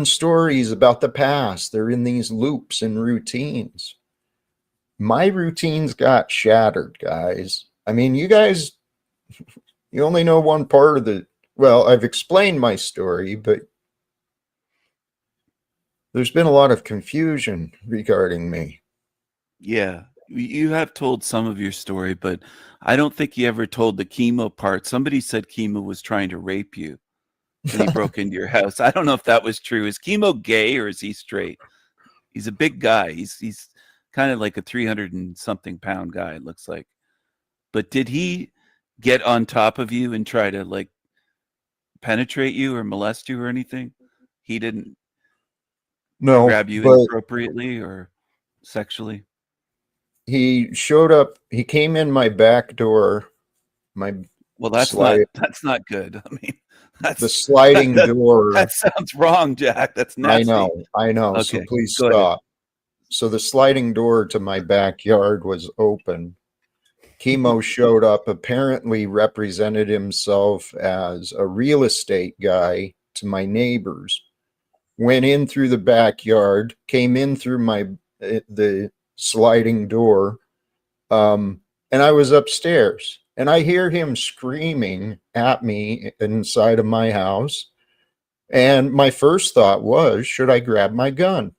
stories about the past. They're in these loops and routines. My routines got shattered, guys. I mean, you guys, you only know one part of the, well, I've explained my story, but there's been a lot of confusion regarding me. Yeah, you have told some of your story, but I don't think you ever told the chemo part. Somebody said chemo was trying to rape you when he broke into your house. I don't know if that was true. Is chemo gay or is he straight? He's a big guy. He's kind of like a 300 and something pound guy, it looks like. But did he get on top of you and try to like penetrate you or molest you or anything? He didn't No, grab you but inappropriately or sexually? he showed up, he came in my back door, my Well, slide, that's not good. I mean, the that's sliding that door. that sounds wrong, Jack. That's I nasty. know, I know. So Okay, please go ahead. stop. So the sliding door to my backyard was open. Chemo showed up, apparently represented himself as a real estate guy to my neighbors, went in through the backyard, came in through the sliding door, and I was upstairs. And I hear him screaming at me inside of my house. And my first thought was, should I grab my gun?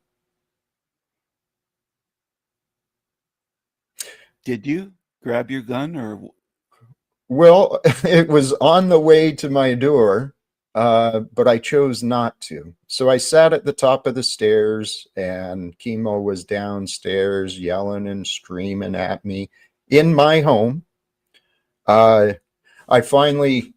Did you grab your gun or Well, it was on the way to my door, but I chose not to. So I sat at the top of the stairs, and Chemo was downstairs yelling and screaming at me in my home. Uh, I finally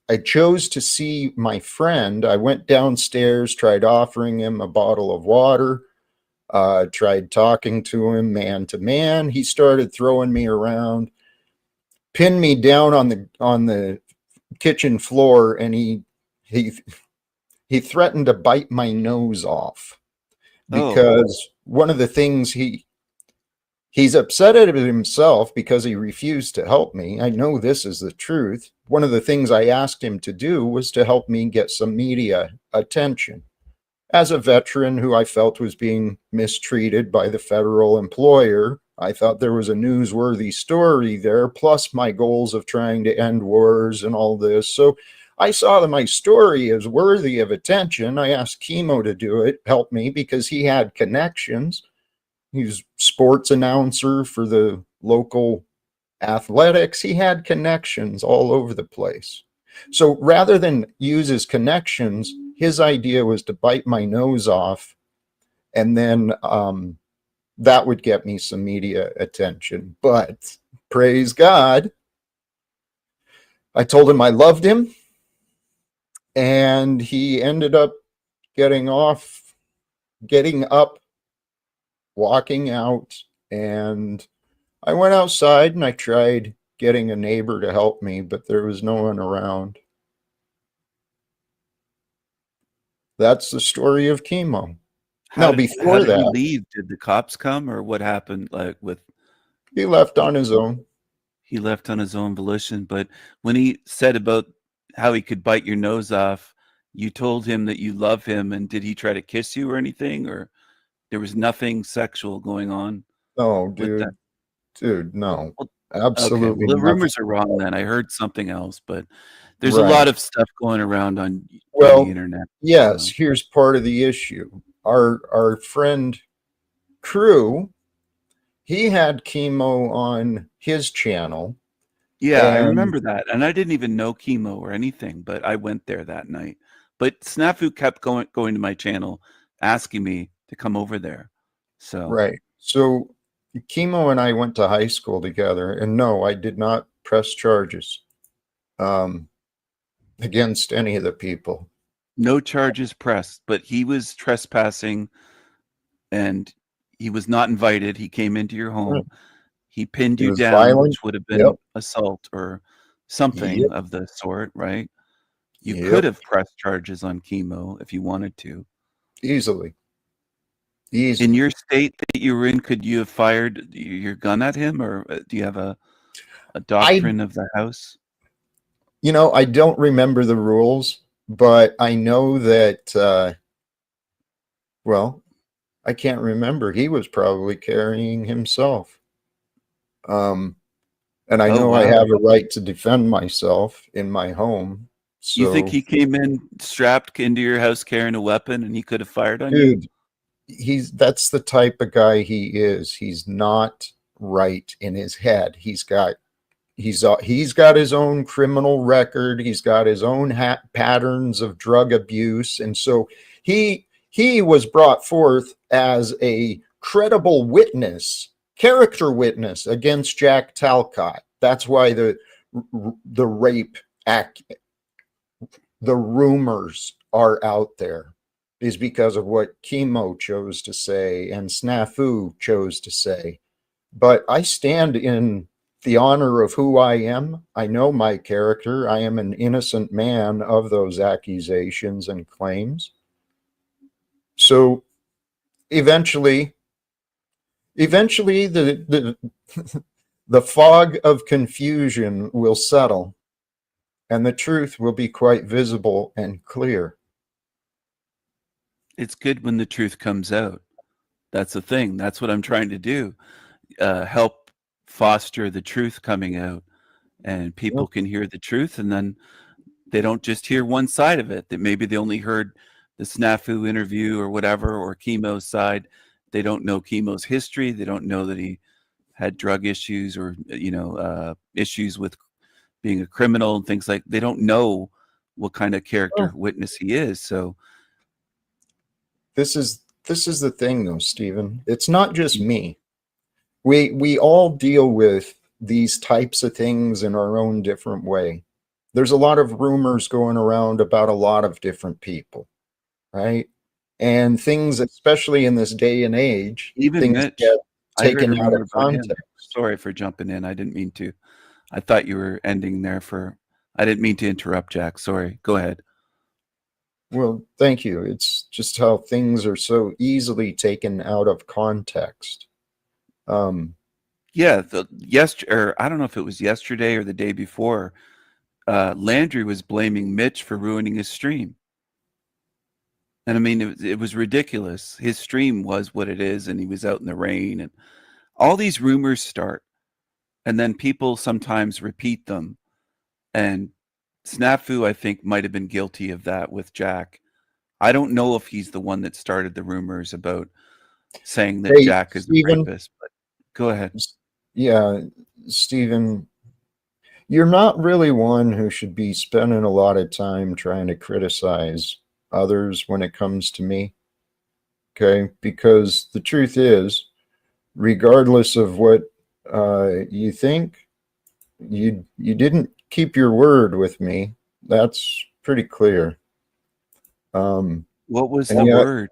I chose to see my friend. I went downstairs, tried offering him a bottle of water, tried talking to him man to man. He started throwing me around, pinned me down on the kitchen floor, and he he threatened to bite my nose off oh, because one of the things he's upset at himself because he refused to help me. I know this is the truth. One of the things I asked him to do was to help me get some media attention. As a veteran who I felt was being mistreated by the federal employer, I thought there was a newsworthy story there, plus my goals of trying to end wars and all this. So I saw that my story is worthy of attention. I asked Chemo to do it, help me, because he had connections. He was sports announcer for the local athletics. He had connections all over the place. So rather than use his connections, his idea was to bite my nose off, and then that would get me some media attention. But praise God, I told him I loved him, and he ended up getting off, getting up, walking out, and I went outside and I tried getting a neighbor to help me, but there was no one around. That's the story of Chemo. Now, how before did he that, leave? Did the cops come or what happened like with he left on his own. he left on his own volition, but when he said about how he could bite your nose off, you told him that you love him, and did he try to kiss you or anything, or there was nothing sexual going on No, with that? dude, no, Well, okay, absolutely well, the nothing. rumors are wrong then. I heard something else, but there's a Right. lot of stuff going around on the Well, internet. yes, So, here's part of the issue. Our friend Crew, he had Chemo on his channel, yeah, I and remember that, and I didn't even know chemo or anything, but I went there that night. But Snafu kept going to my channel, asking me to come over there. So, right. So Chemo and I went to high school together, and no, I did not press charges um, against any of the people. no charges pressed, but he was trespassing and he was not invited. He came into your home. He pinned He you was down, violent. which would have Yep. been assault or something Yep. of the sort, right? You could Yep. have pressed charges on chemo if you wanted to. Easily. In Easily. your state that you were in, could you have fired your gun at him, or do you have a I doctrine of the house? I don't remember the rules, but I know that, well, I can't remember. He was probably carrying himself. Um, and I Oh, know I wow. have a right to defend myself in my home. You think So, he came in strapped into your house carrying a weapon and he could have fired on you? dude, that's the type of guy he is. He's not right in his head. He's got his own criminal record. He's got his own patterns of drug abuse, and so he was brought forth as a credible witness, character witness against Jack Talcott. That's why the rape act, the rumors are out there, is because of what Chemo chose to say and Snafu chose to say. But I stand in the honor of who I am. I know my character. I am an innocent man of those accusations and claims. So eventually, the the fog of confusion will settle and the truth will be quite visible and clear. It's good when the truth comes out. That's the thing. That's what I'm trying to do. Help foster the truth coming out, and people can hear the truth, and then they don't just hear one side of it. That maybe they only heard the Snafu interview or whatever, or Chemo's side. They don't know Chemo's history. They don't know that he had drug issues or issues with being a criminal and things like. They don't know what kind of character Oh, witness he is. So this is the thing though, Stephen. It's not just me. We all deal with these types of things in our own different way. There's a lot of rumors going around about a lot of different people, right? And things, especially in this day and age, even things Mitch, get I heard a taken out rumor of about him. context. Sorry for jumping in. I didn't mean to. I thought you were ending there for. I didn't mean to interrupt, Jack. Sorry. Go ahead. Well, thank you. It's just how things are so easily taken out of context. Um, Yeah, or I don't know if it was yesterday or the day before. Landry was blaming Mitch for ruining his stream, and I mean it was ridiculous. His stream was what it is, and he was out in the rain, and all these rumors start, and then people sometimes repeat them. And Snafu, I think, might have been guilty of that with Jack. I don't know if he's the one that started the rumors about saying that hey, Jack is the Stephen. rapist, but go ahead. Yeah, Stephen, you're not really one who should be spending a lot of time trying to criticize others when it comes to me. Okay, because the truth is, regardless of what you think, you didn't keep your word with me. That's pretty clear. What was And the yet, word?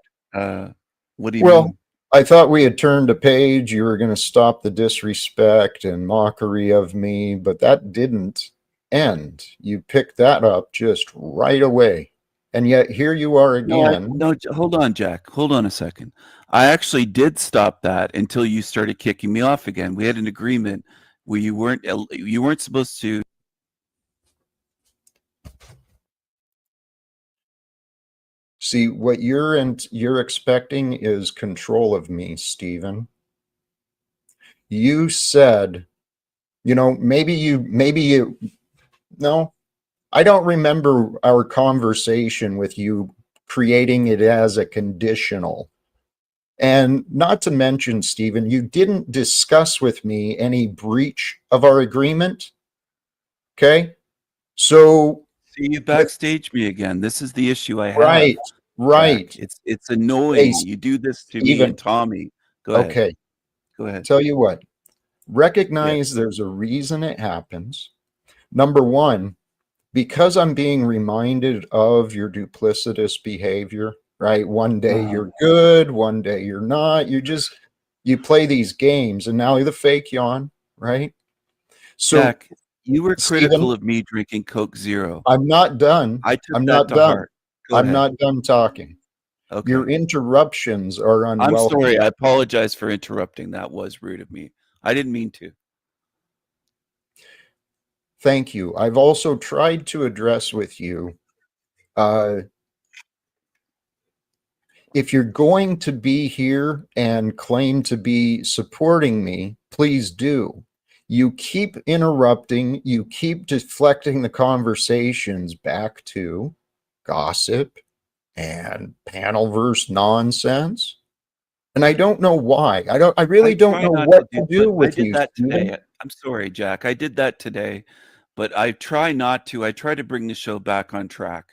What do you well, mean? I thought we had turned a page. You were going to stop the disrespect and mockery of me, but that didn't end. You picked that up just right away. And yet here you are again. No, hold on, Jack. Hold on a second. I actually did stop that until you started kicking me off again. We had an agreement where you weren't supposed to. See, what you're expecting is control of me, Stephen. You said, maybe you, no, I don't remember our conversation with you creating it as a conditional. And not to mention, Stephen, you didn't discuss with me any breach of our agreement. Okay. So, See, you with, backstage me again. This is the issue I right, have, right. Jack. It's Hey, annoying. You do this to me and Stephen, Tommy. Go ahead. okay. Go ahead. Tell you what, Yes. recognize there's a reason it happens. Number one, because I'm being reminded of your duplicitous behavior, right? One day you're good, one day you're not. You play these games, and now you're the fake yawn, right? So, Jack, you were Stephen, critical of me drinking Coke Zero. I'm not done. I took I'm that not to done. heart. Go I'm ahead. not done talking. Your Okay. interruptions are I'm unwelcome. sorry. I apologize for interrupting. That was rude of me. I didn't mean to. Thank you. I've also tried to address with you If you're going to be here and claim to be supporting me, please do. You keep interrupting, you keep deflecting the conversations back to gossip and panelverse nonsense. And I don't know why. I really don't know what to do with you. I did that today. I'm sorry, Jack. I did that today, but I try not to. I try to bring the show back on track.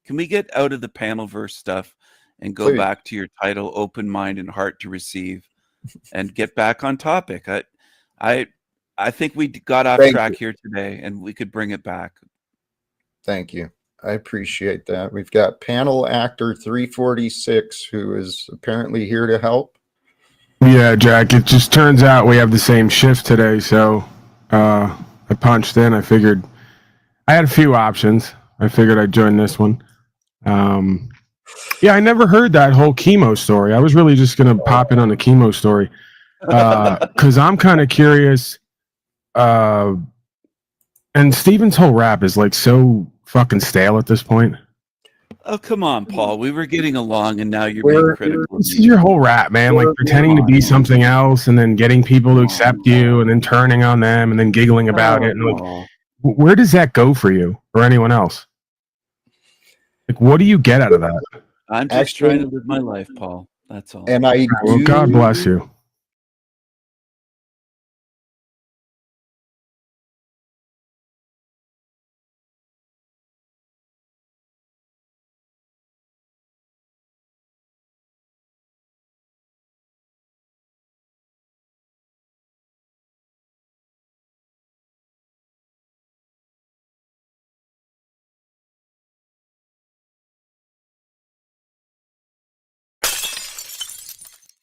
Can we get out of the panelverse stuff and go Please. back to your title, Open Mind and Heart to Receive, and get back on topic? I think we got off track here today, and we could bring it back. Thank you. I appreciate that. We've got panel actor 346, who is apparently here to help. Yeah, Jack, it just turns out we have the same shift today, so I punched in. I figured I had a few options. I figured I'd join this one. Yeah, I never heard that whole chemo story. I was really just going to pop in on the chemo story because I'm kind of curious. And Steven's whole rap is like so fucking stale at this point. Oh, come on, Paul. We were getting along, and now you're being critical. This is your whole rap, man. Like pretending to be something else, and then getting people to accept you, and then turning on them, and then giggling about it. And like, where does that go for you or anyone else? Like, what do you get out of that? I'm just trying to live my life, Paul. That's all. And I well, God bless you.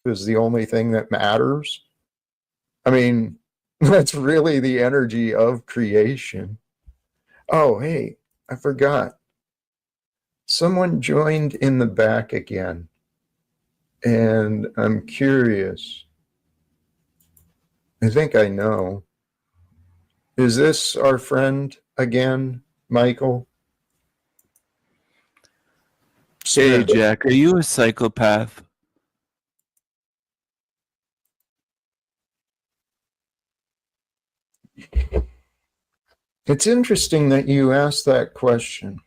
Is the only thing that matters. I mean, that's really the energy of creation. Oh, hey, I forgot. Someone joined in the back again. And I'm curious. I think I know. Is this our friend again, Michael? Hey, Jack, are you a psychopath? It's interesting that you asked that question.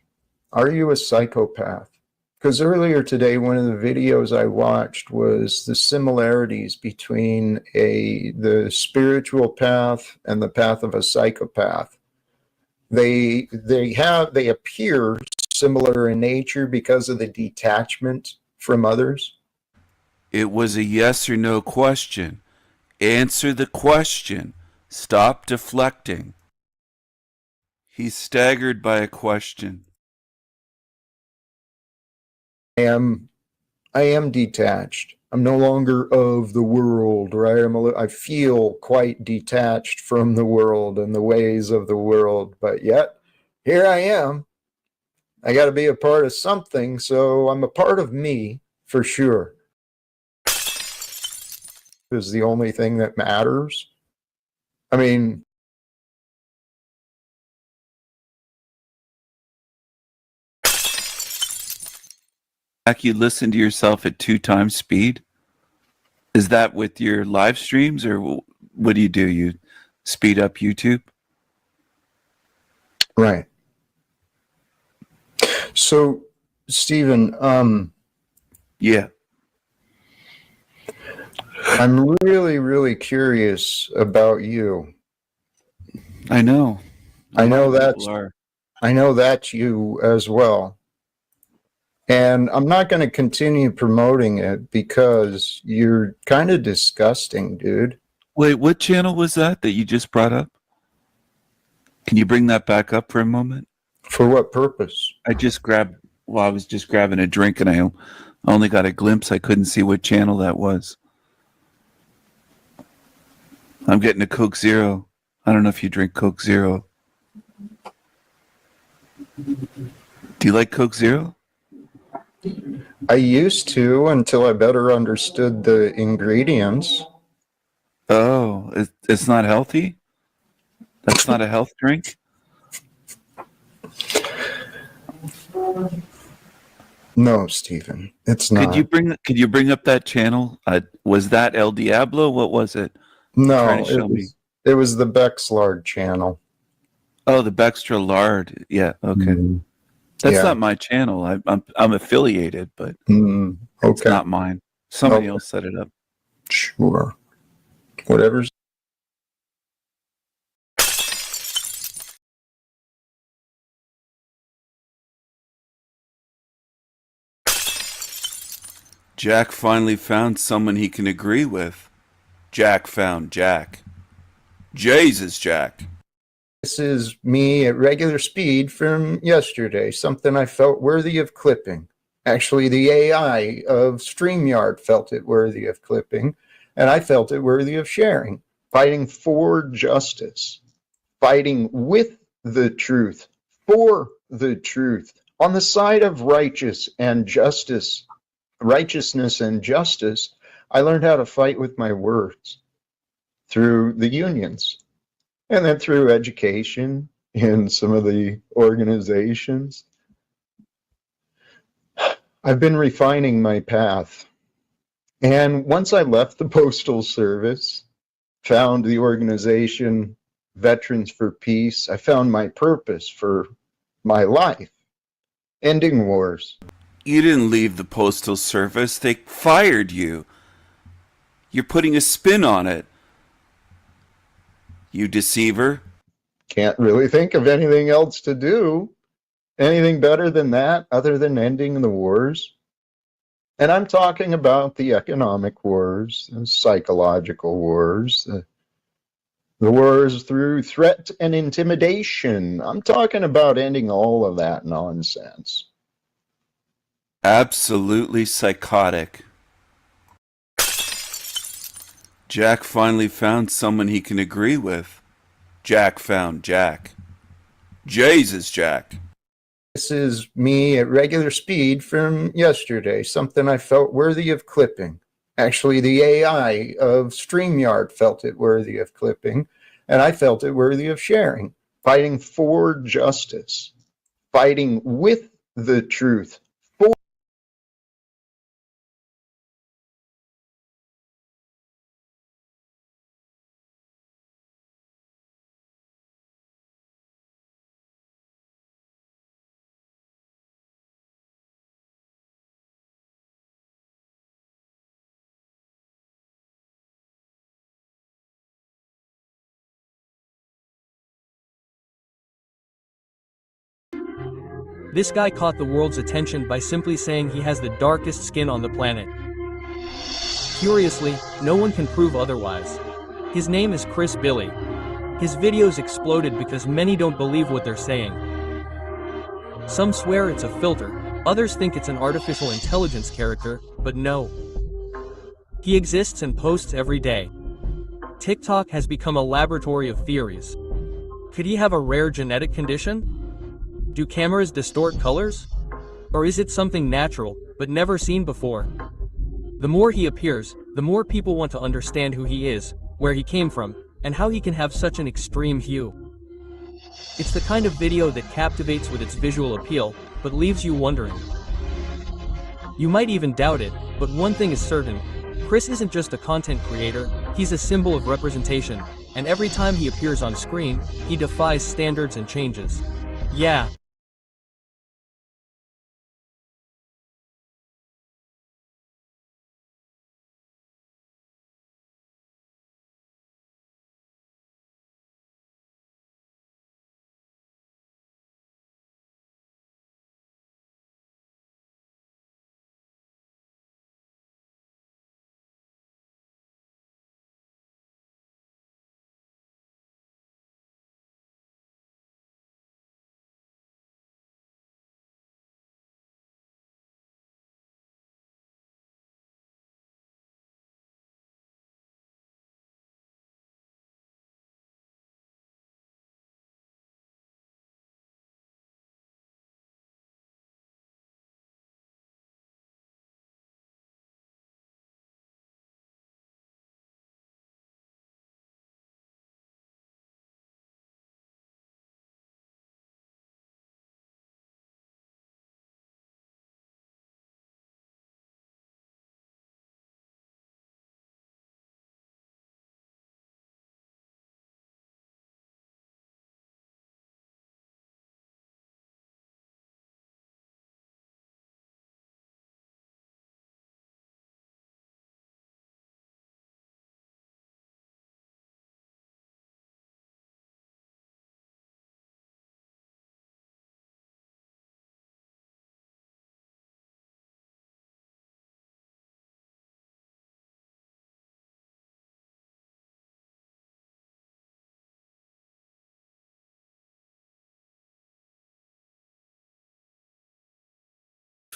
Are you a psychopath? Because earlier today, one of the videos I watched was the similarities between the spiritual path and the path of a psychopath. They appear similar in nature because of the detachment from others. It was a yes or no question. Answer the question. Stop deflecting. He's staggered by a question. I am detached. I'm no longer of the world, right? I feel quite detached from the world and the ways of the world, but yet here I am. I got to be a part of something, so I'm a part of me for sure. Is the only thing that matters. I mean, You listen to yourself at 2 times speed? Is that with your live streams, or what do? You speed up YouTube? Right. So, Stephen, yeah. I'm really, really curious about you. I know. I know that's you as well. And I'm not going to continue promoting it because you're kind of disgusting, dude. Wait, what channel was that you just brought up? Can you bring that back up for a moment? For what purpose? I was just grabbing a drink and I only got a glimpse. I couldn't see what channel that was. I'm getting a Coke Zero. I don't know if you drink Coke Zero. Do you like Coke Zero? I used to until I better understood the ingredients. Oh, it's not healthy? That's not a health drink? No, Stephen, it's Could you not. bring up that channel? Was that El Diablo? What was it? Trying to No, show me. it was the Bexlard channel. Oh, the Bextra Lard. Yeah, okay. Mm, That's yeah. not my channel. I'm affiliated, but it's Okay. not mine. Somebody Okay. else set it up. Sure. Whatever's. Jack finally found someone he can agree with. Jack found Jack. Jesus, Jack. This is me at regular speed from yesterday, something I felt worthy of clipping. Actually, the AI of StreamYard felt it worthy of clipping, and I felt it worthy of sharing. Fighting for justice, fighting with the truth, for the truth, on the side of righteousness and justice. I learned how to fight with my words through the unions and then through education in some of the organizations. I've been refining my path. And once I left the Postal Service, found the organization Veterans for Peace, I found my purpose for my life, ending wars. You didn't leave the Postal Service. They fired you. You're putting a spin on it. You deceiver. Can't really think of anything else to do. Anything better than that other than ending the wars? And I'm talking about the economic wars, the psychological wars, the wars through threat and intimidation. I'm talking about ending all of that nonsense. Absolutely psychotic. Jack finally found someone he can agree with. Jack found Jack. Jesus, Jack. This is me at regular speed from yesterday, something I felt worthy of clipping. Actually, the AI of StreamYard felt it worthy of clipping, and I felt it worthy of sharing. Fighting for justice, fighting with the truth, This guy caught the world's attention by simply saying he has the darkest skin on the planet. Curiously, no one can prove otherwise. His name is Chris Billy. His videos exploded because many don't believe what they're saying. Some swear it's a filter, others think it's an artificial intelligence character, but no. He exists and posts every day. TikTok has become a laboratory of theories. Could he have a rare genetic condition? Do cameras distort colors? Or is it something natural, but never seen before? The more he appears, the more people want to understand who he is, where he came from, and how he can have such an extreme hue. It's the kind of video that captivates with its visual appeal, but leaves you wondering. You might even doubt it, but one thing is certain. Chris isn't just a content creator, he's a symbol of representation, and every time he appears on screen, he defies standards and changes. Yeah,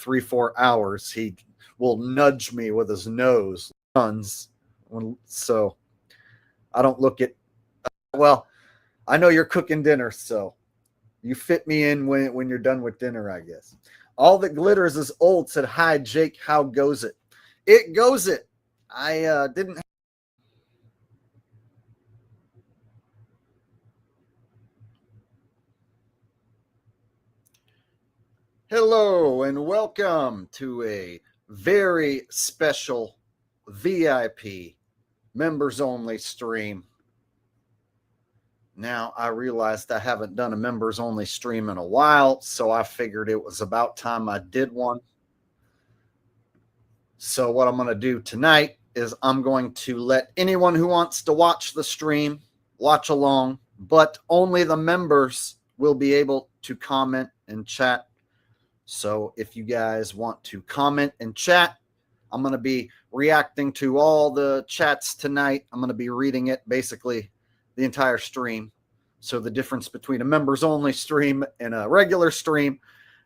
3-4 hours, he will nudge me with his nose. So I don't look at, well, I know you're cooking dinner, so you fit me in when you're done with dinner, I guess. All that glitters is old, said, hi, Jake, how goes it? It goes it. I didn't. Hello and welcome to a very special VIP members only stream. Now I realized I haven't done a members only stream in a while, so I figured it was about time I did one. So what I'm going to do tonight is I'm going to let anyone who wants to watch the stream watch along, but only the members will be able to comment and chat. So if you guys want to comment and chat, I'm going to be reacting to all the chats tonight. I'm going to be reading it basically the entire stream. So the difference between a members only stream and a regular stream,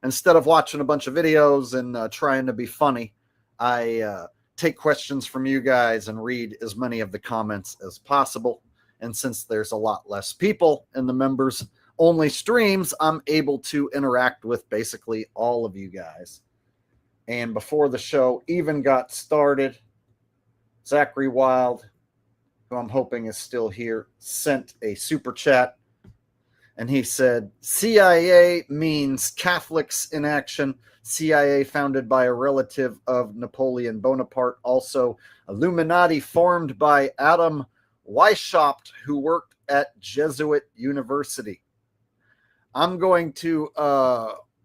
instead of watching a bunch of videos and trying to be funny, I take questions from you guys and read as many of the comments as possible. And since there's a lot less people in the members only streams, I'm able to interact with basically all of you guys. And before the show even got started, Zachary Wild, who I'm hoping is still here, sent a super chat. And he said, CIA means Catholics in action. CIA founded by a relative of Napoleon Bonaparte. Also, Illuminati formed by Adam Weishaupt, who worked at Jesuit University. I'm going to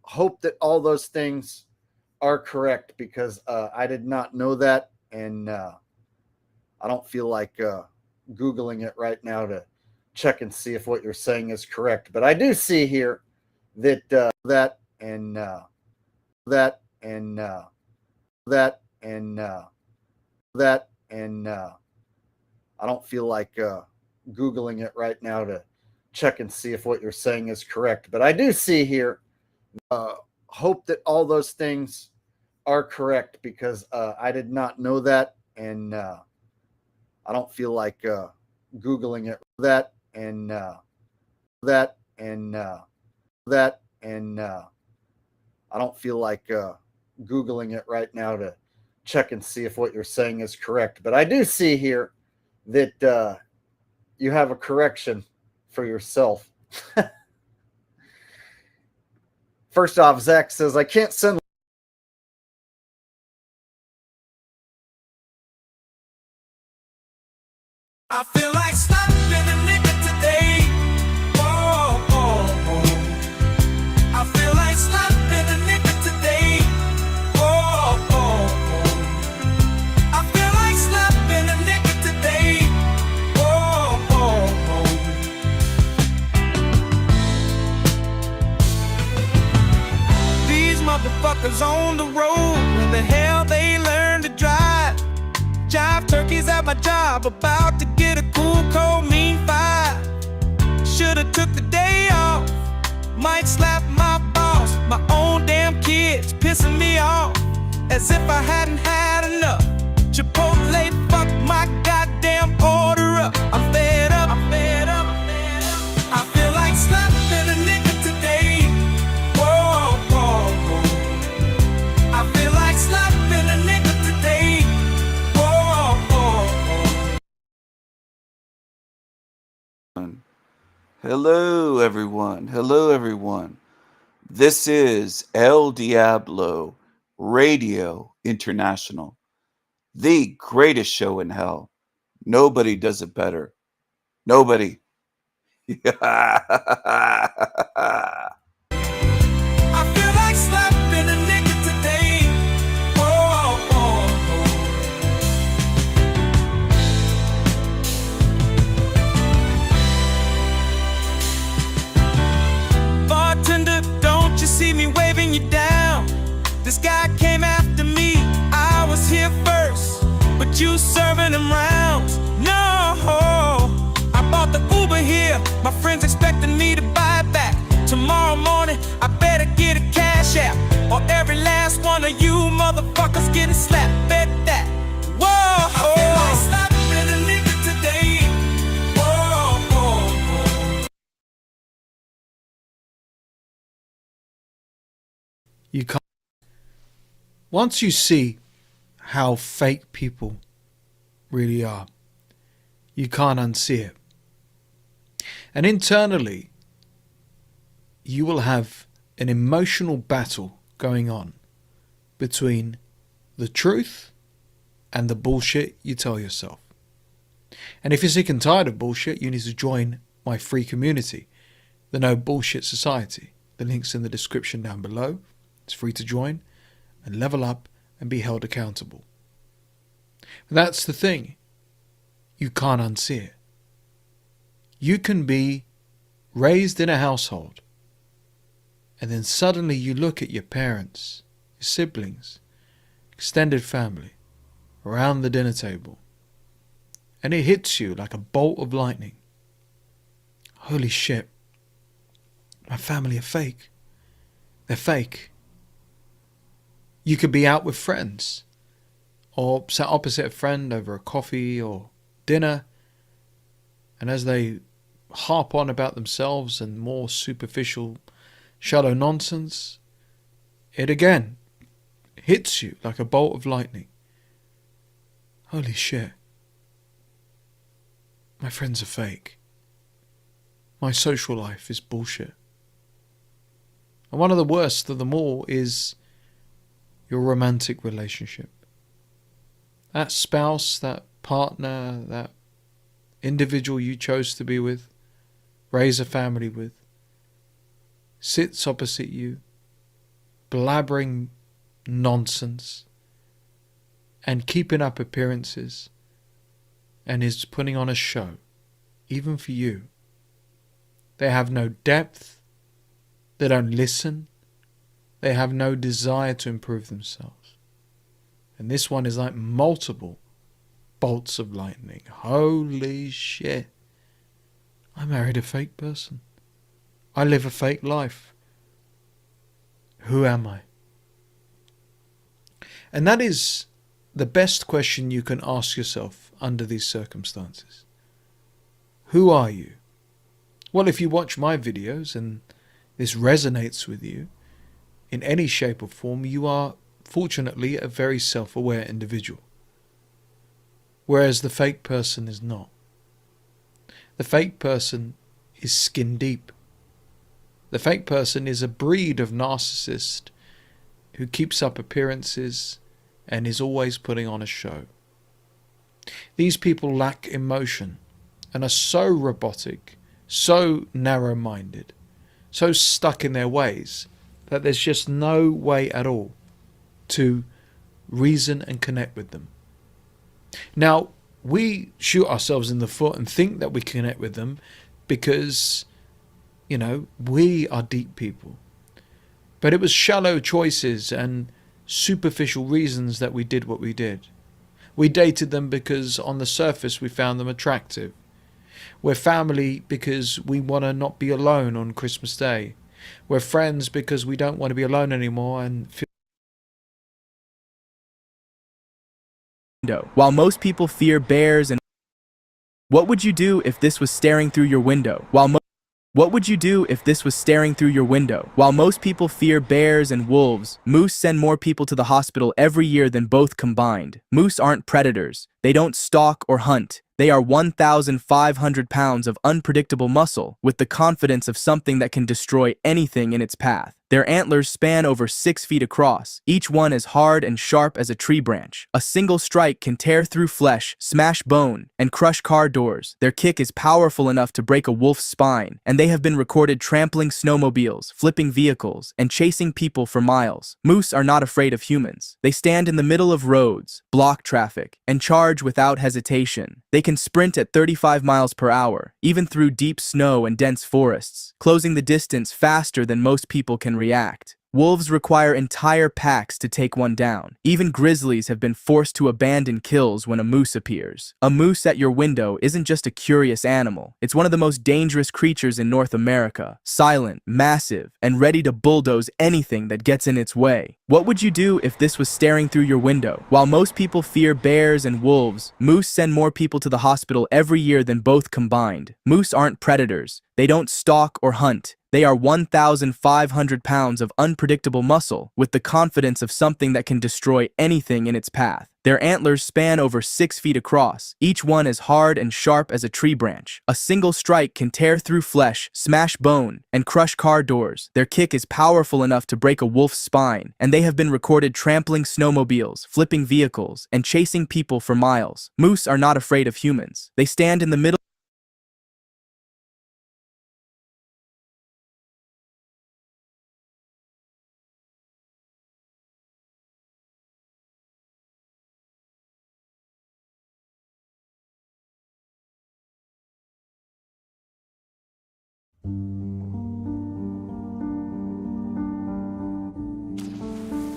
hope that all those things are correct, because I did not know that, and I don't feel like Googling it right now to check and see if what you're saying is correct. But I do see here that I don't feel like Googling it right now to check and see if what you're saying is correct. But I do see here, hope that all those things are correct, because I did not know that, and I don't feel like Googling it. I don't feel like Googling it right now to check and see if what you're saying is correct. But I do see here that you have a correction for yourself. First off, Zach says, I can't send. I feel like slapping a nigga today. Oh, oh, oh. I feel like slapping a nigga today. Oh, oh, oh. I feel like slapping a nigga today. Oh, oh, oh. These motherfuckers on the road, where the hell they learn to drive? Jive turkeys at my job, about to get a cool, cold, mean five. Should've took the day off, might slap my boss. My own damn kids pissing me off, as if I hadn't had enough. Chipotle fucked my goddamn order up. I'm fed up, I'm fed up, I'm fed up. I feel like slapping a nigga today. Whoa, whoa, whoa. I feel like slapping a nigga today. Hello, everyone. Hello, everyone. This is El Diablo Radio International, the greatest show in hell. Nobody does it better. Nobody. I feel like slapping a nigga today. Oh, oh, oh. Bartender, don't you see me waving you down? This guy came after me, I was here first, but you serving him rounds. No, I bought the Uber here, my friends expecting me to buy it back. Tomorrow morning, I better get a cash app, or every last one one of you motherfuckers getting slapped at that. Whoa, I feel like slapping a nigga today. Whoa. You can't. Once you see how fake people really are, you can't unsee it. And internally, you will have an emotional battle going on between the truth and the bullshit you tell yourself. And if you're sick and tired of bullshit, you need to join my free community, the No Bullshit Society. The link's in the description down below. It's free to join and level up and be held accountable. But that's the thing. You can't unsee it. You can be raised in a household and then suddenly you look at your parents, your siblings, extended family, around the dinner table, and it hits you like a bolt of lightning. Holy shit. My family are fake. They're fake. You could be out with friends, or sat opposite a friend over a coffee or dinner, and as they harp on about themselves and more superficial, shallow nonsense, it again hits you like a bolt of lightning. Holy shit. My friends are fake. My social life is bullshit. And one of the worst of them all is your romantic relationship. That spouse, that partner, that individual you chose to be with, raise a family with, sits opposite you, blabbering nonsense and keeping up appearances, and is putting on a show, even for you. They have no depth, they don't listen, they have no desire to improve themselves. And this one is like multiple bolts of lightning. Holy shit. I married a fake person. I live a fake life. Who am I? And that is the best question you can ask yourself under these circumstances. Who are you? Well, if you watch my videos and this resonates with you in any shape or form, you are fortunately a very self-aware individual. Whereas the fake person is not. The fake person is skin deep. The fake person is a breed of narcissist who keeps up appearances and is always putting on a show. These people lack emotion and are so robotic, so narrow-minded, so stuck in their ways that there's just no way at all to reason and connect with them. Now, we shoot ourselves in the foot and think that we connect with them because, you know, we are deep people. But it was shallow choices and superficial reasons that we did what we did. We dated them because on the surface we found them attractive. We're family because we want to not be alone on Christmas Day. We're friends because we don't want to be alone anymore and feel. While most people fear bears and what would you do if this was staring through your window? What would you do if this was staring through your window? While most people fear bears and wolves, moose send more people to the hospital every year than both combined. Moose aren't predators. They don't stalk or hunt. They are 1,500 pounds of unpredictable muscle with the confidence of something that can destroy anything in its path. Their antlers span over 6 feet across, each one as hard and sharp as a tree branch. A single strike can tear through flesh, smash bone, and crush car doors. Their kick is powerful enough to break a wolf's spine, and they have been recorded trampling snowmobiles, flipping vehicles, and chasing people for miles. Moose are not afraid of humans. They stand in the middle of roads, block traffic, and charge without hesitation. They can sprint at 35 miles per hour, even through deep snow and dense forests, closing the distance faster than most people can react. Wolves require entire packs to take one down. Even grizzlies have been forced to abandon kills when a moose appears. A moose at your window isn't just a curious animal. It's one of the most dangerous creatures in North America. Silent, massive, and ready to bulldoze anything that gets in its way. What would you do if this was staring through your window? While most people fear bears and wolves, moose send more people to the hospital every year than both combined. Moose aren't predators. They don't stalk or hunt. They are 1,500 pounds of unpredictable muscle with the confidence of something that can destroy anything in its path. Their antlers span over 6 feet across, each one as hard and sharp as a tree branch. A single strike can tear through flesh, smash bone, and crush car doors. Their kick is powerful enough to break a wolf's spine, and they have been recorded trampling snowmobiles, flipping vehicles, and chasing people for miles. Moose are not afraid of humans. They stand in the middle.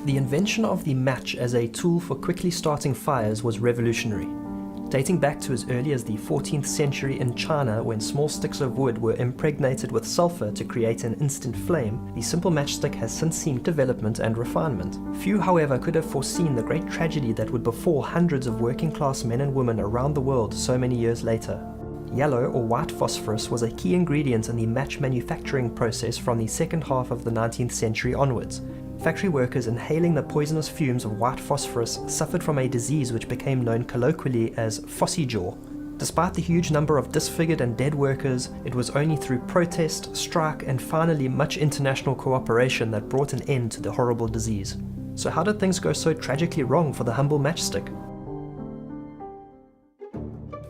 The invention of the match as a tool for quickly starting fires was revolutionary. Dating back to as early as the 14th century in China, when small sticks of wood were impregnated with sulfur to create an instant flame, the simple matchstick has since seen development and refinement. Few, however, could have foreseen the great tragedy that would befall hundreds of working-class men and women around the world so many years later. Yellow or white phosphorus was a key ingredient in the match manufacturing process from the second half of the 19th century onwards. Factory workers inhaling the poisonous fumes of white phosphorus suffered from a disease which became known colloquially as phossy jaw. Despite the huge number of disfigured and dead workers, it was only through protest, strike, and finally much international cooperation that brought an end to the horrible disease. So how did things go so tragically wrong for the humble matchstick?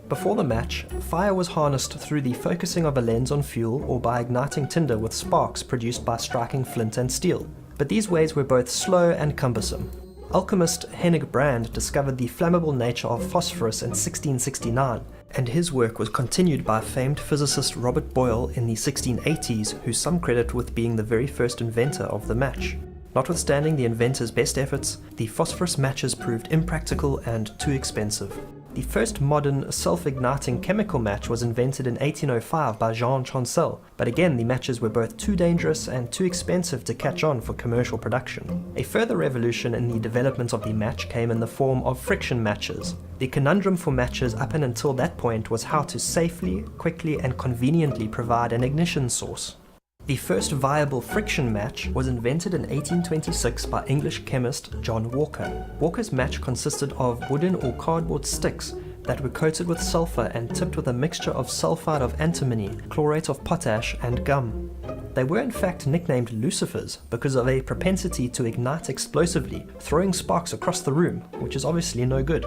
Before the match, fire was harnessed through the focusing of a lens on fuel or by igniting tinder with sparks produced by striking flint and steel. But these ways were both slow and cumbersome. Alchemist Hennig Brand discovered the flammable nature of phosphorus in 1669, and his work was continued by famed physicist Robert Boyle in the 1680s, who some credit with being the very first inventor of the match. Notwithstanding the inventor's best efforts, the phosphorus matches proved impractical and too expensive. The first modern self-igniting chemical match was invented in 1805 by Jean Chancel, but again the matches were both too dangerous and too expensive to catch on for commercial production. A further revolution in the development of the match came in the form of friction matches. The conundrum for matches up and until that point was how to safely, quickly and conveniently provide an ignition source. The first viable friction match was invented in 1826 by English chemist John Walker. Walker's match consisted of wooden or cardboard sticks that were coated with sulfur and tipped with a mixture of sulfide of antimony, chlorate of potash, and gum. They were in fact nicknamed lucifers because of a propensity to ignite explosively, throwing sparks across the room, which is obviously no good.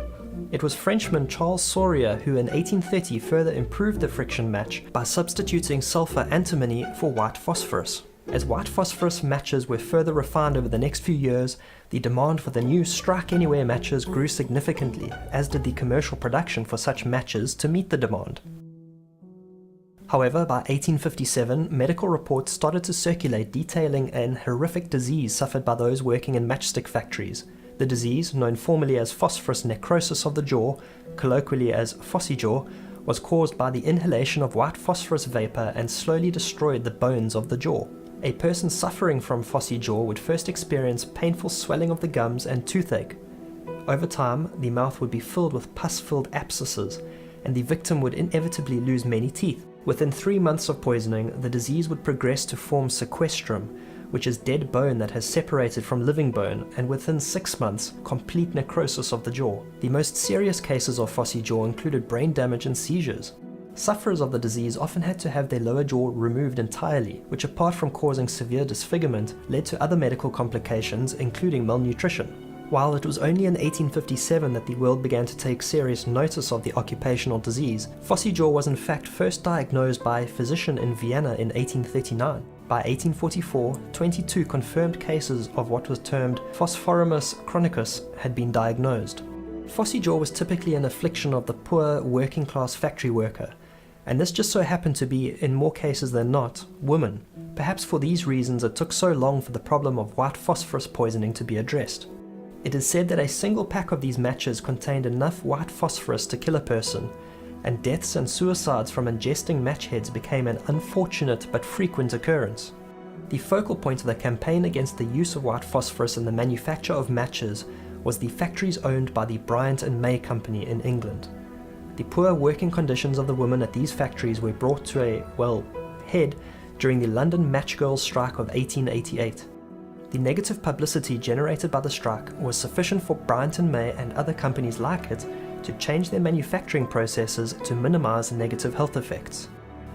It was Frenchman Charles Saurier who in 1830 further improved the friction match by substituting sulfur antimony for white phosphorus. As white phosphorus matches were further refined over the next few years, the demand for the new Strike Anywhere matches grew significantly, as did the commercial production for such matches to meet the demand. However, by 1857, medical reports started to circulate detailing an horrific disease suffered by those working in matchstick factories. The disease, known formally as phosphorus necrosis of the jaw, colloquially as phossy jaw, was caused by the inhalation of white phosphorus vapor and slowly destroyed the bones of the jaw. A person suffering from phossy jaw would first experience painful swelling of the gums and toothache. Over time, the mouth would be filled with pus-filled abscesses, and the victim would inevitably lose many teeth. Within 3 months of poisoning, the disease would progress to form sequestrum, which is dead bone that has separated from living bone, and within 6 months, complete necrosis of the jaw. The most serious cases of phossy jaw included brain damage and seizures. Sufferers of the disease often had to have their lower jaw removed entirely, which apart from causing severe disfigurement, led to other medical complications, including malnutrition. While it was only in 1857 that the world began to take serious notice of the occupational disease, phossy jaw was in fact first diagnosed by a physician in Vienna in 1839. By 1844, 22 confirmed cases of what was termed phosphormus chronicus had been diagnosed. Phossy jaw was typically an affliction of the poor working-class factory worker, and this just so happened to be, in more cases than not, women, Perhaps for these reasons it took so long for the problem of white phosphorus poisoning to be addressed. It is said that a single pack of these matches contained enough white phosphorus to kill a person, and deaths and suicides from ingesting match heads became an unfortunate but frequent occurrence. The focal point of the campaign against the use of white phosphorus in the manufacture of matches was the factories owned by the Bryant and May Company in England. The poor working conditions of the women at these factories were brought to a, head during the London Match Girls strike of 1888. The negative publicity generated by the strike was sufficient for Bryant and May and other companies like it to change their manufacturing processes to minimize negative health effects.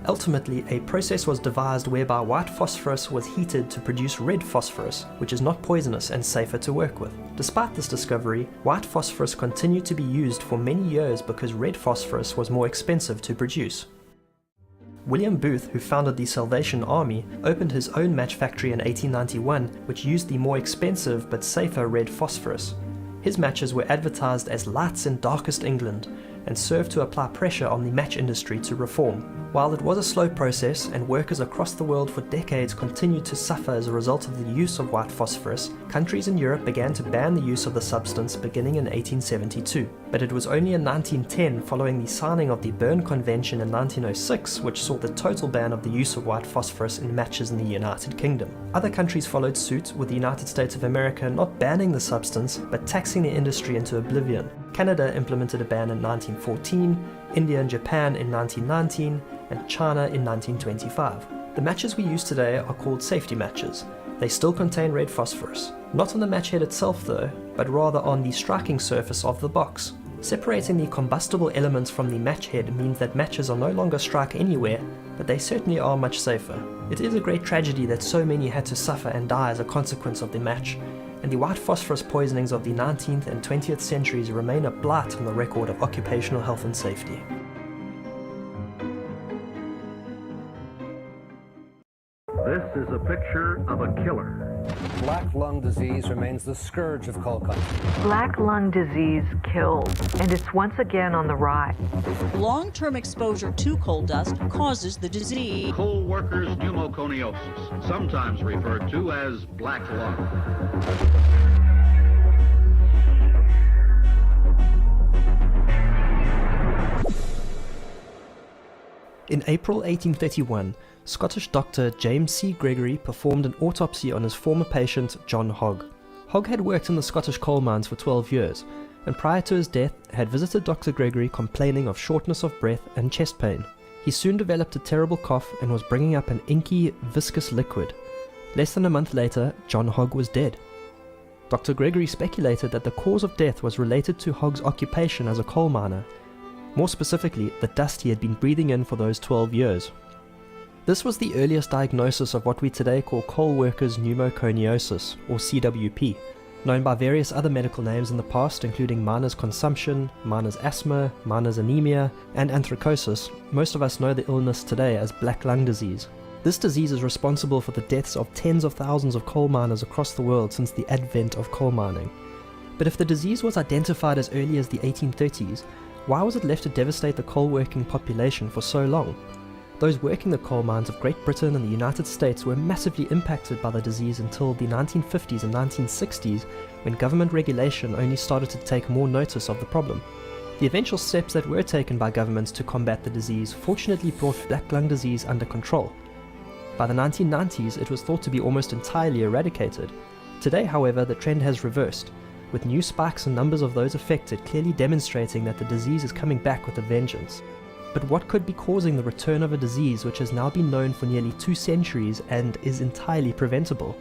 Ultimately, a process was devised whereby white phosphorus was heated to produce red phosphorus, which is not poisonous and safer to work with. Despite this discovery, white phosphorus continued to be used for many years because red phosphorus was more expensive to produce. William Booth, who founded the Salvation Army, opened his own match factory in 1891, which used the more expensive but safer red phosphorus. His matches were advertised as lights in darkest England and served to apply pressure on the match industry to reform. While it was a slow process and workers across the world for decades continued to suffer as a result of the use of white phosphorus, countries in Europe began to ban the use of the substance beginning in 1872. But it was only in 1910, following the signing of the Berne Convention in 1906, which saw the total ban of the use of white phosphorus in matches in the United Kingdom. Other countries followed suit, with the United States of America not banning the substance, but taxing the industry into oblivion. Canada implemented a ban in 1914, India and Japan in 1919, and China in 1925. The matches we use today are called safety matches. They still contain red phosphorus. Not on the match head itself though, but rather on the striking surface of the box. Separating the combustible elements from the match head means that matches are no longer strike anywhere, but they certainly are much safer. It is a great tragedy that so many had to suffer and die as a consequence of the match, and the white phosphorus poisonings of the 19th and 20th centuries remain a blight on the record of occupational health and safety. This is a picture of a killer. Black lung disease remains the scourge of coal country. Black lung disease kills, and it's once again on the rise. Long-term exposure to coal dust causes the disease. Coal workers' pneumoconiosis, sometimes referred to as black lung. In April 1831, Scottish doctor James C. Gregory performed an autopsy on his former patient, John Hogg. Hogg had worked in the Scottish coal mines for 12 years, and prior to his death had visited Dr. Gregory complaining of shortness of breath and chest pain. He soon developed a terrible cough and was bringing up an inky, viscous liquid. Less than a month later, John Hogg was dead. Dr. Gregory speculated that the cause of death was related to Hogg's occupation as a coal miner, more specifically, the dust he had been breathing in for those 12 years. This was the earliest diagnosis of what we today call coal workers' pneumoconiosis, or CWP, known by various other medical names in the past, including miners' consumption, miners' asthma, miners' anemia, and anthracosis. Most of us know the illness today as black lung disease. This disease is responsible for the deaths of tens of thousands of coal miners across the world since the advent of coal mining. But if the disease was identified as early as the 1830s, why was it left to devastate the coal-working population for so long? Those working the coal mines of Great Britain and the United States were massively impacted by the disease until the 1950s and 1960s, when government regulation only started to take more notice of the problem. The eventual steps that were taken by governments to combat the disease fortunately brought black lung disease under control. By the 1990s, it was thought to be almost entirely eradicated. Today, however, the trend has reversed, with new spikes in numbers of those affected clearly demonstrating that the disease is coming back with a vengeance. But what could be causing the return of a disease which has now been known for nearly 2 centuries and is entirely preventable?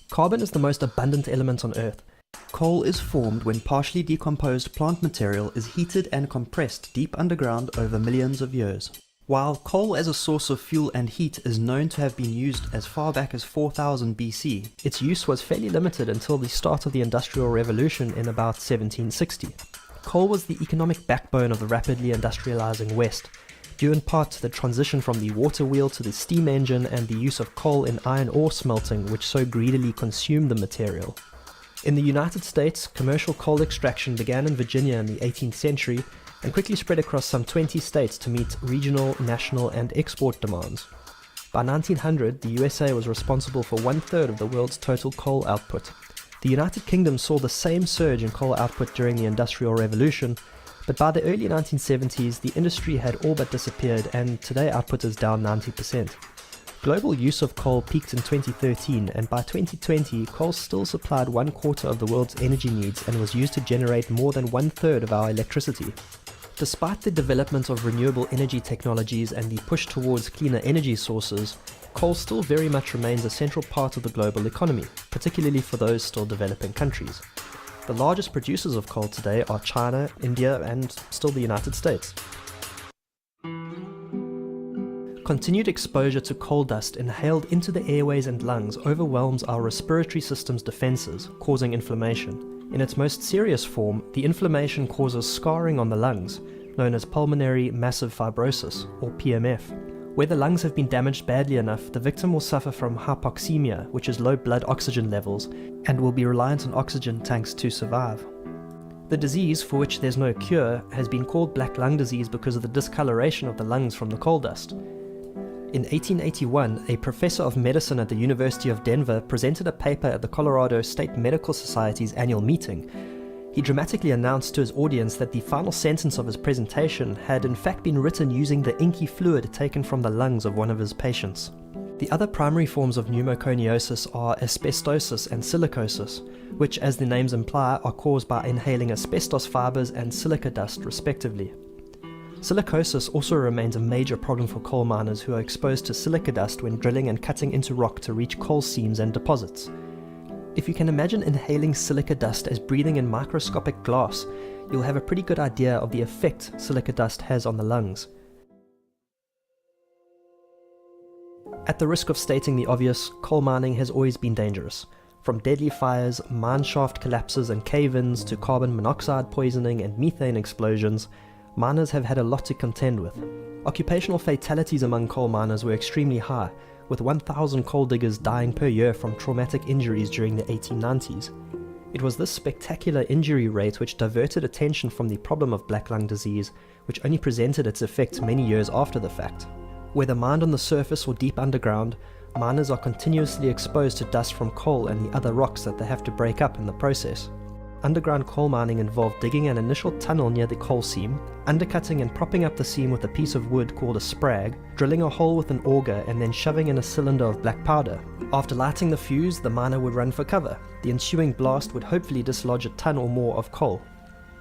Carbon is the most abundant element on Earth. Coal is formed when partially decomposed plant material is heated and compressed deep underground over millions of years. While coal as a source of fuel and heat is known to have been used as far back as 4000 BC, its use was fairly limited until the start of the Industrial Revolution in about 1760. Coal was the economic backbone of the rapidly industrializing West, due in part to the transition from the water wheel to the steam engine and the use of coal in iron ore smelting, which so greedily consumed the material. In the United States, commercial coal extraction began in Virginia in the 18th century, and quickly spread across some 20 states to meet regional, national, and export demands. By 1900, the USA was responsible for 1/3 of the world's total coal output. The United Kingdom saw the same surge in coal output during the Industrial Revolution, but by the early 1970s, the industry had all but disappeared, and today output is down 90%. Global use of coal peaked in 2013, and by 2020, coal still supplied 1/4 of the world's energy needs and was used to generate more than 1/3 of our electricity. Despite the development of renewable energy technologies and the push towards cleaner energy sources, coal still very much remains a central part of the global economy, particularly for those still developing countries. The largest producers of coal today are China, India, and still the United States. Continued exposure to coal dust inhaled into the airways and lungs overwhelms our respiratory system's defenses, causing inflammation. In its most serious form, the inflammation causes scarring on the lungs, known as pulmonary massive fibrosis, or PMF. Where the lungs have been damaged badly enough, the victim will suffer from hypoxemia, which is low blood oxygen levels, and will be reliant on oxygen tanks to survive. The disease, for which there's no cure, has been called black lung disease because of the discoloration of the lungs from the coal dust. In 1881, a professor of medicine at the University of Denver presented a paper at the Colorado State Medical Society's annual meeting. He dramatically announced to his audience that the final sentence of his presentation had in fact been written using the inky fluid taken from the lungs of one of his patients. The other primary forms of pneumoconiosis are asbestosis and silicosis, which, as the names imply, are caused by inhaling asbestos fibers and silica dust respectively. Silicosis also remains a major problem for coal miners who are exposed to silica dust when drilling and cutting into rock to reach coal seams and deposits. If you can imagine inhaling silica dust as breathing in microscopic glass, you'll have a pretty good idea of the effect silica dust has on the lungs. At the risk of stating the obvious, coal mining has always been dangerous. From deadly fires, mine shaft collapses and cave-ins to carbon monoxide poisoning and methane explosions, miners have had a lot to contend with. Occupational fatalities among coal miners were extremely high, with 1,000 coal diggers dying per year from traumatic injuries during the 1890s. It was this spectacular injury rate which diverted attention from the problem of black lung disease, which only presented its effects many years after the fact. Whether mined on the surface or deep underground, miners are continuously exposed to dust from coal and the other rocks that they have to break up in the process. Underground coal mining involved digging an initial tunnel near the coal seam, undercutting and propping up the seam with a piece of wood called a sprag, drilling a hole with an auger, and then shoving in a cylinder of black powder. After lighting the fuse, the miner would run for cover. The ensuing blast would hopefully dislodge a ton or more of coal.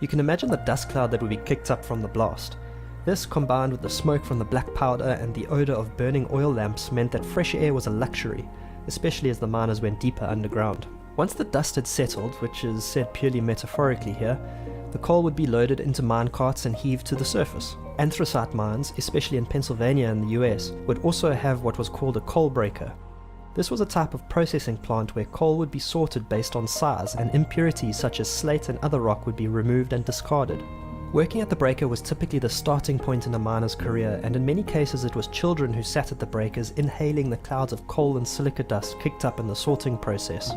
You can imagine the dust cloud that would be kicked up from the blast. This, combined with the smoke from the black powder and the odor of burning oil lamps, meant that fresh air was a luxury, especially as the miners went deeper underground. Once the dust had settled, which is said purely metaphorically here, the coal would be loaded into mine carts and heaved to the surface. Anthracite mines, especially in Pennsylvania and the US, would also have what was called a coal breaker. This was a type of processing plant where coal would be sorted based on size, and impurities such as slate and other rock would be removed and discarded. Working at the breaker was typically the starting point in a miner's career, and in many cases it was children who sat at the breakers inhaling the clouds of coal and silica dust kicked up in the sorting process.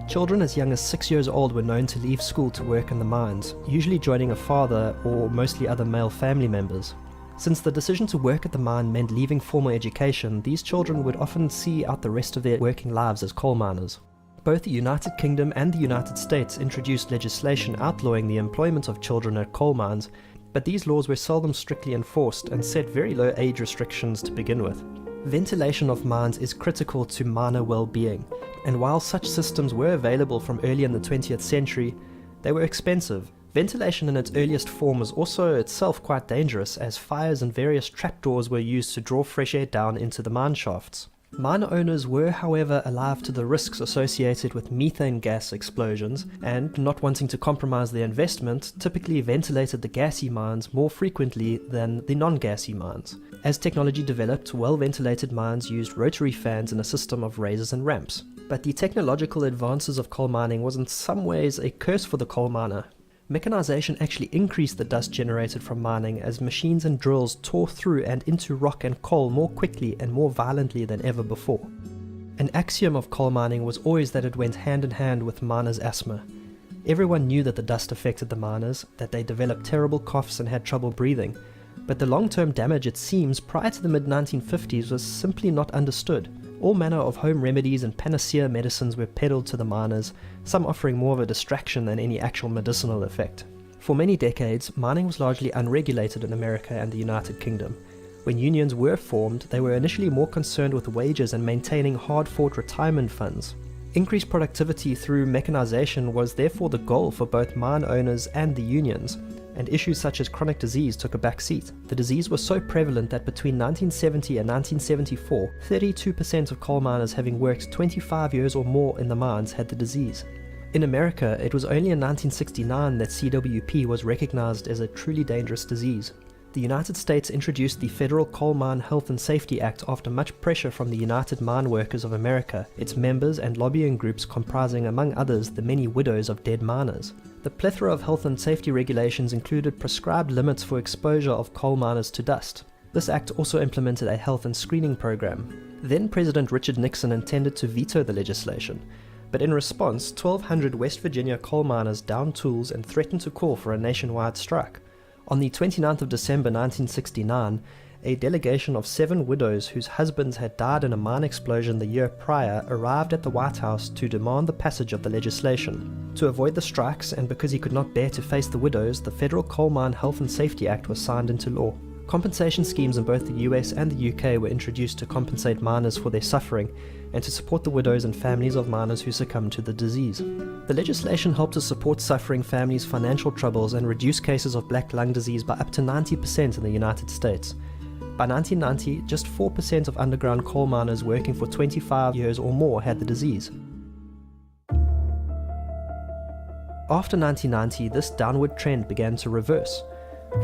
Children as young as 6 years old were known to leave school to work in the mines, usually joining a father or mostly other male family members. Since the decision to work at the mine meant leaving formal education, these children would often see out the rest of their working lives as coal miners. Both the United Kingdom and the United States introduced legislation outlawing the employment of children at coal mines, but these laws were seldom strictly enforced and set very low age restrictions to begin with. Ventilation of mines is critical to miner well-being, and while such systems were available from early in the 20th century, they were expensive. Ventilation in its earliest form was also itself quite dangerous, as fires and various trapdoors were used to draw fresh air down into the mine shafts. Mine owners were, however, alive to the risks associated with methane gas explosions, and, not wanting to compromise their investment, typically ventilated the gassy mines more frequently than the non-gassy mines. As technology developed, well-ventilated mines used rotary fans in a system of raises and ramps. But the technological advances of coal mining was in some ways a curse for the coal miner. Mechanization actually increased the dust generated from mining as machines and drills tore through and into rock and coal more quickly and more violently than ever before. An axiom of coal mining was always that it went hand in hand with miners' asthma. Everyone knew that the dust affected the miners, that they developed terrible coughs and had trouble breathing, but the long-term damage, it seems, prior to the mid-1950s was simply not understood. All manner of home remedies and panacea medicines were peddled to the miners, some offering more of a distraction than any actual medicinal effect. For many decades, mining was largely unregulated in America and the United Kingdom. When unions were formed, they were initially more concerned with wages and maintaining hard-fought retirement funds. Increased productivity through mechanization was therefore the goal for both mine owners and the unions, and issues such as chronic disease took a back seat. The disease was so prevalent that between 1970 and 1974, 32% of coal miners having worked 25 years or more in the mines had the disease. In America, it was only in 1969 that CWP was recognized as a truly dangerous disease. The United States introduced the Federal Coal Mine Health and Safety Act after much pressure from the United Mine Workers of America, its members and lobbying groups comprising, among others, the many widows of dead miners. The plethora of health and safety regulations included prescribed limits for exposure of coal miners to dust. This act also implemented a health and screening program. Then President Richard Nixon intended to veto the legislation, but in response, 1,200 West Virginia coal miners downed tools and threatened to call for a nationwide strike. On the 29th of December 1969, a delegation of 7 widows whose husbands had died in a mine explosion the year prior arrived at the White House to demand the passage of the legislation. To avoid the strikes, and because he could not bear to face the widows, the Federal Coal Mine Health and Safety Act was signed into law. Compensation schemes in both the US and the UK were introduced to compensate miners for their suffering and to support the widows and families of miners who succumbed to the disease. The legislation helped to support suffering families' financial troubles and reduce cases of black lung disease by up to 90% in the United States. By 1990, just 4% of underground coal miners working for 25 years or more had the disease. After 1990, this downward trend began to reverse.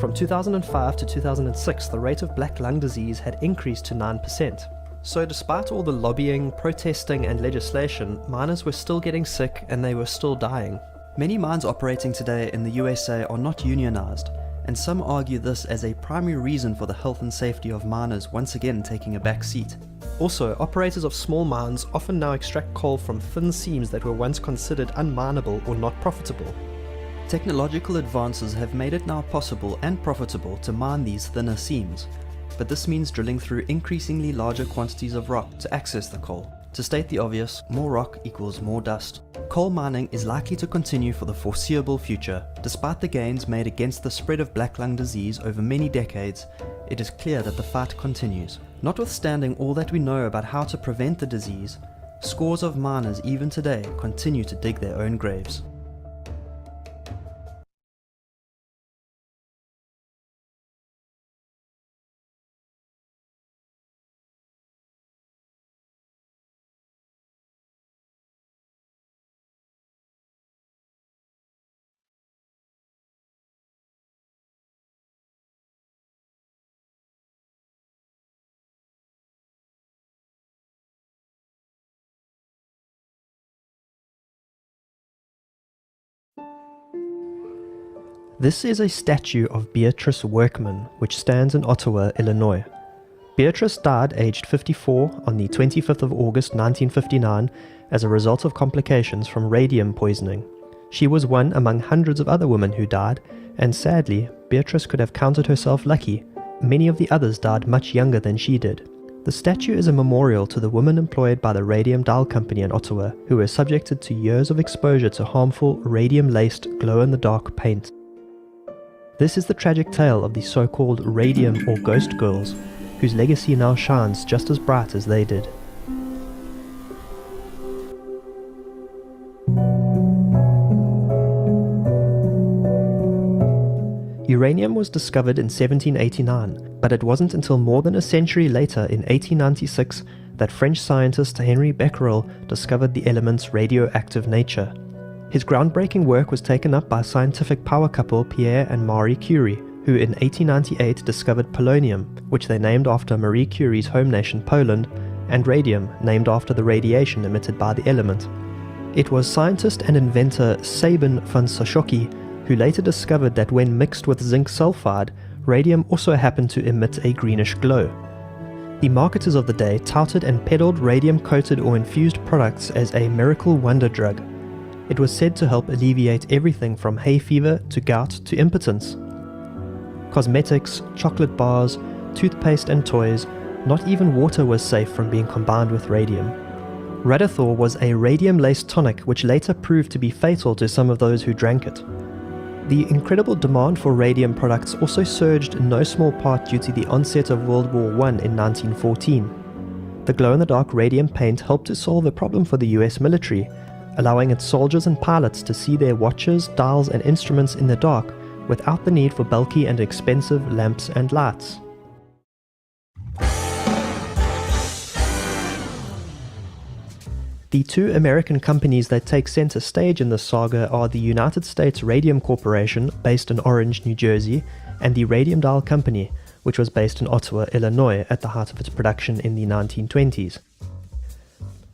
From 2005 to 2006, the rate of black lung disease had increased to 9%. So despite all the lobbying, protesting and legislation, miners were still getting sick and they were still dying. Many mines operating today in the USA are not unionized, and some argue this as a primary reason for the health and safety of miners once again taking a back seat. Also, operators of small mines often now extract coal from thin seams that were once considered unminable or not profitable. Technological advances have made it now possible and profitable to mine these thinner seams, but this means drilling through increasingly larger quantities of rock to access the coal. To state the obvious, more rock equals more dust. Coal mining is likely to continue for the foreseeable future. Despite the gains made against the spread of black lung disease over many decades, it is clear that the fight continues. Notwithstanding all that we know about how to prevent the disease, scores of miners even today continue to dig their own graves. This is a statue of Beatrice Workman, which stands in Ottawa, Illinois. Beatrice died aged 54 on the 25th of August 1959 as a result of complications from radium poisoning. She was one among hundreds of other women who died, and sadly, Beatrice could have counted herself lucky. Many of the others died much younger than she did. The statue is a memorial to the women employed by the Radium Dial Company in Ottawa who were subjected to years of exposure to harmful radium-laced glow-in-the-dark paint. This is the tragic tale of the so-called radium or ghost girls, whose legacy now shines just as bright as they did. Uranium was discovered in 1789, but it wasn't until more than a century later in 1896 that French scientist Henri Becquerel discovered the element's radioactive nature. His groundbreaking work was taken up by scientific power couple Pierre and Marie Curie, who in 1898 discovered polonium, which they named after Marie Curie's home nation Poland, and radium, named after the radiation emitted by the element. It was scientist and inventor Sabin von Soshoky who later discovered that when mixed with zinc sulfide, radium also happened to emit a greenish glow. The marketers of the day touted and peddled radium-coated or infused products as a miracle wonder drug. It was said to help alleviate everything from hay fever to gout to impotence. Cosmetics, chocolate bars, toothpaste and toys, not even water was safe from being combined with radium. Radithor was a radium-laced tonic which later proved to be fatal to some of those who drank it. The incredible demand for radium products also surged in no small part due to the onset of World War I in 1914. The glow-in-the-dark radium paint helped to solve a problem for the US military, allowing its soldiers and pilots to see their watches, dials and instruments in the dark without the need for bulky and expensive lamps and lights. The two American companies that take center stage in this saga are the United States Radium Corporation, based in Orange, New Jersey, and the Radium Dial Company, which was based in Ottawa, Illinois at the height of its production in the 1920s.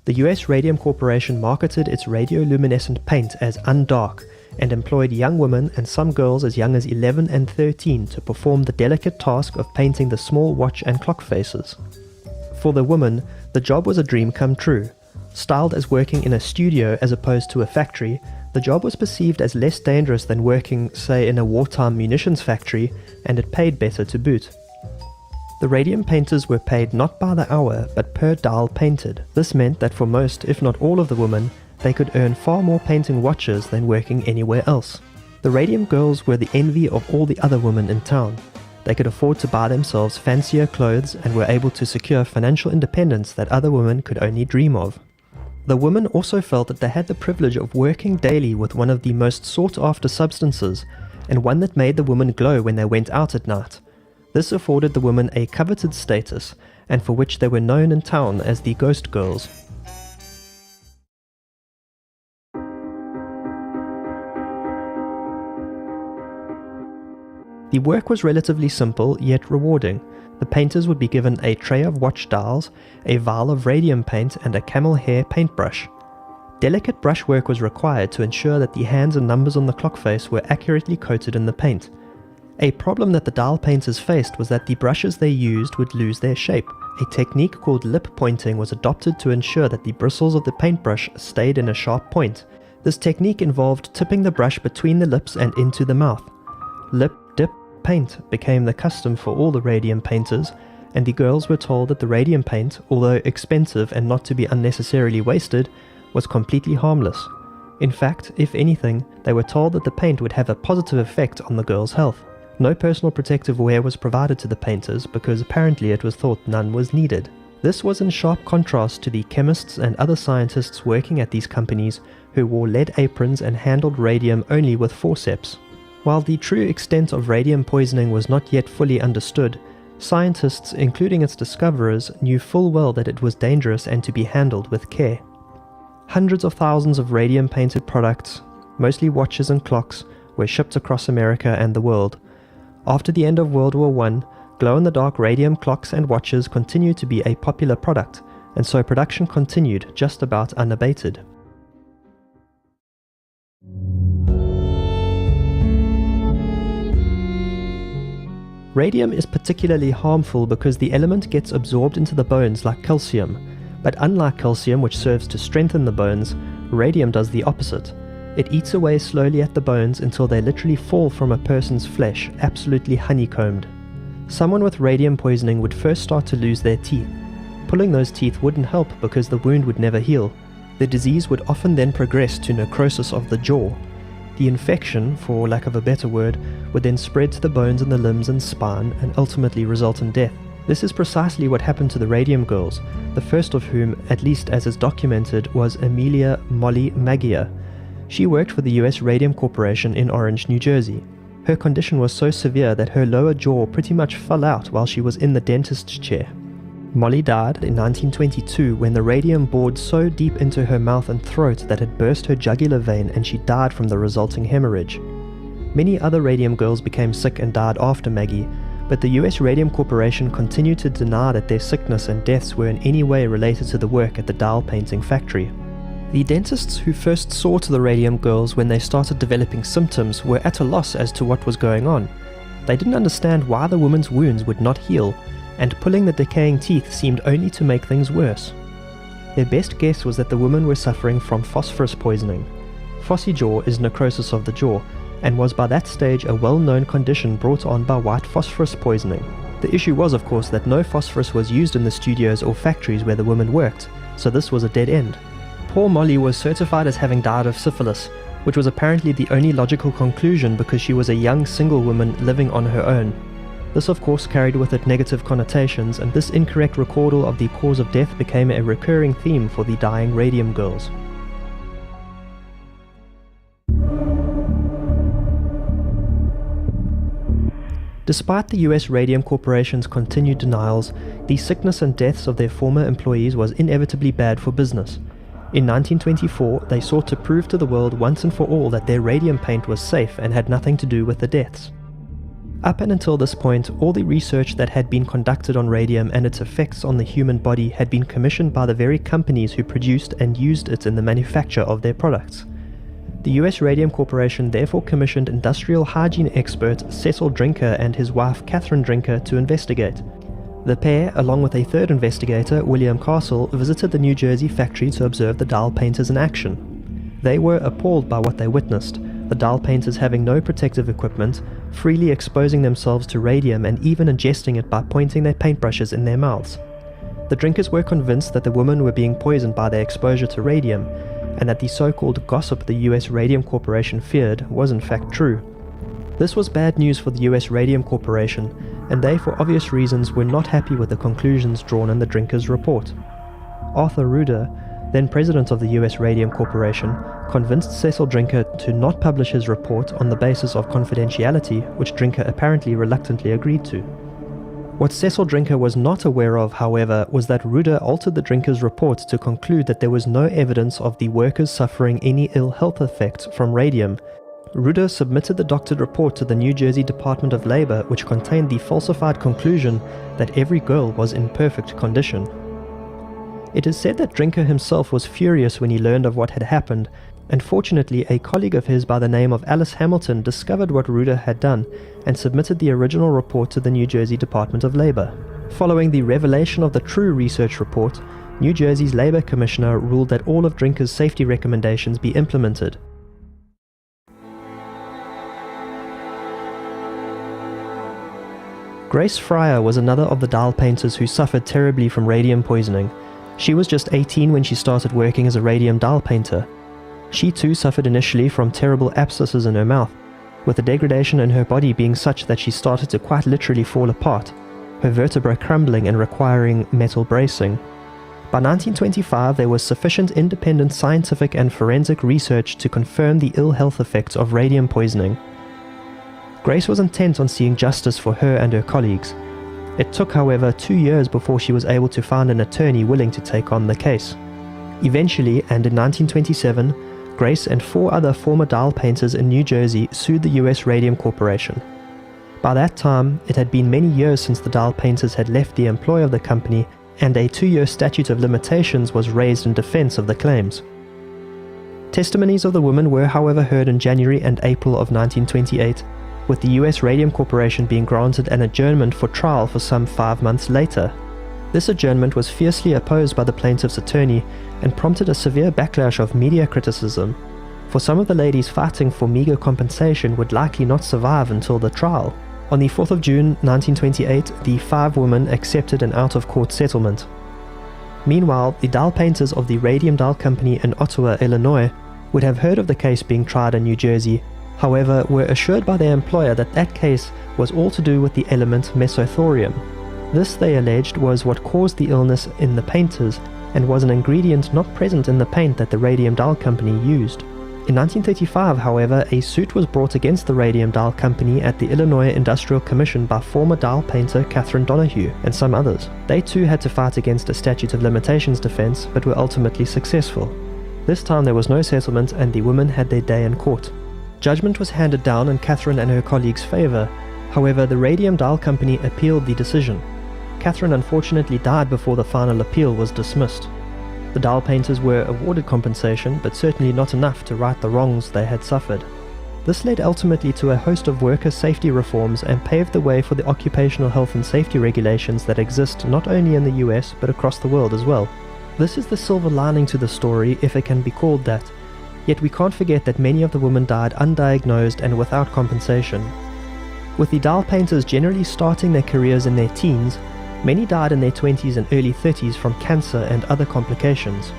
The US Radium Corporation marketed its radioluminescent paint as undark and employed young women and some girls as young as 11 and 13 to perform the delicate task of painting the small watch and clock faces. For the women, the job was a dream come true. Styled as working in a studio as opposed to a factory, the job was perceived as less dangerous than working, say, in a wartime munitions factory, and it paid better to boot. The radium painters were paid not by the hour, but per dial painted. This meant that for most, if not all of the women, they could earn far more painting watches than working anywhere else. The radium girls were the envy of all the other women in town. They could afford to buy themselves fancier clothes and were able to secure financial independence that other women could only dream of. The women also felt that they had the privilege of working daily with one of the most sought-after substances, and one that made the women glow when they went out at night. This afforded the women a coveted status, and for which they were known in town as the Ghost Girls. The work was relatively simple, yet rewarding. The painters would be given a tray of watch dials, a vial of radium paint, and a camel hair paintbrush. Delicate brushwork was required to ensure that the hands and numbers on the clock face were accurately coated in the paint. A problem that the dial painters faced was that the brushes they used would lose their shape. A technique called lip pointing was adopted to ensure that the bristles of the paintbrush stayed in a sharp point. This technique involved tipping the brush between the lips and into the mouth. Lip dip paint became the custom for all the radium painters, and the girls were told that the radium paint, although expensive and not to be unnecessarily wasted, was completely harmless. In fact, if anything, they were told that the paint would have a positive effect on the girls' health. No personal protective wear was provided to the painters because apparently it was thought none was needed. This was in sharp contrast to the chemists and other scientists working at these companies who wore lead aprons and handled radium only with forceps. While the true extent of radium poisoning was not yet fully understood, scientists, including its discoverers, knew full well that it was dangerous and to be handled with care. Hundreds of thousands of radium-painted products, mostly watches and clocks, were shipped across America and the world. After the end of World War I, glow-in-the-dark radium clocks and watches continued to be a popular product, and so production continued just about unabated. Radium is particularly harmful because the element gets absorbed into the bones like calcium, but unlike calcium, which serves to strengthen the bones, radium does the opposite. It eats away slowly at the bones until they literally fall from a person's flesh, absolutely honeycombed. Someone with radium poisoning would first start to lose their teeth. Pulling those teeth wouldn't help because the wound would never heal. The disease would often then progress to necrosis of the jaw. The infection, for lack of a better word, would then spread to the bones in the limbs and spine and ultimately result in death. This is precisely what happened to the Radium Girls, the first of whom, at least as is documented, was Amelia Molly Magia. She worked for the US Radium Corporation in Orange, New Jersey. Her condition was so severe that her lower jaw pretty much fell out while she was in the dentist's chair. Molly died in 1922 when the radium bored so deep into her mouth and throat that it burst her jugular vein and she died from the resulting hemorrhage. Many other Radium Girls became sick and died after Maggie, but the US Radium Corporation continued to deny that their sickness and deaths were in any way related to the work at the dial painting factory. The dentists who first saw to the Radium Girls when they started developing symptoms were at a loss as to what was going on. They didn't understand why the woman's wounds would not heal, and pulling the decaying teeth seemed only to make things worse. Their best guess was that the women were suffering from phosphorus poisoning. Phossy jaw is necrosis of the jaw, and was by that stage a well-known condition brought on by white phosphorus poisoning. The issue was, of course, that no phosphorus was used in the studios or factories where the women worked, so this was a dead end. Poor Molly was certified as having died of syphilis, which was apparently the only logical conclusion because she was a young single woman living on her own. This of course carried with it negative connotations, and this incorrect recordal of the cause of death became a recurring theme for the dying radium girls. Despite the US Radium Corporation's continued denials, the sickness and deaths of their former employees was inevitably bad for business. In 1924, they sought to prove to the world once and for all that their radium paint was safe and had nothing to do with the deaths. Up and until this point, all the research that had been conducted on radium and its effects on the human body had been commissioned by the very companies who produced and used it in the manufacture of their products. The US Radium Corporation therefore commissioned industrial hygiene expert Cecil Drinker and his wife Catherine Drinker to investigate. The pair, along with a third investigator, William Castle, visited the New Jersey factory to observe the dial painters in action. They were appalled by what they witnessed, the dial painters having no protective equipment, freely exposing themselves to radium and even ingesting it by pointing their paintbrushes in their mouths. The drinkers were convinced that the women were being poisoned by their exposure to radium, and that the so-called gossip the US Radium Corporation feared was in fact true. This was bad news for the US Radium Corporation, and they, for obvious reasons, were not happy with the conclusions drawn in the drinkers' report. Arthur Ruder, then president of the US Radium Corporation, convinced Cecil Drinker to not publish his report on the basis of confidentiality, which Drinker apparently reluctantly agreed to. What Cecil Drinker was not aware of, however, was that Ruder altered the drinkers' report to conclude that there was no evidence of the workers suffering any ill health effects from radium. Ruder submitted the doctored report to the New Jersey Department of Labor, which contained the falsified conclusion that every girl was in perfect condition. It is said that Drinker himself was furious when he learned of what had happened, and fortunately a colleague of his by the name of Alice Hamilton discovered what Ruder had done and submitted the original report to the New Jersey Department of Labor. Following the revelation of the true research report, New Jersey's Labor Commissioner ruled that all of Drinker's safety recommendations be implemented. Grace Fryer was another of the dial painters who suffered terribly from radium poisoning. She was just 18 when she started working as a radium dial painter. She too suffered initially from terrible abscesses in her mouth, with the degradation in her body being such that she started to quite literally fall apart, her vertebrae crumbling and requiring metal bracing. By 1925, there was sufficient independent scientific and forensic research to confirm the ill health effects of radium poisoning. Grace was intent on seeing justice for her and her colleagues. It took, however, 2 years before she was able to find an attorney willing to take on the case. Eventually, and in 1927, Grace and 4 other former dial painters in New Jersey sued the US Radium Corporation. By that time, it had been many years since the dial painters had left the employ of the company, and a 2-year statute of limitations was raised in defense of the claims. Testimonies of the women were, however, heard in January and April of 1928, with the US Radium Corporation being granted an adjournment for trial for some 5 months later. This adjournment was fiercely opposed by the plaintiff's attorney and prompted a severe backlash of media criticism, for some of the ladies fighting for meager compensation would likely not survive until the trial. On the 4th of June 1928, the 5 women accepted an out-of-court settlement. Meanwhile, the dial painters of the Radium Dial Company in Ottawa, Illinois, would have heard of the case being tried in New Jersey, however were assured by their employer that that case was all to do with the element mesothorium. This, they alleged, was what caused the illness in the painters and was an ingredient not present in the paint that the Radium Dial Company used. In 1935, however, a suit was brought against the Radium Dial Company at the Illinois Industrial Commission by former dial painter Catherine Donahue and some others. They too had to fight against a statute of limitations defense, but were ultimately successful. This time there was no settlement and the women had their day in court. Judgment was handed down in Catherine and her colleagues' favor. However, the Radium Dial Company appealed the decision. Catherine unfortunately died before the final appeal was dismissed. The dial painters were awarded compensation, but certainly not enough to right the wrongs they had suffered. This led ultimately to a host of worker safety reforms and paved the way for the occupational health and safety regulations that exist not only in the US but across the world as well. This is the silver lining to the story, if it can be called that. Yet we can't forget that many of the women died undiagnosed and without compensation. With the dial painters generally starting their careers in their teens, many died in their 20s and early 30s from cancer and other complications.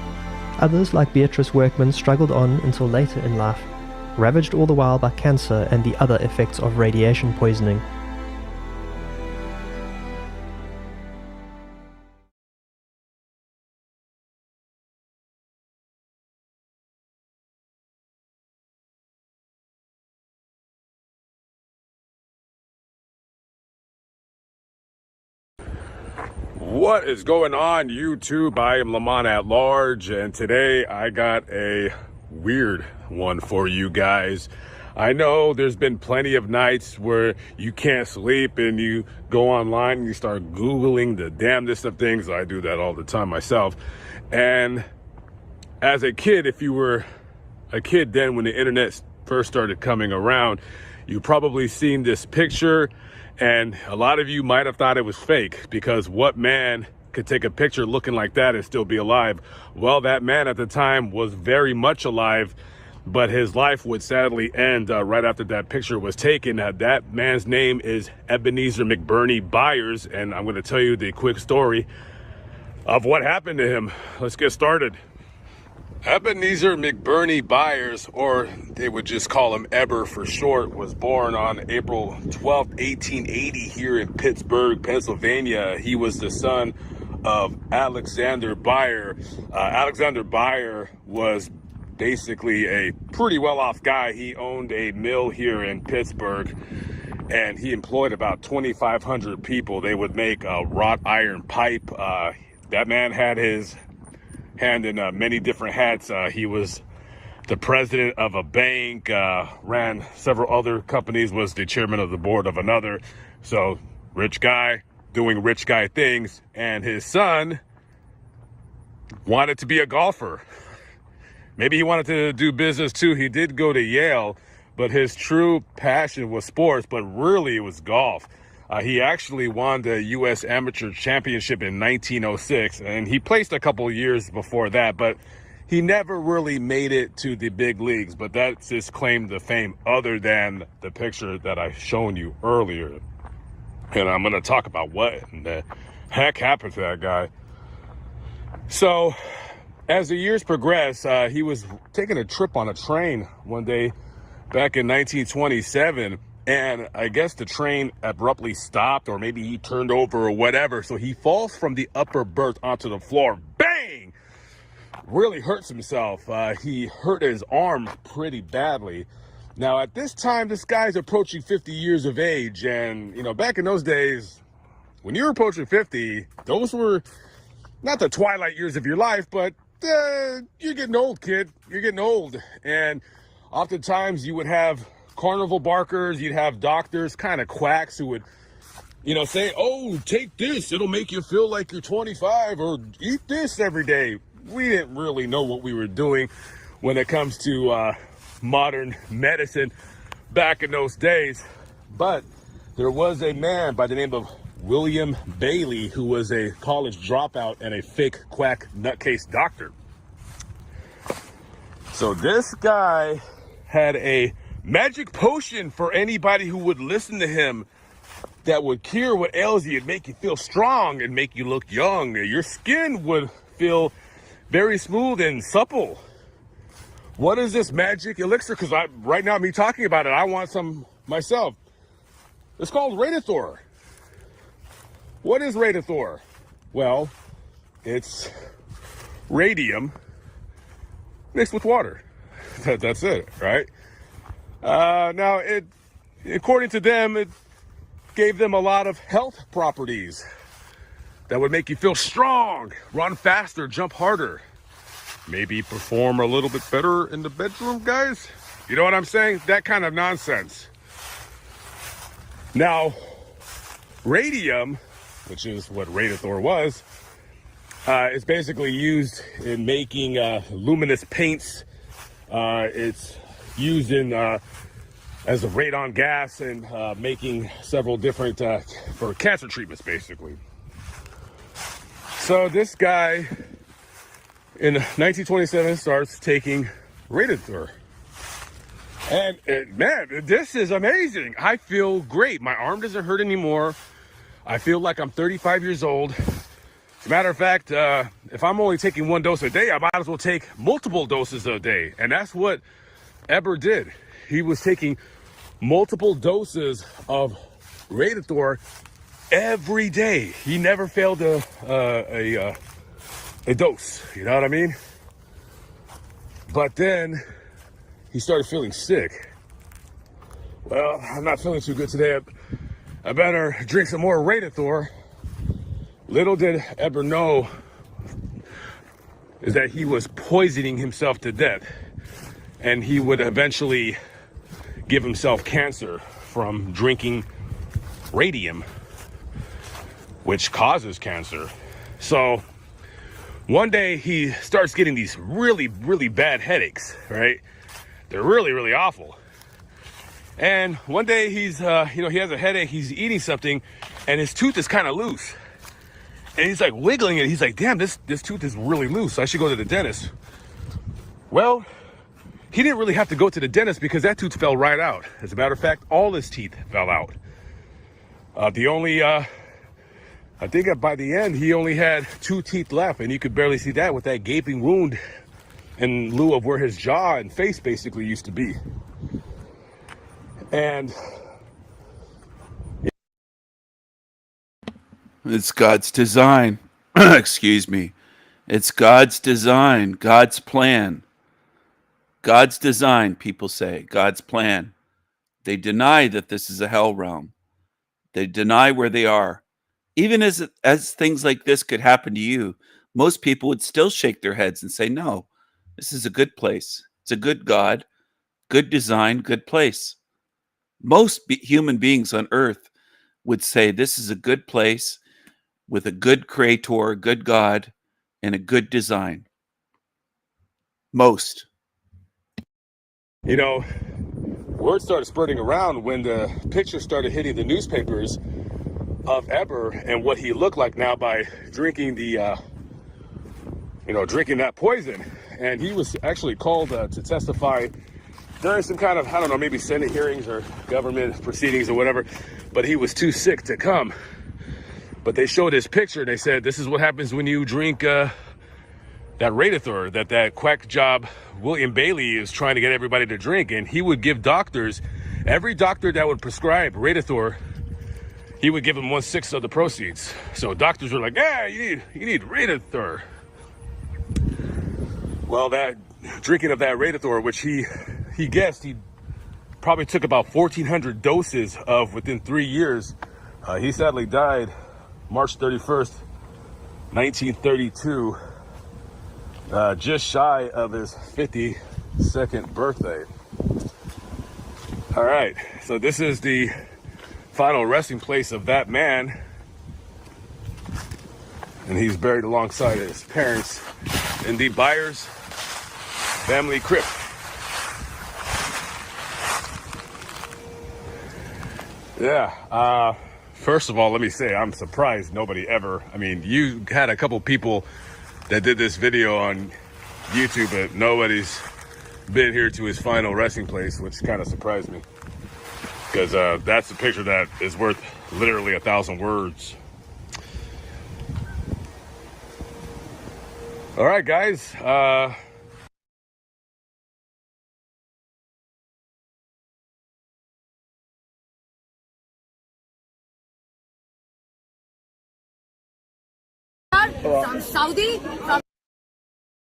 Others, like Beatrice Workman, struggled on until later in life, ravaged all the while by cancer and the other effects of radiation poisoning. What is going on, YouTube? I am Lamont at Large, and today I got a weird one for you guys. I know there's been plenty of nights where you can't sleep and you go online and you start Googling the damnedest of things. I do that all the time myself. And as a kid, if you were a kid then when the internet first started coming around, you probably seen this picture. And a lot of you might have thought it was fake, because what man could take a picture looking like that and still be alive? Well, that man at the time was very much alive, but his life would sadly end right after that picture was taken. That man's name is Ebenezer McBurney Byers, and I'm going to tell you the quick story of what happened to him. Let's get started. Ebenezer McBurney Byers, or they would just call him Eber for short, was born on April 12, 1880 here in Pittsburgh, Pennsylvania. He was the son of Alexander Beyer. Alexander Beyer was basically a pretty well-off guy. He owned a mill here in Pittsburgh, and he employed about 2,500 people. They would make wrought iron pipe. That man had his hand in many different hats. He was the president of a bank, ran several other companies, was the chairman of the board of another. So rich guy doing rich guy things. And his son wanted to be a golfer. Maybe he wanted to do business too. He did go to Yale, but his true passion was sports, but really it was golf. He actually won the U.S. Amateur Championship in 1906, and he placed a couple years before that, but he never really made it to the big leagues. But that's his claim to fame, other than the picture that I shown you earlier. And I'm going to talk about what in the heck happened to that guy. So as the years progressed, he was taking a trip on a train one day back in 1927. And I guess the train abruptly stopped, or maybe he turned over or whatever. So he falls from the upper berth onto the floor. Bang! Really hurts himself. He hurt his arm pretty badly. Now, at this time, this guy's approaching 50 years of age. And, you know, back in those days, when you were approaching 50, those were not the twilight years of your life, but you're getting old, kid. You're getting old. And oftentimes you would have carnival barkers, you'd have doctors, kind of quacks, who would, you know, say, oh, take this, it'll make you feel like you're 25, or eat this every day. We didn't really know what we were doing when it comes to modern medicine back in those days. But there was a man by the name of William Bailey, who was a college dropout and a fake quack nutcase doctor. So this guy had a magic potion for anybody who would listen to him that would cure what ails you and make you feel strong and make you look young. Your skin would feel very smooth and supple. What is this magic elixir? Because right now, me talking about it, I want some myself. It's called Radithor. What is Radithor? Well, it's radium mixed with water. That's it, right? Now, according to them, it gave them a lot of health properties that would make you feel strong, run faster, jump harder, maybe perform a little bit better in the bedroom, guys. You know what I'm saying? That kind of nonsense. Now, radium, which is what Radithor was, is basically used in making luminous paints. It's used in as a radon gas and making several different for cancer treatments, basically. So this guy in 1927 starts taking Radithor. And man, this is amazing. I feel great. My arm doesn't hurt anymore. I feel like I'm 35 years old. As a matter of fact, if I'm only taking one dose a day, I might as well take multiple doses a day. And that's what Eber did. He was taking multiple doses of Radithor every day. He never failed a dose. You know what I mean? But then he started feeling sick. Well, I'm not feeling too good today. I better drink some more Radithor. Little did Eber know is that he was poisoning himself to death, and he would eventually give himself cancer from drinking radium, which causes cancer. So one day he starts getting these really, really bad headaches, right? They're really, really awful. And one day he's, he has a headache, he's eating something, and his tooth is kind of loose. And he's like wiggling it. He's like, damn, this tooth is really loose. I should go to the dentist. Well, he didn't really have to go to the dentist because that tooth fell right out. As a matter of fact, all his teeth fell out. I think by the end, he only had 2 teeth left, and you could barely see that with that gaping wound in lieu of where his jaw and face basically used to be. And it's God's design. Excuse me. It's God's design, God's plan. God's design, people say, God's plan. They deny that this is a hell realm. They deny where they are. Even as things like this could happen to you, most people would still shake their heads and say, no, this is a good place. It's a good God, good design, good place. Most human beings on earth would say this is a good place with a good creator, good God, and a good design. Most. You know, word started spreading around when the pictures started hitting the newspapers of Eber and what he looked like now by drinking drinking that poison. And he was actually called to testify during some kind of, I don't know, maybe Senate hearings or government proceedings or whatever, but he was too sick to come. But they showed his picture. They said, this is what happens when you drink that Radithor, that quack job William Bailey is trying to get everybody to drink. And he would give doctors, every doctor that would prescribe Radithor, he would give them 1/6 of the proceeds. So doctors were like, yeah, you need Radithor. Well, that drinking of that Radithor, which he guessed he probably took about 1,400 doses of within 3 years. He sadly died March 31st, 1932, just shy of his 52nd birthday. All right, so this is the final resting place of that man, and he's buried alongside his parents in the Byers family crypt. Yeah, first of all, let me say I'm surprised nobody ever, you had a couple people that did this video on YouTube, but nobody's been here to his final resting place, which kind of surprised me. Because that's a picture that is worth literally 1,000 words. All right, guys. From Saudi,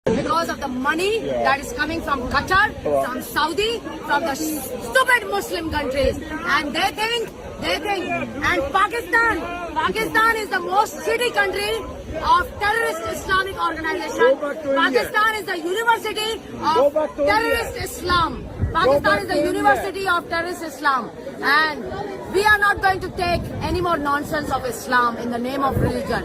because of the money that is coming from Qatar, from Saudi, from the stupid Muslim countries, and they think, and Pakistan is the most shitty country of terrorist Islamic organization. Pakistan is the university of terrorist Islam. Pakistan is the university of terrorist Islam, and we are not going to take any more nonsense of Islam in the name of religion.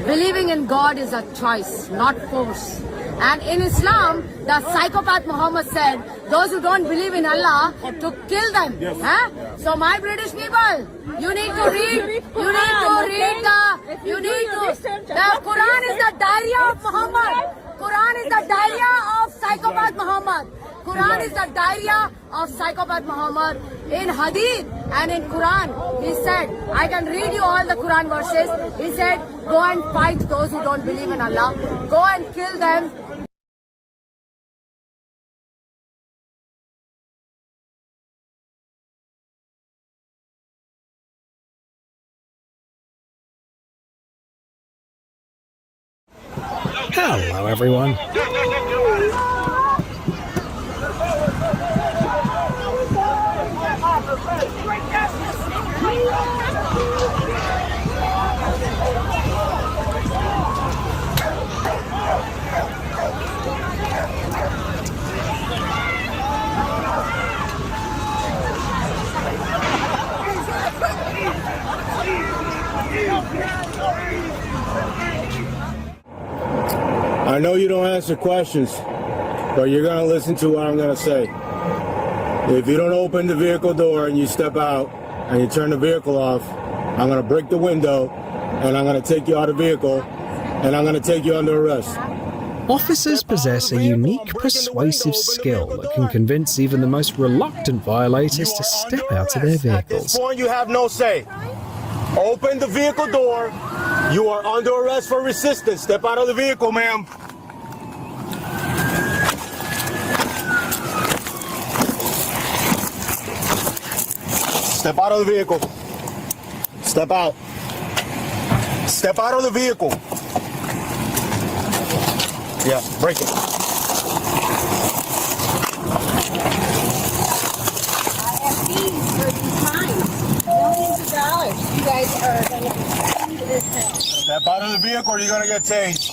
Believing in God is a choice, not force. And in Islam, the psychopath Muhammad said, those who don't believe in Allah, to kill them. Yes. Huh? So my British people, you need to read, the Quran is the diary of Muhammad. Quran is the diarrhea of psychopath Muhammad. Quran is the diarrhea of psychopath Muhammad. In Hadith and in Quran, he said, I can read you all the Quran verses. He said, go and fight those who don't believe in Allah. Go and kill them. Hello, everyone. I know you don't answer questions, but you're going to listen to what I'm going to say. If you don't open the vehicle door and you step out and you turn the vehicle off, I'm going to break the window and I'm going to take you out of the vehicle and I'm going to take you under arrest. Officers possess a unique persuasive skill that can convince even the most reluctant violators to step out of their At this vehicles. point, you have no say. Open the vehicle door. You are under arrest for resistance. Step out of the vehicle, ma'am. Step out of the vehicle. Step out. Step out of the vehicle. Yeah, break it. I have fees for these fines. Millions of dollars. You guys are going to be paying to this thing. Step out of the vehicle or you're going to get tased.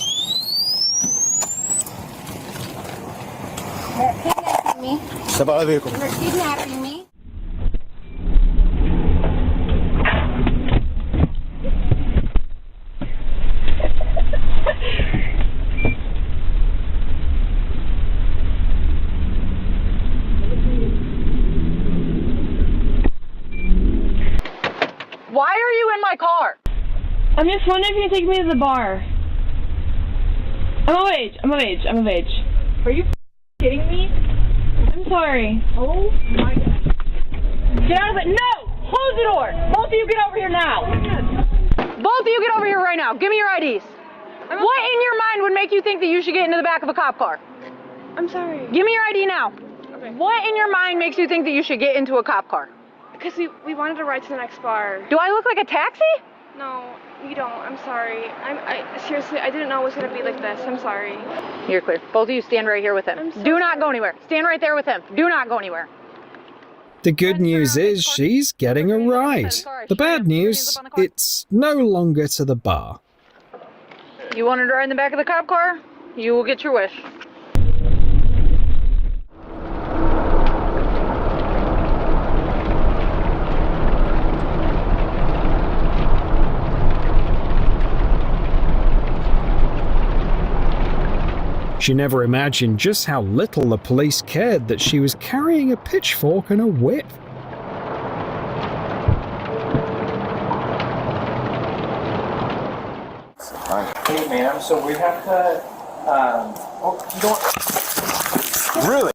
They're kidnapping me. Step out of the vehicle. They're kidnapping me. Why are you in my car? I'm just wondering if you can take me to the bar. I'm of age. Are you kidding me? I'm sorry. Oh my God. Get out of it. No! Close the door! Both of you get over here now! Both of you get over here right now. Give me your IDs. What in your mind would make you think that you should get into the back of a cop car? I'm sorry. Give me your ID now. Okay. What in your mind makes you think that you should get into a cop car? Because we wanted to ride to the next bar. Do I look like a taxi? No, you don't. I'm sorry. Seriously, I didn't know it was going to be like this. I'm sorry. You're clear. Both of you stand right here with him. I'm so Do not sorry. go anywhere. Stand right there with him. Do not go anywhere. The good news is she's getting a ride. The bad news, it's no longer to the bar. You wanted to ride in the back of the cop car? You will get your wish. She never imagined just how little the police cared that she was carrying a pitchfork and a whip. Hey, ma'am, so we have to, you don't... Really?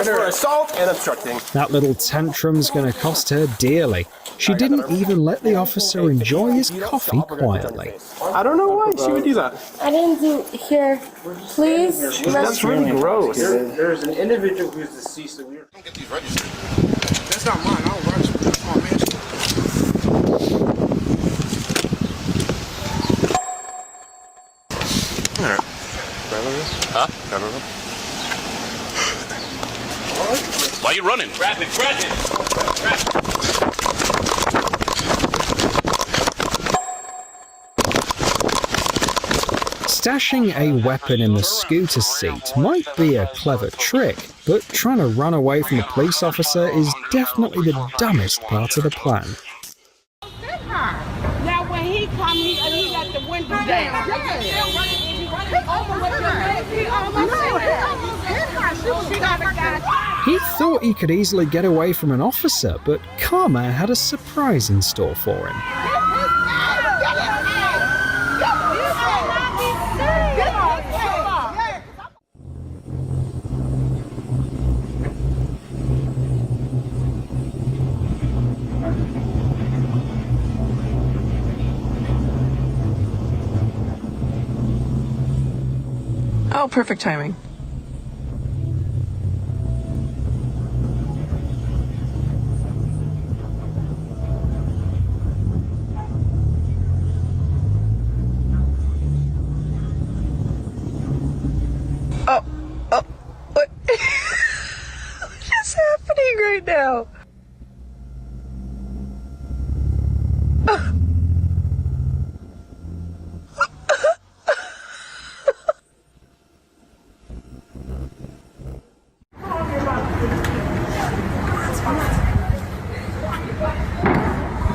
For assault and obstructing. That little tantrum's gonna cost her dearly. She didn't even let the officer enjoy his coffee quietly. I don't know why she would do that. I didn't do here. Please. That's really gross. There's an individual who's deceased that we don't get these registered. That's not mine. I'll register. Come on, man. Huh? Why are you running? Grab it, grab it! Stashing a weapon in the scooter seat might be a clever trick, but trying to run away from a police officer is definitely the dumbest part of the plan. Now when he come, he got the window down. He thought he could easily get away from an officer, but karma had a surprise in store for him. Oh, perfect timing. What is happening right now?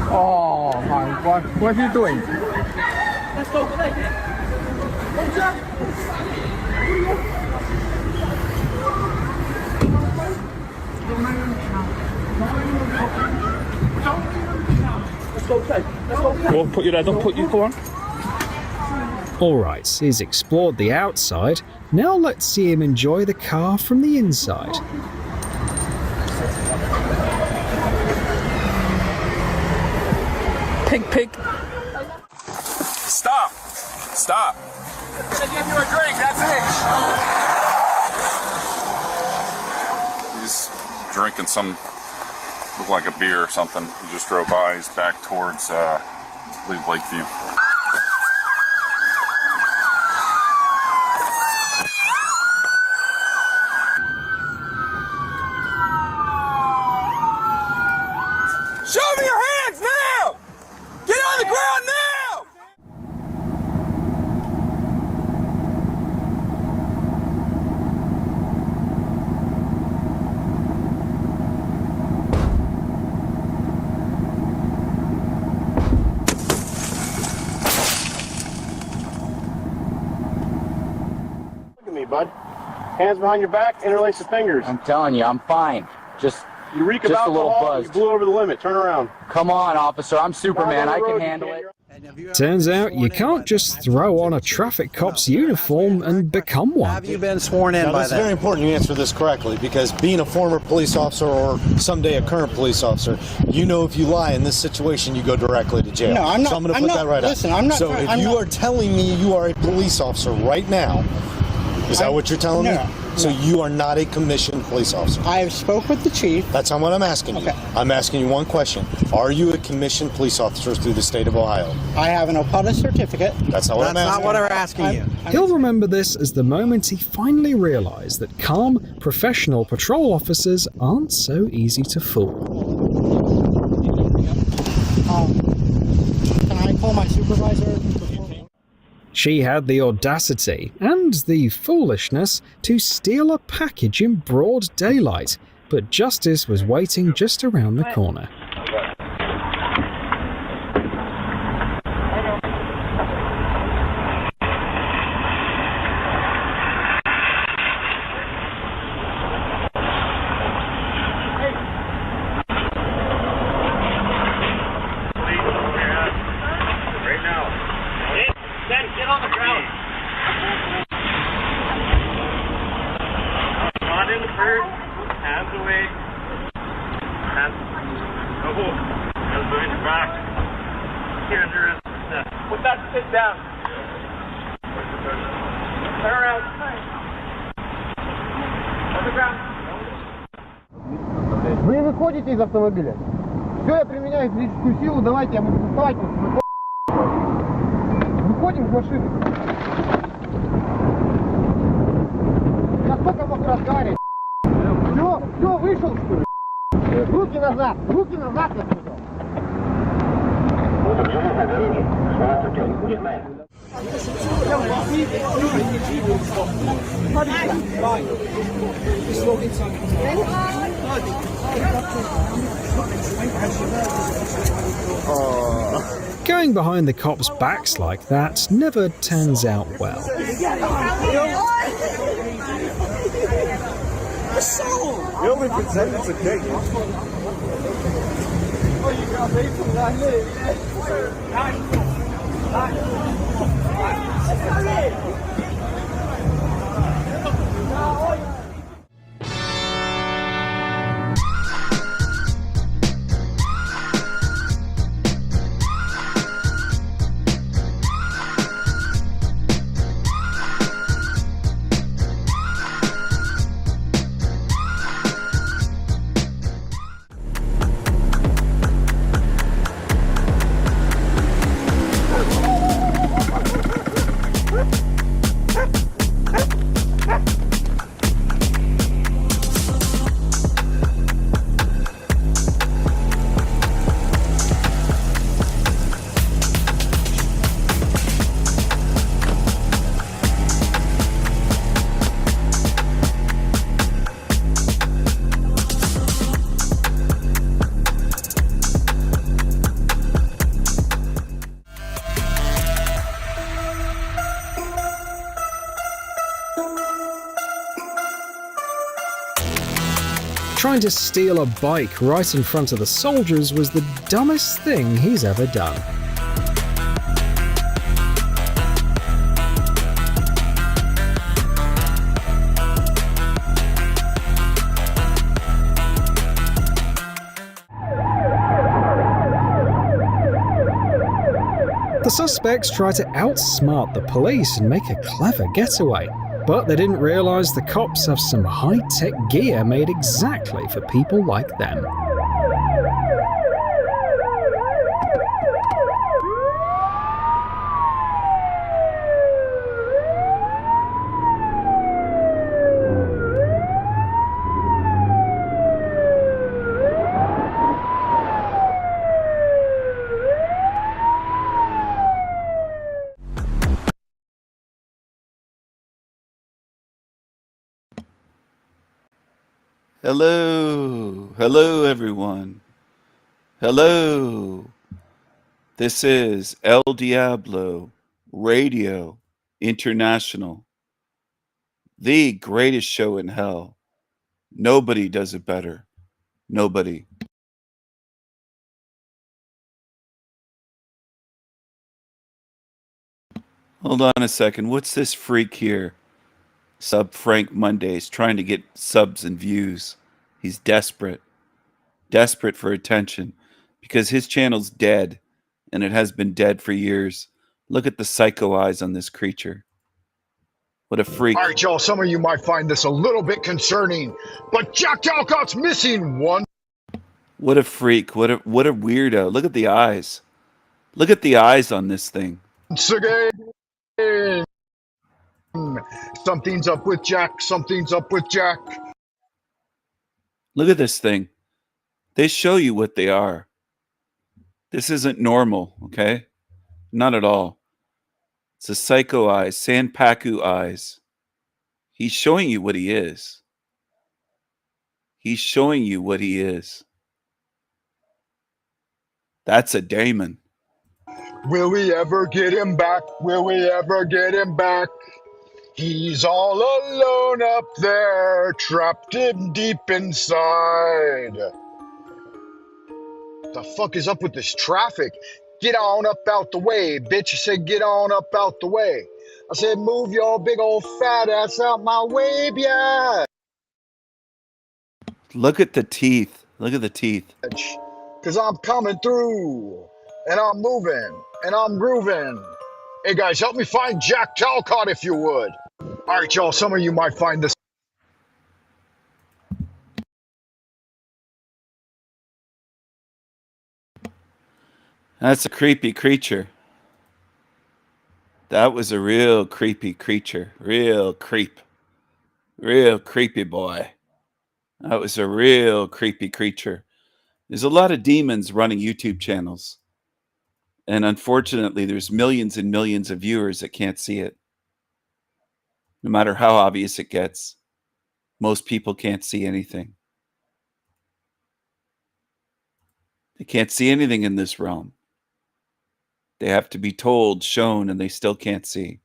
Oh my God, what are you doing? Let's go. Go, put your head up, go on. Alright, he's explored the outside. Now let's see him enjoy the car from the inside. Pig. Stop! Stop! I'm gonna give you a drink, that's it! He's drinking some, looked like a beer or something. He just drove by, he's back towards, I believe, Lakeview. Show me your hands now! Get on the ground now! Look at me, bud. Hands behind your back, interlace the fingers. I'm telling you, I'm fine. You reek just of alcohol, a little buzzed. You blew over the limit. Turn around. Come on, officer. I'm Superman. I can handle it. Turns out you can't just throw on a traffic cop's uniform and become one. Have you been sworn in Now, by it's that? very important you answer this correctly, because being a former police officer or someday a current police officer, you know if you lie in this situation, you go directly to jail. No, I'm not. So I'm going to put that right listen, up. I'm not. So if you are telling me you are a police officer right now, is that what you're telling me? So you are not a commissioned police officer. I have spoke with the chief. That's not what I'm asking you. I'm asking you one question. Are you a commissioned police officer through the state of Ohio? I have an OPUDA certificate. That's not what I'm asking. That's not what we're asking you. He'll remember this as the moment he finally realised that calm, professional patrol officers aren't so easy to fool. Can I call my supervisor? She had the audacity and the foolishness to steal a package in broad daylight, but justice was waiting just around the corner. Get on the ground. Not in the purse. Hands away. Hands. Oh, hands behind your back. Here under his. Put that stick down. Turn around. On the ground. Вы выходите из автомобиля. Все, я применяю физическую силу, давайте, я буду вставать. Выходим в машину. Насколько мог разговаривать? Все, вышел, что ли? Руки назад, я сказал. Going behind the cops' backs like that never turns out well. You only pretend it's a cake. Trying to steal a bike right in front of the soldiers was the dumbest thing he's ever done. The suspects try to outsmart the police and make a clever getaway, but they didn't realise the cops have some high-tech gear made exactly for people like them. Hello. Hello, everyone. Hello. This is El Diablo Radio International, the greatest show in hell. Nobody does it better. Nobody. Hold on a second. What's this freak here? Sub Frank Mondays trying to get subs and views. He's desperate for attention because his channel's dead and it has been dead for years. Look at the psycho eyes on this creature. What a freak. All right, y'all, some of you might find this a little bit concerning, but Jack Talcott's missing one. What a freak. What a weirdo. Look at the eyes. Look at the eyes on this thing. Once again. Something's up with Jack. Something's up with Jack. Look at this thing. They show you what they are. This isn't normal, okay? Not at all. It's a psycho eyes, Sanpaku eyes. He's showing you what he is. He's showing you what he is. That's a Damon. Will we ever get him back? Will we ever get him back? He's all alone up there, trapped in deep inside. The fuck is up with this traffic? Get on up out the way, bitch. I said get on up out the way. I said move your big old fat ass out my way, yeah. Look at the teeth. Look at the teeth. Cause I'm coming through, and I'm moving, and I'm grooving. Hey guys, help me find Jack Talcott if you would. All right, y'all, some of you might find this. That's a creepy creature. That was a real creepy creature. Real creep. Real creepy boy. That was a real creepy creature. There's a lot of demons running YouTube channels. And unfortunately, there's millions and millions of viewers that can't see it. No matter how obvious it gets, most people can't see anything. They can't see anything in this realm. They have to be told, shown, and they still can't see.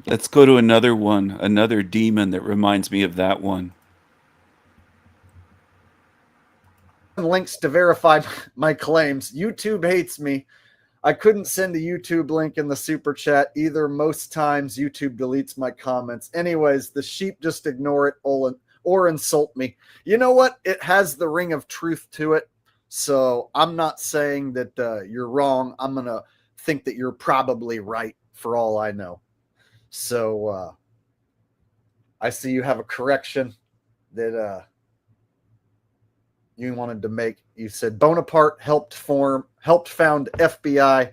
Let's go to another one, another demon that reminds me of that one. Links to verify my claims. YouTube hates me. I couldn't send a YouTube link in the super chat either. Most times YouTube deletes my comments. Anyways, the sheep just ignore it or insult me. You know what? It has the ring of truth to it. So I'm not saying that you're wrong. I'm going to think that you're probably right for all I know. So I see you have a correction that you wanted to make. You said Bonaparte helped found FBI,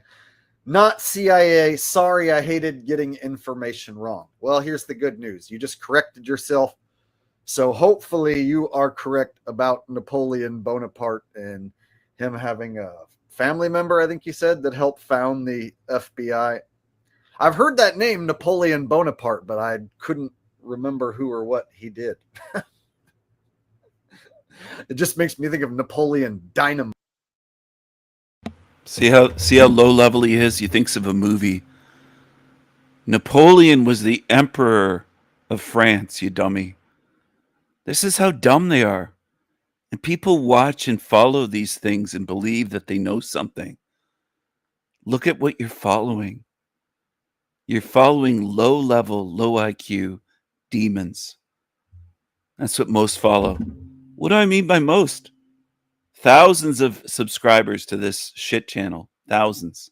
not CIA. Sorry, I hated getting information wrong. Well, here's the good news. You just corrected yourself. So hopefully you are correct about Napoleon Bonaparte and him having a family member, I think you said, that helped found the FBI. I've heard that name, Napoleon Bonaparte, but I couldn't remember who or what he did. It just makes me think of Napoleon Dynamite. See how low level he is? He thinks of a movie. Napoleon was the emperor of France, you dummy. This is how dumb they are. And people watch and follow these things and believe that they know something. Look at what you're following. You're following low level, low IQ demons. That's what most follow. What do I mean by most? Thousands of subscribers to this shit channel. Thousands.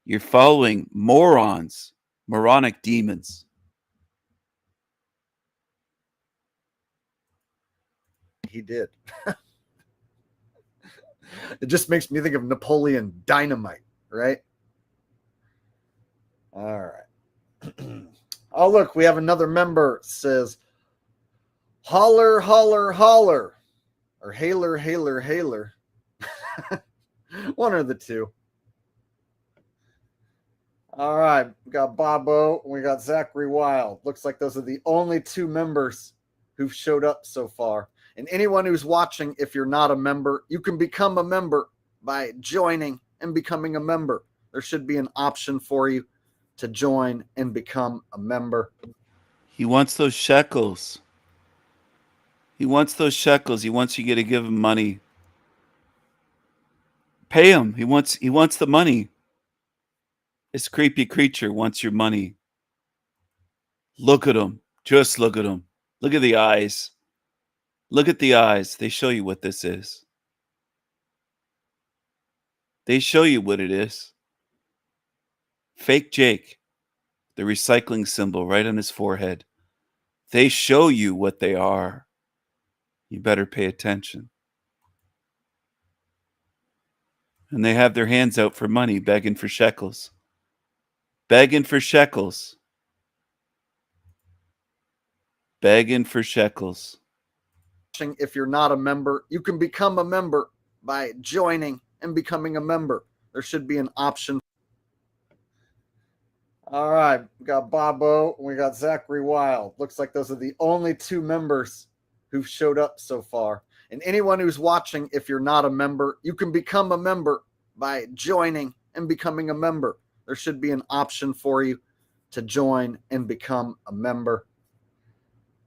You're following morons, moronic demons. He did. It just makes me think of Napoleon Dynamite, right? All right. Oh, look, we have another member says, holler, holler, holler. Or hailer, hailer, hailer. One or the two. All right. We got Bobo and we got Zachary Wild. Looks like those are the only two members who've showed up so far. And anyone who's watching, if you're not a member, you can become a member by joining and becoming a member. There should be an option for you to join and become a member. He wants those shekels. He wants those shekels. He wants you to give him money. Pay him. He wants the money. This creepy creature wants your money. Look at him. Just look at him. Look at the eyes. Look at the eyes. They show you what this is. They show you what it is. Fake Jake. The recycling symbol right on his forehead. They show you what they are. You better pay attention. And they have their hands out for money, begging for shekels. Begging for shekels. Begging for shekels. If you're not a member, you can become a member by joining and becoming a member. There should be an option. All right. We got Bobo and we got Zachary Wild. Looks like those are the only two members who've showed up so far. And anyone who's watching, if you're not a member, you can become a member by joining and becoming a member. There should be an option for you to join and become a member.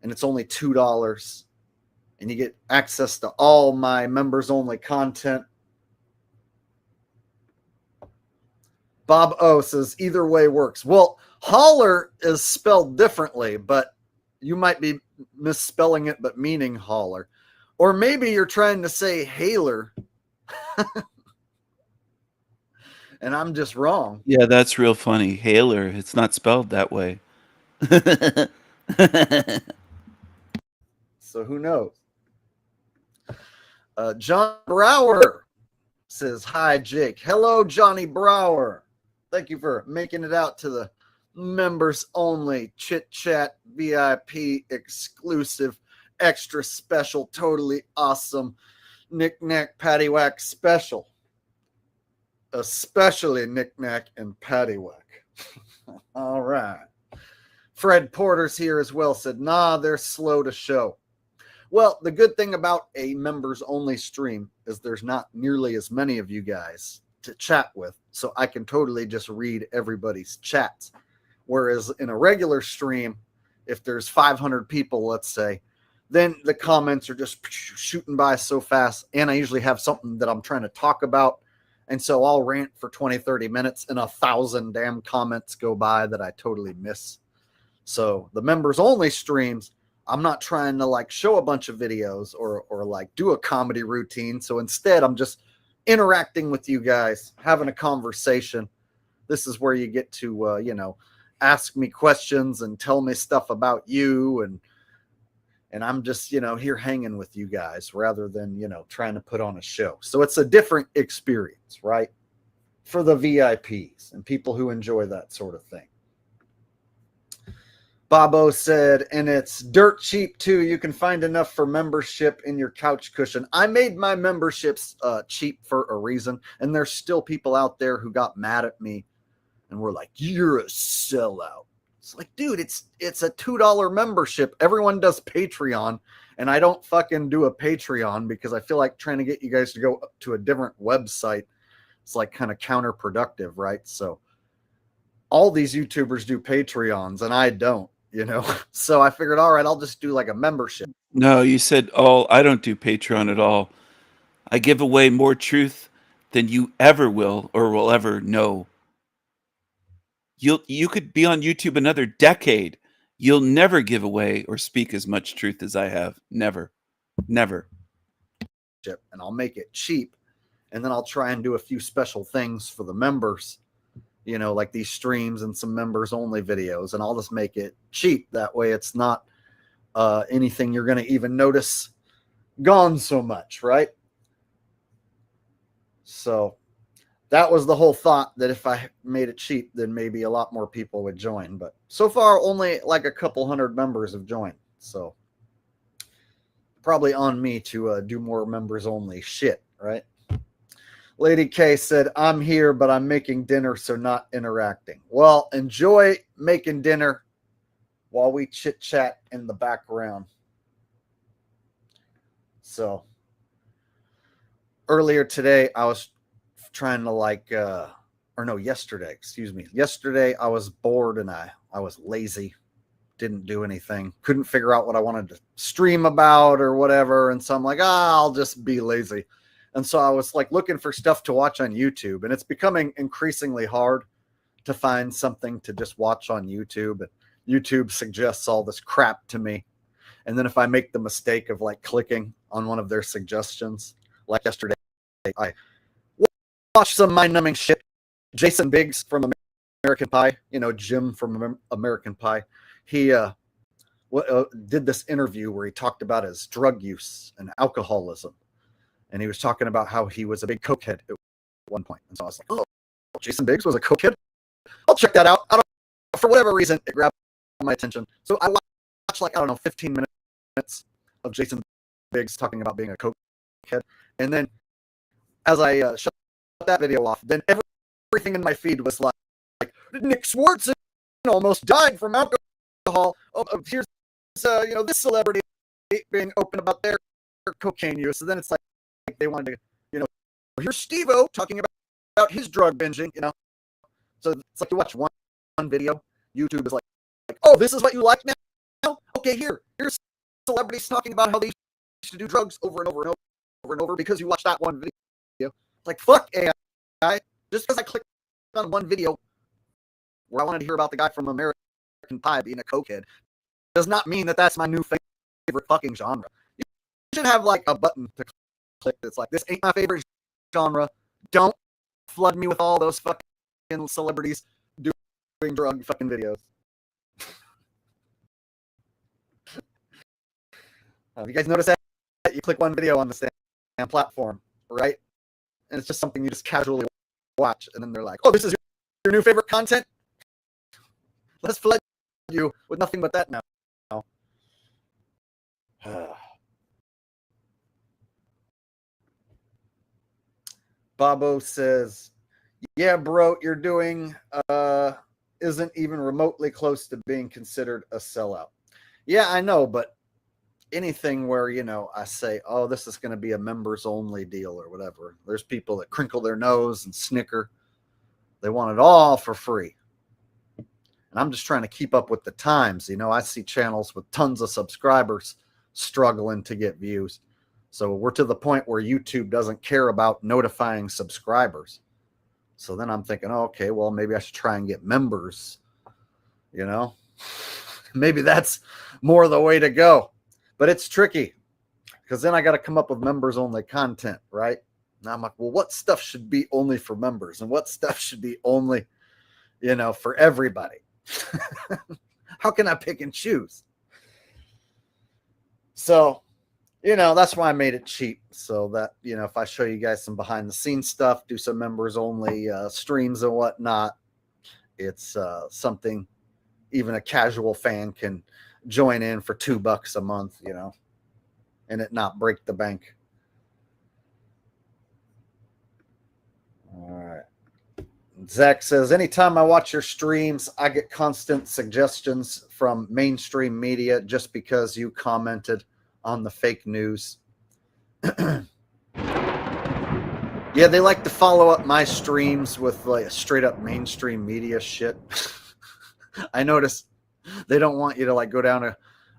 And it's only $2. And you get access to all my members only content. Bob O says either way works. Well, holler is spelled differently, but you might be misspelling it, but meaning holler. Or maybe you're trying to say hailer. And I'm just wrong. Yeah, that's real funny. Hailer. It's not spelled that way. So who knows? John Brower says, hi, Jake. Hello, Johnny Brower. Thank you for making it out to the members only chit chat VIP exclusive extra special totally awesome knick-knack paddywhack special, especially knick-knack and paddywhack. All right. Fred Porter's here as well, said nah, they're slow to show. Well, the good thing about a members only stream is there's not nearly as many of you guys to chat with, so I can totally just read everybody's chats. Whereas in a regular stream, if there's 500 people, let's say, then the comments are just shooting by so fast. And I usually have something that I'm trying to talk about. And so I'll rant for 20, 30 minutes and 1,000 damn comments go by that I totally miss. So the members only streams, I'm not trying to like show a bunch of videos or like do a comedy routine. So instead I'm just interacting with you guys, having a conversation, This is where you get to, ask me questions and tell me stuff about you. And I'm just, here hanging with you guys rather than, trying to put on a show. So it's a different experience, right? For the VIPs and people who enjoy that sort of thing. Bobo said, and it's dirt cheap too. You can find enough for membership in your couch cushion. I made my memberships cheap for a reason. And there's still people out there who got mad at me and were like, you're a sellout. It's like, dude, it's a $2 membership. Everyone does Patreon, and I don't fucking do a Patreon because I feel like trying to get you guys to go to a different website. It's like kind of counterproductive, right? So all these YouTubers do Patreons and I don't, So I figured, all right, I'll just do like a membership. No, you said, oh, I don't do Patreon at all. I give away more truth than you ever will or will ever know. You could be on YouTube another decade. You'll never give away or speak as much truth as I have. Never. Never. And I'll make it cheap. And then I'll try and do a few special things for the members, like these streams and some members only videos. And I'll just make it cheap. That way it's not anything you're going to even notice gone so much, right? So that was the whole thought, that if I made it cheap, then maybe a lot more people would join. But so far, only like a couple hundred members have joined. So probably on me to do more members only shit, right? Lady K said, I'm here, but I'm making dinner, so not interacting. Well, enjoy making dinner while we chit chat in the background. So earlier today, I was trying to yesterday I was bored and I was lazy, didn't do anything, couldn't figure out what I wanted to stream about or whatever, and so I'm like, I'll just be lazy. And so I was like looking for stuff to watch on YouTube, and it's becoming increasingly hard to find something to just watch on YouTube. And YouTube suggests all this crap to me, and then if I make the mistake of like clicking on one of their suggestions, like yesterday I watch some mind-numbing shit. Jason Biggs from American Pie, Jim from American Pie. He did this interview where he talked about his drug use and alcoholism. And he was talking about how he was a big cokehead at one point. And so I was like, oh, Jason Biggs was a cokehead? I'll check that out. For whatever reason, it grabbed my attention. So I watched 15 minutes of Jason Biggs talking about being a cokehead. And then as I shut that video off, then everything in my feed was like Nick Swartzen almost died from alcohol. Here's this celebrity being open about their cocaine use. So then it's like they wanted to, here's Steve-O talking about his drug binging, So it's like you watch one video, YouTube is like, oh, this is what you like now? Okay, here's celebrities talking about how they used to do drugs over and over and over and over because you watched that one video. It's like, fuck AI. Just because I clicked on one video where I wanted to hear about the guy from American Pie being a cokehead does not mean that that's my new favorite fucking genre. You should have like a button to click that's like, this ain't my favorite genre. Don't flood me with all those fucking celebrities doing drug fucking videos. You guys notice that? You click one video on the same platform, right? And it's just something you just casually watch. And then they're like, oh, this is your new favorite content? Let's flood you with nothing but that now. Bobo says, yeah, bro, you're doing isn't even remotely close to being considered a sellout. Yeah, I know, but anything where, I say, oh, this is going to be a members only deal or whatever. There's people that crinkle their nose and snicker. They want it all for free. And I'm just trying to keep up with the times. I see channels with tons of subscribers struggling to get views. So we're to the point where YouTube doesn't care about notifying subscribers. So then I'm thinking, oh, okay, well, maybe I should try and get members, Maybe that's more the way to go. But it's tricky because then I got to come up with members only content, right? And I'm like, well, what stuff should be only for members and what stuff should be only you know, for everybody. How can I pick and choose? So, you know, that's why I made it cheap. So that, you know, if I show you guys some behind the scenes stuff, do some members only streams and whatnot, it's something even a casual fan can join in for $2 a month, you know, and it not break the bank. All right. Zach says, anytime I watch your streams, I get constant suggestions from mainstream media just because you commented on the fake news. Yeah, they like to follow up my streams with like straight up mainstream media shit. I notice they don't want you to like go down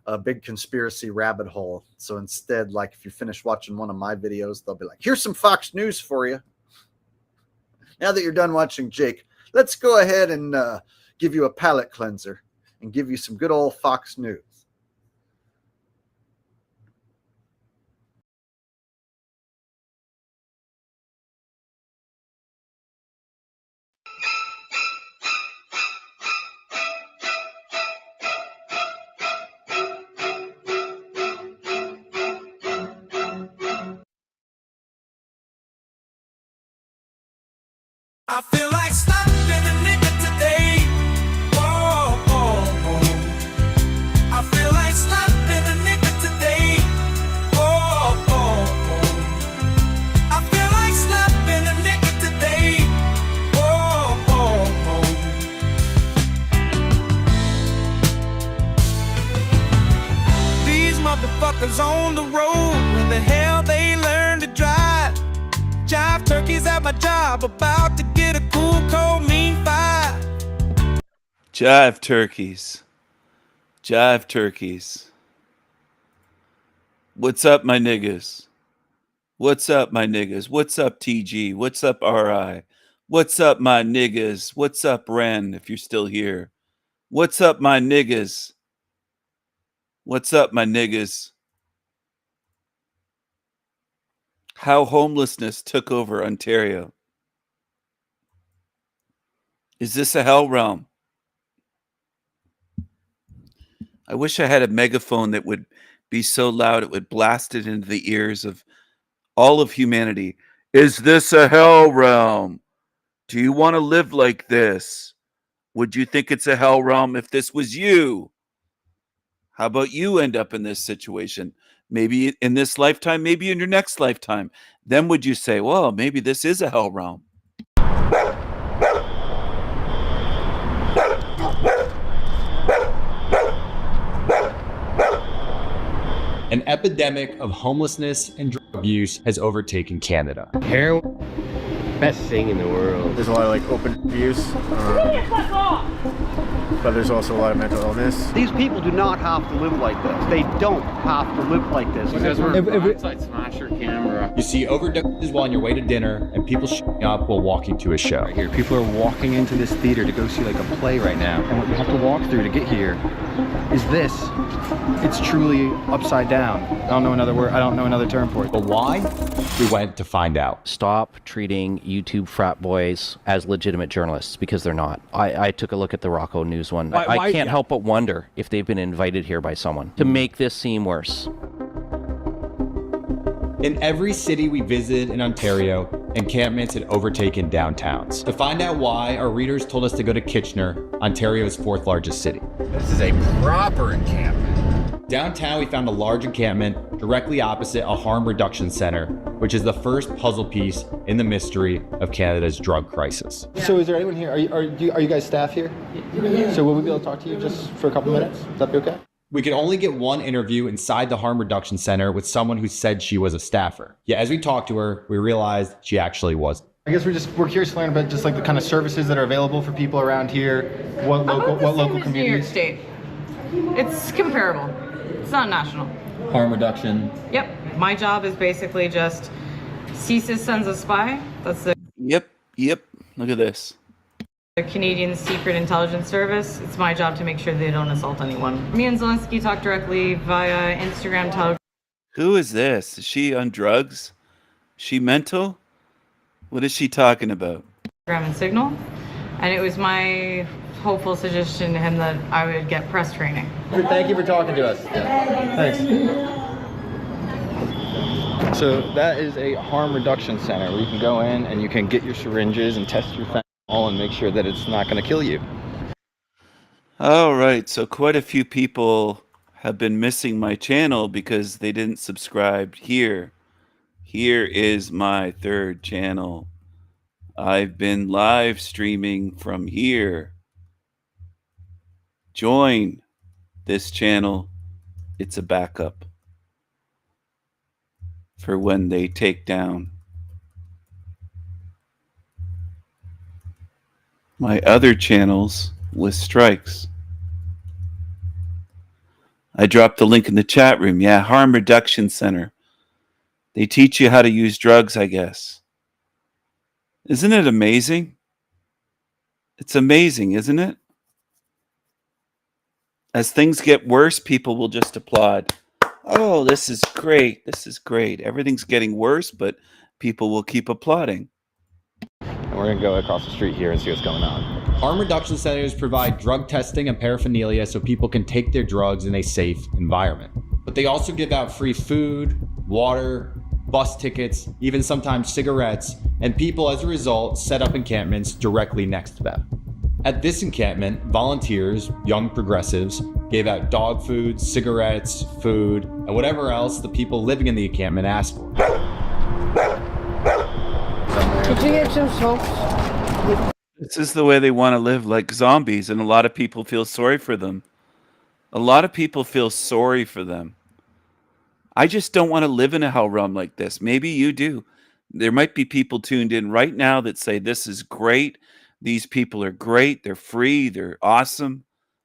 a big conspiracy rabbit hole. So instead, like if you finish watching one of my videos, they'll be like, here's some Fox News for you. Now that you're done watching Jake, let's go ahead and give you a palate cleanser and give you some good old Fox News. I feel like stopping a nigga today. Whoa, whoa, whoa. I feel like stopping a nigga today. Whoa, whoa, whoa. I feel like slapping a nigga today. Whoa, whoa, whoa. These motherfuckers on the road, where the hell they learn to drive? Jive turkeys at my job, about to get a cool, cold, mean five. Jive turkeys. Jive turkeys. What's up, my niggas? What's up, my niggas? What's up, TG? What's up, RI? What's up, my niggas? What's up, Ren, if you're still here? What's up, my niggas? What's up, my niggas? How homelessness took over Ontario. Is this a hell realm? I wish I had a megaphone that would be so loud it would blast it into the ears of all of humanity. Is this a hell realm? Do you want to live like this? Would you think it's a hell realm if this was you? How about you end up in this situation? Maybe in this lifetime, maybe in your next lifetime. Then would you say, well, maybe this is a hell realm? An epidemic of homelessness and drug abuse has overtaken Canada. Heroin, best thing in the world. There's a lot of like open abuse, but there's also a lot of mental illness. These people do not have to live like this. They don't have to live like this. Because smash your camera. You see overdoses while on your way to dinner, and people shooting up while walking to a show. Right here, people are walking into this theater to go see like a play right now, and what you have to walk through to get here is this. It's truly upside down. I don't know another word. I don't know another term for it. But why? We went to find out. Stop treating YouTube frat boys as legitimate journalists, because they're not. I took a look at the Rocco News one. I can't help but wonder if they've been invited here by someone to make this seem worse. In every city we visited in Ontario, encampments had overtaken downtowns. To find out why, our readers told us to go to Kitchener, Ontario's 4th largest city. This is a proper encampment. Downtown, we found a large encampment directly opposite a harm reduction center, which is the first puzzle piece in the mystery of Canada's drug crisis. So is there anyone here? Are you guys staff here? Yeah. So will we be able to talk to you just for a couple minutes? Would that be okay? We could only get one interview inside the harm reduction center with someone who said she was a staffer. Yet as we talked to her, we realized she actually wasn't. I guess we're curious to learn about just like the kind of services that are available for people around here. What local communities? New York State. It's comparable. It's not national. Harm reduction. Yep. My job is basically just CSIS sends a spy. That's the Yep. Look at this. The Canadian Secret Intelligence Service. It's my job to make sure they don't assault anyone. Me and Zelensky talk directly via Instagram, Telegram. Who is this? Is she on drugs? Is she mental? What is she talking about? And Signal. And it was my hopeful suggestion to him that I would get press training. Thank you for talking to us. Thanks. So that is a harm reduction center where you can go in and you can get your syringes and test your fentanyl and make sure that it's not going to kill you. All right, so quite a few people have been missing my channel because they didn't subscribe here. Here is my third channel. I've been live streaming from here. Join this channel. It's a backup for when they take down my other channels with strikes. I dropped the link in the chat room. Yeah, Harm Reduction Center. They teach you how to use drugs, I guess. Isn't it amazing? It's amazing, isn't it? As things get worse, people will just applaud. Oh, this is great. This is great. Everything's getting worse, but people will keep applauding. And we're going to go across the street here and see what's going on. Harm reduction centers provide drug testing and paraphernalia so people can take their drugs in a safe environment. But they also give out free food, water, bus tickets, even sometimes cigarettes, and people as a result set up encampments directly next to them. At this encampment, volunteers, young progressives, gave out dog food, cigarettes, food, and whatever else the people living in the encampment asked for. Could you get some soaps? This is the way they want to live, like zombies, and a lot of people feel sorry for them. A lot of people feel sorry for them. I just don't want to live in a hell realm like this. Maybe you do. There might be people tuned in right now that say, this is great. These people are great. They're free. They're awesome.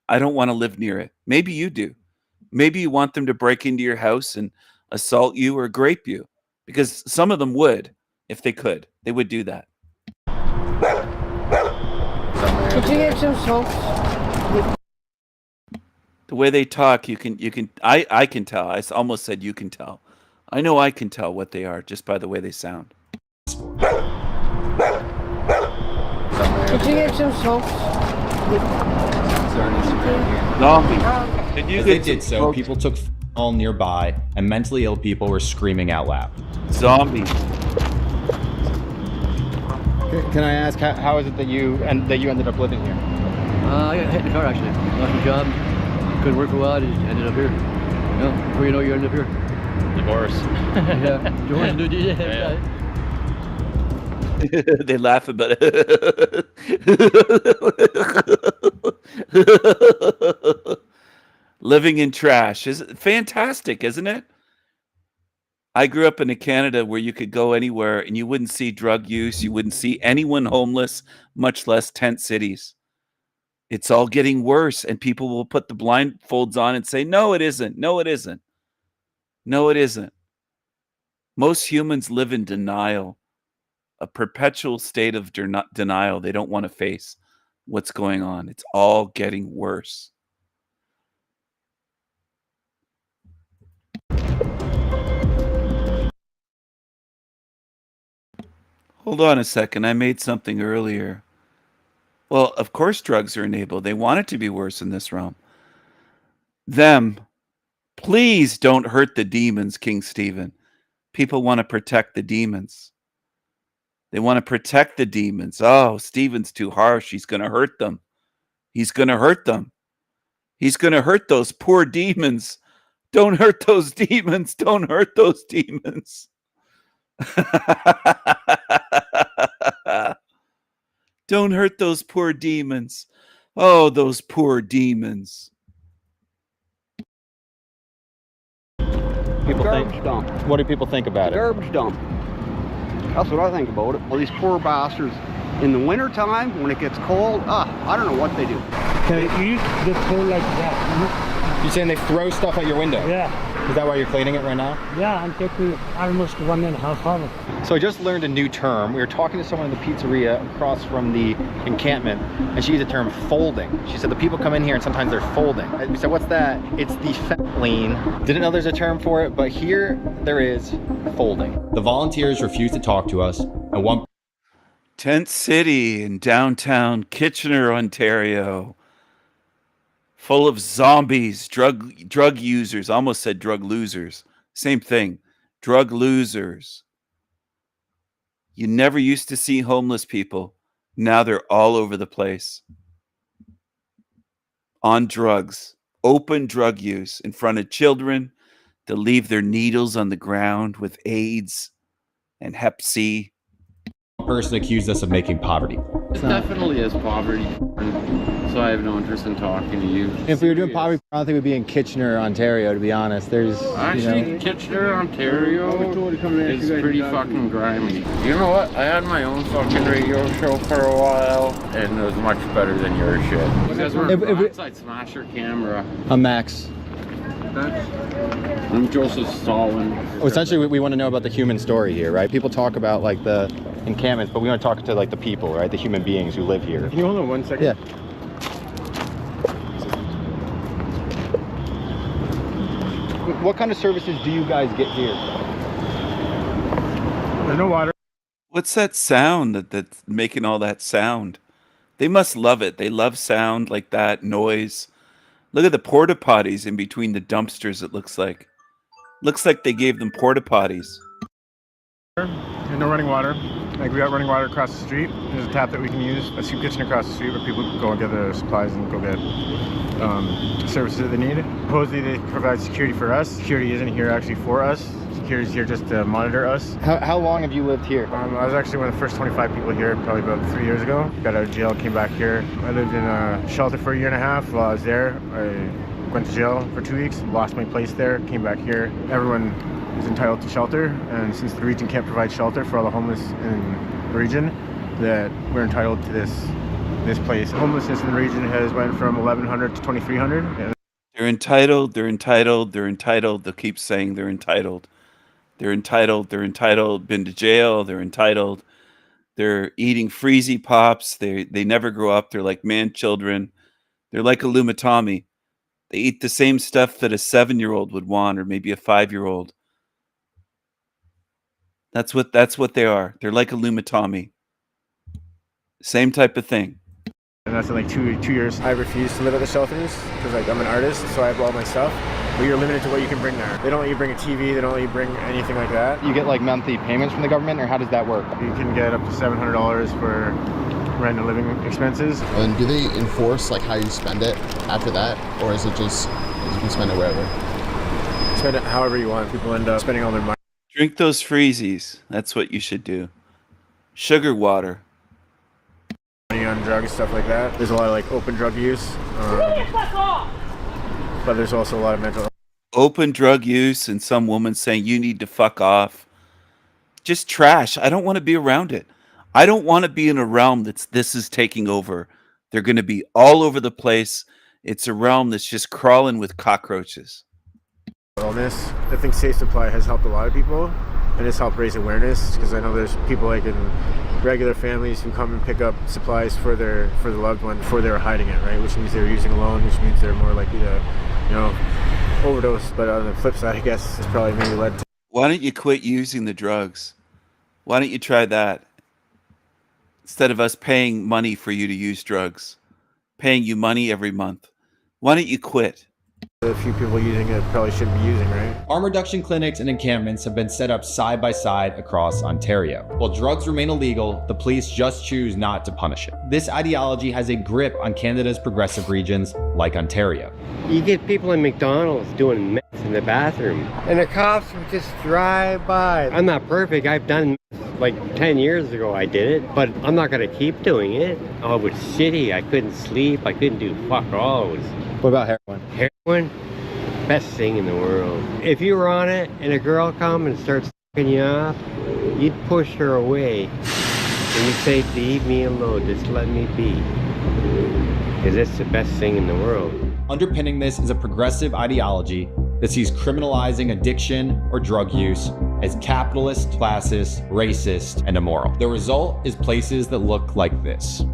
I don't want to live near it. Maybe you do. Maybe you want them to break into your house and assault you or grape you, because some of them would, if they could. They would do that. Could you get some soaps? The way they talk, I can tell. I almost said you can tell. I know I can tell what they are just by the way they sound. Could you get some soaps? Zombie. As they did so, people took all nearby, and mentally ill people were screaming out loud. Zombie. Can I ask, how is it that you ended up living here? I got hit in the car actually. Lost my job. Couldn't work for a while. Just ended up here. You know, before you know, you ended up here. Divorce. Yeah. Jordan, dude, yeah. They laugh about it. Living in trash is fantastic, isn't it? I grew up in Canada where you could go anywhere and you wouldn't see drug use. You wouldn't see anyone homeless, much less tent cities. It's all getting worse, and people will put the blindfolds on and say, no, it isn't. No, it isn't. No, it isn't. Most humans live in denial, a perpetual state of denial. They don't want to face what's going on. It's all getting worse. Hold on a second. I made something earlier. Well, of course drugs are enabled. They want it to be worse in this realm. Them. Please don't hurt the demons, King Stephen. People want to protect the demons. They want to protect the demons. Oh, Stephen's too harsh. He's going to hurt them. He's going to hurt them. He's going to hurt those poor demons. Don't hurt those demons. Don't hurt those demons. Don't hurt those poor demons. Oh, those poor demons. People Garbage think, dump. What do people think about it? Garbage dump. That's what I think about it. All these poor bastards. In the wintertime, when it gets cold, I don't know what they do. Can you just go like that? You're saying they throw stuff at your window? Yeah. Is that why you're cleaning it right now? Yeah, I'm taking almost 1 and a half hours. So I just learned a new term. We were talking to someone in the pizzeria across from the encampment, and she used the term folding. She said the people come in here and sometimes they're folding. We said, what's that? It's the fat lean. Didn't know there's a term for it, but here there is folding. The volunteers refused to talk to us, and one Tent City in downtown Kitchener, Ontario. Full of zombies, drug users. Almost said drug losers. Same thing. Drug losers. You never used to see homeless people. Now they're all over the place. On drugs. Open drug use in front of children. To leave their needles on the ground with AIDS and Hep C. Person accused us of making poverty. It definitely is poverty, so I have no interest in talking to you. If we were doing poverty, I don't think we'd be in Kitchener, Ontario, to be honest. There's Actually, Kitchener, Ontario is pretty fucking grimy. You know what? I had my own fucking radio show for a while, and it was much better than your shit. You guys were I'd smash your camera. I'm Max. I'm Joseph Stalin. Well, essentially, we want to know about the human story here, right? People talk about like the encampments, but we want to talk to like the people, right? The human beings who live here. Can you hold on 1 second? Yeah. What kind of services do you guys get here? There's no water. What's that sound that's making all that sound? They must love it. They love sound like that, noise. Look at the porta potties in between the dumpsters, it looks like. Looks like they gave them porta potties. And no running water. Like, we got running water across the street. There's a tap that we can use, a soup kitchen across the street where people can go and get their supplies and go get services that they need. Supposedly they provide security for us. Security isn't here actually for us. Security's here just to monitor us. How long have you lived here? I was actually one of the first 25 people here probably about 3 years ago. Got out of jail, came back here. I lived in a shelter for a year and a half. While I was there, I went to jail for 2 weeks, lost my place there, came back here. Everyone is entitled to shelter, and since the region can't provide shelter for all the homeless in the region, that we're entitled to this place. Homelessness in the region has went from 1,100 to 2,300. They're entitled, they're entitled, they're entitled. They'll keep saying they're entitled. They're entitled, they're entitled, been to jail, they're entitled. They're eating Freezy Pops. They never grow up. They're like man children. They're like a Lumatomi. They eat the same stuff that a 7-year-old would want, or maybe a 5-year-old. That's what they are. They're like a Lumatomi. Same type of thing. And that's in like two years. I refuse to live at the shelters because like I'm an artist, so I have all my stuff. But you're limited to what you can bring there. They don't let you bring a TV. They don't let you bring anything like that. You get like monthly payments from the government, or how does that work? You can get up to $700 for rent and living expenses. And do they enforce like how you spend it after that, or is it just you can spend it wherever? Spend it however you want. People end up spending all their money. Drink those Freezies. That's what you should do. Sugar water. On drugs, stuff like that. There's a lot of like open drug use. But there's also a lot of mental. Open drug use and some woman saying you need to fuck off. Just trash. I don't want to be around it. I don't want to be in a realm this is taking over. They're going to be all over the place. It's a realm that's just crawling with cockroaches. Illness. I think Safe Supply has helped a lot of people, and it's helped raise awareness because I know there's people like in regular families who come and pick up supplies for the loved one before they were hiding it, right? Which means they were using alone, which means they're more likely to, overdose. But on the flip side, I guess it's probably maybe led to. Why don't you quit using the drugs? Why don't you try that? Instead of us paying money for you to use drugs, paying you money every month. Why don't you quit? A few people using it probably shouldn't be using, right? Harm reduction clinics and encampments have been set up side by side across Ontario. While drugs remain illegal, the police just choose not to punish it. This ideology has a grip on Canada's progressive regions like Ontario. You get people in McDonald's doing meth in the bathroom, and the cops would just drive by. I'm not perfect. I've done like 10 years ago I did it, but I'm not going to keep doing it. Oh, it was shitty. I couldn't sleep. I couldn't do fuck all. What about heroin? Heroin? Best thing in the world. If you were on it and a girl come and starts fucking you off, you'd push her away and you'd say, leave me alone, just let me be. Because it's the best thing in the world. Underpinning this is a progressive ideology that sees criminalizing addiction or drug use as capitalist, classist, racist, and immoral. The result is places that look like this.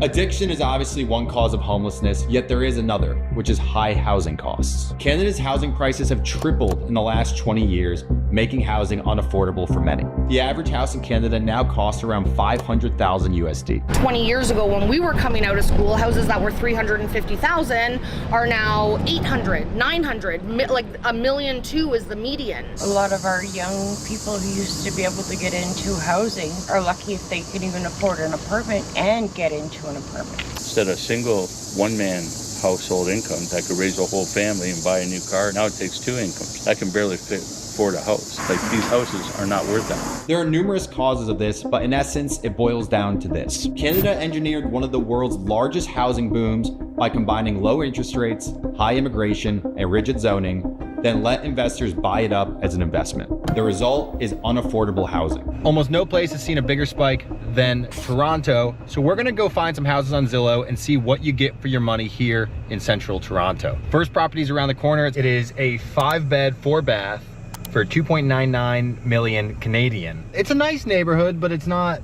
Addiction is obviously one cause of homelessness, yet there is another, which is high housing costs. Canada's housing prices have tripled in the last 20 years, making housing unaffordable for many. The average house in Canada now costs around $500,000 USD. 20 years ago when we were coming out of school, houses that were $350,000 are now 800, 900, like $1.2 million is the median. A lot of our young people who used to be able to get into housing are lucky if they can even afford an apartment and get into an apartment. Instead of a single one-man household income that could raise a whole family and buy a new car, now it takes two incomes. I can barely afford a house. Like, these houses are not worth that. There are numerous causes of this, but in essence, it boils down to this. Canada engineered one of the world's largest housing booms by combining low interest rates, high immigration, and rigid zoning, then let investors buy it up as an investment. The result is unaffordable housing. Almost no place has seen a bigger spike than Toronto, so we're gonna go find some houses on Zillow and see what you get for your money here in central Toronto. First property is around the corner. It is a 5-bed, 4-bath for 2.99 million Canadian. It's a nice neighborhood, but it's not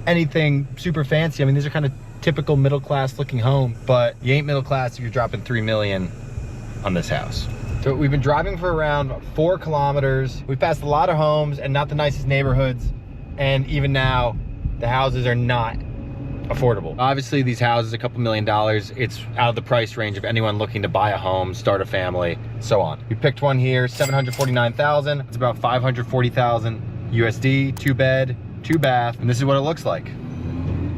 anything super fancy. I mean, these are kind of typical middle-class looking home, but you ain't middle class if you're dropping $3 million on this house. So we've been driving for around 4 kilometers. We've passed a lot of homes and not the nicest neighborhoods. And even now, the houses are not affordable. Obviously, these houses, a couple $1 million. It's out of the price range of anyone looking to buy a home, start a family, so on. We picked one here, $749,000. It's about $540,000 USD, 2-bed, 2-bath, and this is what it looks like.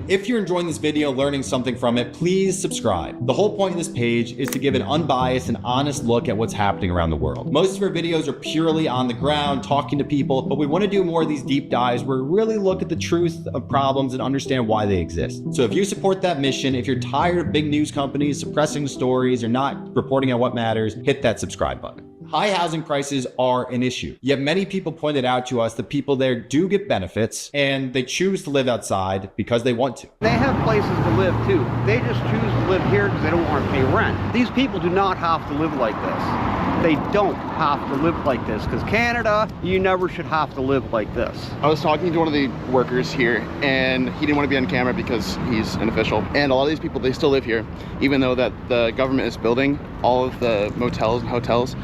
If you're enjoying this video, learning something from it, please subscribe. The whole point of this page is to give an unbiased and honest look at what's happening around the world. Most of our videos are purely on the ground, talking to people, but we want to do more of these deep dives where we really look at the truth of problems and understand why they exist. So if you support that mission, if you're tired of big news companies suppressing stories or not reporting on what matters, hit that subscribe button. High housing prices are an issue. Yet many people pointed out to us that people there do get benefits and they choose to live outside because they want to. They have places to live too. They just choose to live here because they don't want to pay rent. These people do not have to live like this. They don't have to live like this because Canada, you never should have to live like this. I was talking to one of the workers here and he didn't want to be on camera because he's an official. And a lot of these people, they still live here, even though that the government is building all of the motels and hotels,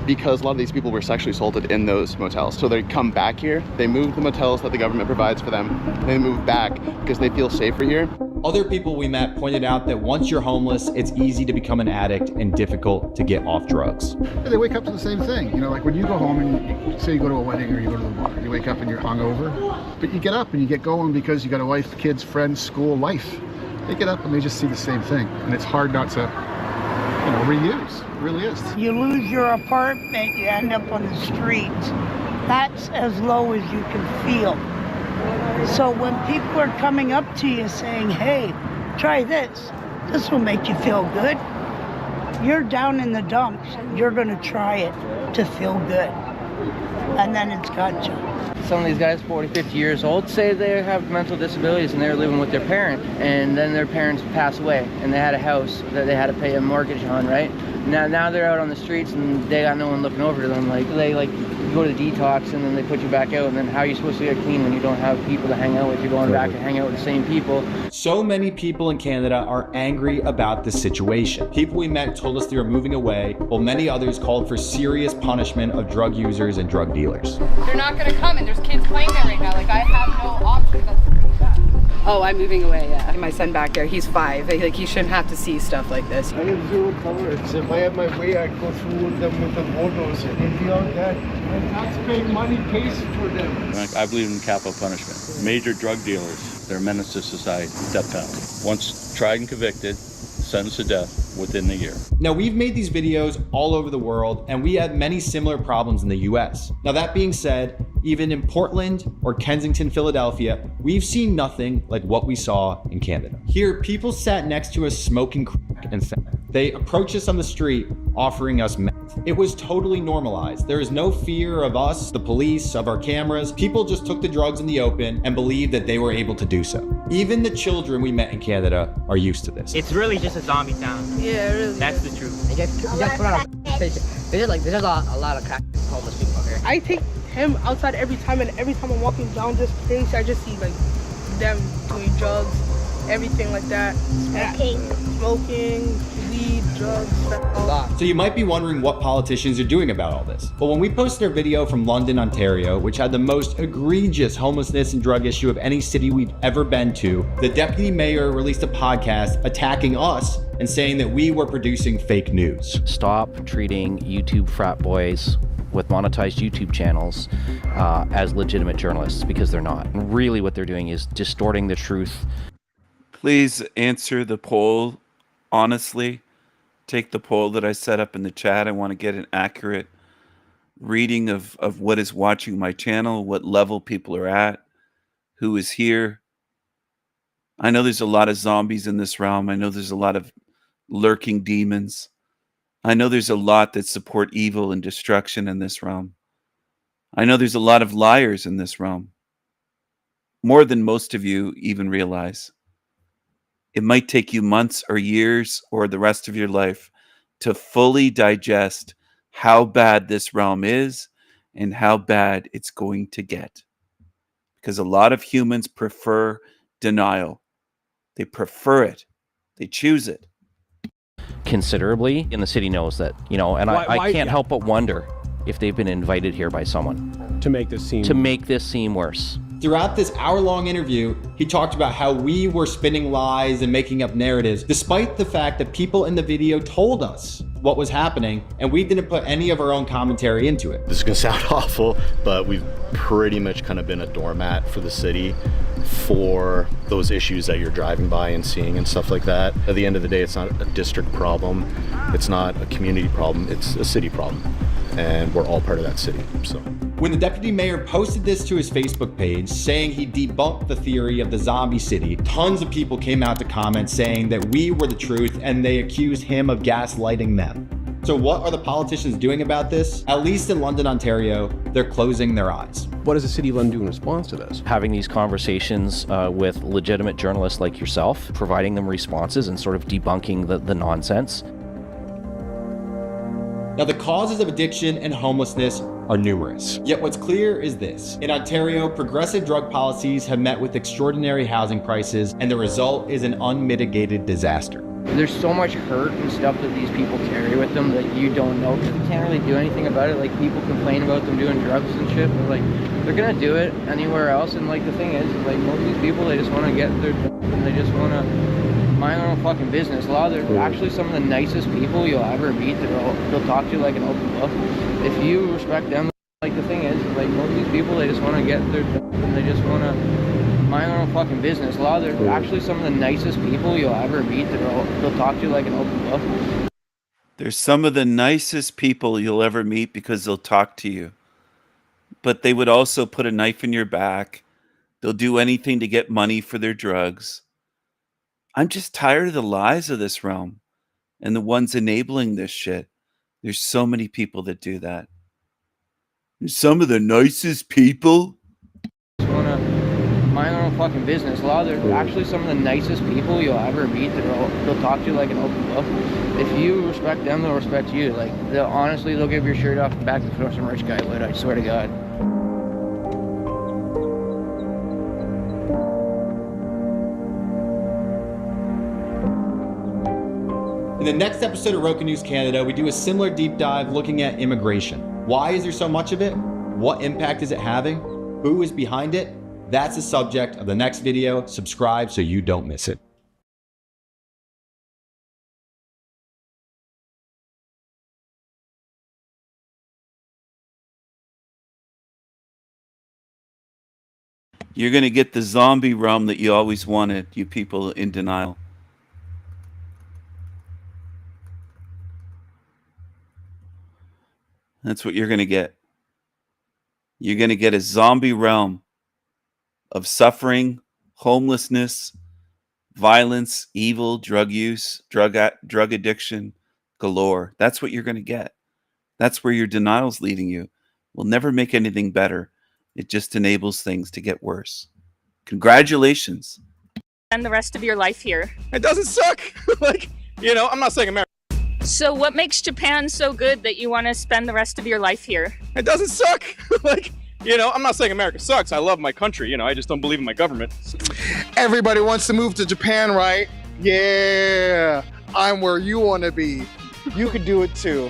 because a lot of these people were sexually assaulted in those motels. So they come back here, they move the motels that the government provides for them, and they move back because they feel safer here. Other people we met pointed out that once you're homeless, it's easy to become an addict and difficult to get off drugs. They wake up to the same thing. You know, like when you go home and say you go to a wedding or you go to the bar, you wake up and you're hungover, but you get up and you get going because you got a wife, kids, friends, school, life. They get up and they just see the same thing. And it's hard not to, you know, reuse. It really is. You lose your apartment, you end up on the streets. That's as low as you can feel. So when people are coming up to you saying, hey, try this, this will make you feel good, you're down in the dumps, you're gonna try it to feel good. And then it's got you. Some of these guys, 40, 50 years old, say they have mental disabilities and they're living with their parent, and then their parents pass away and they had a house that they had to pay a mortgage on, right? Now they're out on the streets and they got no one looking over them. Like they go to the detox and then they put you back out, and then how are you supposed to get clean when you don't have people to hang out with? You're going back to hang out with the same people. So many people in Canada are angry about this situation. People we met told us they were moving away, while many others called for serious punishment of drug users and drug dealers. They're not gonna come, and there's kids playing there right now. Like, I have no option but to move back. Oh, I'm moving away, yeah. My son back there, he's 5. Like, he shouldn't have to see stuff like this. I have zero tolerance. If I had my way, I'd go through with them with the bulldozer. And beyond that, and taxpaying money pays for them. I believe in capital punishment. Major drug dealers, they're a menace to society. Death penalty. Once tried and convicted, sentenced to death within a year. Now, we've made these videos all over the world, and we had many similar problems in the US. Now, that being said, even in Portland or Kensington, Philadelphia, we've seen nothing like what we saw in Canada. Here, people sat next to us smoking crack and fentanyl. They approached us on the street offering us meth. It was totally normalized. There is no fear of us, the police, of our cameras. People just took the drugs in the open and believed that they were able to do so. Even the children we met in Canada are used to this. It's really just a zombie town. Yeah, really. That's the truth. You just put on a station. There's a lot of crack homeless people out here. I take him outside every time, and every time I'm walking down this place, I just see like them doing drugs, everything like that. Smoking, weed, drugs, So you might be wondering what politicians are doing about all this. Well, when we posted our video from London, Ontario, which had the most egregious homelessness and drug issue of any city we've ever been to, the deputy mayor released a podcast attacking us and saying that we were producing fake news. Stop treating YouTube frat boys with monetized YouTube channels as legitimate journalists, because they're not. And really what they're doing is distorting the truth. Please answer the poll honestly. Take the poll that I set up in the chat. I want to get an accurate reading of what is watching my channel, what level people are at, who is here. I know there's a lot of zombies in this realm. I know there's a lot of lurking demons. I know there's a lot that support evil and destruction in this realm. I know there's a lot of liars in this realm. More than most of you even realize. It might take you months or years or the rest of your life to fully digest how bad this realm is and how bad it's going to get. Because a lot of humans prefer denial. They prefer it. They choose it. Considerably, and the city knows that, you know, and I can't help but wonder if they've been invited here by someone to make this seem worse. Throughout this hour-long interview, he talked about how we were spinning lies and making up narratives, despite the fact that people in the video told us what was happening, and we didn't put any of our own commentary into it. This is gonna sound awful, but we've pretty much kind of been a doormat for the city for those issues that you're driving by and seeing and stuff like that. At the end of the day, it's not a district problem, it's not a community problem, it's a city problem. And we're all part of that city, so. When the deputy mayor posted this to his Facebook page saying he debunked the theory of the zombie city, tons of people came out to comment saying that we were the truth and they accused him of gaslighting them. So what are the politicians doing about this? At least in London, Ontario, they're closing their eyes. What does the city of London do in response to this? Having these conversations with legitimate journalists like yourself, providing them responses and sort of debunking the nonsense. Now, the causes of addiction and homelessness are numerous. Yet what's clear is this. In Ontario, progressive drug policies have met with extraordinary housing prices, and the result is an unmitigated disaster. There's so much hurt and stuff that these people carry with them that you don't know, because you can't really do anything about it. Like, people complain about them doing drugs and shit, but like, they're gonna do it anywhere else. And like, the thing is, like, most of these people, they just want to get their and they just want to mind their own fucking business. A lot of they're actually some of the nicest people you'll ever meet. They'll talk to you like an open book. If you respect them, like, the thing is, like, most of these people, they just want to get their and they just want to mind their own fucking business. A lot of they're actually some of the nicest people you'll ever meet. They'll talk to you like an open book. There's some of the nicest people you'll ever meet because they'll talk to you. But they would also put a knife in your back. They'll do anything to get money for their drugs. I'm just tired of the lies of this realm and the ones enabling this shit. There's so many people that do that. There's some of the nicest people. Just want to mind their own fucking business. A lot of they're actually some of the nicest people you'll ever meet. They'll talk to you like an open book. If you respect them, they'll respect you. Like, they'll give your shirt off and back and throw some rich guy would. I swear to God. In the next episode of Roku News Canada, we do a similar deep dive looking at immigration. Why is there so much of it? What impact is it having? Who is behind it? That's the subject of the next video. Subscribe so you don't miss it. You're going to get the zombie realm that you always wanted, you people in denial. That's what you're going to get. You're going to get a zombie realm of suffering, homelessness, violence, evil, drug use, drug addiction galore. That's what you're going to get. That's where your denial's leading you. Will never make anything better. It just enables things to get worse. Congratulations. And the rest of your life here. It doesn't suck. Like, you know, I'm not saying America. So what makes Japan so good that you want to spend the rest of your life here? It doesn't suck. Like, You know, I'm not saying America sucks. I love my country. You know, I just don't believe in my government. Everybody wants to move to Japan, right? Yeah, I'm where you want to be. You could do it too.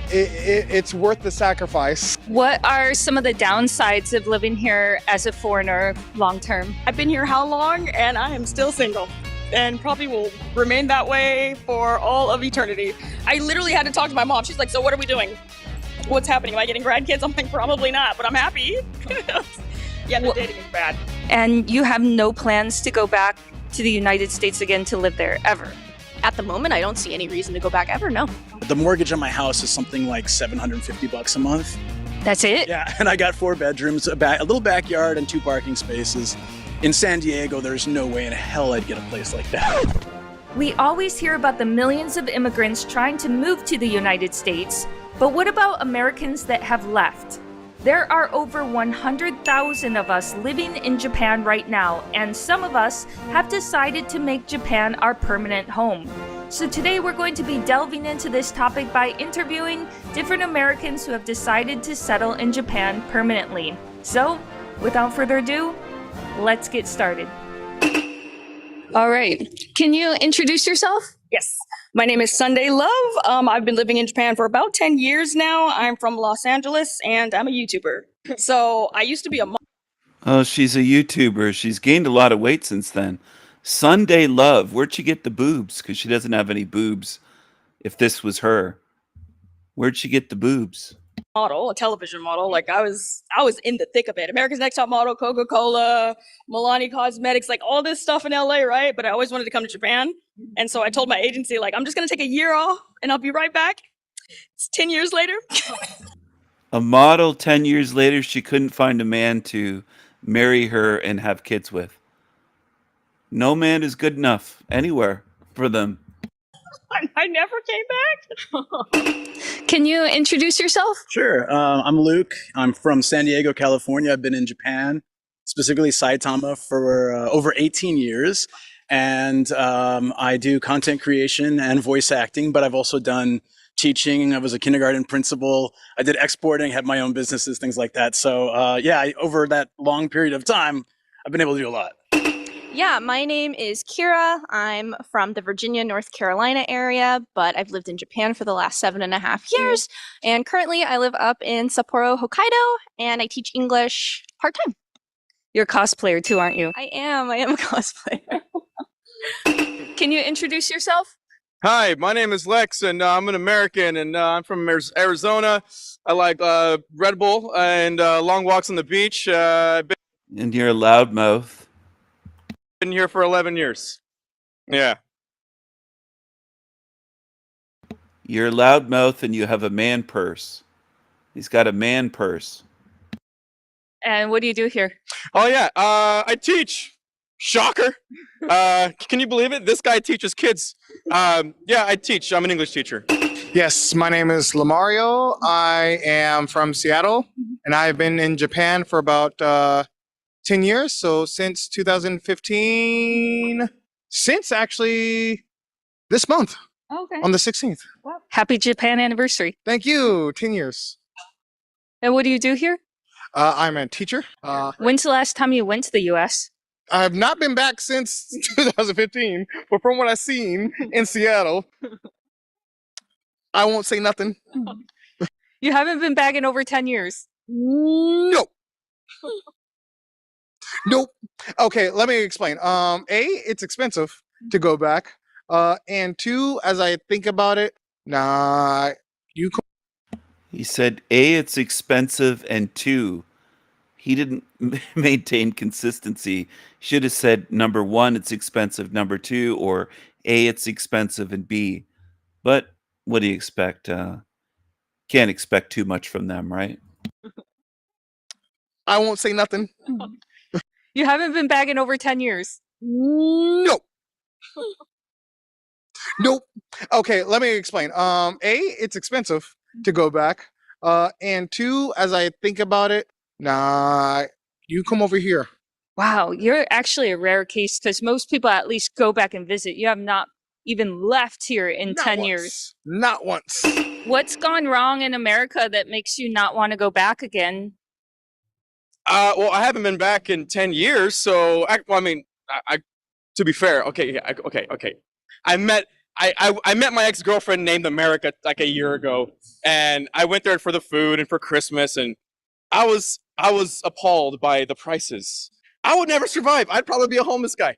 It's worth the sacrifice. What are some of the downsides of living here as a foreigner long term? I've been here how long, and I am still single. And probably will remain that way for all of eternity. I literally had to talk to my mom. She's like, so what are we doing? What's happening? Am I getting grandkids? I'm like, probably not, but I'm happy. Yeah, the dating is bad. And you have no plans to go back to the United States again to live there ever? At the moment, I don't see any reason to go back ever, no. The mortgage on my house is something like $750 a month. That's it? Yeah, and I got 4 bedrooms, a little backyard, and 2 parking spaces. In San Diego, there's no way in hell I'd get a place like that. We always hear about the millions of immigrants trying to move to the United States, but what about Americans that have left? There are over 100,000 of us living in Japan right now, and some of us have decided to make Japan our permanent home. So today we're going to be delving into this topic by interviewing different Americans who have decided to settle in Japan permanently. So, without further ado, let's get started. All right. Can you introduce yourself? Yes. My name is Sunday Love. I've been living in Japan for about 10 years now. I'm from Los Angeles, and I'm a YouTuber. So I used to be a mom. Oh, she's a YouTuber. She's gained a lot of weight since then. Sunday Love. Where'd she get the boobs? Because she doesn't have any boobs. If this was her, where'd she get the boobs? Model, a television model. Like I was in the thick of it. America's Next Top Model, Coca-Cola, Milani Cosmetics, like all this stuff in LA, right? But I always wanted to come to Japan. And so I told my agency, like, I'm just gonna take a year off and I'll be right back. It's 10 years later. A model 10 years later, she couldn't find a man to marry her and have kids with. No man is good enough anywhere for them. I never came back. Can you introduce yourself? Sure. I'm Luke. I'm from San Diego, California. I've been in Japan, specifically Saitama, for over 18 years. And I do content creation and voice acting, but I've also done teaching. I was a kindergarten principal. I did exporting, had my own businesses, things like that. So over that long period of time, I've been able to do a lot. Yeah, my name is Kira. I'm from the Virginia, North Carolina area, but I've lived in Japan for the last 7.5 years. And currently I live up in Sapporo, Hokkaido, and I teach English part-time. You're a cosplayer too, aren't you? I am a cosplayer. Can you introduce yourself? Hi, my name is Lex, and I'm an American, and I'm from Arizona. I like Red Bull and long walks on the beach. I've And you're a loudmouth. been here for 11 years. Yeah. You're a loudmouth and you have a man purse. He's got a man purse. And what do you do here? Oh yeah, I teach. Shocker. Can you believe it? This guy teaches kids. Yeah, I teach. I'm an English teacher. Yes, my name is Lamario. I am from Seattle, and I've been in Japan for about 10 years. So since 2015, since actually this month. Okay. On the 16th. Wow. Happy Japan anniversary. Thank you. 10 years. And what do you do here? I'm a teacher. When's the last time you went to the U.S.? I've not been back since 2015, but from what I've seen in Seattle, I won't say nothing. You haven't been back in over 10 years. Nope. Nope. Okay, let me explain. It's expensive to go back. And 2, as I think about it, you. He said, A, it's expensive, and 2, he didn't maintain consistency. Should have said, number 1, it's expensive, number 2, or A, it's expensive, and B. But what do you expect? Can't expect too much from them, right? I won't say nothing. You haven't been back in over 10 years. Nope. Nope. Okay, let me explain. It's expensive to go back. And 2, as I think about it, you come over here. Wow, you're actually a rare case because most people at least go back and visit. You have not even left here in 10 years. Not once. What's gone wrong in America that makes you not want to go back again? Well, I haven't been back in 10 years, so to be fair, okay, yeah, okay. I met my ex-girlfriend named America like a year ago, and I went there for the food and for Christmas, and I was appalled by the prices. I would never survive. I'd probably be a homeless guy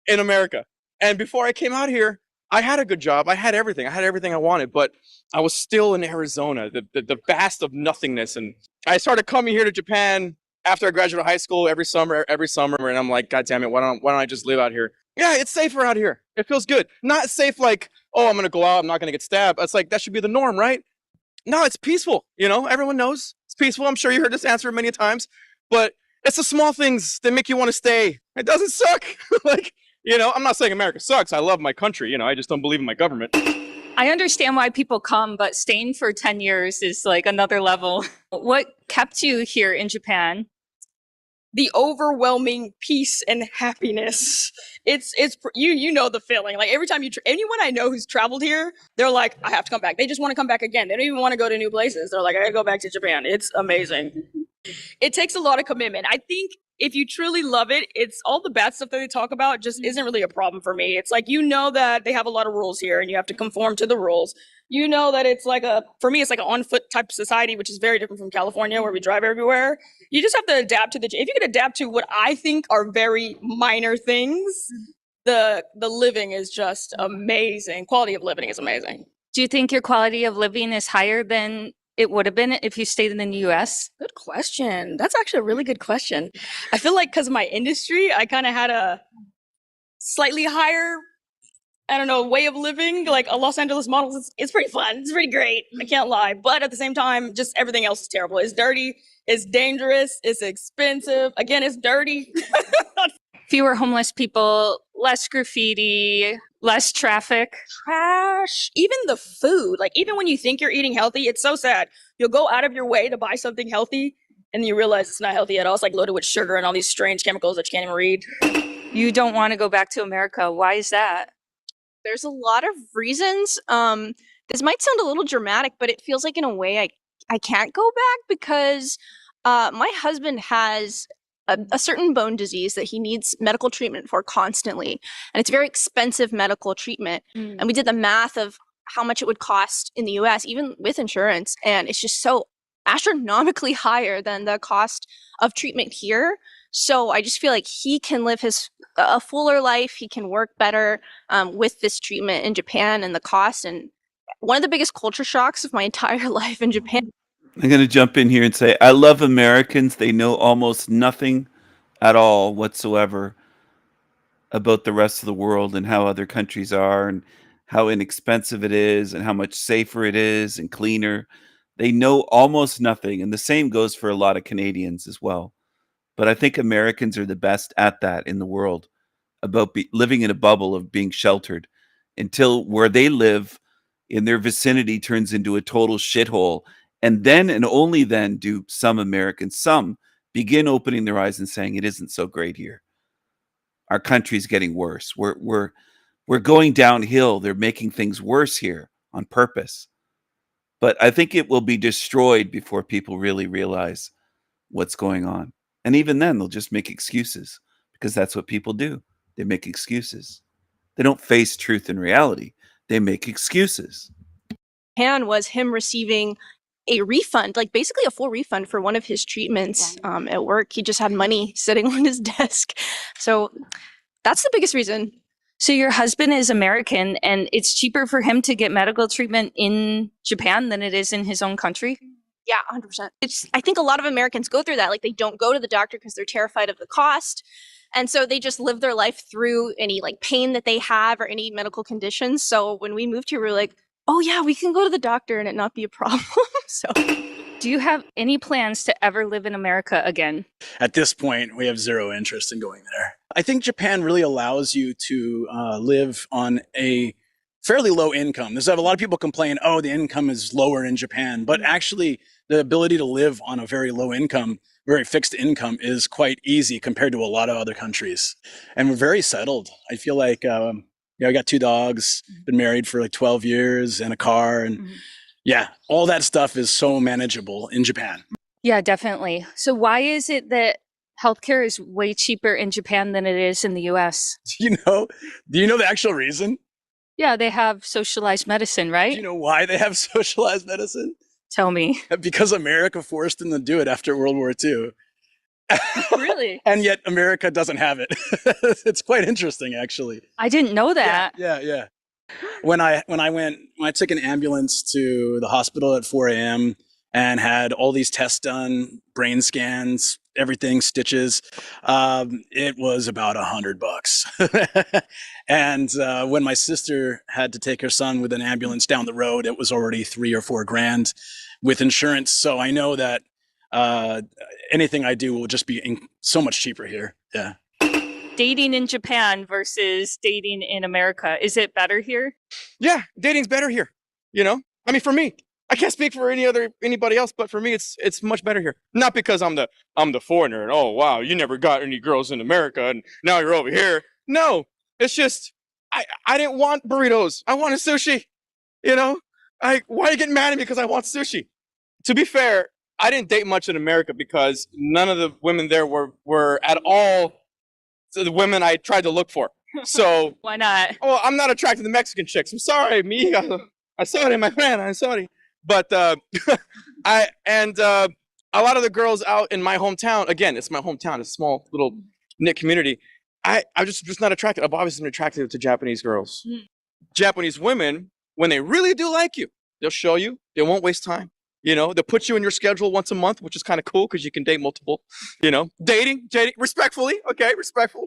in America. And before I came out here, I had a good job. I had everything. I had everything I wanted, but I was still in Arizona, the vast of nothingness. And I started coming here to Japan after I graduated high school every summer, and I'm like, God damn it, why don't I just live out here? Yeah, it's safer out here. It feels good. Not safe like, oh, I'm gonna go out, I'm not gonna get stabbed. It's like that should be the norm, right? No, it's peaceful. You know, everyone knows it's peaceful. I'm sure you heard this answer many times, but it's the small things that make you want to stay. It doesn't suck. Like, you know, I'm not saying America sucks. I love my country. You know, I just don't believe in my government. I understand why people come, but staying for 10 years is like another level. What kept you here in Japan? The overwhelming peace and happiness. It's you know the feeling. Like every time anyone I know who's traveled here, they're like, I have to come back. They just want to come back again. They don't even want to go to new places. They're like, I gotta go back to Japan. It's amazing. It takes a lot of commitment. I think if you truly love it, it's all the bad stuff that they talk about just isn't really a problem for me. It's like, you know that they have a lot of rules here and you have to conform to the rules. You know that it's like for me, it's like an on foot type society, which is very different from California where we drive everywhere. You just have to adapt to if you can adapt to what I think are very minor things, the living is just amazing. Quality of living is amazing. Do you think your quality of living is higher than it would have been if you stayed in the US? Good question. That's actually a really good question. I feel like because of my industry, I kind of had a slightly higher, I don't know, way of living. Like a Los Angeles model, it's pretty fun. It's pretty great. I can't lie. But at the same time, just everything else is terrible. It's dirty. It's dangerous. It's expensive. Again, it's dirty. Fewer homeless people, less graffiti, less traffic. Trash. Even the food. Like even when you think you're eating healthy, it's so sad. You'll go out of your way to buy something healthy and you realize it's not healthy at all. It's like loaded with sugar and all these strange chemicals that you can't even read. You don't want to go back to America. Why is that? There's a lot of reasons. This might sound a little dramatic, but it feels like in a way I can't go back because my husband has a certain bone disease that he needs medical treatment for constantly. And it's very expensive medical treatment. And we did the math of how much it would cost in the US, even with insurance. And it's just so astronomically higher than the cost of treatment here. So I just feel like he can live a fuller life. He can work better with this treatment in Japan and the cost. And one of the biggest culture shocks of my entire life in Japan. I'm going to jump in here and say, I love Americans. They know almost nothing at all whatsoever about the rest of the world and how other countries are and how inexpensive it is and how much safer it is and cleaner. They know almost nothing. And the same goes for a lot of Canadians as well. But I think Americans are the best at that in the world, about living in a bubble of being sheltered until where they live in their vicinity turns into a total shithole. And then and only then do some Americans, begin opening their eyes and saying it isn't so great here. Our country's getting worse. We're going downhill. They're making things worse here on purpose. But I think it will be destroyed before people really realize what's going on. And even then, they'll just make excuses because that's what people do. They make excuses. They don't face truth and reality. They make excuses. Japan was him receiving a refund, like basically a full refund for one of his treatments at work. He just had money sitting on his desk. So that's the biggest reason. So your husband is American and it's cheaper for him to get medical treatment in Japan than it is in his own country? Yeah, 100%. I think a lot of Americans go through that. Like they don't go to the doctor because they're terrified of the cost. And so they just live their life through any like pain that they have or any medical conditions. So when we moved here, we were like, oh yeah, we can go to the doctor and it not be a problem. So do you have any plans to ever live in America again? At this point, we have zero interest in going there. I think Japan really allows you to live on a fairly low income. There's a lot of people complain, oh, the income is lower in Japan, but actually the ability to live on a very low income, very fixed income is quite easy compared to a lot of other countries. And we're very settled. I feel like, I got 2 dogs, been married for like 12 years and a car. And yeah, all that stuff is so manageable in Japan. Yeah, definitely. So why is it that healthcare is way cheaper in Japan than it is in the US? Do you know the actual reason? Yeah, they have socialized medicine, right? Do you know why they have socialized medicine? Tell me. Because America forced them to do it after World War II. Really? And yet America doesn't have it. It's quite interesting, actually. I didn't know that. Yeah. When I took an ambulance to the hospital at 4 a.m. and had all these tests done, brain scans, everything, stitches, it was about $100. And when my sister had to take her son with an ambulance down the road, it was already $3 or $4 grand with insurance. So I know that anything I do will just be so much cheaper here. Yeah. Dating in Japan versus dating in America. Is it better here? Yeah, dating's better here. I mean, for me, I can't speak for anybody else, but for me, it's much better here. Not because I'm the foreigner and oh wow, you never got any girls in America and now you're over here. No, it's just I didn't want burritos. I wanted sushi. Why are you getting mad at me because I want sushi? To be fair, I didn't date much in America because none of the women there were at all the women I tried to look for. So why not? Oh, I'm not attracted to Mexican chicks. I'm sorry, I'm sorry, my friend. I'm sorry, but a lot of the girls out in my hometown. Again, it's my hometown. It's a small little knit community. I'm just not attracted. I've always been attracted to Japanese girls. Japanese women, when they really do like you, they'll show you. They won't waste time. They'll put you in your schedule once a month, which is kind of cool because you can date multiple. Dating respectfully. Okay, respectful.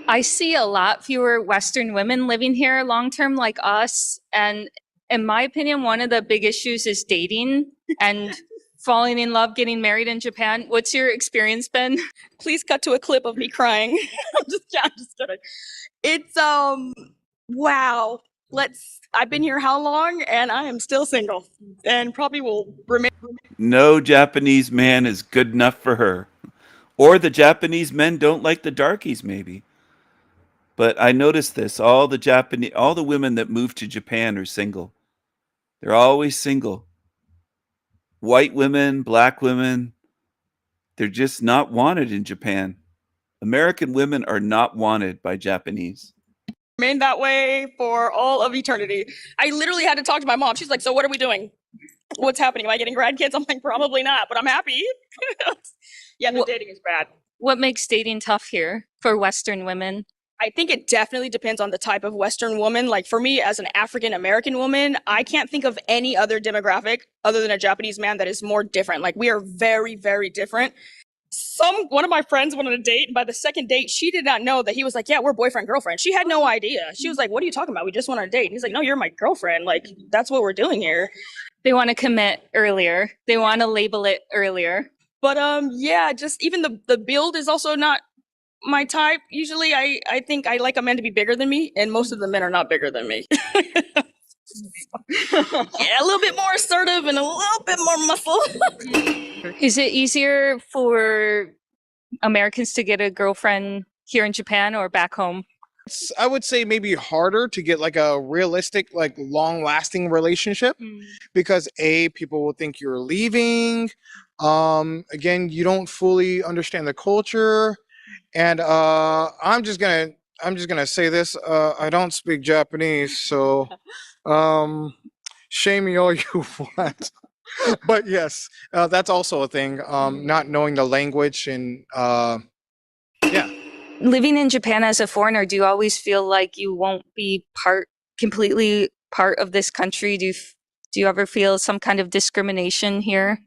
I see a lot fewer Western women living here long term like us. And in my opinion, one of the big issues is dating and falling in love, getting married in Japan. What's your experience been? Please cut to a clip of me crying. I'm just kidding. It's wow. I've been here how long, and I am still single, and probably will remain. No Japanese man is good enough for her, or the Japanese men don't like the darkies, maybe. But I noticed this: all the women that move to Japan are single. They're always single. White women, black women, they're just not wanted in Japan. American women are not wanted by Japanese. Remain that way for all of eternity. I literally had to talk to my mom. She's like, so what are we doing? What's happening? Am I getting grandkids? I'm like, probably not, but I'm happy. Yeah, the dating is bad. What makes dating tough here for Western women? I think it definitely depends on the type of Western woman. Like for me, as an African American woman, I can't think of any other demographic other than a Japanese man that is more different. Like we are very, very different. One of my friends went on a date, and by the second date, she did not know that he was like, yeah, we're boyfriend, girlfriend. She had no idea. She was like, what are you talking about? We just went on a date. And he's like, no, you're my girlfriend. Like, that's what we're doing here. They want to commit earlier. They want to label it earlier. But yeah, just even the build is also not my type. Usually I think I like a man to be bigger than me, and most of the men are not bigger than me. Yeah, a little bit more assertive and a little bit more muscle. Is it easier for Americans to get a girlfriend here in Japan or back home? I would say maybe harder to get like a realistic, like long-lasting relationship because people will think you're leaving. Again, you don't fully understand the culture, and I'm just gonna say this. I don't speak Japanese, so shame me all you want. But yes, that's also a thing. Not knowing the language and yeah. Living in Japan as a foreigner, do you always feel like you won't be completely part of this country? Do you ever feel some kind of discrimination here?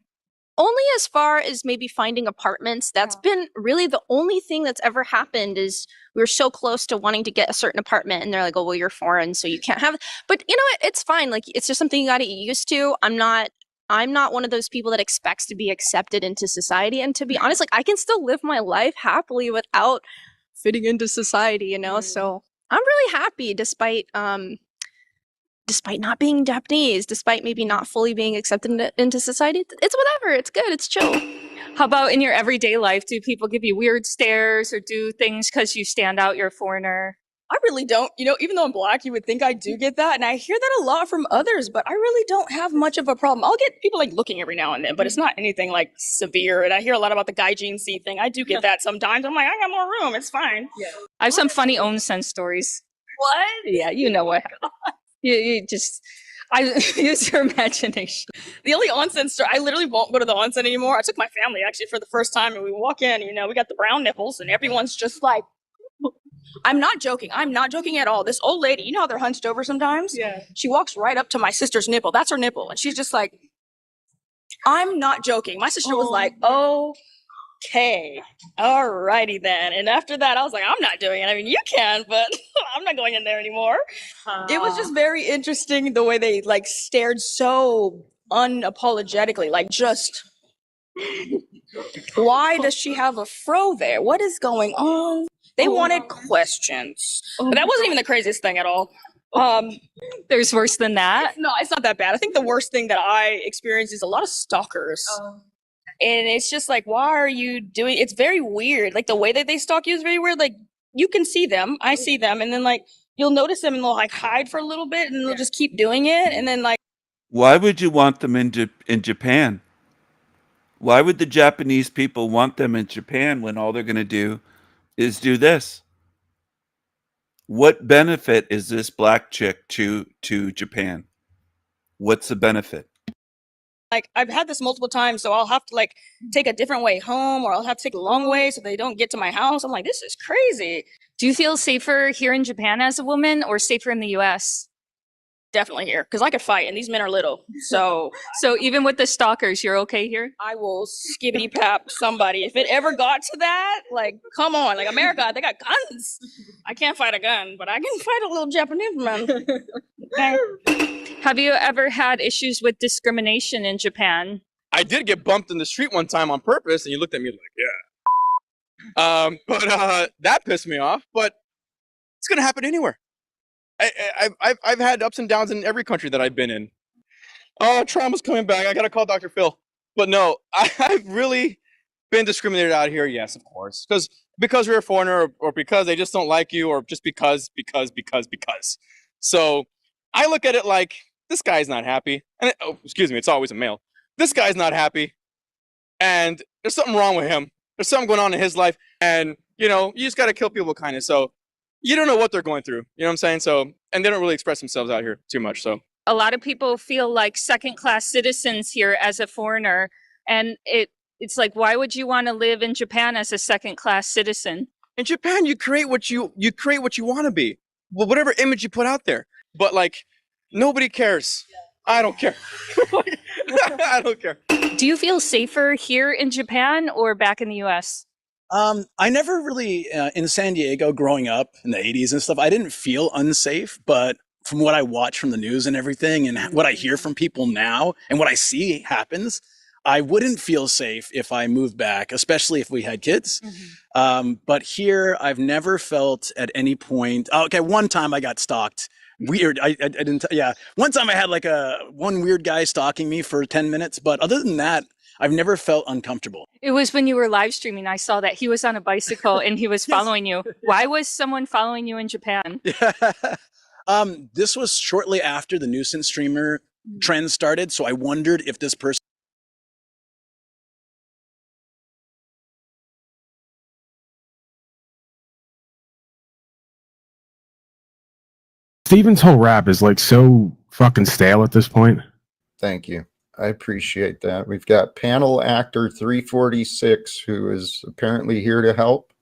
Only as far as maybe finding apartments. That's been really the only thing that's ever happened. Is we were so close to wanting to get a certain apartment, and they're like, oh, well, you're foreign, so you can't have it. But you know what? It's fine. Like, it's just something you got to get used to. I'm not one of those people that expects to be accepted into society. And to be honest, like, I can still live my life happily without fitting into society, you know? So I'm really happy despite not being Japanese, despite maybe not fully being accepted into society. It's whatever. It's good. It's chill. How about in your everyday life? Do people give you weird stares or do things because you stand out, you're a foreigner? I really don't. You know, even though I'm black, you would think I do get that. And I hear that a lot from others, but I really don't have much of a problem. I'll get people like looking every now and then, but it's not anything like severe. And I hear a lot about the Gaijin C thing. I do get that sometimes. I'm like, I got more room. It's fine. Yeah. I have some funny onsen stories. What? Yeah, you know what? You just, I use your imagination. The only onsen store, I literally won't go to the onsen anymore. I took my family actually for the first time, and we walk in, you know, we got the brown nipples, and everyone's just like, I'm not joking. I'm not joking at all. This old lady, you know how they're hunched over sometimes? Yeah. She walks right up to my sister's nipple. That's her nipple. And she's just like, I'm not joking. My sister was like, okay, all righty then. And after that, I was like, I'm not doing it. I mean, you can, but I'm not going in there anymore. It was just very interesting the way they like stared so unapologetically, like just, why does she have a fro there? What is going on? They wanted questions. But that wasn't even the craziest thing at all. There's worse than that. No, it's not that bad. I think the worst thing that I experienced is a lot of stalkers. And it's just like, why are you doing? It's very weird. Like the way that they stalk you is very weird. Like you can see them, I see them, and then like you'll notice them and they'll like hide for a little bit and they'll just keep doing it. And then like, Why would you want them in Japan? Why would the Japanese people want them in Japan when all they're going to do is do this? What benefit is this black chick to Japan? What's the benefit? like I've had this multiple times, so I'll have to like take a different way home, or I'll have to take a long way so they don't get to my house. I'm like, this is crazy. Do you feel safer here in Japan as a woman or safer in the US? Definitely here, because I could fight, and these men are little. So even with the stalkers, you're okay here? I will skibbity pap somebody. If it ever got to that, like, come on. Like, America, they got guns. I can't fight a gun, but I can fight a little Japanese man. Okay. Have you ever had issues with discrimination in Japan? I did get bumped in the street one time on purpose, and you looked at me like, yeah. But that pissed me off. But it's gonna happen anywhere. I've had ups and downs in every country that I've been in. Oh, trauma's coming back. I gotta call Dr. Phil. But no, I've really been discriminated out here. Yes, of course, because you're a foreigner, or because they just don't like you, or just because. So I look at it like, this guy's not happy. And excuse me, it's always a male. This guy's not happy, and there's something wrong with him. There's something going on in his life, and you just gotta kill people with kindness. So you don't know what they're going through. You know what I'm saying? So, and they don't really express themselves out here too much. So a lot of people feel like second-class citizens here as a foreigner, and it's like, why would you want to live in Japan as a second-class citizen? In Japan, you create what you want to be, whatever image you put out there. But like, nobody cares. I don't care. I don't care. Do you feel safer here in Japan or back in the US? I never really, in San Diego growing up in the 80s and stuff, I didn't feel unsafe, but from what I watch from the news and everything, and what I hear from people now and what I see happens, I wouldn't feel safe if I moved back, especially if we had kids. Mm-hmm. But here, I've never felt at any point, okay, one time I got stalked. Weird. I didn't, yeah. One time I had like one weird guy stalking me for 10 minutes, but other than that, I've never felt uncomfortable. It was when you were live streaming. I saw that he was on a bicycle and he was following you. Why was someone following you in Japan? This was shortly after the nuisance streamer trend started. So I wondered if this person. Steven's whole rap is like so fucking stale at this point. Thank you. I appreciate that. We've got panel actor 346 who is apparently here to help.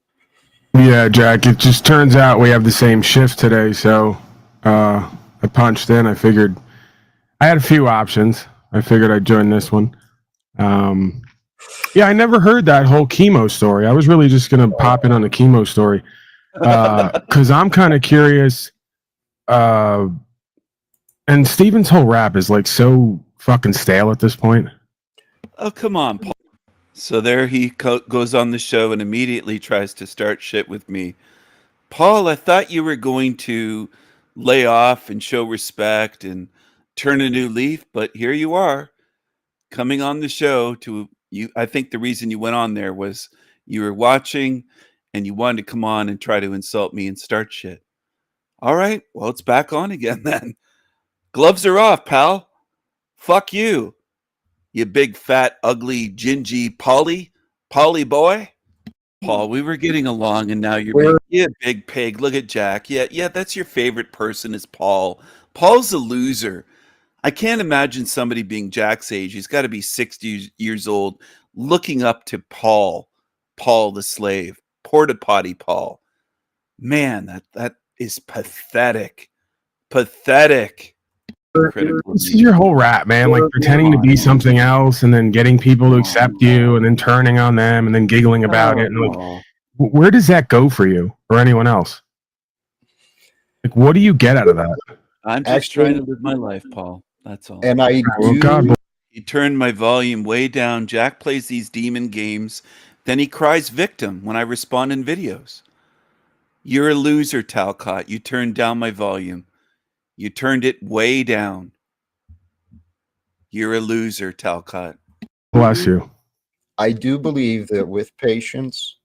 Yeah, Jack, it just turns out we have the same shift today, so I punched in. I figured I had a few options. I figured I'd join this one. Yeah, I never heard that whole chemo story. I was really just going to pop in on the chemo story because I'm kind of curious. And Steven's whole rap is like so fucking stale at this point. Oh, come on, Paul. So there he goes on the show and immediately tries to start shit with me. Paul, I thought you were going to lay off and show respect and turn a new leaf, but here you are coming on the show to you. I think the reason you went on there was you were watching and you wanted to come on and try to insult me and start shit. All right. Well, it's back on again then. Gloves are off, pal. Fuck you. You big, fat, ugly, gingy Polly boy. Paul, we were getting along and now you're being, yeah, big pig. Look at Jack. Yeah, that's your favorite person is Paul. Paul's a loser. I can't imagine somebody being Jack's age. He's got to be 60 years old, looking up to Paul the slave, porta potty Paul. Man, that is pathetic. Pathetic. This is your whole rap, man. Like pretending to be something else and then getting people to accept you and then turning on them and then giggling about it. And like, where does that go for you or anyone else? Like, what do you get out of that? I'm just trying to live my life, Paul. That's all. And I Oh, God. He turned my volume way down. Jack plays these demon games. Then he cries victim when I respond in videos. You're a loser, Talcott. You turned down my volume. You turned it way down. You're a loser, Talcott. Bless you. I do believe that with patience,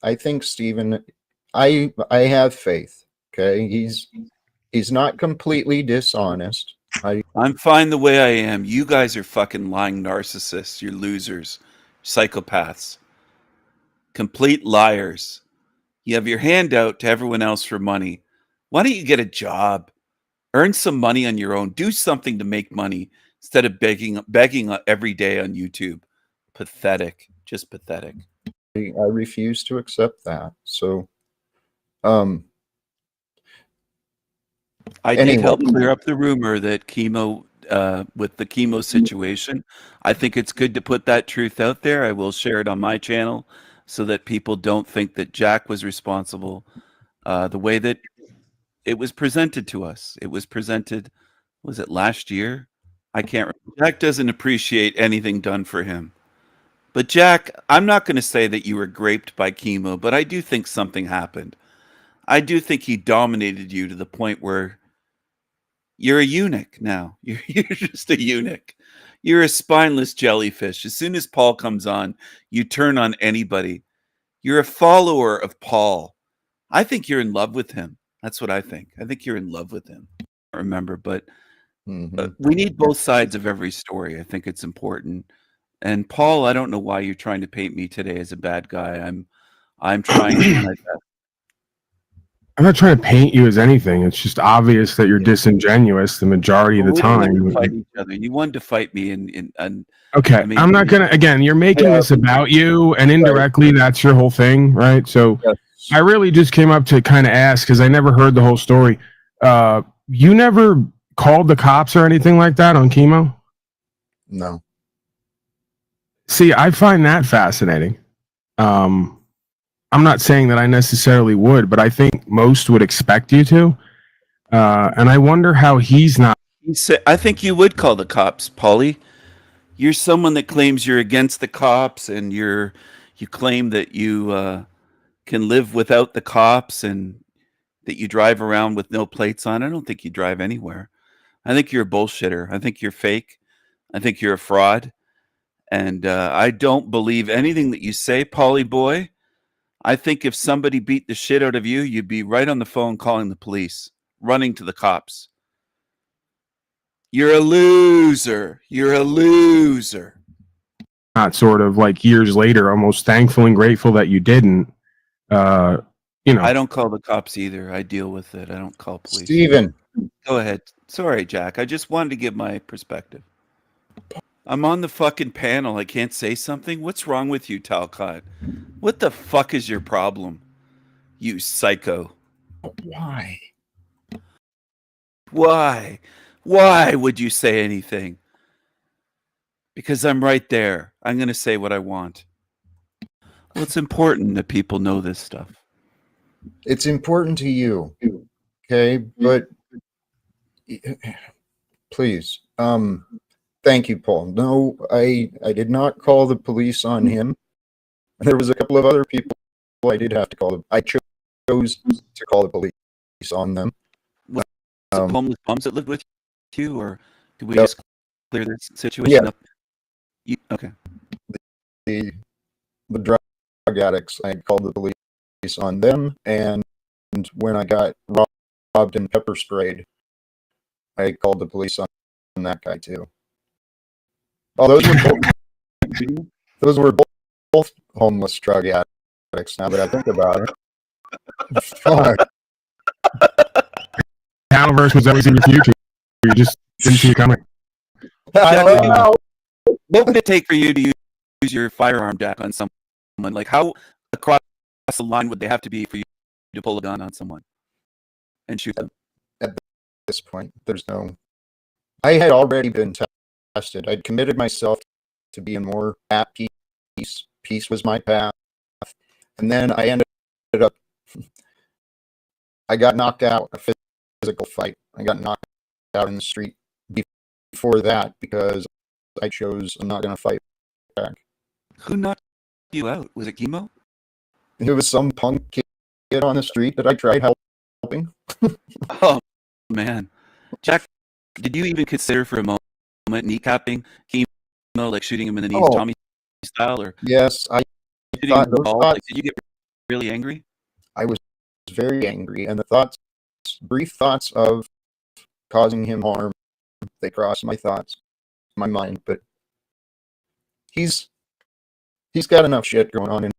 I think Stephen, I have faith. Okay, he's not completely dishonest. I'm fine the way I am. You guys are fucking lying narcissists. You're losers, psychopaths, complete liars. You have your hand out to everyone else for money. Why don't you get a job? Earn some money on your own. Do something to make money instead of begging every day on YouTube. Pathetic. Just pathetic. I refuse to accept that. So, I did help clear up the rumor that chemo, with the chemo situation. I think it's good to put that truth out there. I will share it on my channel so that people don't think that Jack was responsible. The way that it was presented to us. It was presented, was it last year? I can't remember. Jack doesn't appreciate anything done for him. But Jack, I'm not going to say that you were raped by chemo, but I do think something happened. I do think he dominated you to the point where you're a eunuch now. You're just a eunuch. You're a spineless jellyfish. As soon as Paul comes on, you turn on anybody. You're a follower of Paul. I think you're in love with him. That's what I think. I think you're in love with him. I don't remember, but we need both sides of every story. I think it's important. And Paul, I don't know why you're trying to paint me today as a bad guy. I'm trying to do my best. I'm not trying to paint you as anything. It's just obvious that you're disingenuous the majority of the time. Fight each other. You wanted to fight me and Okay, I mean, I'm not gonna. Again, you're making this about you, and indirectly, that's your whole thing, right? So, I really just came up to kind of ask because I never heard the whole story. You never called the cops or anything like that on chemo? No. See, I find that fascinating. I'm not saying that I necessarily would, but I think most would expect you to. And I wonder how he's not. I think you would call the cops, Paulie. You're someone that claims you're against the cops, and you claim that you can live without the cops, and that you drive around with no plates on. I don't think you drive anywhere. I think you're a bullshitter. I think you're fake. I think you're a fraud. And I don't believe anything that you say, Paulie boy. I think if somebody beat the shit out of you, you'd be right on the phone calling the police, running to the cops. You're a loser. You're a loser. Not sort of like years later, almost thankful and grateful that you didn't. You know, I don't call the cops either. I deal with it. I don't call police. Stephen. Go ahead. Sorry, Jack. I just wanted to give my perspective. I'm on the fucking panel. I can't say something. What's wrong with you, Talcott? What the fuck is your problem? You psycho. Why? Why? Why would you say anything? Because I'm right there. I'm going to say what I want. Well, it's important that people know this stuff. It's important to you. Okay, but please, thank you, Paul. No, I did not call the police on him. There was a couple of other people I did have to call them. I chose to call the police on them. Was it homeless bums that lived with you, or did we just clear this situation up? Okay. The drug addicts, I called the police on them, and when I got mobbed and pepper sprayed. I called the police on that guy too. Oh, those were both homeless drug addicts. Now that I think about it, fuck. Haliverse was always in your future. You just didn't see it coming. Jack, what would it take for you to use your firearm, Jack, on someone? Like, how across the line would they have to be for you to pull a gun on someone and shoot them? At this point, there's no. I had already been tested. I'd committed myself to being more at peace. Peace was my path. And then I ended up, I got knocked out in a physical fight. I got knocked out in the street before that because I chose I'm not going to fight back. Who knocked you out? Was it chemo? It was some punk kid on the street that I tried helping. Oh, man. Jack, did you even consider for a moment kneecapping chemo, like shooting him in the knees, Tommy style? Or yes, I thought those thoughts, like, did you get really angry? I was very angry, and the thoughts, brief thoughts of causing him harm, they crossed my mind, but he's got enough shit going on in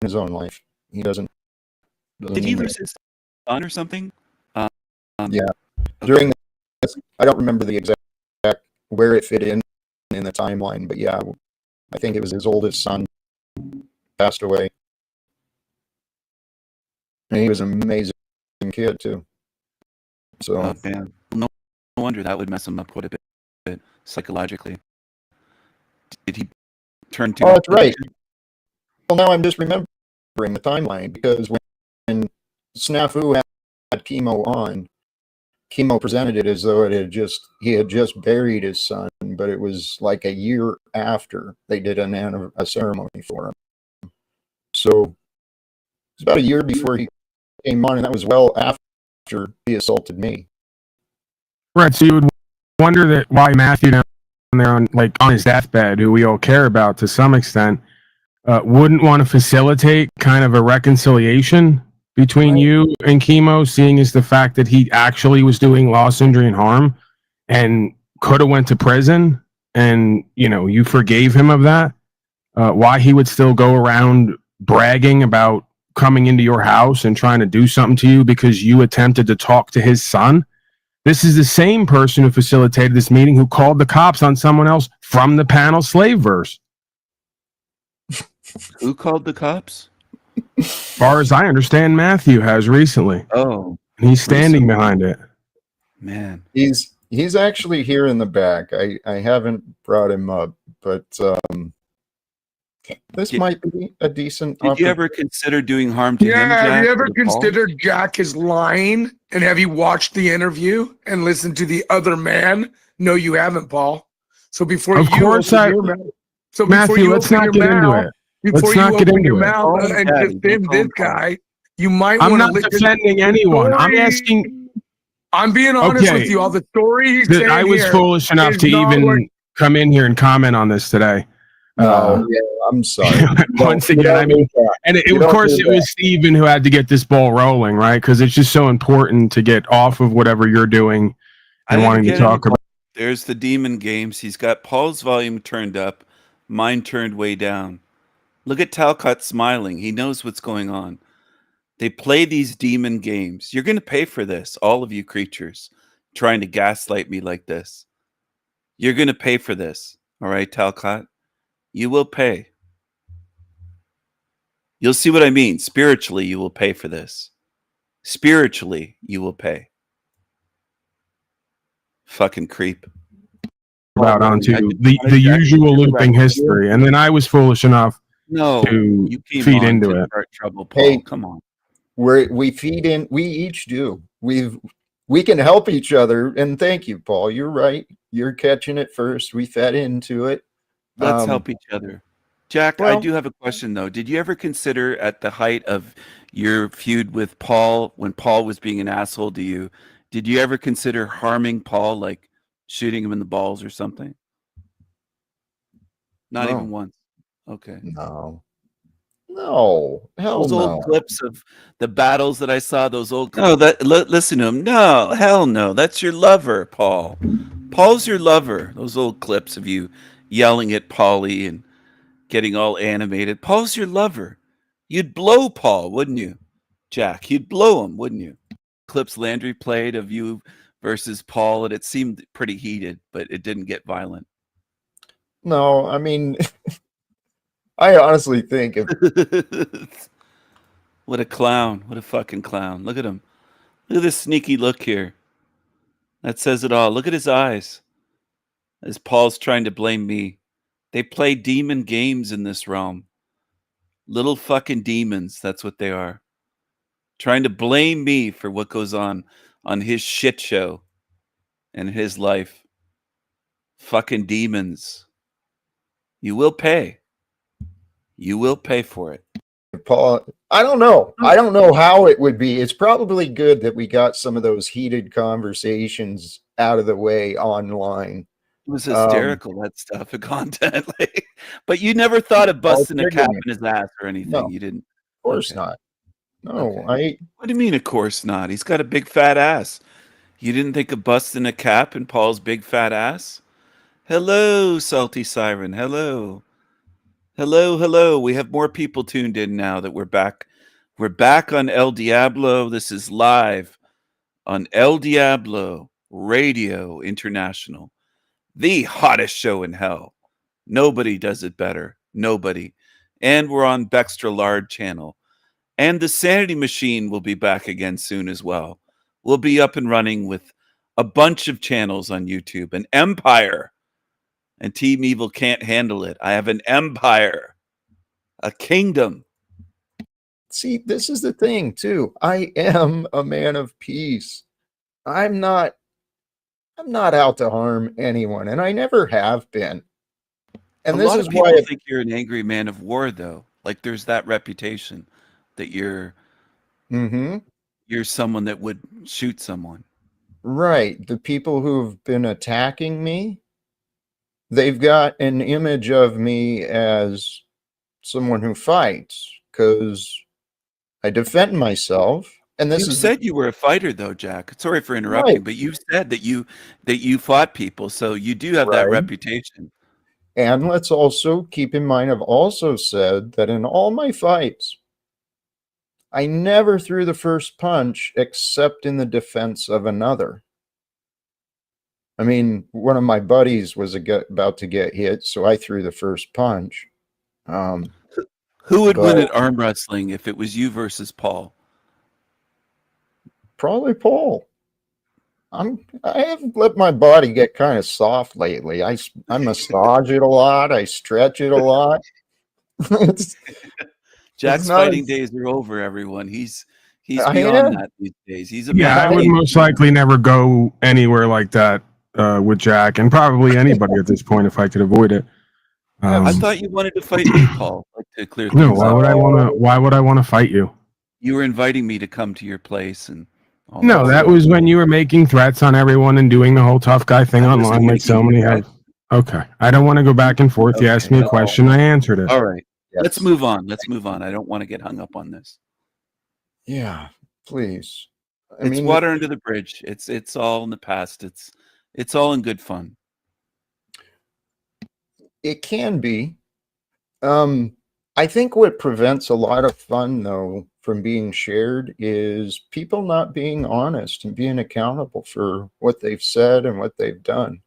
his own life. He doesn't Did he lose his son or something? Yeah. During this, I don't remember the exact where it fit in the timeline, but yeah, I think it was his oldest son passed away. And he was an amazing kid too. So oh, man. No wonder that would mess him up quite a bit psychologically. Did he turn to? Oh, that's right. Well, now I'm just remembering the timeline because when Snafu had chemo on, chemo presented it as though he had just buried his son, but it was like a year after they did a ceremony for him. So it's about a year before he came on, and that was well after he assaulted me. Right, so you would wonder that why Matthew down there on his deathbed, who we all care about to some extent, wouldn't want to facilitate kind of a reconciliation between you and chemo, seeing as the fact that he actually was doing loss, injury, and harm, and could have went to prison, and you forgave him of that. Why he would still go around bragging about coming into your house and trying to do something to you because you attempted to talk to his son. This is the same person who facilitated this meeting who called the cops on someone else from the panel Slaveverse. Who called the cops? As far as I understand, Matthew has recently. Oh. He's standing behind it. Man. He's actually here in the back. I haven't brought him up, but this might be a decent Did you ever consider doing harm to him, Jack? Have you ever or Paul? considered Jack is lying? And have you watched the interview and listened to the other man? No, you haven't, Paul. So before Of course I... Matthew, let's not get into it. Before you open your mouth and defend this guy, you might want to I'm not defending anyone. I'm asking. I'm being honest with you. All the story he's saying I was foolish enough to even come in here and comment on this today. No, yeah, I'm sorry. Once again, I mean, and of course it was Steven who had to get this ball rolling, right? Because it's just so important to get off of whatever you're doing and wanting to talk about. There's the demon games. He's got Paul's volume turned up, mine turned way down. Look at Talcott smiling. He knows what's going on. They play these demon games. You're going to pay for this, all of you creatures, trying to gaslight me like this. You're going to pay for this. All right, Talcott? You will pay. You'll see what I mean. Spiritually, you will pay for this. Spiritually, you will pay. Fucking creep. About onto the usual looping history. And then I was foolish enough to you came feed on into to it. start trouble, Paul. Hey, come on. We feed in. We each do. We can help each other. And thank you, Paul. You're right. You're catching it first. We fed into it. Let's help each other. Jack, I do have a question, though. Did you ever consider at the height of your feud with Paul, when Paul was being an asshole to you, did you ever consider harming Paul, like shooting him in the balls or something? Not No. even once. Okay. No. No, hell Those no. old clips of the battles that I saw, those old. No, listen to him. No, hell no. That's your lover, Paul. Paul's your lover. Those old clips of you yelling at Paulie and getting all animated. Paul's your lover. You'd blow Paul, wouldn't you, Jack? You'd blow him, wouldn't you? Clips Landry played of you versus Paul, and it seemed pretty heated, but it didn't get violent. No, I mean, I honestly think if What a clown. What a fucking clown. Look at him. Look at this sneaky look here. That says it all. Look at his eyes. As Paul's trying to blame me. They play demon games in this realm. Little fucking demons. That's what they are. Trying to blame me for what goes on his shit show and his life. Fucking demons. You will pay. You will pay for it. Paul, I don't know. I don't know how it would be. It's probably good that we got some of those heated conversations out of the way online. It was hysterical, that stuff, the content. But you never thought of busting a cap in his ass or anything. No, You didn't. Of course not. No, Okay. What do you mean, of course not? He's got a big fat ass. You didn't think of busting a cap in Paul's big fat ass? Hello, Salty Siren. Hello. Hello, hello. We have more people tuned in now that we're back. We're back on El Diablo. This is live on El Diablo Radio International, the hottest show in hell. Nobody does it better. Nobody. And we're on Bextra Lard channel. And the Sanity Machine will be back again soon as well. We'll be up and running with a bunch of channels on YouTube. An empire. And Team Evil can't handle it. I have an empire. A kingdom. See, this is the thing, too. I am a man of peace. I'm not out to harm anyone, and I never have been. And A this lot is of people why think you're an angry man of war, though. Like there's that reputation that you're someone that would shoot someone. right, the people who've been attacking me, they've got an image of me as someone who fights because I defend myself. And this You is said you were a fighter, though, Jack. Sorry for interrupting, right, but you said that you fought people, so you do have that right. reputation. And let's also keep in mind, I've also said that in all my fights, I never threw the first punch except in the defense of another. I mean, one of my buddies was about to get hit, so I threw the first punch. Who would win but at arm wrestling if it was you versus Paul? probably Paul. I have let my body get kind of soft lately. I massage it a lot. I stretch it a lot. it's, Jack's it's not fighting as, days are over, everyone. He's I beyond am. that these days. He's a Yeah, I man. would most likely never go anywhere like that with Jack, and probably anybody at this point if I could avoid it. I thought you wanted to fight me, Paul, like to clear No, things why up. would I want to? Why would I want to fight you? You were inviting me to come to your place and all No, that was when you were making threats on everyone and doing the whole tough guy thing I wasn't online, like so making many have. Okay, I don't want to go back and forth. You asked me a no. question, I answered it. All right. Let's Yes. move on. Let's move on. I don't want to get hung up on this. Yeah, please. I It's mean, water under the bridge. It's all in the past. It's all in good fun. it can be. I think what prevents a lot of fun, though, from being shared is people not being honest and being accountable for what they've said and what they've done.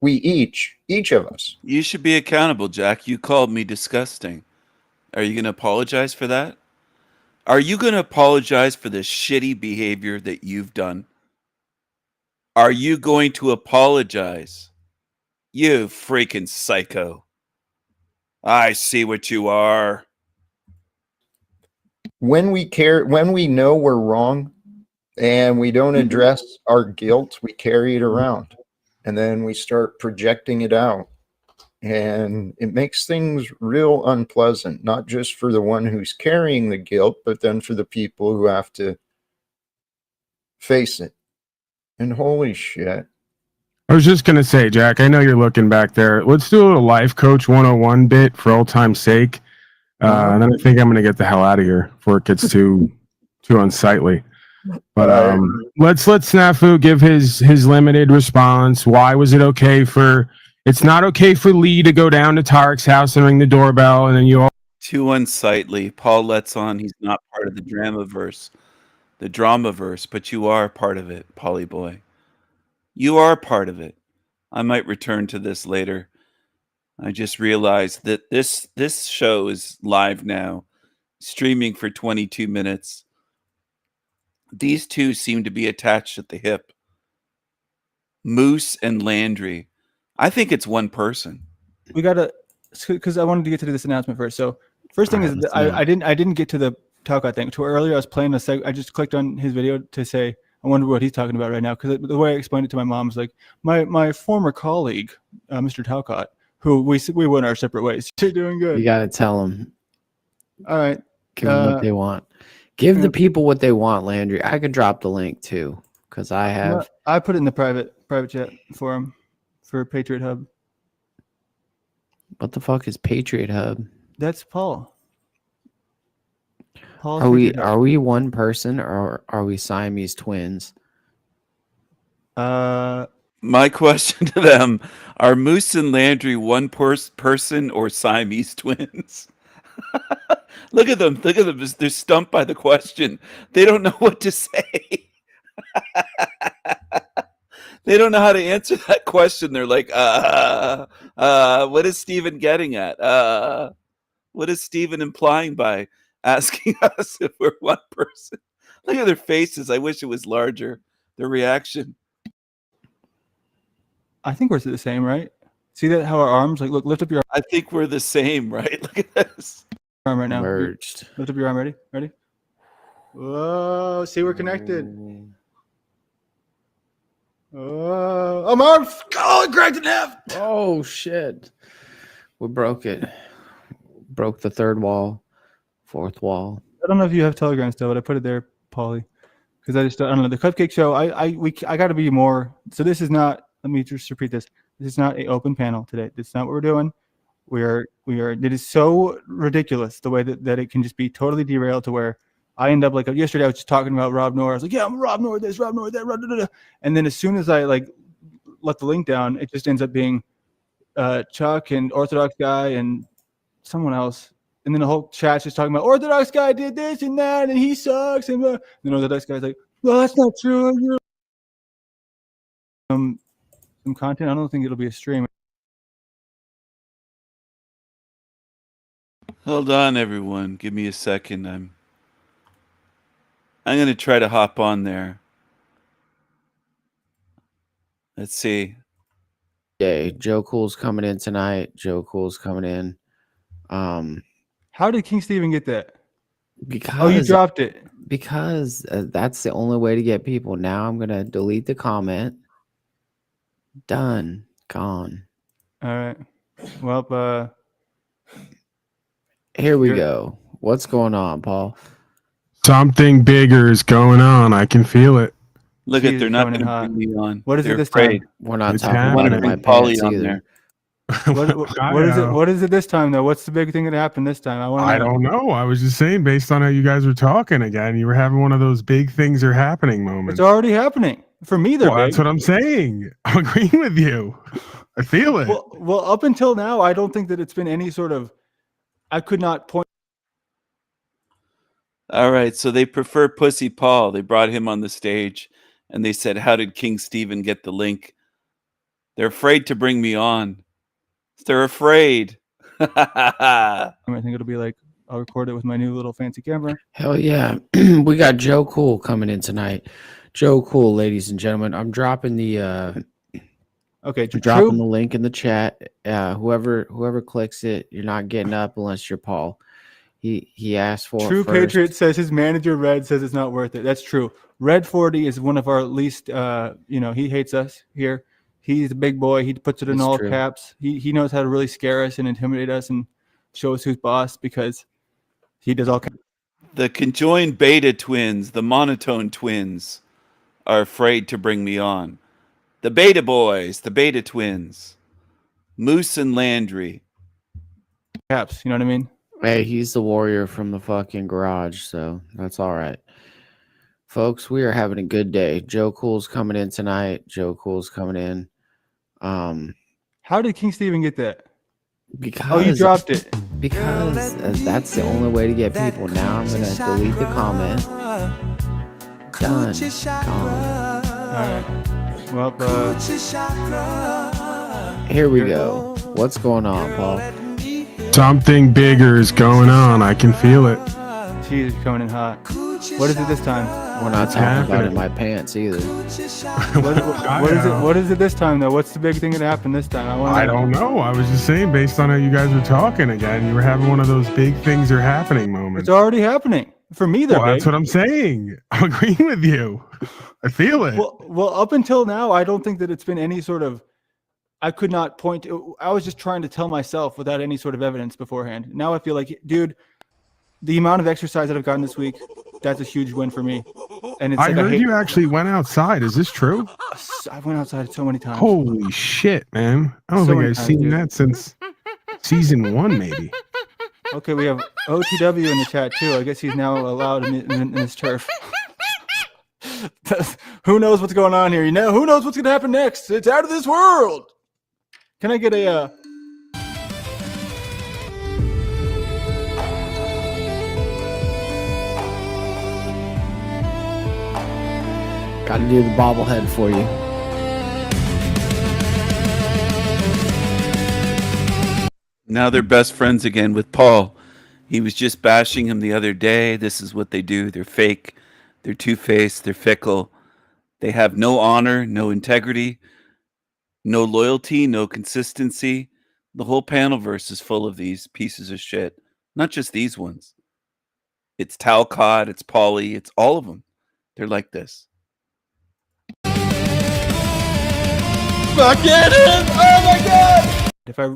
We each of us. You should be accountable, Jack. You called me disgusting. Are you going to apologize for that? Are you going to apologize for the shitty behavior that you've done? Are you going to apologize? You freaking psycho. I see what you are. When we know we're wrong and we don't address our guilt, we carry it around and then we start projecting it out. And it makes things real unpleasant, not just for the one who's carrying the guilt, but then for the people who have to face it. And holy shit. I was just going to say, Jack, I know you're looking back there. Let's do a little Life Coach 101 bit for old time's sake. And then I think I'm going to get the hell out of here before it gets too unsightly. But let's let Snafu give his limited response. Why was it okay for? It's not okay for Lee to go down to Tarek's house and ring the doorbell, and then you all. Too unsightly. Paul lets on he's not part of the dramaverse, but you are part of it, Polly boy. You are part of it. I might return to this later. I just realized that this show is live now, streaming for 22 minutes. These two seem to be attached at the hip. Moose and Landry. I think it's one person. We gotta, because I wanted to get to this announcement first. So first thing is I didn't get to the Talcott thing. Too earlier I was playing I just clicked on his video to say I wonder what he's talking about right now, because the way I explained it to my mom is like my former colleague, Mr. Talcott, who we went our separate ways. You're doing good. You gotta tell them. All right. Give them what they want. Give the people what they want, Landry. I could drop the link too, because I have. I put it in the private chat for him for Patriot Hub. What the fuck is Patriot Hub? That's Paul. Are we one person or are we Siamese twins? My question to them: are Moose and Landry one person or Siamese twins? Look at them. Look at them. They're stumped by the question. They don't know what to say. They don't know how to answer that question. They're like, what is Steven getting at? What is Steven implying by asking us if we're one person? Look at their faces. I wish it was larger. Their reaction. I think we're the same, right? See that how our arms like look? Lift up your. I think we're the same, right? Look at this. Arm right now. Merged. Lift up your arm. Ready? Ready? Whoa! See, we're connected. Oh, I'm on. Oh, cracked in half. Oh shit! We broke it. Broke the third wall, fourth wall. I don't know if you have Telegram still, but I put it there, Paulie, because I don't know the Cupcake Show. I got to be more. So this is not. Let me just repeat this. This is not an open panel today. That's not what we're doing. We are. It is so ridiculous the way that it can just be totally derailed to where I end up like yesterday. I was just talking about Rob Noor. I was like, yeah, I'm Rob Noor. This, Rob Noor, that, and then as soon as I like let the link down, it just ends up being Chuck and Orthodox guy and someone else, and then the whole chat's just talking about Orthodox guy did this and that, and he sucks, and then Orthodox guy's like, well, that's not true. Some content. I don't think it'll be a stream. Hold on, everyone. Give me a second. I'm going to try to hop on there. Let's see. Yeah, Joe Cool's coming in tonight. Joe Cool's coming in. How did King Steven get that? Because you dropped it. Because that's the only way to get people. Now I'm gonna delete the comment. Done. Gone. All right. Well, here we go. What's going on, Paul? Something bigger is going on. I can feel it. Look at they're not going to bring me on. What is they're it this afraid. time? We're not It's talking happening. about my Polly pants on either. there. What is it? What is it this time though? What's the big thing that happened this time? I don't know. I was just saying, based on how you guys were talking again, you were having one of those big things are happening moments. It's already happening for me. They're Well, big. that's what I'm saying. I'm agreeing with you. I feel it. Well, up until now, I don't think that it's been any sort of. I could not point. All right, so they prefer Pussy Paul. They brought him on the stage, and they said, "How did King Steven get the link?" They're afraid to bring me on. They're afraid. I think it'll be like I'll record it with my new little fancy camera. Hell yeah. We got Joe Cool coming in tonight. Joe Cool, ladies and gentlemen. I'm dropping the dropping the link in the chat. Whoever clicks it, you're not getting up unless you're Paul. He asked for True it first. Patriot says his manager Red says it's not worth it. That's true. Red 40 is one of our least he hates us here. He's a big boy. He puts it in That's all true. caps. He knows how to really scare us and intimidate us and show us who's boss because he does all kinds. The conjoined beta twins, the monotone twins, are afraid to bring me on. The beta boys, the beta twins, Moose and Landry. Caps, you know what I mean? Hey, he's the warrior from the fucking garage, so that's all right. Folks, we are having a good day. Joe Cool's coming in tonight. Joe Cool's coming in. How did King Steven get that? Because Oh, you dropped it. Because that's the only way to get people. Now I'm gonna delete the comment. Done. Gone. Alright. Well, Here we go. What's going on, Paul? Something bigger is going on. I can feel it. She's coming in hot. What is it this time? We're not talking about it in my pants either. What is it this time though? What's the big thing that happened this time? I don't know. I was just saying, based on how you guys were talking again, you were having one of those big things are happening moments. It's already happening for me. Though, That's what I'm saying. I'm agreeing with you. I feel it. Well, up until now, I don't think that it's been any sort of. I could not point to. I was just trying to tell myself without any sort of evidence beforehand. Now I feel like, dude, the amount of exercise that I've gotten this week, that's a huge win for me. And it's I like heard you actually went outside. Is this true? I went outside so many times. Holy shit, man. I don't So think many I've times, seen dude. that since season 1, maybe. Okay, we have OTW in the chat too. I guess he's now allowed in this turf. Who knows what's going on here? You know, who knows what's going to happen next? It's out of this world. Can I get a? Got to do the bobblehead for you. Now they're best friends again with Paul. He was just bashing him the other day. This is what they do. They're fake. They're two-faced. They're fickle. They have no honor, no integrity, no loyalty, no consistency. The whole panelverse is full of these pieces of shit. Not just these ones. It's Talcott, it's Pauly, it's all of them. They're like this. Fuck it! Oh my god!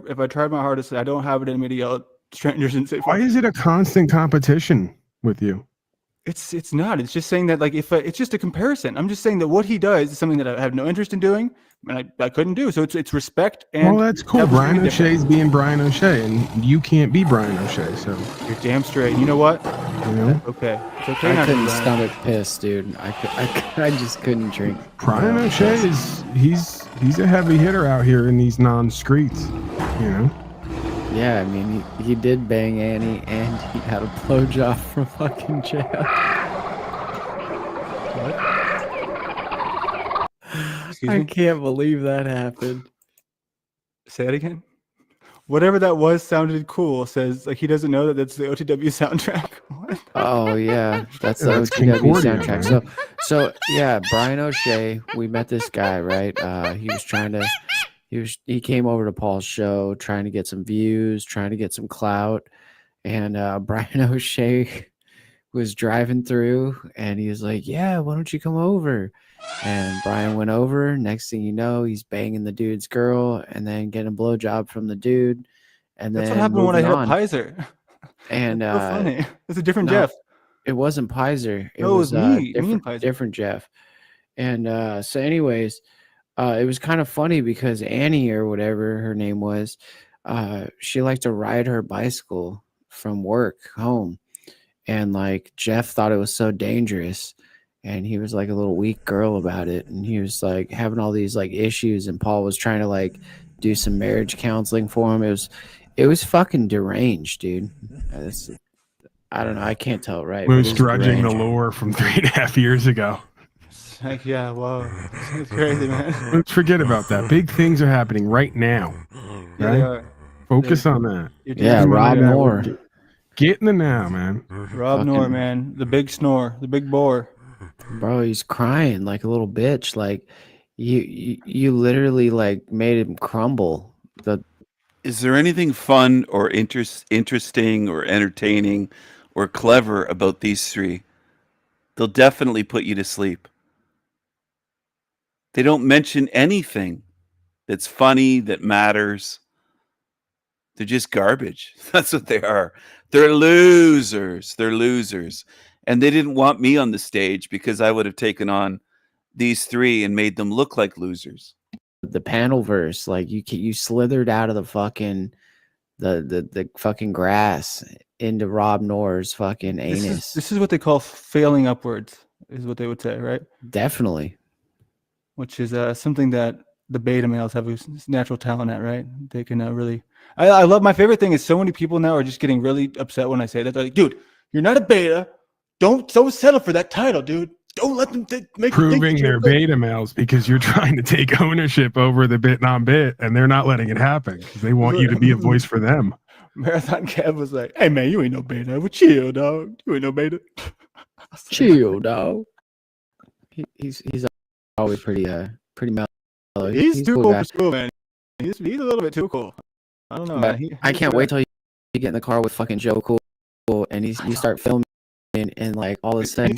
If I tried my hardest, I don't have it in me to yell at strangers and say. Why is it a constant competition with you? It's not. It's just saying that like if it's just a comparison. I'm just saying that what he does is something that I have no interest in doing, and I couldn't do. So it's respect and. Well, that's cool. that was Brian really O'Shea's being Brian O'Shea, and you can't be Brian O'Shea. So You're damn straight. You know what? you know, Okay. It's okay. I not to couldn't be Brian. stomach piss, dude. I just couldn't drink. Brian O'Shea is he's a heavy hitter out here in these non-streets. You know. Yeah, I mean, he did bang Annie, and he had a blowjob from fucking jail. Excuse I me? can't believe that happened. Say it again. Whatever that was sounded cool. Says like he doesn't know that that's the OTW soundtrack. What? Oh yeah, that's the That's OTW Concordia, soundtrack. man. So yeah, Brian O'Shea. We met this guy, right? He came over to Paul's show, trying to get some views, trying to get some clout, and Brian O'Shea was driving through, and he was like, "Yeah, why don't you come over?" And Brian went over. Next thing you know, he's banging the dude's girl, and then getting a blowjob from the dude. And That's then what happened when I hit moving up on. Pizer. And So funny. It's a different no, Jeff. it wasn't Pizer. No, it was me. Me and different, Pizer. different Jeff. And so, anyways, it was kind of funny because Annie or whatever her name was, she liked to ride her bicycle from work home, and like Jeff thought it was so dangerous, and he was like a little weak girl about it, and he was like having all these like issues, and Paul was trying to like do some marriage counseling for him. It was fucking deranged, dude. I don't know. I can't tell, right? but it Moose was drudging the deranged. lure from 3.5 years ago. Heck yeah, whoa. It's crazy, man. Let's forget about that. Big things are happening right now. Yeah, they Right? are. Focus on that. You're Yeah, damn Rob right. Moore. Get in the now, man. Rob Noor, man. The big snore. The big bore. Bro, he's crying like a little bitch. Like you literally like made him crumble. Is there anything fun or interesting or entertaining or clever about these three? They'll definitely put you to sleep. They don't mention anything that's funny, that matters. They're just garbage. That's what they are. They're losers. They're losers. And they didn't want me on the stage because I would have taken on these three and made them look like losers. The panel verse, like you slithered out of the fucking the fucking grass into Rob Knorr's fucking anus. This is what they call failing upwards, is what they would say, right? Definitely. Which is something that the beta males have a natural talent at, right? They can really. I love, my favorite thing is so many people now are just getting really upset when I say that. They're like, dude, you're not a beta. Don't settle for that title, dude. Don't let them make Proving they're beta males because you're trying to take ownership over the bit non-bit, and they're not letting it happen because they want you to be a voice for them. Marathon Kev was like, "Hey man, you ain't no beta. Well, chill, dog. You ain't no beta. Chill, dog." He's always pretty mellow. He's too cool cool guy. for school, man. He's a little bit too cool. I don't know. But Man. I can't wait till you get in the car with fucking Joe Cool, and you start filming, and like all of a sudden,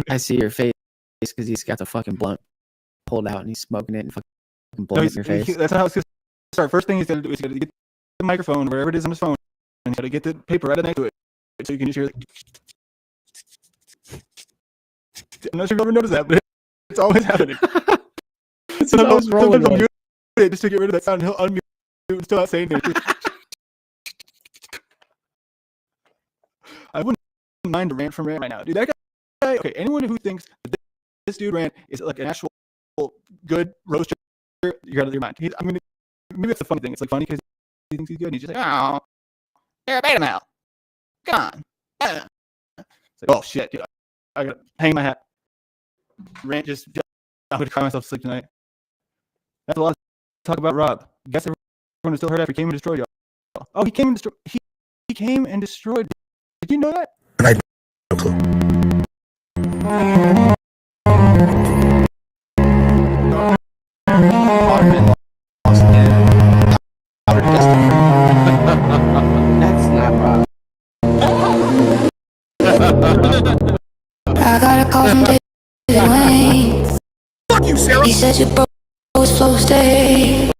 I see your face because he's got the fucking blunt pulled out and he's smoking it and fucking blowing in your face. That's not how it's gonna start. First thing he's gonna do is he's gonna get the microphone, wherever it is on his phone, and he's gotta get the paper right next to it, so you can just hear. I'm not sure you've ever noticed that, but it's always happening. Sometimes I'll mute it just to get rid of that sound, and he'll unmute it and still not saying anything. I wouldn't mind a rant from Rant right now, dude. That guy. Okay, anyone who thinks that this dude Rant is like an actual good roaster, you're out of your mind. I mean, maybe that's the funny thing. It's like funny because he thinks he's good, and he's just like, "Oh, you're a beta male. Come on." It's like, oh shit, dude. I gotta hang my hat. Rant just. I'm gonna cry myself to sleep tonight. That's a lot of talk about Rob. Guess everyone is still hurt after he came and destroyed y'all. Oh, he came and destroyed. He came and destroyed. Did you know that? I had no clue. That's not Rob. I got a call from David Wayne. Fuck you, Sarah. He said your bro was slow stay.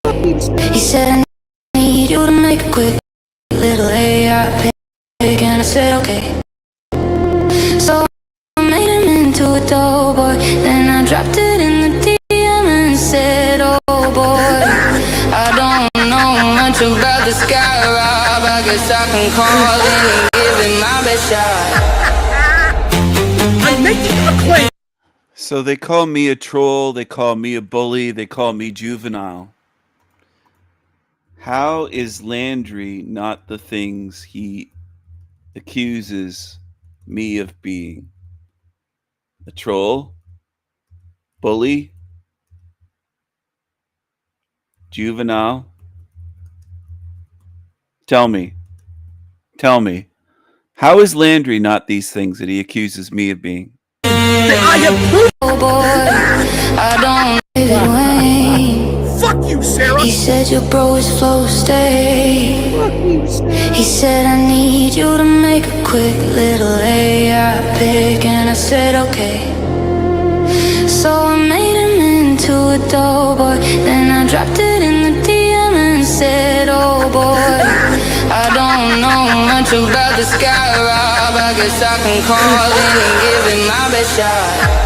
He said I need you to make a quick little AI pick, and I said okay. So I made him into a doughboy, then I dropped it in the DM and said, oh boy, I don't know much about this guy, Rob. I guess I can call in and give him my best shot. I'm making a claim. So they call me a troll, they call me a bully, they call me juvenile. How is Landry not the things he accuses me of being? A troll? Bully? Juvenile? Tell me. How is Landry not these things that he accuses me of being? Oh boy, I don't David Wayne. Fuck you, Sarah. He said your bro is flow stay. He said I need you to make a quick little AI pick, and I said okay. So I made him into a doughboy, then I dropped it in the DM and said, oh boy, I don't know much about this guy, Rob. I guess I can call in and give him my best shot.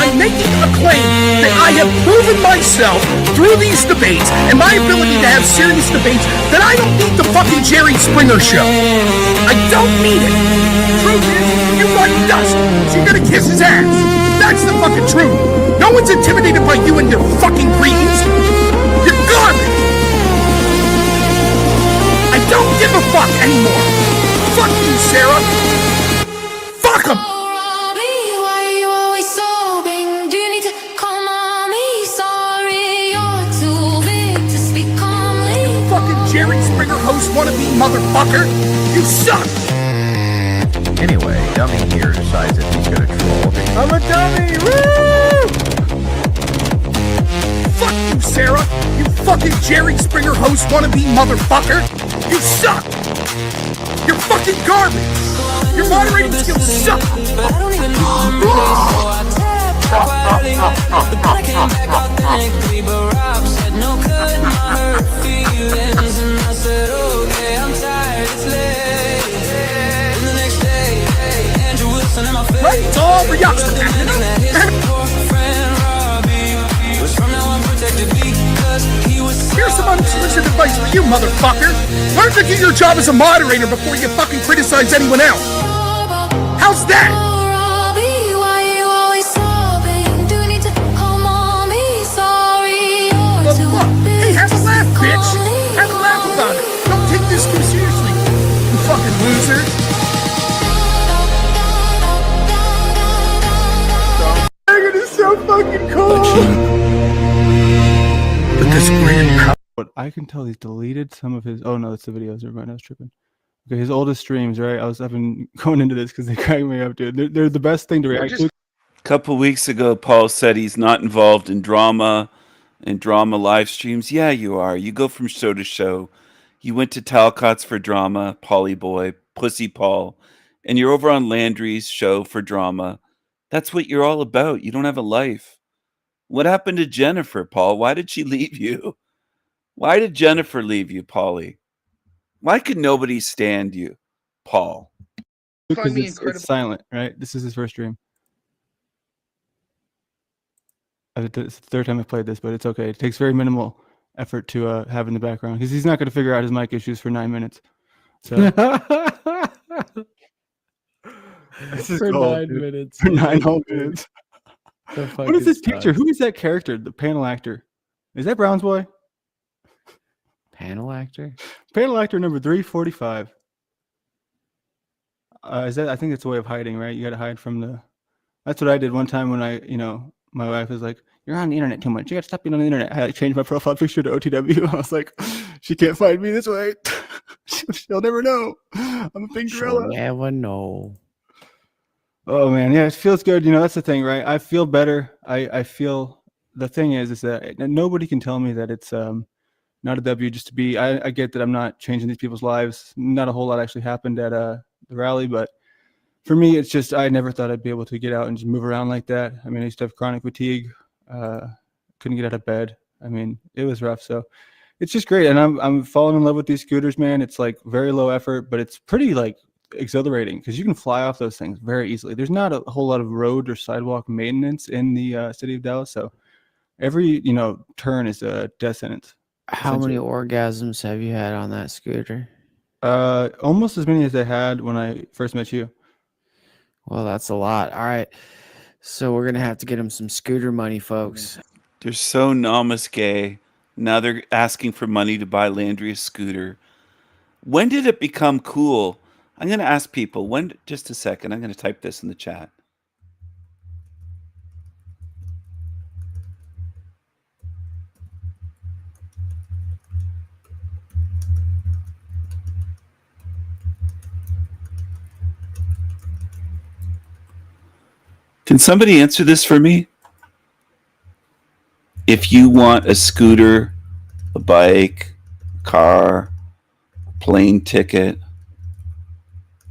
I'm making a claim that I have proven myself through these debates and my ability to have serious debates that I don't need the fucking Jerry Springer show. I don't need it. Truth is, you like dust, so you're gonna kiss his ass. That's the fucking truth. No one's intimidated by you and your fucking greens. You're garbage. I don't give a fuck anymore. Fuck you, Sarah. Fuck him. Jerry Springer host wannabe motherfucker! You suck! Anyway, Dummy here decides that he's gonna troll. I'm a dummy! Woo! Fuck you, Sarah! You fucking Jerry Springer host wannabe motherfucker! You suck! You're fucking garbage! Your moderating skills suck! I don't even Right, it's all for yucks for that. Here's some unsolicited positive advice for you, motherfucker. Learn to do your job as a moderator before you fucking criticize anyone else. How's that? Hey, have a laugh, bitch. Have a laugh about it. Don't take this too seriously, you fucking loser. Megan is so fucking cool. But this grand. But I can tell he's deleted some of his. Oh no, that's the videos. Never mind, I was tripping. Okay, his oldest streams, right? I've been going into this because they crack me up, dude. They're the best thing to react to. A couple weeks ago, Paul said he's not involved in drama and drama live streams. Yeah, you are. You go from show to show. You went to Talcott's for drama, Polly Boy, Pussy Paul, and you're over on Landry's show for drama. That's what you're all about. You don't have a life. What happened to Jennifer, Paul? Why did she leave you? Why did Jennifer leave you, Polly? Why could nobody stand you, Paul? Because it's silent, right? This is his first stream. It's the third time I've played this, but it's okay. It takes very minimal effort to have in the background because he's not going to figure out his mic issues for 9 minutes. So this is For gold, 9 dude. minutes. For 9 whole minutes. The What is this fucking picture? sucks. Who is that character? The panel actor. Is that Brown's boy? Panel actor? Panel actor number 345. Is that? I think it's a way of hiding, right? You got to hide from the. That's what I did one time when my wife was like, "You're on the internet too much. You got to stop being on the internet." I changed my profile picture to OTW. I was like, "She can't find me this way. She'll never know. I'm a big gorilla." Never know. Oh man, yeah, it feels good. That's the thing, right? I feel better. I feel the thing is that nobody can tell me that it's not a W just to be. I get that I'm not changing these people's lives. Not a whole lot actually happened at the rally, but for me, it's just I never thought I'd be able to get out and just move around like that. I mean, I used to have chronic fatigue. Couldn't get out of bed. I mean, it was rough. So it's just great, and I'm falling in love with these scooters, man. It's like very low effort, but it's pretty like exhilarating because you can fly off those things very easily. There's not a whole lot of road or sidewalk maintenance in the city of Dallas, so every turn is a death sentence. How many orgasms have you had on that scooter? Almost as many as I had when I first met you. Well, that's a lot. All right. So we're going to have to get him some scooter money, folks. They're so gay. Now they're asking for money to buy Landry a scooter. When did it become cool? I'm going to ask people. Just a second. I'm going to type this in the chat. Can somebody answer this for me? If you want a scooter, a bike, car, plane ticket,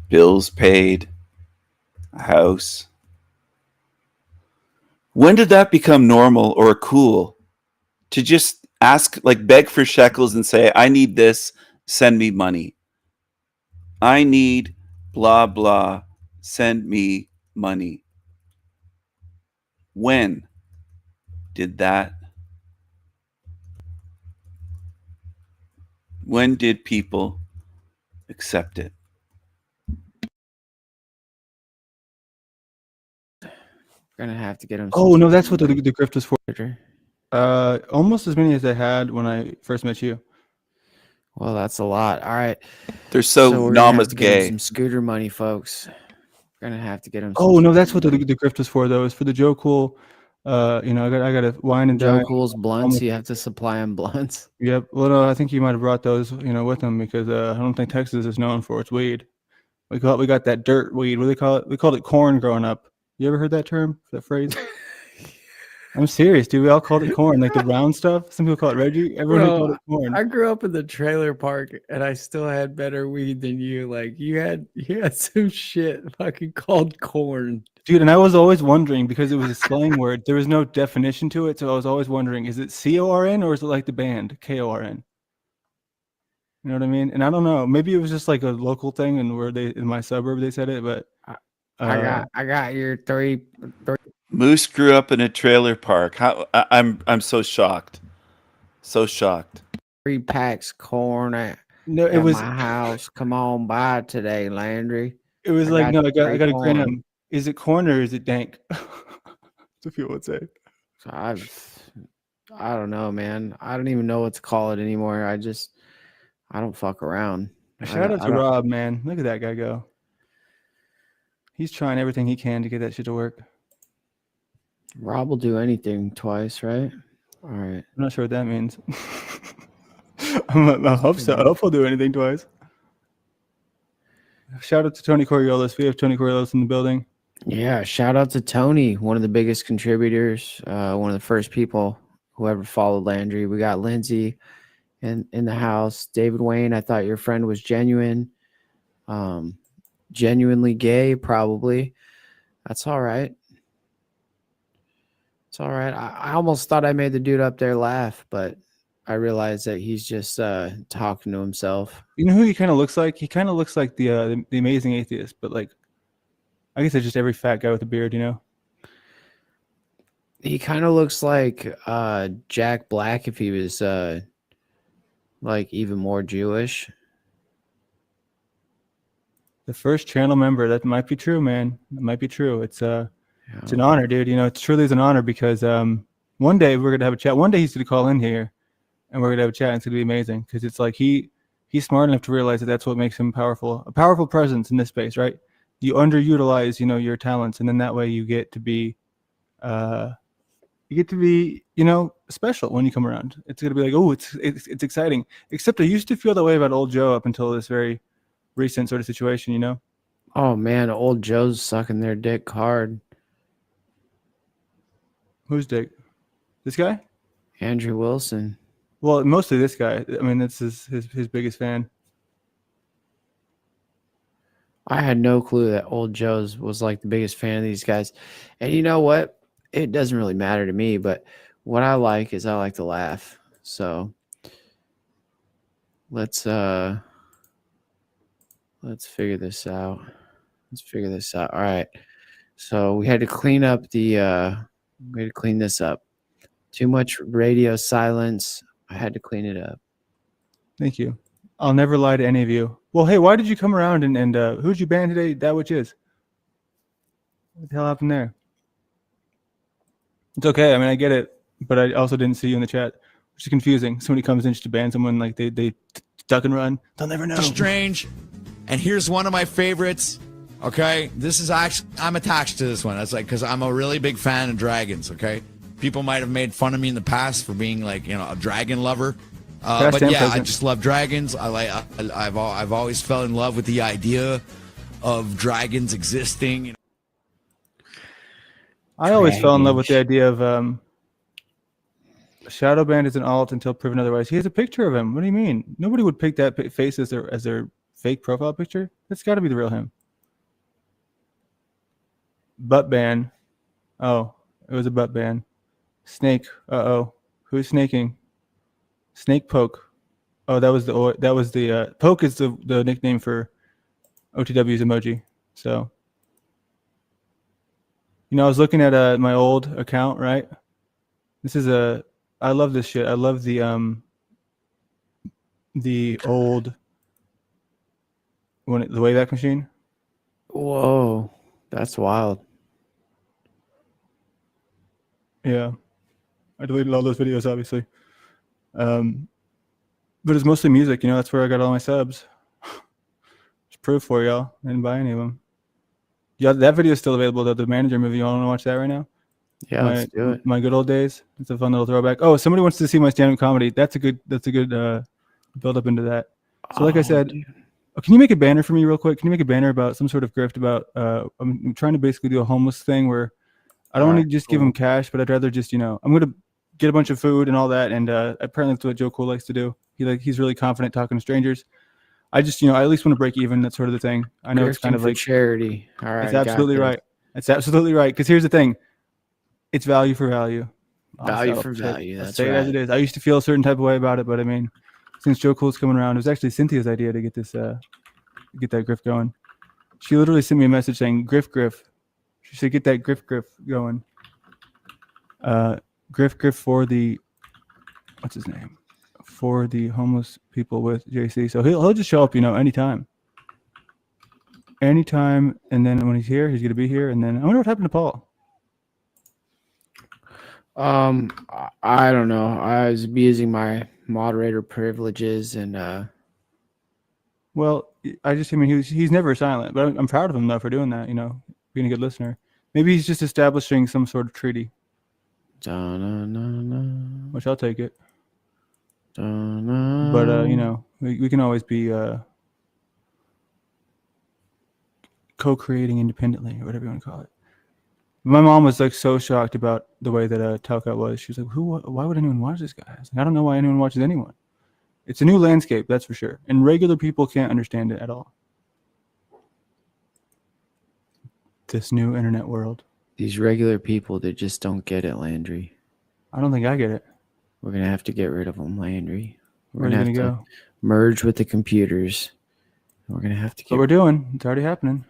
bills paid, a house, when did that become normal or cool? To just ask, like beg for shekels and say, I need this, send me money. I need blah, blah, send me money. When did that? When did people accept it? We're going to have to get him. Oh no, that's what the grift was for. Almost as many as I had when I first met you. Well, that's a lot. All right. They're so we're gonna have to get him gay. some scooter money, folks. We're going to have to get him. Oh no, that's what the grift was for though. It's for the Joe Cool. I got a wine and Joe dine. Cool's blunts. You have to supply him blunts. Yep. Well, no, I think you might have brought those, with them because I don't think Texas is known for its weed. We got that dirt weed. What do they call it? We called it corn growing up. You ever heard that term? That phrase? I'm serious, dude. We all called it corn, like the brown stuff. Some people call it Reggie. Everyone called it corn. I grew up in the trailer park and I still had better weed than you. Like you had some shit fucking called corn. Dude, and I was always wondering because it was a slang word. There was no definition to it, so I was always wondering: is it CORN or is it like the band KORN? You know what I mean? And I don't know. Maybe it was just like a local thing, and where in my suburb they said it. But I got your three. Moose grew up in a trailer park. I'm so shocked. So shocked. 3 packs corn at, No, it at was my house. Come on by today, Landry. it was I like got no, you I free got to grant corn. him. Is it corn or is it dank? That's what people would say. So I don't know, man. I don't even know what to call it anymore. I don't fuck around. Shout out to Rob, man. Look at that guy go. He's trying everything he can to get that shit to work. Rob will do anything twice, right? All right. I'm not sure what that means. I hope so. I hope he'll do anything twice. Shout out to Tony Coriolis. We have Tony Coriolis in the building. Yeah, shout out to Tony, one of the biggest contributors, one of the first people who ever followed Landry. We got Lindsay in the house. David Wayne, I thought your friend was genuine. Genuinely gay, probably. That's all right. It's all right. I almost thought I made the dude up there laugh, but I realized that he's just talking to himself. You know who he kind of looks like? He kind of looks like the Amazing Atheist, but like, I guess it's just every fat guy with a beard, you know? He kind of looks like Jack Black if he was like even more Jewish. The first channel member. That might be true, man. It might be true. It's an honor, dude. You know, it truly is an honor because one day we're gonna have a chat. One day he's gonna call in here, and we're gonna have a chat. And it's gonna be amazing because it's like he's smart enough to realize that that's what makes him powerful. A powerful presence in this space, right? You underutilize, you know, your talents, and then that way you get to be, you know, special when you come around. It's gonna be like, oh, it's exciting. Except I used to feel that way about old Joe up until this very recent sort of situation, you know. Oh man, old Joe's sucking their dick hard. Who's dick? This guy? Andrew Wilson. Well, mostly this guy. I mean, that's his biggest fan. I had no clue that old Joe's was like the biggest fan of these guys. And you know what? It doesn't really matter to me, but what I like is I like to laugh. So let's figure this out. All right. So we had to clean up we had to clean this up. Too much radio silence. I had to clean it up. Thank you. I'll never lie to any of you. Well, hey, why did you come around and who'd you ban today? That which is. What the hell happened there? It's okay. I mean, I get it, but I also didn't see you in the chat, which is confusing. Somebody comes in just to ban someone, like they duck and run. They'll never know. Strange. And here's one of my favorites. Okay, this is actually, I'm attached to this one. That's like, because I'm a really big fan of dragons. Okay, people might have made fun of me in the past for being like, you know, a dragon lover. But yeah, I just love dragons. I've always fell in love with the idea of dragons existing. I always fell in love with the idea of Shadowband is an alt until proven otherwise. He has a picture of him. What do you mean? Nobody would pick that face as their fake profile picture. That's got to be the real him. Butt ban. Oh, it was a butt ban. Snake. Uh-oh. Who's snaking? Snake poke. Oh, that was the poke is the nickname for OTW's emoji. So, you know, I was looking at my old account, right? This is I love this shit. I love the old the Wayback Machine. Whoa, that's wild. Yeah, I deleted all those videos, obviously. But it's mostly music, you know. That's where I got all my subs. It's proof for y'all. I didn't buy any of them. Yeah, that video is still available, though. The Manager movie. You want to watch that right now? Yeah, let's do it. My good old days. It's a fun little throwback. Oh, somebody wants to see my stand-up comedy. That's a good build up into that. So, like I said, can you make a banner for me real quick? Can you make a banner about some sort of grift about? I'm trying to basically do a homeless thing where I don't want to just give them cash, but I'd rather just, you know, I'm gonna get a bunch of food and all that, and apparently that's what Joe Cool likes to do. He's really confident talking to strangers. I just, you know, I at least want to break even. That's sort of the thing. I know it's kind of like charity. All right, it's absolutely right. It's absolutely right. Because here's the thing, it's value for value. Value for value. That's say it as it is. I used to feel a certain type of way about it, but I mean, since Joe Cool's coming around, it was actually Cynthia's idea to get this, get that grift going. She literally sent me a message saying, "Griff." She said, "Get that griff going." Griff for the, what's his name? for the homeless people with JC. So he'll just show up, anytime. Anytime, and then when he's here, he's gonna be here. And then I wonder what happened to Paul. I don't know. I was abusing my moderator privileges, and Well, he's never silent, but I'm proud of him though for doing that. Being a good listener. Maybe he's just establishing some sort of treaty. Which I'll take it. But we can always be co-creating independently, or whatever you want to call it. My mom was like so shocked about the way that Talcott was. She was like, why would anyone watch this guy? I was like, I don't know why anyone watches anyone. It's a new landscape, that's for sure. And regular people can't understand it at all. This new internet world. these regular people that just don't get it, Landry. I don't think I get it. We're gonna have to get rid of them, Landry. We're Where are gonna you have gonna to go? merge with the computers. We're gonna have to What we're doing. It's already happening.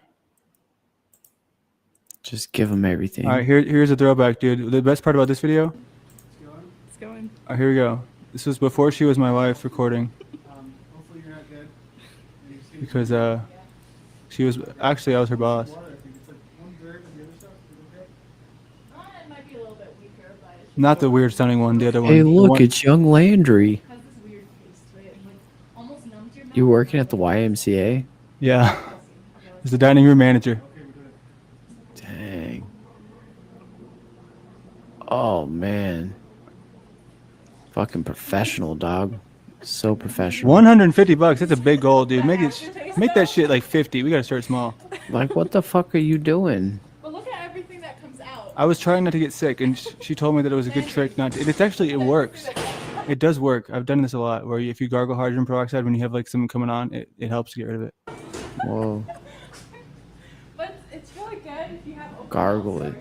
just give them everything. All right, here's a throwback, dude. The best part about this video. It's going. All right, here we go. This was before she was my wife recording. Hopefully you're not dead. Because she was actually I was her boss. Not the weird sounding one, the other one. Hey, The look, one- it's young Landry. You working at the YMCA? Yeah. He's the dining room manager. Dang. Oh man. Fucking professional, dog. So professional. $150. That's a big goal, dude. Make that shit like 50. We gotta start small. Like, what the fuck are you doing? But look at everything that comes out. I was trying not to get sick, and she told me that it was a good trick not to. It works. It does work. I've done this a lot. Where if you gargle hydrogen peroxide when you have like something coming on, it helps get rid of it. Whoa. But it's really good if you have open Gargle it.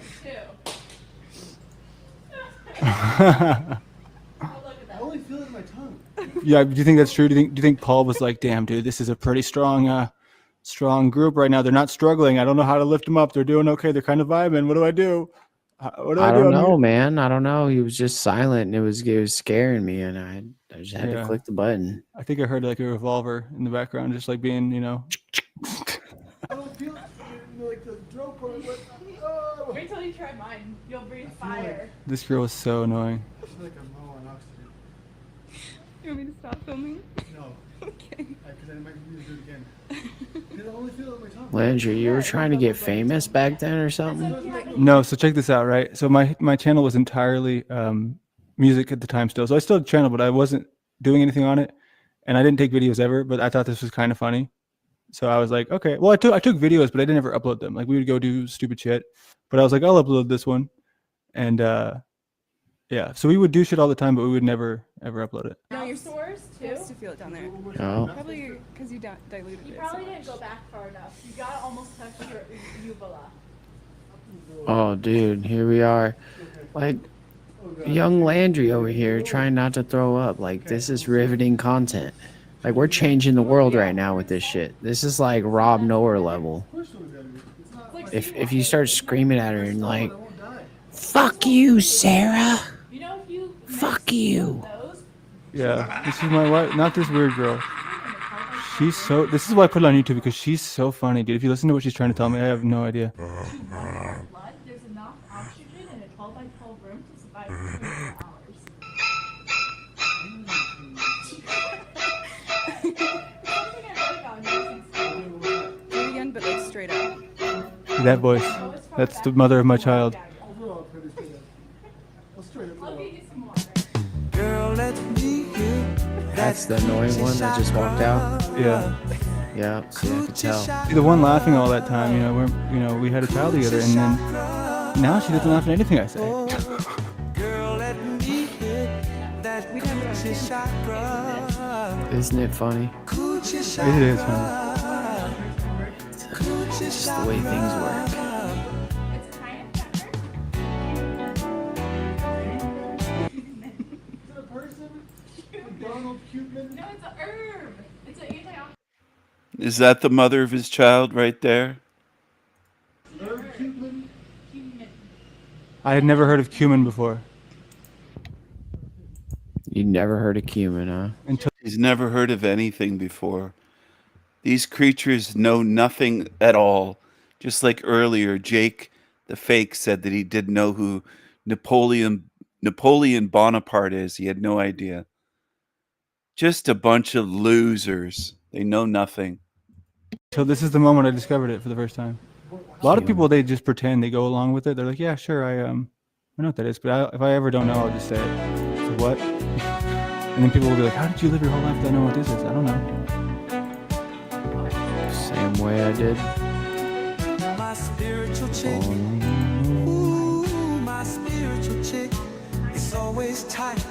I only feel it in my tongue. Yeah. Do you think that's true? Do you think Paul was like, damn, dude, this is a pretty strong group right now. They're not struggling. I don't know how to lift them up. They're doing okay. They're kind of vibing. What do I do? What do I do? don't know, man. I don't know. He was just silent, and it was scaring me, and I just had to click the button. I think I heard like a revolver in the background, just like being, I don't feel it in like the throat part. Oh. Wait till you try mine. You'll breathe fire. This girl was so annoying. I feel like I'm low on oxygen. You want me to stop filming? No. Okay. Because I might need to do it again. Because I only feel it in my tongue. Landry, you were trying to get famous back then or something? No, so check this out, right? So my channel was entirely music at the time still. So I still had a channel, but I wasn't doing anything on it. And I didn't take videos ever, but I thought this was kind of funny. So I was like, okay. Well, I took videos, but I didn't ever upload them. Like we would go do stupid shit. But I was like, I'll upload this one. And yeah. So we would do shit all the time, but we would never ever upload it. No, your sores too. You to feel it down there. Oh. Probably because you diluted it. You probably didn't go back far enough. You gotta almost touch your uvula. Oh, dude, here we are. Like, young Landry over here trying not to throw up. Like, this is riveting content. Like, we're changing the world right now with this shit. This is like Rob Noah level. If you start screaming at her and like, fuck you, Sarah. Fuck you. Yeah. This is my wife, not this weird girl. This is why I put it on YouTube, because she's so funny, dude. If you listen to what she's trying to tell me, I have no idea. There's enough oxygen in a 12 by 12 room to survive 24 hours. Do it again, but like straight up. That voice. That's the mother of my child. That's the annoying one that just walked out. Yeah. Yeah, see, I could tell. See, the one laughing all that time, we had a child together, and then now she doesn't laugh at anything I say. Isn't it funny? It is funny. It's just the way things work. No, it's a herb. It's an antioxidant. Is that the mother of his child right there? I had never heard of cumin before. You never heard of cumin, huh? He's never heard of anything before. These creatures know nothing at all. Just like earlier, Jake the fake said that he didn't know who Napoleon Bonaparte is. He had no idea. Just a bunch of losers. They know nothing. So this is the moment I discovered it for the first time. A lot of people, they just pretend, they go along with it. They're like, yeah, sure, I know what that is, but if I ever don't know, I'll just say it. So what? And then people will be like, how did you live your whole life without knowing what this is? I don't know. Same way I did. My spiritual chick, ooh, my spiritual chick, it's always tight,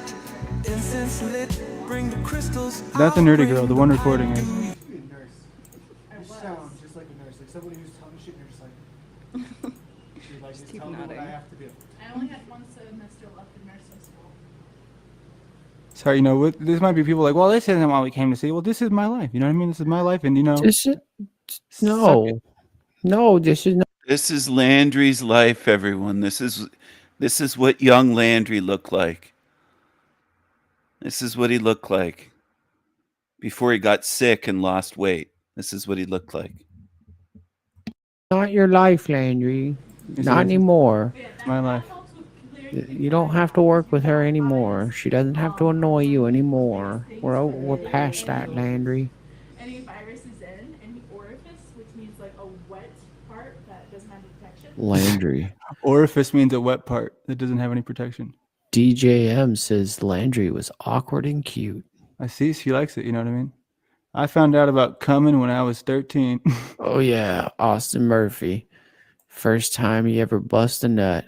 incense lit, bring the crystals. That's a nerdy girl, the one recording it. Sounds just like a nurse, like somebody who's telling shit, and you're just like, you're like, just tell me what I have to do. I only had one semester left in nursing school. Sorry, you know, this might be people like, well, this isn't what we came to see. Well, this is my life. You know what I mean? This is my life, and you know. This is not. This is Landry's life, everyone. This is what young Landry looked like. This is what he looked like before he got sick and lost weight. This is what he looked like. Not your life, Landry. Not anymore. It's my life. You don't have to work with her anymore. She doesn't have to annoy you anymore. We're past that, Landry. Any viruses in any orifice, which means like a wet part that doesn't have protection. Landry. Orifice means a wet part that doesn't have any protection. DJM says Landry was awkward and cute. I see. She likes it. You know what I mean? I found out about coming when I was 13. Oh yeah, Austin Murphy. First time he ever bust a nut.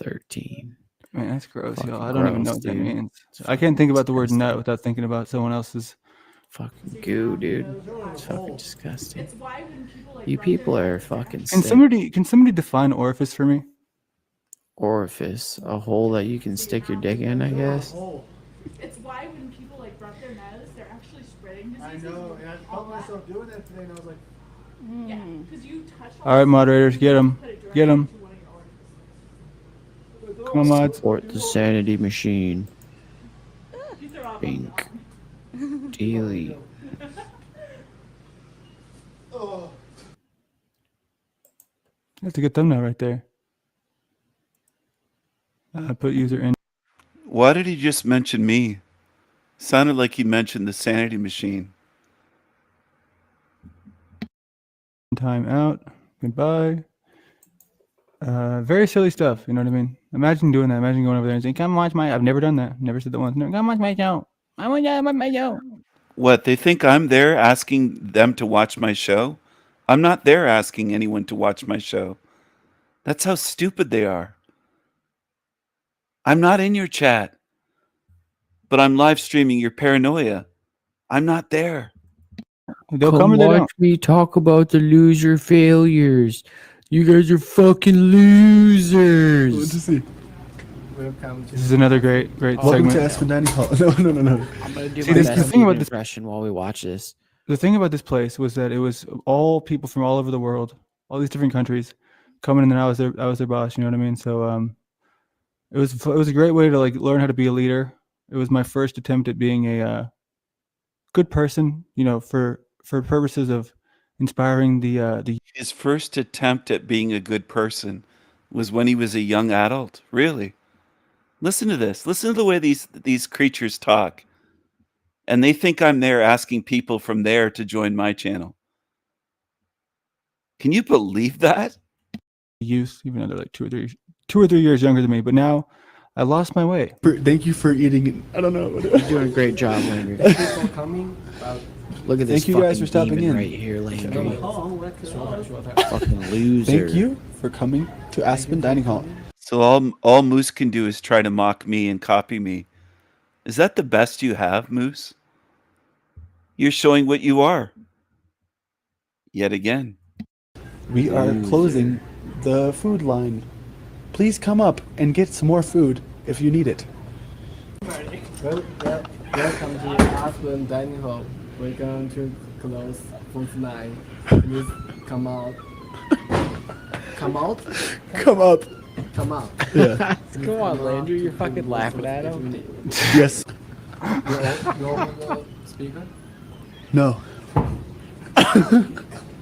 13. Man, that's gross, Fucking y'all. I don't even know gross, what that dude. means. I can't think about the word nut without thinking about someone else's. Fucking goo, dude. It's fucking disgusting. You people are fucking Can sick. somebody define orifice for me? Orifice, a hole that you can stick your dick in, I guess. It's why when people like rub their nose, they're actually spreading I diseases. know, and I felt myself doing that today, and I was like, Yeah, because you touch. All right, moderators, get them. Get them. Come on, mods. Support the sanity machine. Pink. Delete. That's a good thumbnail right there. Put user in. Why did he just mention me? Sounded like he mentioned the sanity machine. Time out. Goodbye. Very silly stuff. You know what I mean? Imagine doing that. Imagine going over there and saying, "Come watch my." I've never done that. Never said that once. No, come watch my show. I want to watch my show. What, they think I'm there asking them to watch my show? I'm not there asking anyone to watch my show. That's how stupid they are. I'm not in your chat, but I'm live streaming your paranoia. I'm not there. They'll Come come or they watch don't. me talk about the loser failures. You guys are fucking losers. see. Welcome to This is another great Welcome segment. to Aspen Dining Hall. No. I'm gonna do See, my this- best the thing about Steven this- impression while we watch this. The thing about this place was that it was all people from all over the world, all these different countries, coming in, and I was their boss. You know what I mean? So it was a great way to like learn how to be a leader. It was my first attempt at being a good person. You know, for purposes of inspiring the. His first attempt at being a good person was when he was a young adult. Really? Listen to this. Listen to the way these creatures talk. And they think I'm there asking people from there to join my channel. Can you believe that? Youth, even though they're like 2 or 3 years younger than me, but now I lost my way. Thank you for eating. I don't know. You're doing a great job, Landry. Look at this Thank you guys for fucking stopping demon in. right here, Landry. Fucking loser. Thank you for coming to Aspen Dining Hall. So all Moose can do is try to mock me and copy me. Is that the best you have, Moose? You're showing what you are. Yet again. We are closing the food line. Please come up and get some more food if you need it. Welcome to Aspen Dining Hall. We're going to close for tonight. Please come out. Come out? Come up. Come out. Yeah. Come on, Landry. You're fucking laughing at him. Yes. You open the speaker? No.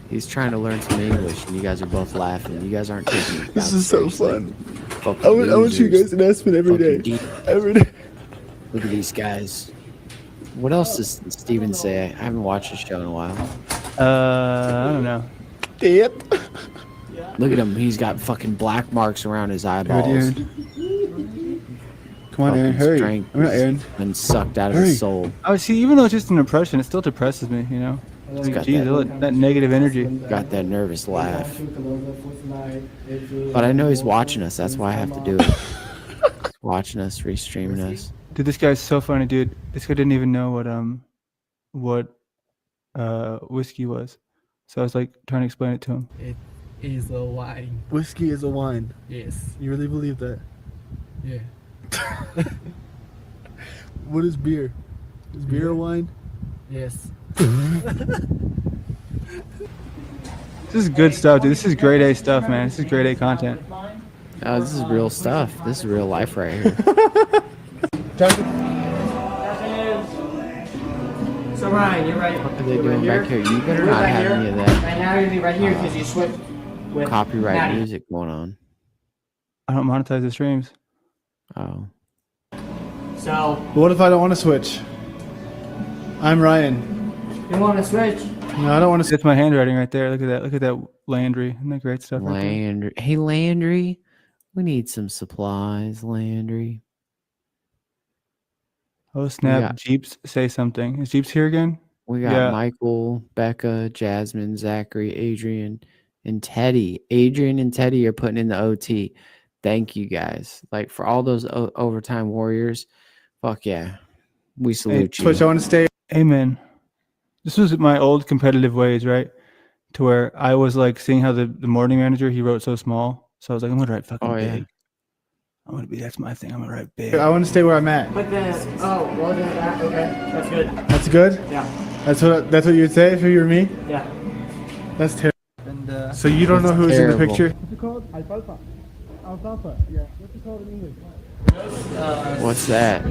He's trying to learn some English, and you guys are both laughing. You guys aren't taking it. This is so fun. Fucking I want you losers. guys to ask me every Fucking day. deep. Every day. Look at these guys. What else does Steven say? I haven't watched the show in a while. I don't know. Dip. Look at him. He's got fucking black marks around his eyeballs. Come on, Aaron, hurry. I'm not Aaron. And sucked out of Hurry. his soul. Oh, see, even though it's just an impression, it still depresses me, you know? He's got Geez, that negative energy. Got that nervous laugh. But I know he's watching us. That's why I have to do it. He's watching us, restreaming us. Dude, this guy's so funny, dude. This guy didn't even know what whiskey was. So I was like trying to explain it to him. It is a wine. Whiskey is a wine. Yes. You really believe that? Yeah. What is beer? Is beer a wine? Yes. This is good stuff, dude. This is grade A stuff, man. This is grade A content. Oh, this is real stuff. This is real life right here. So Ryan, you're right. What are they doing back here? You better not have any of that Right now you're gonna be right here because you switched with copyright Maddie. music going on. I don't monetize the streams. Oh. So What if I don't want to switch? I'm Ryan. you want to switch? No, I don't want to. That's my handwriting right there. Look at that. Look at that Landry. Isn't that great stuff? Right there? Landry. Hey, Landry. We need some supplies, Landry. Oh snap! got- Jeeps, say something. Is Jeeps here again? We got Yeah. Michael, Becca, Jasmine, Zachary, Adrian, and Teddy. Adrian and Teddy are putting in the OT. Thank you guys. Like for all those overtime warriors. Fuck yeah. We salute you. Twitch, I want to stay. Amen. This was my old competitive ways, right? To where I was like seeing how the morning manager he wrote so small, so I was like, I'm gonna write fucking Oh, big. yeah. I'm gonna be. That's my thing. I'm gonna write big. I want to stay where I'm at. But then, oh, well then that, okay, that's good. That's good. Yeah. That's what you would say if you were me. Yeah. That's terrible. And, So you don't know That's who's in the terrible. picture? What's it called? Alfalfa. Alfalfa. Yeah. What's it called in English? What's that?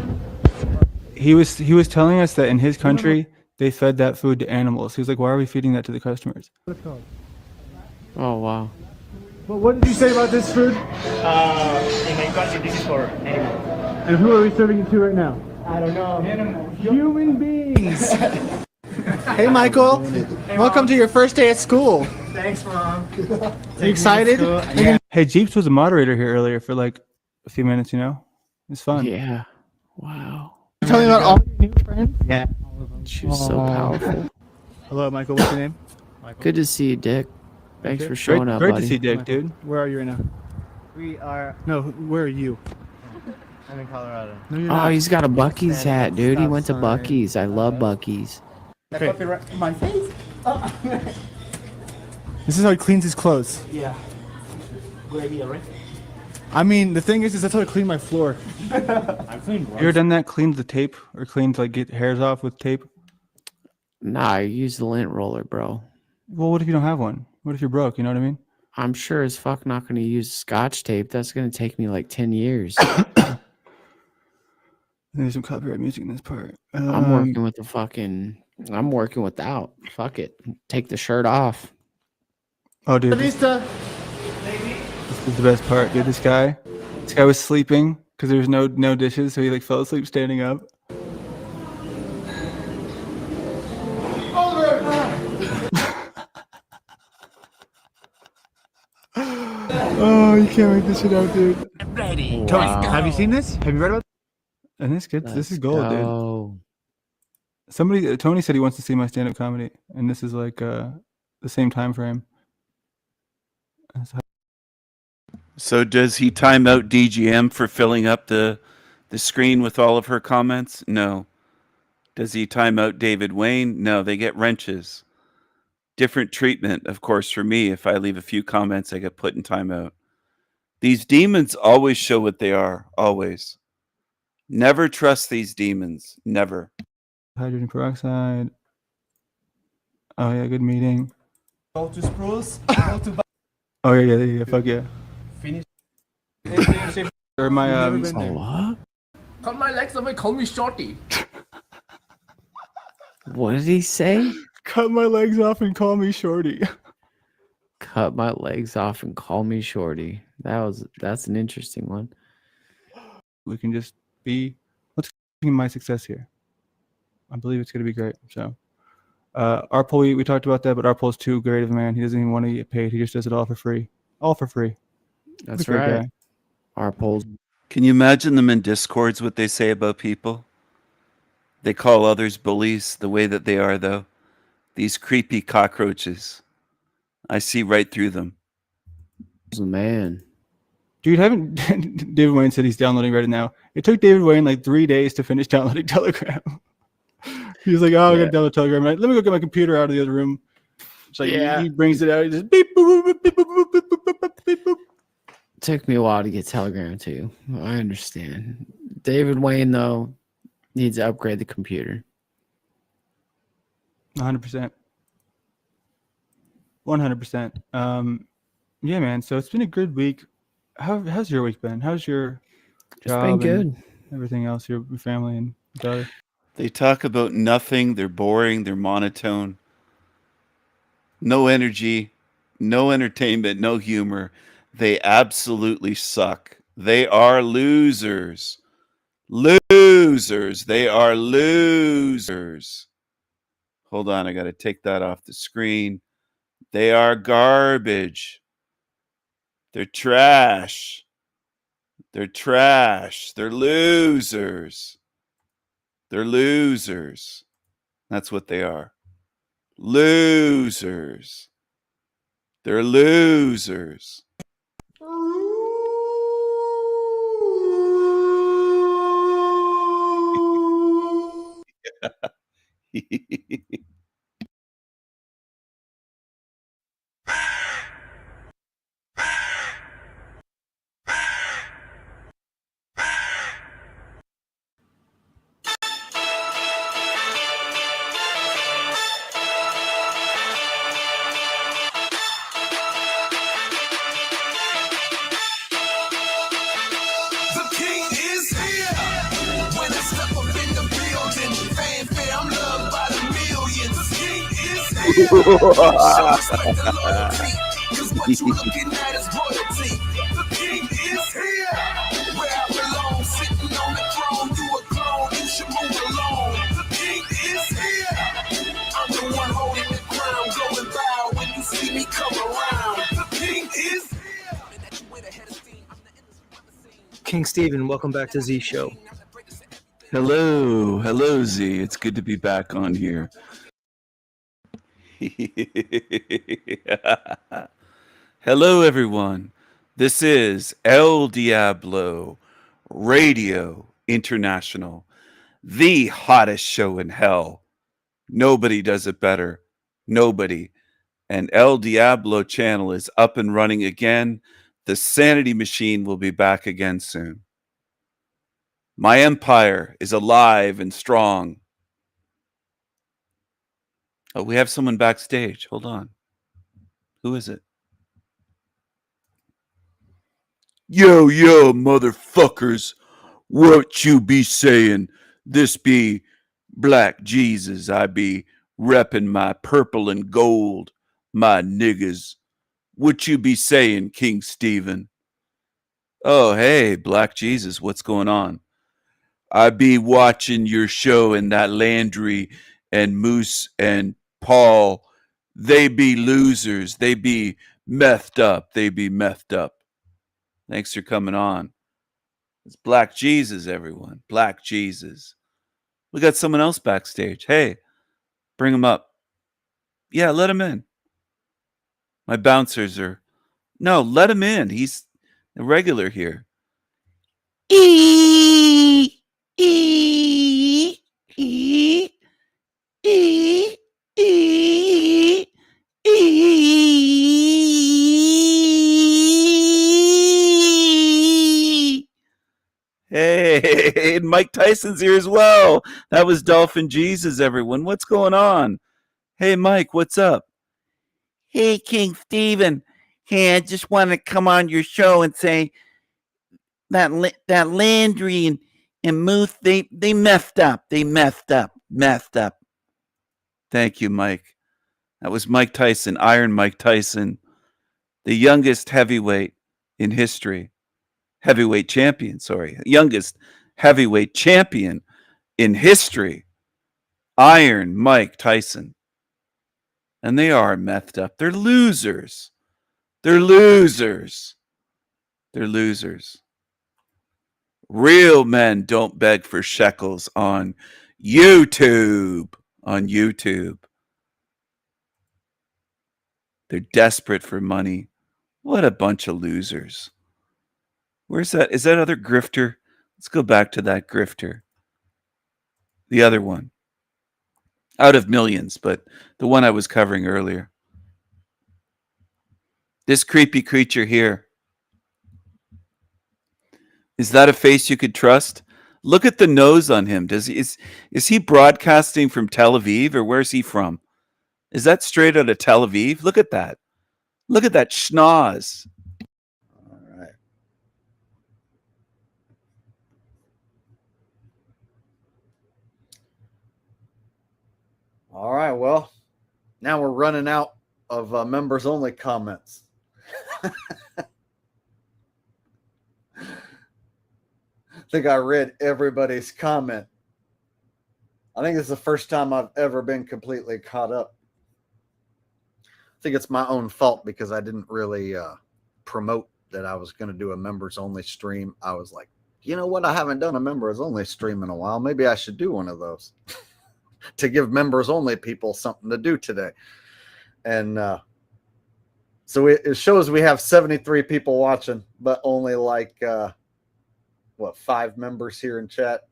He was telling us that in his country they fed that food to animals. He was like, why are we feeding that to the customers? What's it called? Oh, wow. But what did you say about this food? In my country, this is for animals. And who are we serving it to right now? I don't know. Animals. Human beings. Hey, Michael. Welcome to your first day at school. Thanks, Mom. You excited? Yeah. Hey, Jeeps was a moderator here earlier for like a few minutes. You know, it's fun. Yeah. Wow. Tell me about all your new friends. Yeah. She was so powerful. Hello, Michael. What's your name? Good to see you, Dick. Thanks Okay. for showing Great, up, great buddy. to see Dick, dude. Where are you right now? We are. No, where are you? I'm in Colorado. No, you're Oh, not. he's got a Bucky's hat, dude. He Stop went to sign. Bucky's. I love Bucky's. That Okay. puppy right in my face. Oh. This is how he cleans his clothes. Yeah. Good idea, right? I mean, the thing is that's how I clean my floor. I cleaned You ever done that? Cleaned the tape or cleaned like get hairs off with tape? Nah, I use the lint roller, bro. Well, what if you don't have one? What if you're broke? You know what I mean? I'm sure as fuck not going to use Scotch tape. That's going to take me like 10 years. There's some copyright music in this part. I'm working with the fucking. I'm working without. Fuck it. Take the shirt off. Oh, dude, this is the best part, dude. This guy was sleeping because there was no dishes, so he like fell asleep standing up. Oh, you can't make this shit out, dude. Ready. Wow. Tony, have you seen this? Have you read about And this good. This is Let's gold, dude. go. Somebody, Tony said he wants to see my stand-up comedy, and this is like the same time frame. So does he time out DGM for filling up the screen with all of her comments? No. Does he time out David Wayne? No, they get wrenches. Different treatment, of course, for me. If I leave a few comments, I get put in timeout. These demons always show what they are, always. Never trust these demons. Never. Hydrogen peroxide. Oh yeah, good meeting. Go to Spruce. Go to. Oh yeah, fuck yeah. Finish. Or my Never been there. What? Cut my legs away. Call me Shorty. What did he say? Cut my legs off and call me Shorty. Cut my legs off and call me Shorty. That's an interesting one. We can just be. Let's my success here. I believe it's going to be great. So, our poll, we talked about that, but our poll's too great of a man. He doesn't even want to get paid. He just does it all for free. All for free. That's Great right. guy. Our polls. Can you imagine them in Discords, what they say about people? They call others bullies the way that they are, though. These creepy cockroaches. I see right through them. Man. Dude, haven't David Wayne said he's downloading Reddit now. It took David Wayne like 3 days to finish downloading Telegram. He was like, "Oh, I gotta download Telegram. Right? Let me go get my computer out of the other room." So he brings it out. He just beep boop boop boop boop boop boop boop boop boop boop. Took me a while to get Telegram too. I understand. David Wayne though needs to upgrade the computer. 100%. 100%. Yeah, man. So it's been a good week. How's your week been? How's your job? It's been and good. everything else, your family and daughter. They talk about nothing. They're boring. They're monotone. No energy, no entertainment, no humor. They absolutely suck. They are losers. Losers. They are losers. Hold on. I got to take that off the screen. They are garbage. They're trash. They're trash. They're losers. They're losers. That's what they are. Losers. They're losers. The king is here. When I step up in the building, fanfare, I'm loved by the millions. The king is here. Show respect the loyalty, 'cause what you looking at is royalty. The king is here. Where I belong, sitting on the throne. You a clone, you should move along. The king is here. I'm the one holding the crown, going bow when you see me come around. The king is here. King Steven, welcome back to Z Show. Hello. Hello, Z. It's good to be back on here. Hello, everyone. This is El Diablo Radio International, the hottest show in hell. Nobody does it better. Nobody. And El Diablo channel is up and running again. The Sanity Machine will be back again soon. My empire is alive and strong. Oh, we have someone backstage. Hold on. Who is it? Yo, motherfuckers. What you be saying? This be Black Jesus. I be repping my purple and gold, my niggas. What you be saying, King Steven? Oh, hey, Black Jesus, what's going on? I be watching your show and that Landry and Moose and Paul, they be losers. They be methed up. They be methed up. Thanks for coming on. It's Black Jesus, everyone. Black Jesus. We got someone else backstage. Hey, bring him up. Yeah, let him in. My bouncers are... No, let him in. He's a regular here. Hey, Mike Tyson's here as well. That was Dolphin Jesus, everyone. What's going on? Hey, Mike, what's up? Hey, King Steven. Hey, I just want to come on your show and say that Landry and Moose, they messed up. They messed up. Thank you, Mike. That was Mike Tyson, Iron Mike Tyson, the youngest heavyweight in history. Heavyweight champion, sorry. Youngest heavyweight champion in history. Iron Mike Tyson. And they are methed up. They're losers. They're losers. They're losers. Real men don't beg for shekels on YouTube. On YouTube. They're desperate for money. What a bunch of losers. Where's that? Is that other grifter? Let's go back to that grifter. The other one. Out of millions, but the one I was covering earlier. This creepy creature here. Is that a face you could trust? Look at the nose on him. Is he broadcasting from Tel Aviv, or where's he from? Is that straight out of Tel Aviv? Look at that. Look at that schnoz. All right. All right. Well, now we're running out of members only comments. I think I read everybody's comment. I think it's the first time I've ever been completely caught up. I think it's my own fault because I didn't really promote that I was going to do a members only stream. I was like, you know what? I haven't done a members only stream in a while. Maybe I should do one of those to give members only people something to do today. And so it shows we have 73 people watching, but only like, 5 members here in chat.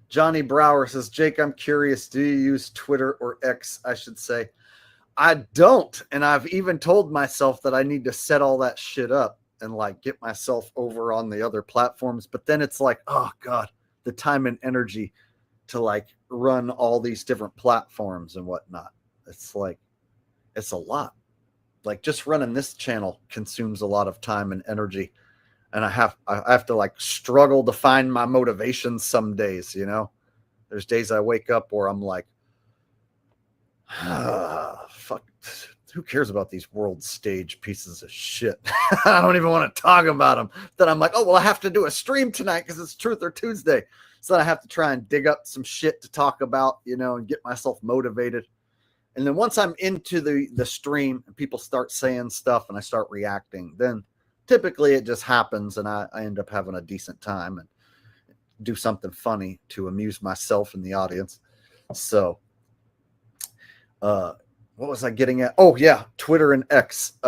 Johnny Brower says, Jake, I'm curious. Do you use Twitter or X, I should say? I don't. And I've even told myself that I need to set all that shit up and like get myself over on the other platforms. But then it's like, oh God, the time and energy to like run all these different platforms and whatnot. It's like, it's a lot. Like just running this channel consumes a lot of time and energy. And I have to like struggle to find my motivation some days, you know. There's days I wake up where I'm like, fuck, who cares about these world stage pieces of shit? I don't even want to talk about them. Then I'm like, oh, well, I have to do a stream tonight because it's Truth or Tuesday. So then I have to try and dig up some shit to talk about, you know, and get myself motivated. And then once I'm into the stream and people start saying stuff and I start reacting, then typically it just happens and I end up having a decent time and do something funny to amuse myself and the audience. So what was I getting at? Oh yeah, Twitter and X.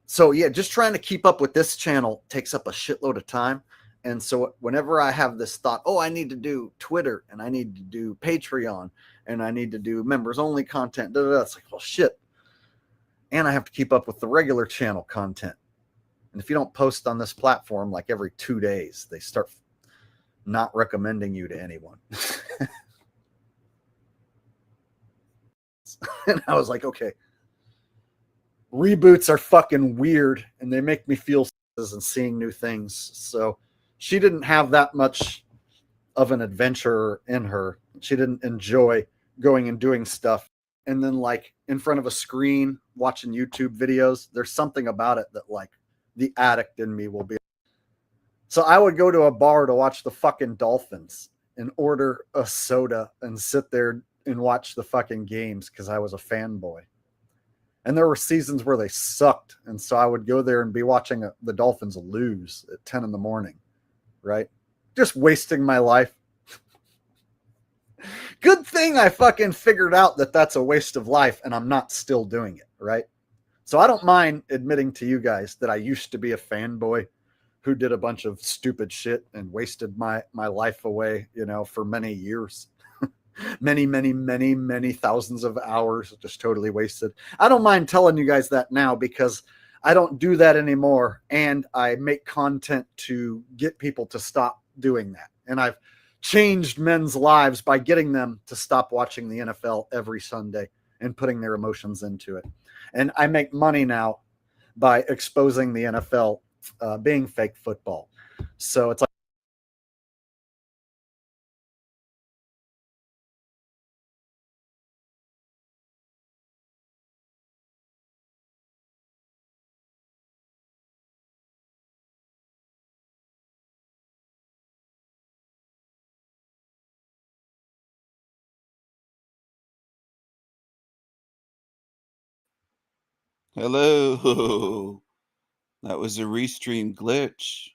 So yeah, just trying to keep up with this channel takes up a shitload of time. And so whenever I have this thought, oh, I need to do Twitter and I need to do Patreon and I need to do members only content, it's like, well, shit. And I have to keep up with the regular channel content. And if you don't post on this platform like every 2 days, they start not recommending you to anyone. And I was like, okay, reboots are fucking weird and they make me feel and seeing new things. So she didn't have that much of an adventure in her. She didn't enjoy going and doing stuff. And then like in front of a screen, watching YouTube videos, there's something about it that like, the addict in me will be. So I would go to a bar to watch the fucking Dolphins and order a soda and sit there and watch the fucking games because I was a fanboy. And there were seasons where they sucked. And so I would go there and be watching the Dolphins lose at 10 in the morning, right? Just wasting my life. Good thing I fucking figured out that that's a waste of life and I'm not still doing it, right? So I don't mind admitting to you guys that I used to be a fanboy who did a bunch of stupid shit and wasted my life away, you know, for many years. many thousands of hours just totally wasted. I don't mind telling you guys that now because I don't do that anymore. And I make content to get people to stop doing that. And I've changed men's lives by getting them to stop watching the NFL every Sunday and putting their emotions into it. And I make money now by exposing the NFL being fake football. So it's like, Hello. That was a restream glitch.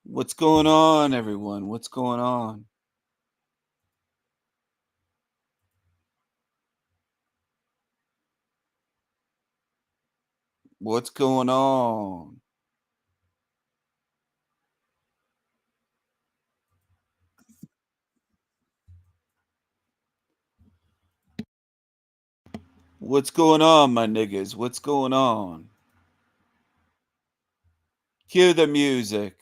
What's going on, everyone? What's going on? What's going on? What's going on, my niggas? What's going on? Cue the music.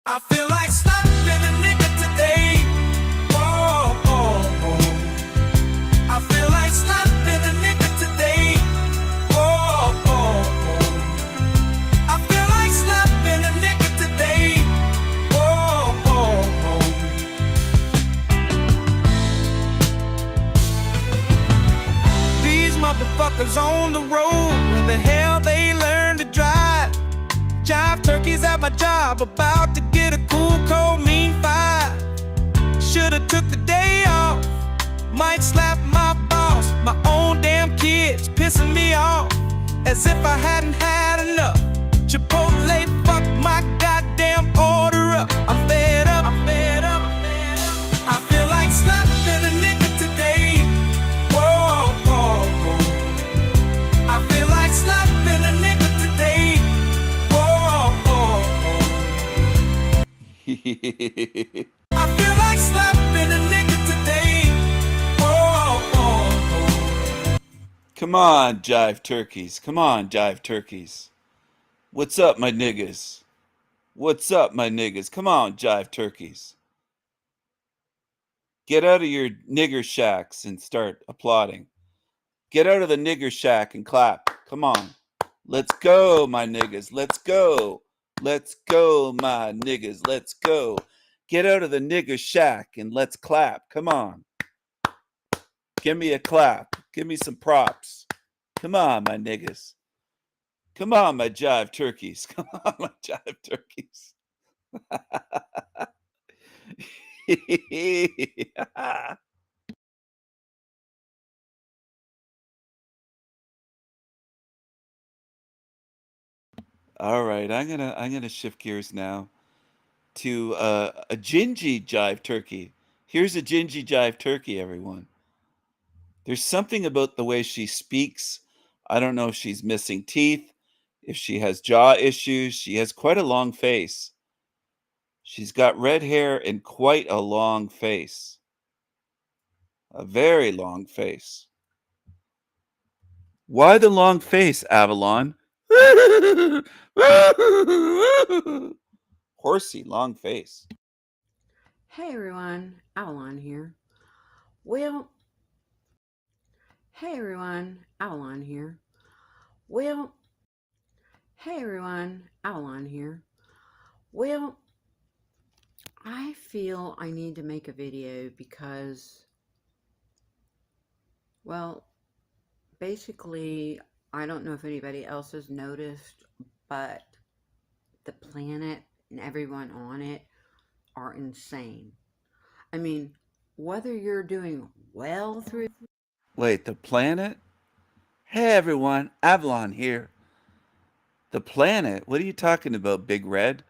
I feel like slapping a nigga today. Oh, oh, oh. I feel like slapping a nigga today. Oh, oh, oh. I feel like slapping a nigga today. Oh, oh, oh. These motherfuckers on the road, where the hell they learn to drive? Jive turkeys at my job, about to get a cool, cold, mean five. Should've took the day off, might slap my boss. My own damn kids pissing me off, as if I hadn't had enough. Chipotle fucked my goddamn order up. I'm fed up, I'm fed up, I'm fed up. I feel like slapping a nigga today. Whoa, whoa, whoa. I feel like slapping a nigga today. I feel like slapping a nigga today. Oh, oh, oh. Come on, jive turkeys. Come on, jive turkeys. What's up, my niggas? What's up, my niggas? Come on, jive turkeys. Get out of your nigger shacks and start applauding. Get out of the nigger shack and clap. Come on. Let's go, my niggas. Let's go. Let's go, my niggas. Let's go. Get out of the nigger shack and let's clap. Come on. Give me a clap. Give me some props. Come on, my niggas. Come on, my jive turkeys. Come on, my jive turkeys. All right, I'm gonna shift gears now to a Gingy jive turkey. Here's a Gingy jive turkey, everyone. There's something about the way she speaks. I don't know if she's missing teeth, if she has jaw issues. She has quite a long face. She's got red hair and quite a long face. A very long face. Why the long face, Avalon? Horsey, long face. Hey everyone, Avalon here. Well, hey everyone, Avalon here. Well, hey everyone, Avalon here. Well, I feel I need to make a video because, well, basically, I don't know if anybody else has noticed, but the planet and everyone on it are insane. I mean, whether you're doing well through... Wait, the planet? Hey everyone, Avalon here. The planet? What are you talking about, Big Red?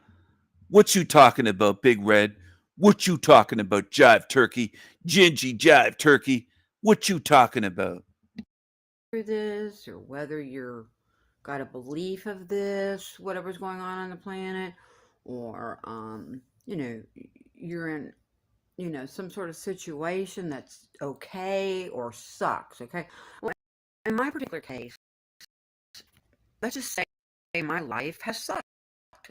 What you talking about, Big Red? What you talking about, Jive Turkey? Gingy Jive Turkey? What you talking about? Through this, or whether you're got a belief of this, whatever's going on the planet, or you know, you're in, you know, some sort of situation that's okay or sucks. Okay, well, in my particular case, let's just say my life has sucked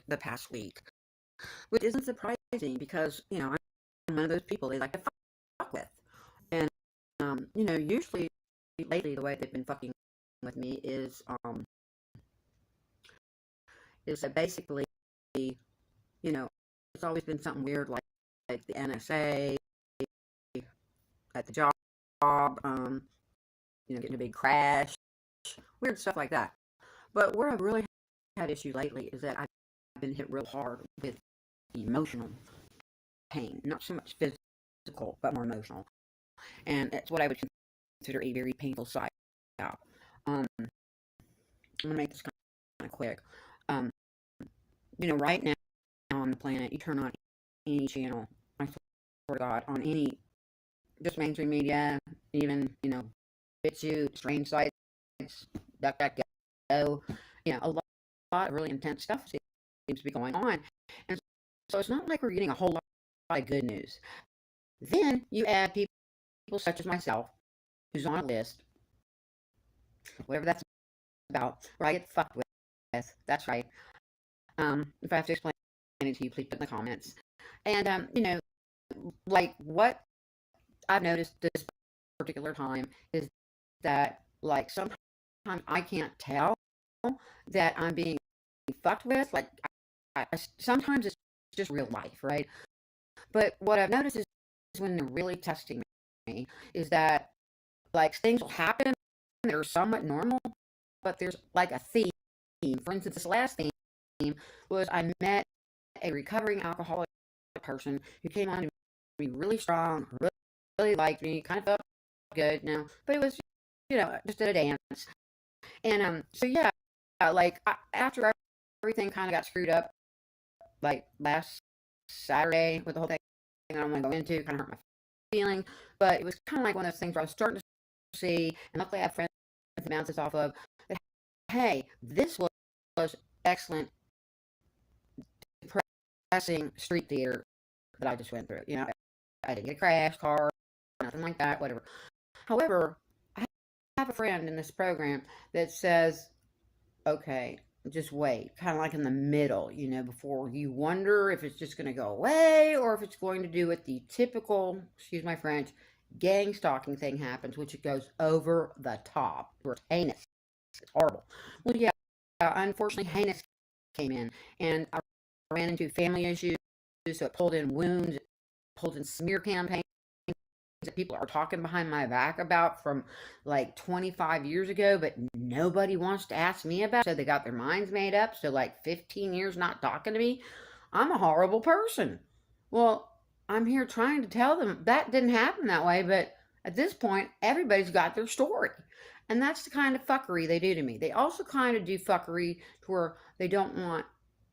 the past week, which isn't surprising because, you know, I'm one of those people they like to fuck with, and you know, usually lately the way they've been fucking with me is that basically, you know, it's always been something weird like the NSA at the job, you know, getting a big crash, weird stuff like that. But where I've really had issue lately is that I've been hit real hard with emotional pain, not so much physical, but more emotional. And it's what I would consider a very painful side out. I'm gonna make this kind of quick. Right now on the planet, you turn on any channel, I swear to God, on any just mainstream media, even BitChute, strange sites, DuckDuckGo, a lot of really intense stuff seems to be going on, and so it's not like we're getting a whole lot of good news. Then you add people such as myself, who's on a list, whatever that's about, where I get fucked with. That's right. If I have to explain it to you, please put in the comments. And like what I've noticed this particular time is that like sometimes I can't tell that I'm being fucked with. Like sometimes it's just real life, right? But what I've noticed is when they're really testing me is that like things will happen that are somewhat normal, but there's like a theme. For instance, this last theme was I met a recovering alcoholic person who came on to be really strong, really liked me, kind of felt good now, but it was, just at a dance. And so yeah, like after everything kind of got screwed up, like last Saturday with the whole thing, I don't want to go into, kind of hurt my feeling, but it was kind of like one of those things where I was starting to see, and luckily I have friends to bounce this off of, that hey, this was excellent, depressing street theater that I just went through. I didn't get a crash car, nothing like that, whatever. However, I have a friend in this program that says, okay, just wait, kind of like in the middle, before you wonder if it's just going to go away or if it's going to do what the typical, excuse my French, gang stalking thing happens, which it goes over the top. It's heinous. It's horrible. Well, yeah, unfortunately, heinous came in, and I ran into family issues, so it pulled in wounds, it pulled in smear campaigns that people are talking behind my back about from like 25 years ago, but nobody wants to ask me about, so they got their minds made up, so like 15 years not talking to me. I'm a horrible person. Well, I'm here trying to tell them that didn't happen that way, but at this point, everybody's got their story. And that's the kind of fuckery they do to me. They also kind of do fuckery to where they don't want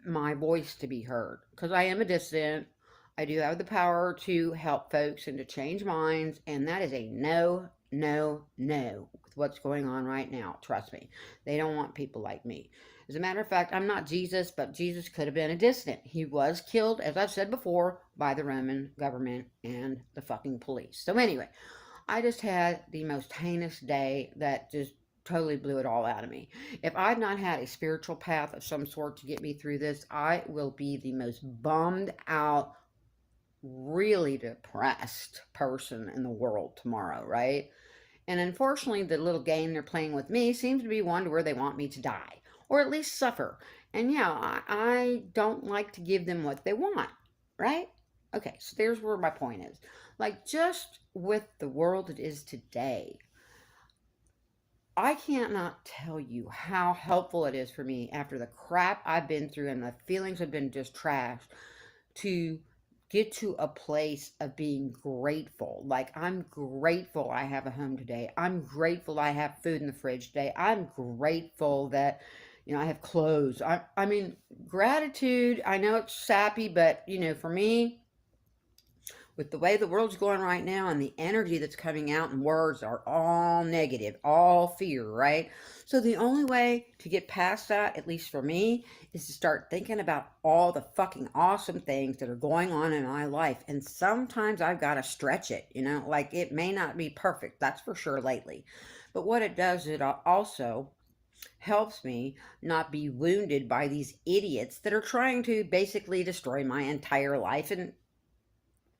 my voice to be heard. Because I am a dissident. I do have the power to help folks and to change minds. And that is a no, no, no with what's going on right now. Trust me. They don't want people like me. As a matter of fact, I'm not Jesus, but Jesus could have been a dissident. He was killed, as I've said before, by the Roman government and the fucking police. So anyway, I just had the most heinous day that just totally blew it all out of me. If I'd not had a spiritual path of some sort to get me through this, I will be the most bummed out, really depressed person in the world tomorrow, right? And unfortunately, the little game they're playing with me seems to be one to where they want me to die, or at least suffer. And yeah, I don't like to give them what they want, right? Okay, so there's where my point is. Like, just with the world it is today, I can't not tell you how helpful it is for me after the crap I've been through and the feelings have been just trashed to get to a place of being grateful. Like, I'm grateful I have a home today. I'm grateful I have food in the fridge today. I'm grateful that, I have clothes. I mean, gratitude, I know it's sappy, but, for me, with the way the world's going right now and the energy that's coming out and words are all negative, all fear, right? So the only way to get past that, at least for me, is to start thinking about all the fucking awesome things that are going on in my life. And sometimes I've got to stretch it, like it may not be perfect, that's for sure lately. But what it does, it also helps me not be wounded by these idiots that are trying to basically destroy my entire life. And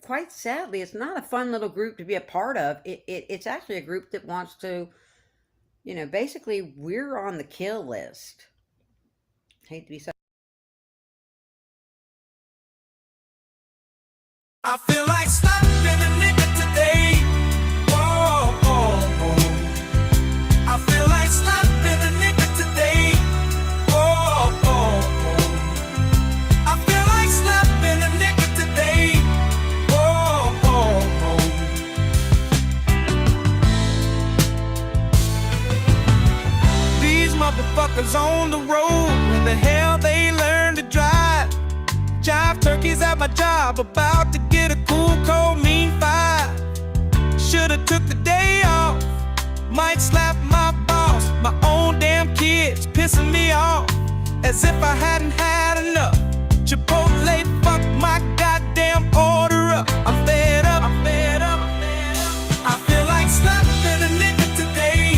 quite sadly, it's not a fun little group to be a part of. It's actually a group that wants to, basically we're on the kill list. Hate to be so. I feel like slapping a nigga today. Whoa, oh, oh. I feel like slapping a nigga today. Whoa, oh, oh. I feel like slapping a nigga today. Whoa, oh, oh. motherfuckers on the road. When the hell they learn to drive? Jive turkeys at my job, about to get a cool, cold, mean five. Should've took the day off. Might slap my boss. My own damn kids pissing me off. As if I hadn't had enough. Chipotle, fuck my goddamn order up. I'm fed up, I'm fed up, I'm fed up. I feel like slapping a nigga today.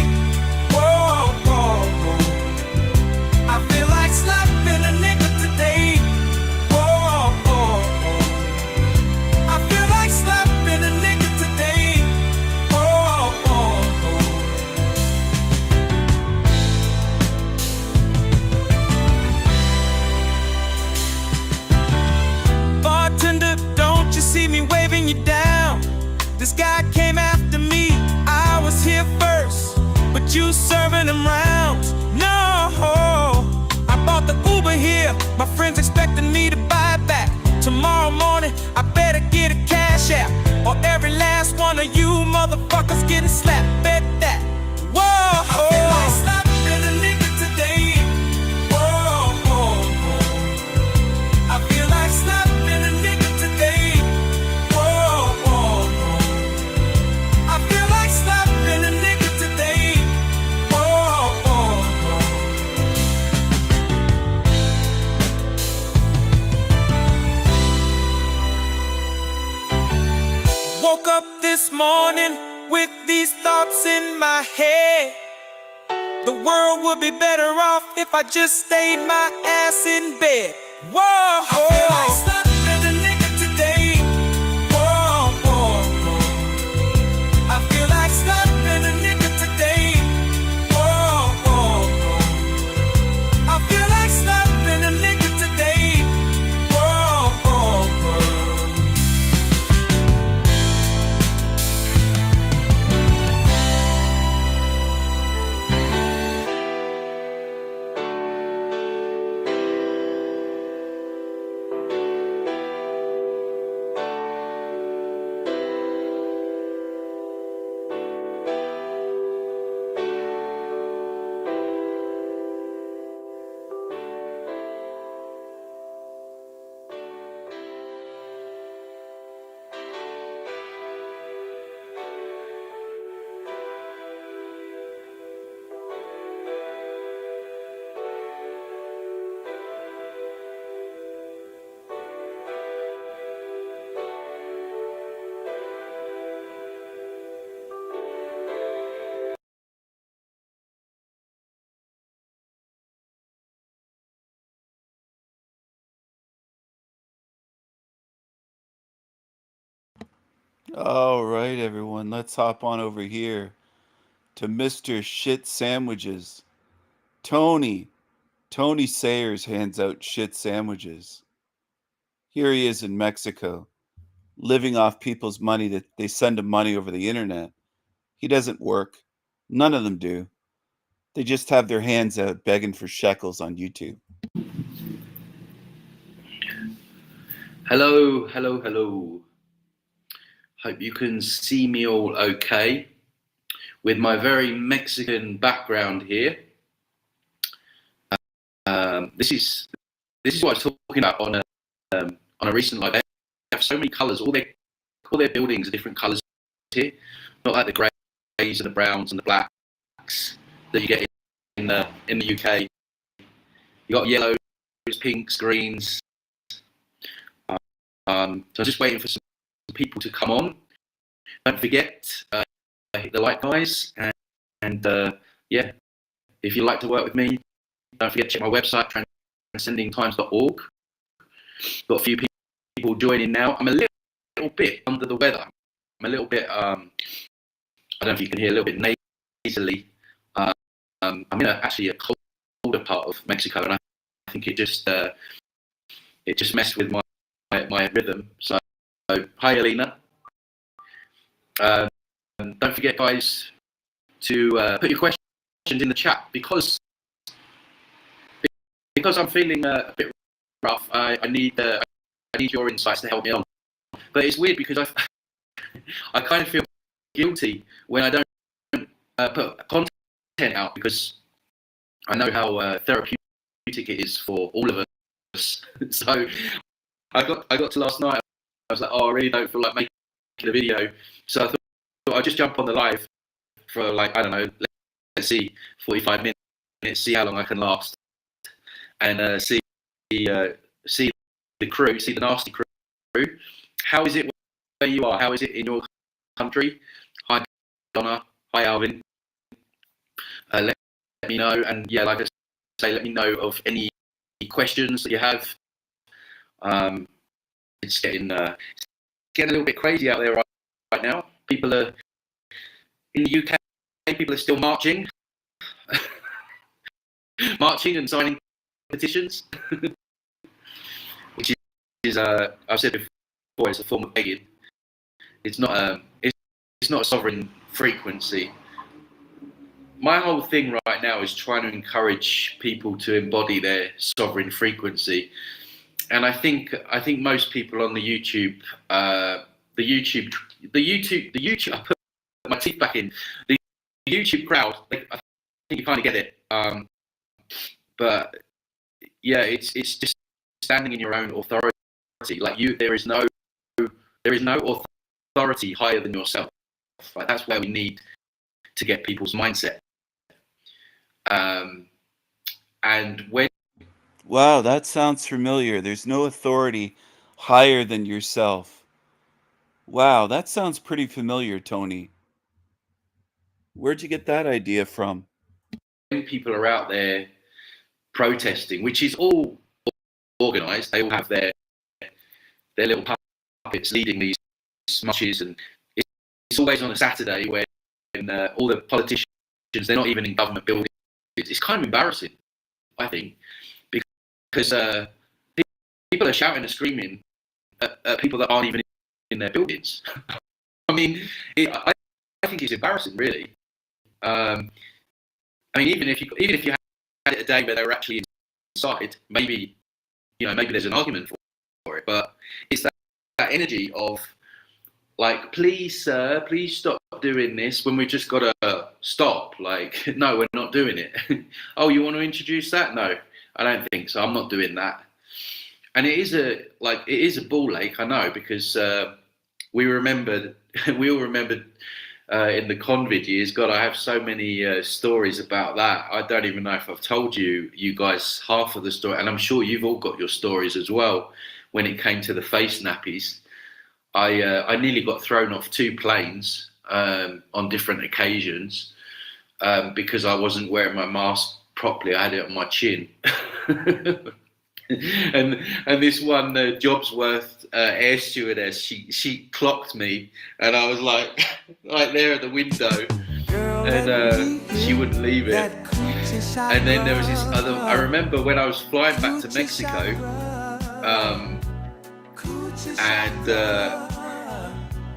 Whoa, whoa, whoa. I feel like slapping a nigga today. Whoa, whoa, whoa. I feel like slapping a nigga today. Whoa, whoa, whoa. Bartender, don't you see me waving you down? This guy came after me, I was here first, but you serving him rounds. No, I bought the Uber here, my friends expecting me to buy it back. Tomorrow morning, I better get a cash app, or every last one of you motherfuckers getting slapped. Bet that. Whoa, I feel like slapping a nigga today. Whoa, whoa, whoa. I feel like slapping a nigga today. Whoa, whoa, whoa. I feel like slapping a nigga today. Whoa, whoa, whoa. Woke up this morning with these thoughts in my head. The world would be better off if I just stayed my ass in bed. Whoa, I feel like slapping a nigga today. Whoa, whoa, whoa. I feel like slapping a nigga today. Whoa, whoa, whoa. I feel like slapping a nigga today. Whoa, whoa, whoa. All right, everyone, let's hop on over here to Mr. Shit Sandwiches. Tony Sayers hands out shit sandwiches. Here he is in Mexico, living off people's money that they send him money over the internet. He doesn't work. None of them do. They just have their hands out begging for shekels on YouTube. Hello, hello, hello. Hope you can see me all okay with my very Mexican background here. This is what I was talking about on a recent live. They have so many colours. All their buildings are different colours here. Not like the greys and the browns and the blacks that you get in the UK. You got yellows, pinks, greens. So I'm just waiting for some people to come on. Don't forget the like guys, and yeah, if you'd like to work with me, don't forget to check my website, transcendingtimes.org. Got a few people joining now. I'm a little bit under the weather. I'm a little bit I don't know if you can hear, a little bit nasally. I'm in actually a colder part of Mexico, and I think it just messed with my rhythm. So hi, Alina. Don't forget, guys, to put your questions in the chat, because I'm feeling a bit rough. I need your insights to help me on. But it's weird because I kind of feel guilty when I don't put content out, because I know how therapeutic it is for all of us. So I got to last night. I was like, oh, I really don't feel like making a video. So I thought I'd just jump on the live for like, I don't know, let's see, 45 minutes, see how long I can last, and see the crew, see the nasty crew. How is it where you are? How is it in your country? Hi, Donna. Hi, Alvin. Let me know, and yeah, like I say, let me know of any questions that you have. It's getting a little bit crazy out there right now. People are in the UK. People are still marching, and signing petitions, which is I've said before, it's a form of begging. It's not a sovereign frequency. My whole thing right now is trying to encourage people to embody their sovereign frequency. And I think most people on the YouTube, I put my teeth back in. The YouTube crowd, I think you kind of get it. But yeah, it's just standing in your own authority. Like there is no authority higher than yourself. Like that's where we need to get people's mindset. And when Wow, that sounds familiar. There's no authority higher than yourself. Wow, that sounds pretty familiar, Tony. Where'd you get that idea from? people are out there protesting, which is all organised, they all have their little puppets leading these marches, and it's always on a Saturday when all the politicians, they're not even in government buildings. It's kind of embarrassing, I think, because people are shouting and screaming at people that aren't even in their buildings. I mean, I think it's embarrassing, really. I mean, even if you had it a day where they were actually inside, maybe there's an argument for it. But it's that energy of like, please, sir, please stop doing this when we've just got to stop. Like, no, we're not doing it. Oh, you want to introduce that? No, I don't think so. I'm not doing that. And it is a ball ache, I know, because we all remembered in the convid years. God, I have so many stories about that. I don't even know if I've told you guys half of the story, and I'm sure you've all got your stories as well. When it came to the face nappies, I nearly got thrown off 2 planes on different occasions because I wasn't wearing my mask properly. I had it on my chin. and this one Jobsworth air stewardess, she clocked me, and I was like right there at the window, and she wouldn't leave it. And then there was this other. I remember when I was flying back to Mexico, and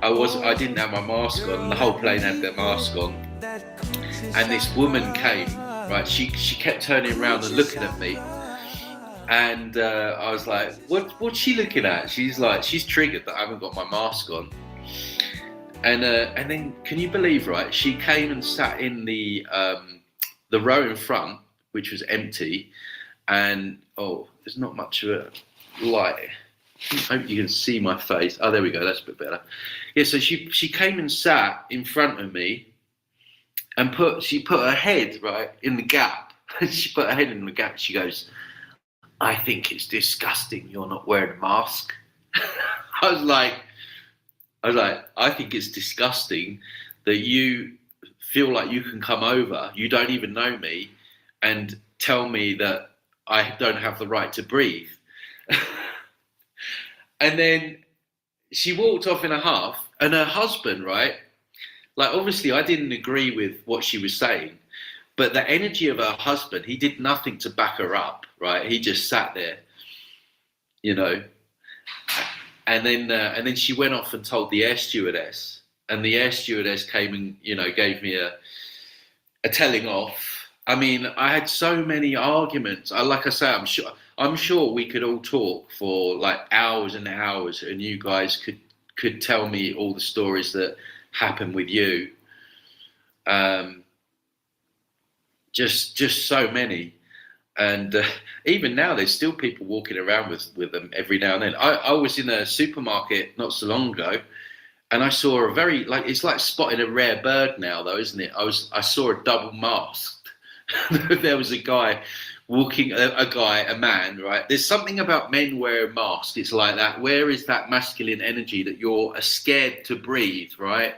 I didn't have my mask on. The whole plane had their mask on, and this woman came. Right, she kept turning around and looking at me. And I was like, what's she looking at? She's like, she's triggered that I haven't got my mask on. And then, can you believe, right? She came and sat in the row in front, which was empty. And, there's not much of a light. I hope you can see my face. Oh, there we go. That's a bit better. Yeah, so she came and sat in front of me and she put her head, right, in the gap. She put her head in the gap. She goes, I think it's disgusting you're not wearing a mask. I was like, I think it's disgusting that you feel like you can come over, you don't even know me, and tell me that I don't have the right to breathe. And then she walked off in a huff, and her husband, right, like obviously I didn't agree with what she was saying, but the energy of her husband, he did nothing to back her up, right? He just sat there, And then she went off and told the air stewardess, and the air stewardess came and gave me a telling off. I mean, I had so many arguments. Like I say, I'm sure we could all talk for like hours and hours, and you guys could tell me all the stories that happened with you. just so many. And even now, there's still people walking around with them every now and then. I was in a supermarket not so long ago, and I saw a very, like, it's like spotting a rare bird now, though, isn't it? I saw a double masked. There was a guy walking, a man, right? There's something about men wearing masks. It's like that. Where is that masculine energy that you're scared to breathe, right?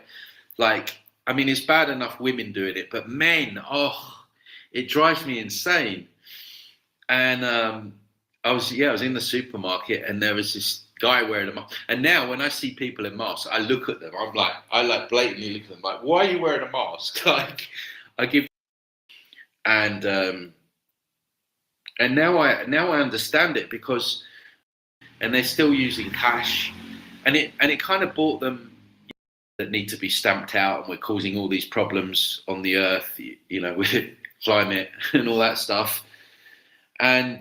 Like, I mean, it's bad enough women doing it, but men, oh, it drives me insane. And I was in the supermarket, and there was this guy wearing a mask. And now when I see people in masks, I look at them. I blatantly look at them like, why are you wearing a mask? Like, I give. And now I understand it, because, and they're still using cash, and it kind of bought them that need to be stamped out, and we're causing all these problems on the earth, you know, with climate and all that stuff. And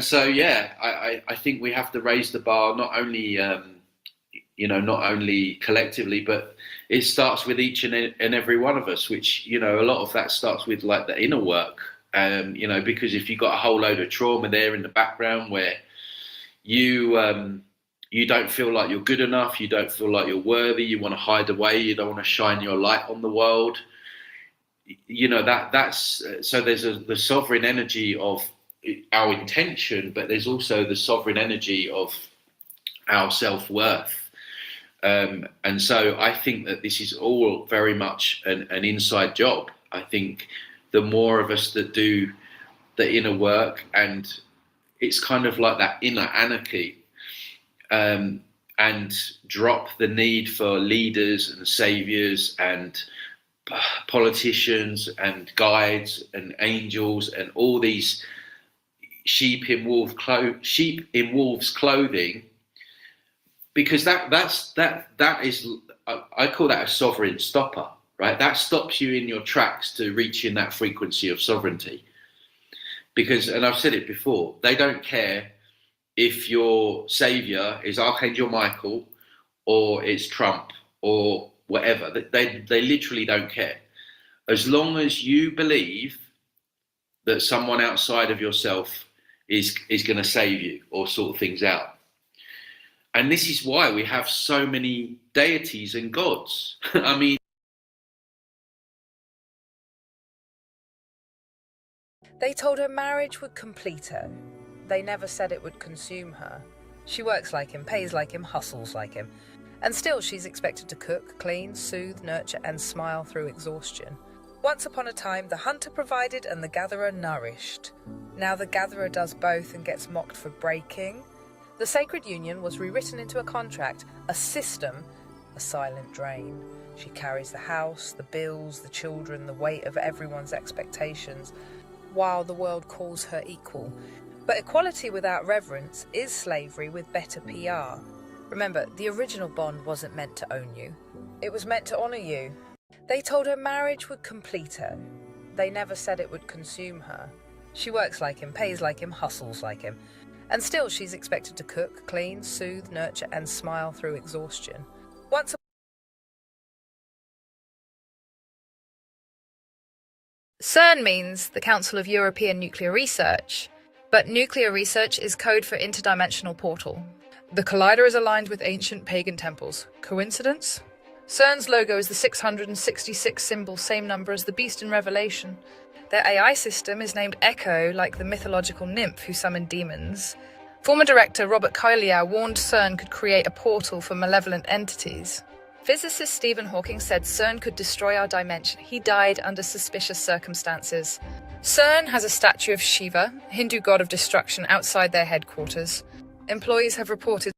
so, yeah, I think we have to raise the bar, not only, not only collectively, but it starts with each and every one of us, which, you know, a lot of that starts with like the inner work, because if you've got a whole load of trauma there in the background where you don't feel like you're good enough, you don't feel like you're worthy, you want to hide away, you don't want to shine your light on the world, you know, that's so there's the sovereign energy of our intention, but there's also the sovereign energy of our self-worth. And so I think that this is all very much an inside job. I think the more of us that do the inner work, and it's kind of like that inner anarchy, and drop the need for leaders and saviors and politicians and guides and angels and all these sheep in wolves' clothing, because that is, I call that a sovereign stopper, right? That stops you in your tracks to reaching that frequency of sovereignty. Because, and I've said it before, they don't care if your savior is Archangel Michael or it's Trump or whatever. They literally don't care. As long as you believe that someone outside of yourself is going to save you or sort things out. And this is why we have so many deities and gods. I mean, they told her marriage would complete her. They never said it would consume her. She works like him, pays like him, hustles like him. And still she's expected to cook, clean, soothe, nurture, and smile through exhaustion. Once upon a time, the hunter provided and the gatherer nourished. Now the gatherer does both and gets mocked for breaking. The sacred union was rewritten into a contract, a system, a silent drain. She carries the house, the bills, the children, the weight of everyone's expectations, while the world calls her equal. But equality without reverence is slavery with better PR. Remember, the original bond wasn't meant to own you. It was meant to honor you. They told her marriage would complete her. They never said it would consume her. She works like him, pays like him, hustles like him. And still she's expected to cook, clean, soothe, nurture, and smile through exhaustion. CERN means the Council of European Nuclear Research, but nuclear research is code for interdimensional portal. The collider is aligned with ancient pagan temples. Coincidence? CERN's logo is the 666 symbol, same number as the beast in Revelation. Their AI system is named Echo, like the mythological nymph who summoned demons. Former director Robert Collier warned CERN could create a portal for malevolent entities. Physicist Stephen Hawking said CERN could destroy our dimension. He died under suspicious circumstances. CERN has a statue of Shiva, Hindu god of destruction, outside their headquarters. Employees have reported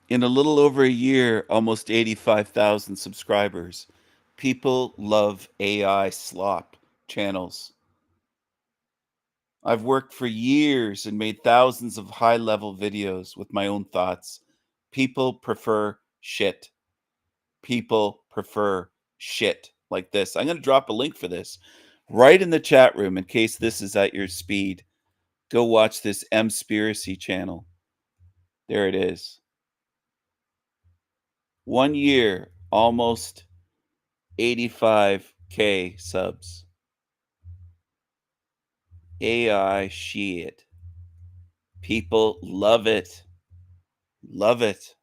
in a little over a year, almost 85,000 subscribers. People love AI slop channels. I've worked for years and made thousands of high-level videos with my own thoughts. People prefer shit. People prefer shit like this. I'm going to drop a link for this right in the chat room in case this is at your speed. Go watch this Mspiracy channel. There it is. 1 year, almost 85K subs. AI shit. People love it. Love it.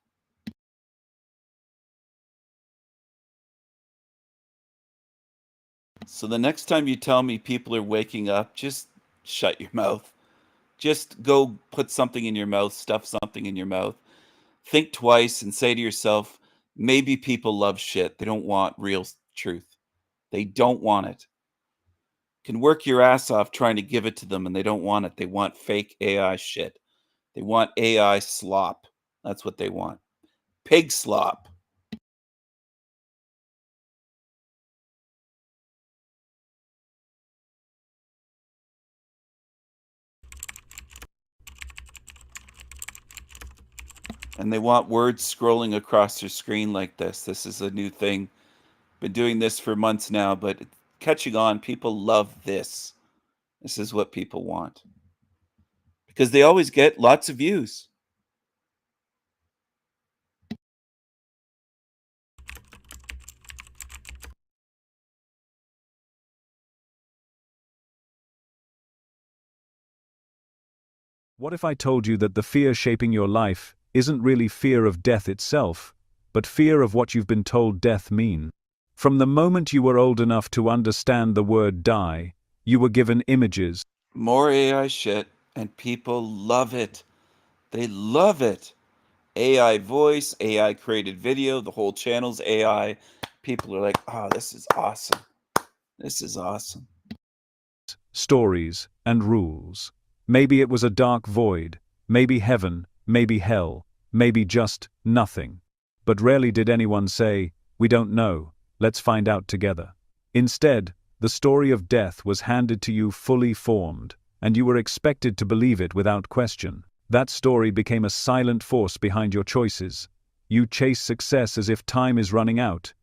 So the next time you tell me people are waking up, just shut your mouth. Just go put something in your mouth, stuff something in your mouth. Think twice and say to yourself, maybe people love shit. They don't want real truth. They don't want it. Can work your ass off trying to give it to them and they don't want it. They want fake AI shit. They want AI slop. That's what they want. Pig slop. And they want words scrolling across their screen like this. This is a new thing. Been doing this for months now, but it's catching on. People love this. This is what people want. Because they always get lots of views. What if I told you that the fear shaping your life isn't really fear of death itself, but fear of what you've been told death mean? From the moment you were old enough to understand the word die, you were given images. More AI shit, and people love it. They love it. AI voice, AI created video, the whole channel's AI. People are like, oh, this is awesome. This is awesome. Stories and rules. Maybe it was a dark void, maybe heaven, maybe hell, maybe just nothing. But rarely did anyone say, we don't know, let's find out together. Instead, the story of death was handed to you fully formed, and you were expected to believe it without question. That story became a silent force behind your choices. You chase success as if time is running out.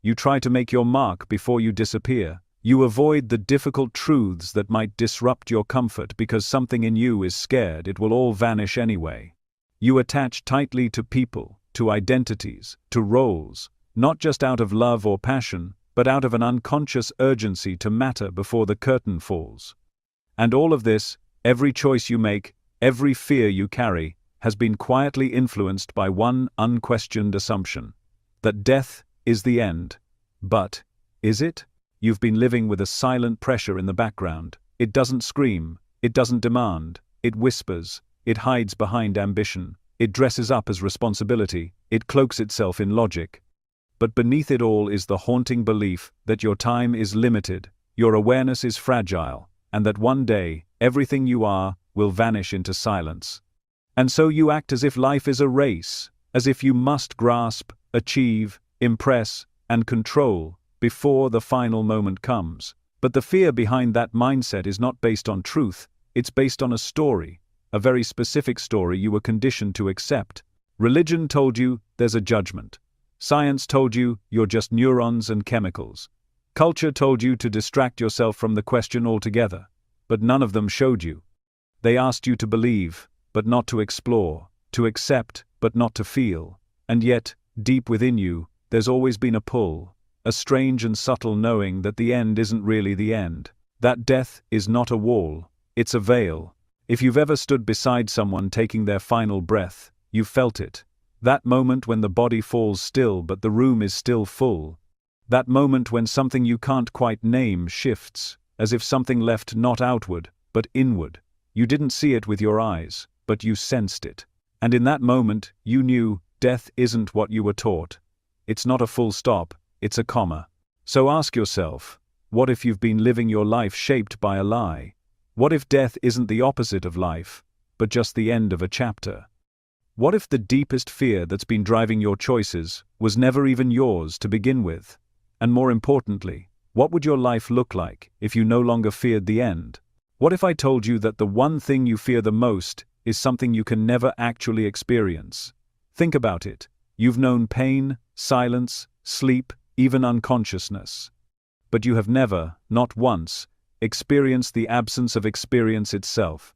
You try to make your mark before you disappear. You avoid the difficult truths that might disrupt your comfort because something in you is scared it will all vanish anyway. You attach tightly to people, to identities, to roles, not just out of love or passion, but out of an unconscious urgency to matter before the curtain falls. And all of this, every choice you make, every fear you carry, has been quietly influenced by one unquestioned assumption: that death is the end. But, is it? You've been living with a silent pressure in the background. It doesn't scream, it doesn't demand, it whispers, it hides behind ambition, it dresses up as responsibility, it cloaks itself in logic. But beneath it all is the haunting belief that your time is limited, your awareness is fragile, and that one day, everything you are will vanish into silence. And so you act as if life is a race, as if you must grasp, achieve, impress, and control before the final moment comes. But the fear behind that mindset is not based on truth, it's based on a story, a very specific story you were conditioned to accept. Religion told you there's a judgment. Science told you you're just neurons and chemicals. Culture told you to distract yourself from the question altogether, but none of them showed you. They asked you to believe, but not to explore, to accept, but not to feel. And yet, deep within you, there's always been a pull, a strange and subtle knowing that the end isn't really the end. That death is not a wall, it's a veil. If you've ever stood beside someone taking their final breath, you've felt it. That moment when the body falls still but the room is still full. That moment when something you can't quite name shifts, as if something left not outward, but inward. You didn't see it with your eyes, but you sensed it. And in that moment, you knew death isn't what you were taught. It's not a full stop, it's a comma. So ask yourself, what if you've been living your life shaped by a lie? What if death isn't the opposite of life, but just the end of a chapter? What if the deepest fear that's been driving your choices was never even yours to begin with? And more importantly, what would your life look like if you no longer feared the end? What if I told you that the one thing you fear the most is something you can never actually experience? Think about it. You've known pain, silence, sleep, even unconsciousness. But you have never, not once, experienced the absence of experience itself.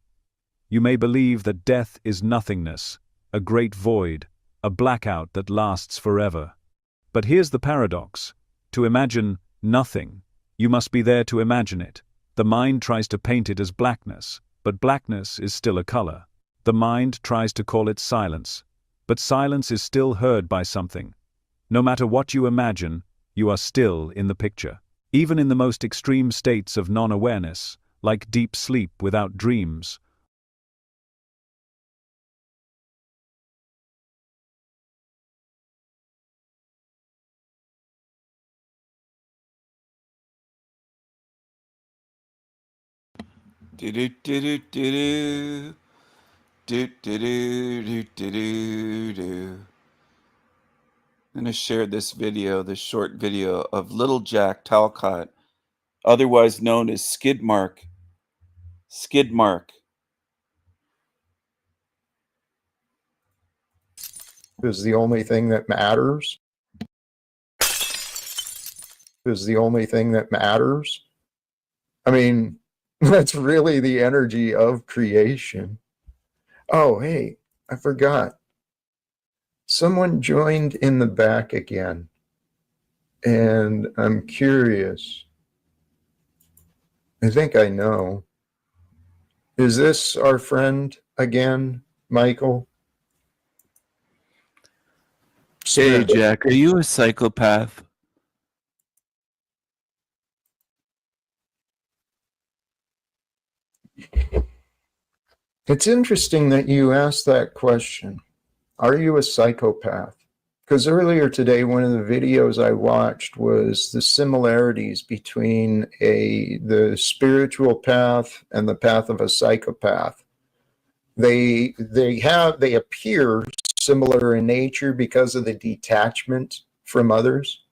You may believe that death is nothingness, a great void, a blackout that lasts forever. But here's the paradox. To imagine nothing, you must be there to imagine it. The mind tries to paint it as blackness, but blackness is still a color. The mind tries to call it silence, but silence is still heard by something. No matter what you imagine, you are still in the picture. Even in the most extreme states of non-awareness, like deep sleep without dreams, Do do do do do do do do do do do. I'm gonna share this video, this short video of Little Jack Talcott, otherwise known as Skidmark. Skidmark. Is the only thing that matters. Is the only thing that matters. I mean, that's really the energy of creation. Oh, hey, I forgot. Someone joined in the back again. And I'm curious. I think I know. Is this our friend again, Michael? Hey, Jack, are you a psychopath? It's interesting that you asked that question. Are you a psychopath? Because earlier today, one of the videos I watched was the similarities between the spiritual path and the path of a psychopath. They appear similar in nature because of the detachment from others.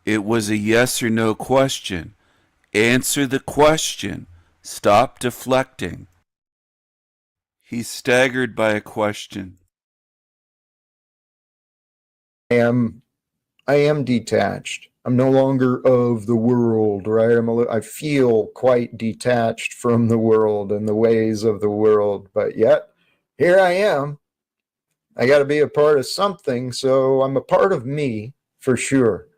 It was a yes or no question. Answer the question. Stop deflecting. He's staggered by a question. I am detached. I'm no longer of the world, right? I feel quite detached from the world and the ways of the world, but yet here I am. I got to be a part of something, so I'm a part of me for sure.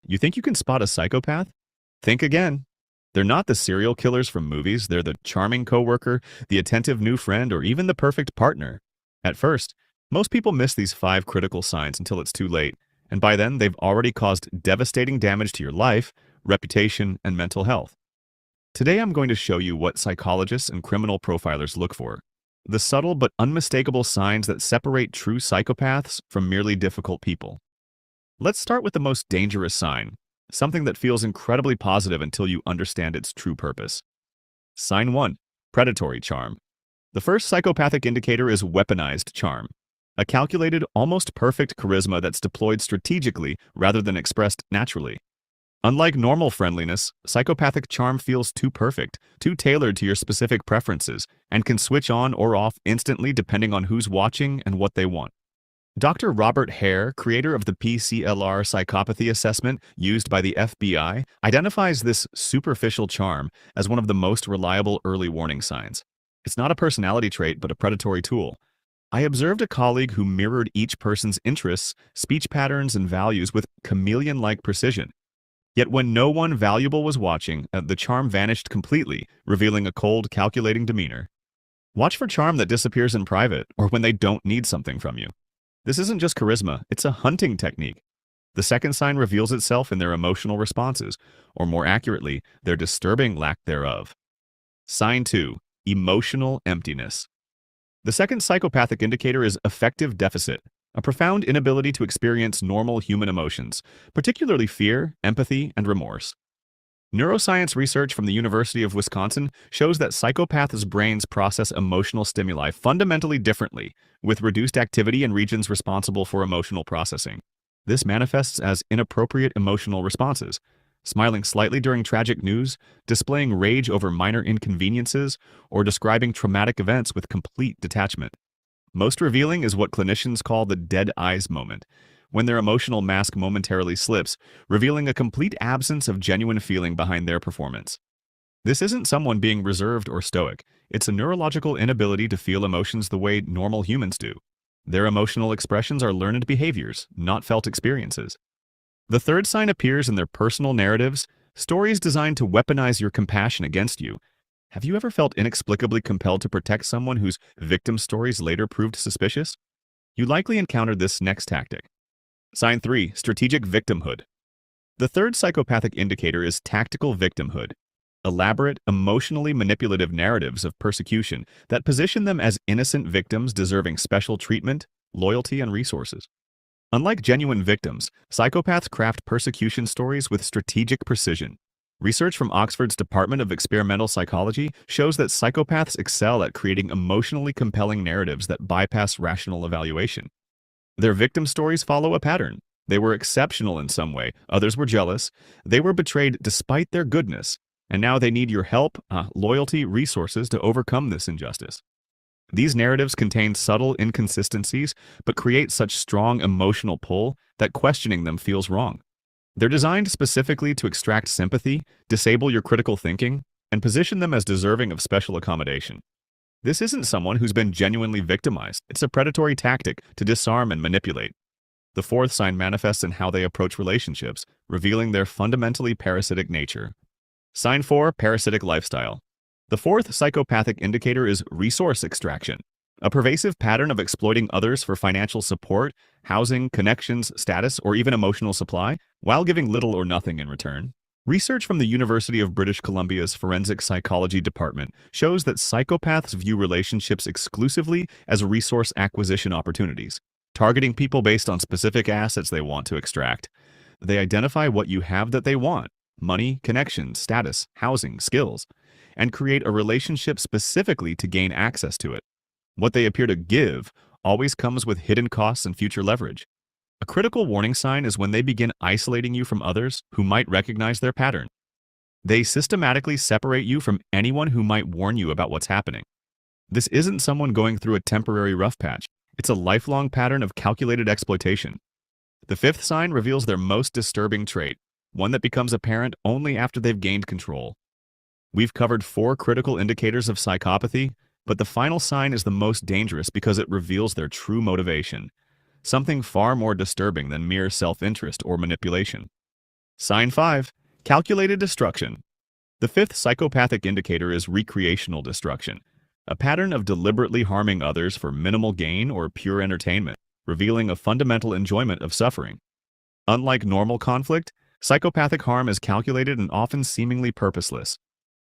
You think you can spot a psychopath? Think again. They're not the serial killers from movies. They're the charming coworker, the attentive new friend, or even the perfect partner. At first, most people miss these 5 critical signs until it's too late, and by then they've already caused devastating damage to your life, reputation, and mental health. Today I'm going to show you what psychologists and criminal profilers look for. The subtle but unmistakable signs that separate true psychopaths from merely difficult people. Let's start with the most dangerous sign, something that feels incredibly positive until you understand its true purpose. Sign 1. Predatory charm. The first psychopathic indicator is weaponized charm, a calculated, almost perfect charisma that's deployed strategically rather than expressed naturally. Unlike normal friendliness, psychopathic charm feels too perfect, too tailored to your specific preferences, and can switch on or off instantly depending on who's watching and what they want. Dr. Robert Hare, creator of the PCLR psychopathy assessment used by the FBI, identifies this superficial charm as one of the most reliable early warning signs. It's not a personality trait, but a predatory tool. I observed a colleague who mirrored each person's interests, speech patterns, and values with chameleon-like precision. Yet when no one valuable was watching, the charm vanished completely, revealing a cold, calculating demeanor. Watch for charm that disappears in private or when they don't need something from you. This isn't just charisma, it's a hunting technique. The second sign reveals itself in their emotional responses, or more accurately, their disturbing lack thereof. Sign 2, emotional emptiness. The second psychopathic indicator is affective deficit, a profound inability to experience normal human emotions, particularly fear, empathy, and remorse. Neuroscience research from the University of Wisconsin shows that psychopaths' brains process emotional stimuli fundamentally differently, with reduced activity in regions responsible for emotional processing. This manifests as inappropriate emotional responses, smiling slightly during tragic news, displaying rage over minor inconveniences, or describing traumatic events with complete detachment. Most revealing is what clinicians call the dead eyes moment, when their emotional mask momentarily slips, revealing a complete absence of genuine feeling behind their performance. This isn't someone being reserved or stoic, it's a neurological inability to feel emotions the way normal humans do. Their emotional expressions are learned behaviors, not felt experiences. The third sign appears in their personal narratives, stories designed to weaponize your compassion against you. Have you ever felt inexplicably compelled to protect someone whose victim stories later proved suspicious? You likely encountered this next tactic. Sign 3, strategic victimhood. The third psychopathic indicator is tactical victimhood, elaborate, emotionally manipulative narratives of persecution that position them as innocent victims deserving special treatment, loyalty, and resources. Unlike genuine victims, psychopaths craft persecution stories with strategic precision. Research from Oxford's Department of Experimental Psychology shows that psychopaths excel at creating emotionally compelling narratives that bypass rational evaluation. Their victim stories follow a pattern. They were exceptional in some way, others were jealous, they were betrayed despite their goodness, and now they need your help, loyalty, resources to overcome this injustice. These narratives contain subtle inconsistencies, but create such strong emotional pull that questioning them feels wrong. They're designed specifically to extract sympathy, disable your critical thinking, and position them as deserving of special accommodation. This isn't someone who's been genuinely victimized. It's a predatory tactic to disarm and manipulate. The fourth sign manifests in how they approach relationships, revealing their fundamentally parasitic nature. Sign 4, parasitic lifestyle. The fourth psychopathic indicator is resource extraction, a pervasive pattern of exploiting others for financial support, housing, connections, status, or even emotional supply, while giving little or nothing in return. Research from the University of British Columbia's Forensic Psychology Department shows that psychopaths view relationships exclusively as resource acquisition opportunities, targeting people based on specific assets they want to extract. They identify what you have that they want: money, connections, status, housing, skills, and create a relationship specifically to gain access to it. What they appear to give always comes with hidden costs and future leverage. A critical warning sign is when they begin isolating you from others who might recognize their pattern. They systematically separate you from anyone who might warn you about what's happening. This isn't someone going through a temporary rough patch. It's a lifelong pattern of calculated exploitation. The fifth sign reveals their most disturbing trait, one that becomes apparent only after they've gained control. We've covered 4 critical indicators of psychopathy, but the final sign is the most dangerous because it reveals their true motivation, something far more disturbing than mere self-interest or manipulation. Sign 5, calculated destruction. The fifth psychopathic indicator is recreational destruction, a pattern of deliberately harming others for minimal gain or pure entertainment, revealing a fundamental enjoyment of suffering. Unlike normal conflict, psychopathic harm is calculated and often seemingly purposeless.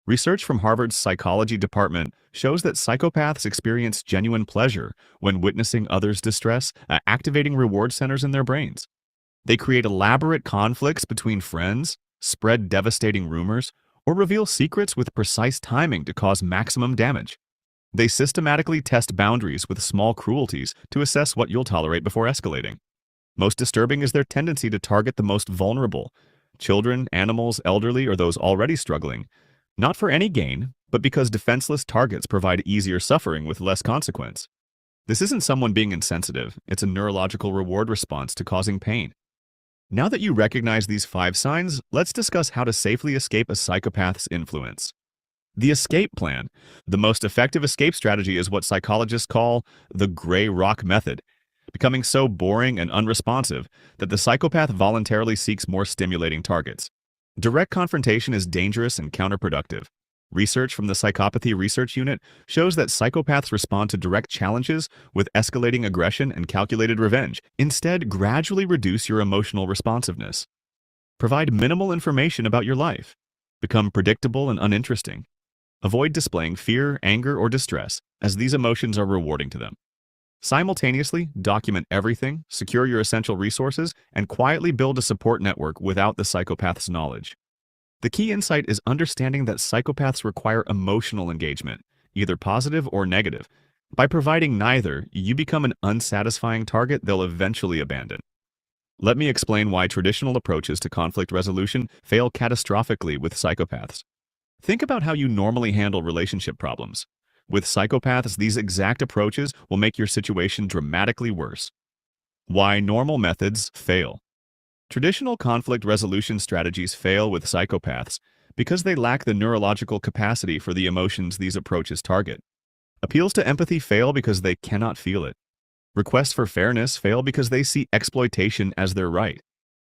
Research from Harvard's psychology department shows that psychopaths experience genuine pleasure when witnessing others' distress, activating reward centers in their brains. They create elaborate conflicts between friends, spread devastating rumors, or reveal secrets with precise timing to cause maximum damage. They systematically test boundaries with small cruelties to assess what you'll tolerate before escalating. Most disturbing is their tendency to target the most vulnerable: children, animals, elderly, or those already struggling, not for any gain, but because defenseless targets provide easier suffering with less consequence. This isn't someone being insensitive, it's a neurological reward response to causing pain. Now that you recognize these 5 signs, let's discuss how to safely escape a psychopath's influence. The escape plan. The most effective escape strategy is what psychologists call the gray rock method, becoming so boring and unresponsive that the psychopath voluntarily seeks more stimulating targets. Direct confrontation is dangerous and counterproductive. Research from the Psychopathy Research Unit shows that psychopaths respond to direct challenges with escalating aggression and calculated revenge. Instead, gradually reduce your emotional responsiveness. Provide minimal information about your life. Become predictable and uninteresting. Avoid displaying fear, anger, or distress, as these emotions are rewarding to them. Simultaneously, document everything, secure your essential resources, and quietly build a support network without the psychopath's knowledge. The key insight is understanding that psychopaths require emotional engagement, either positive or negative. By providing neither, you become an unsatisfying target they'll eventually abandon. Let me explain why traditional approaches to conflict resolution fail catastrophically with psychopaths. Think about how you normally handle relationship problems. With psychopaths, these exact approaches will make your situation dramatically worse. Why normal methods fail. Traditional conflict resolution strategies fail with psychopaths because they lack the neurological capacity for the emotions these approaches target. Appeals to empathy fail because they cannot feel it. Requests for fairness fail because they see exploitation as their right.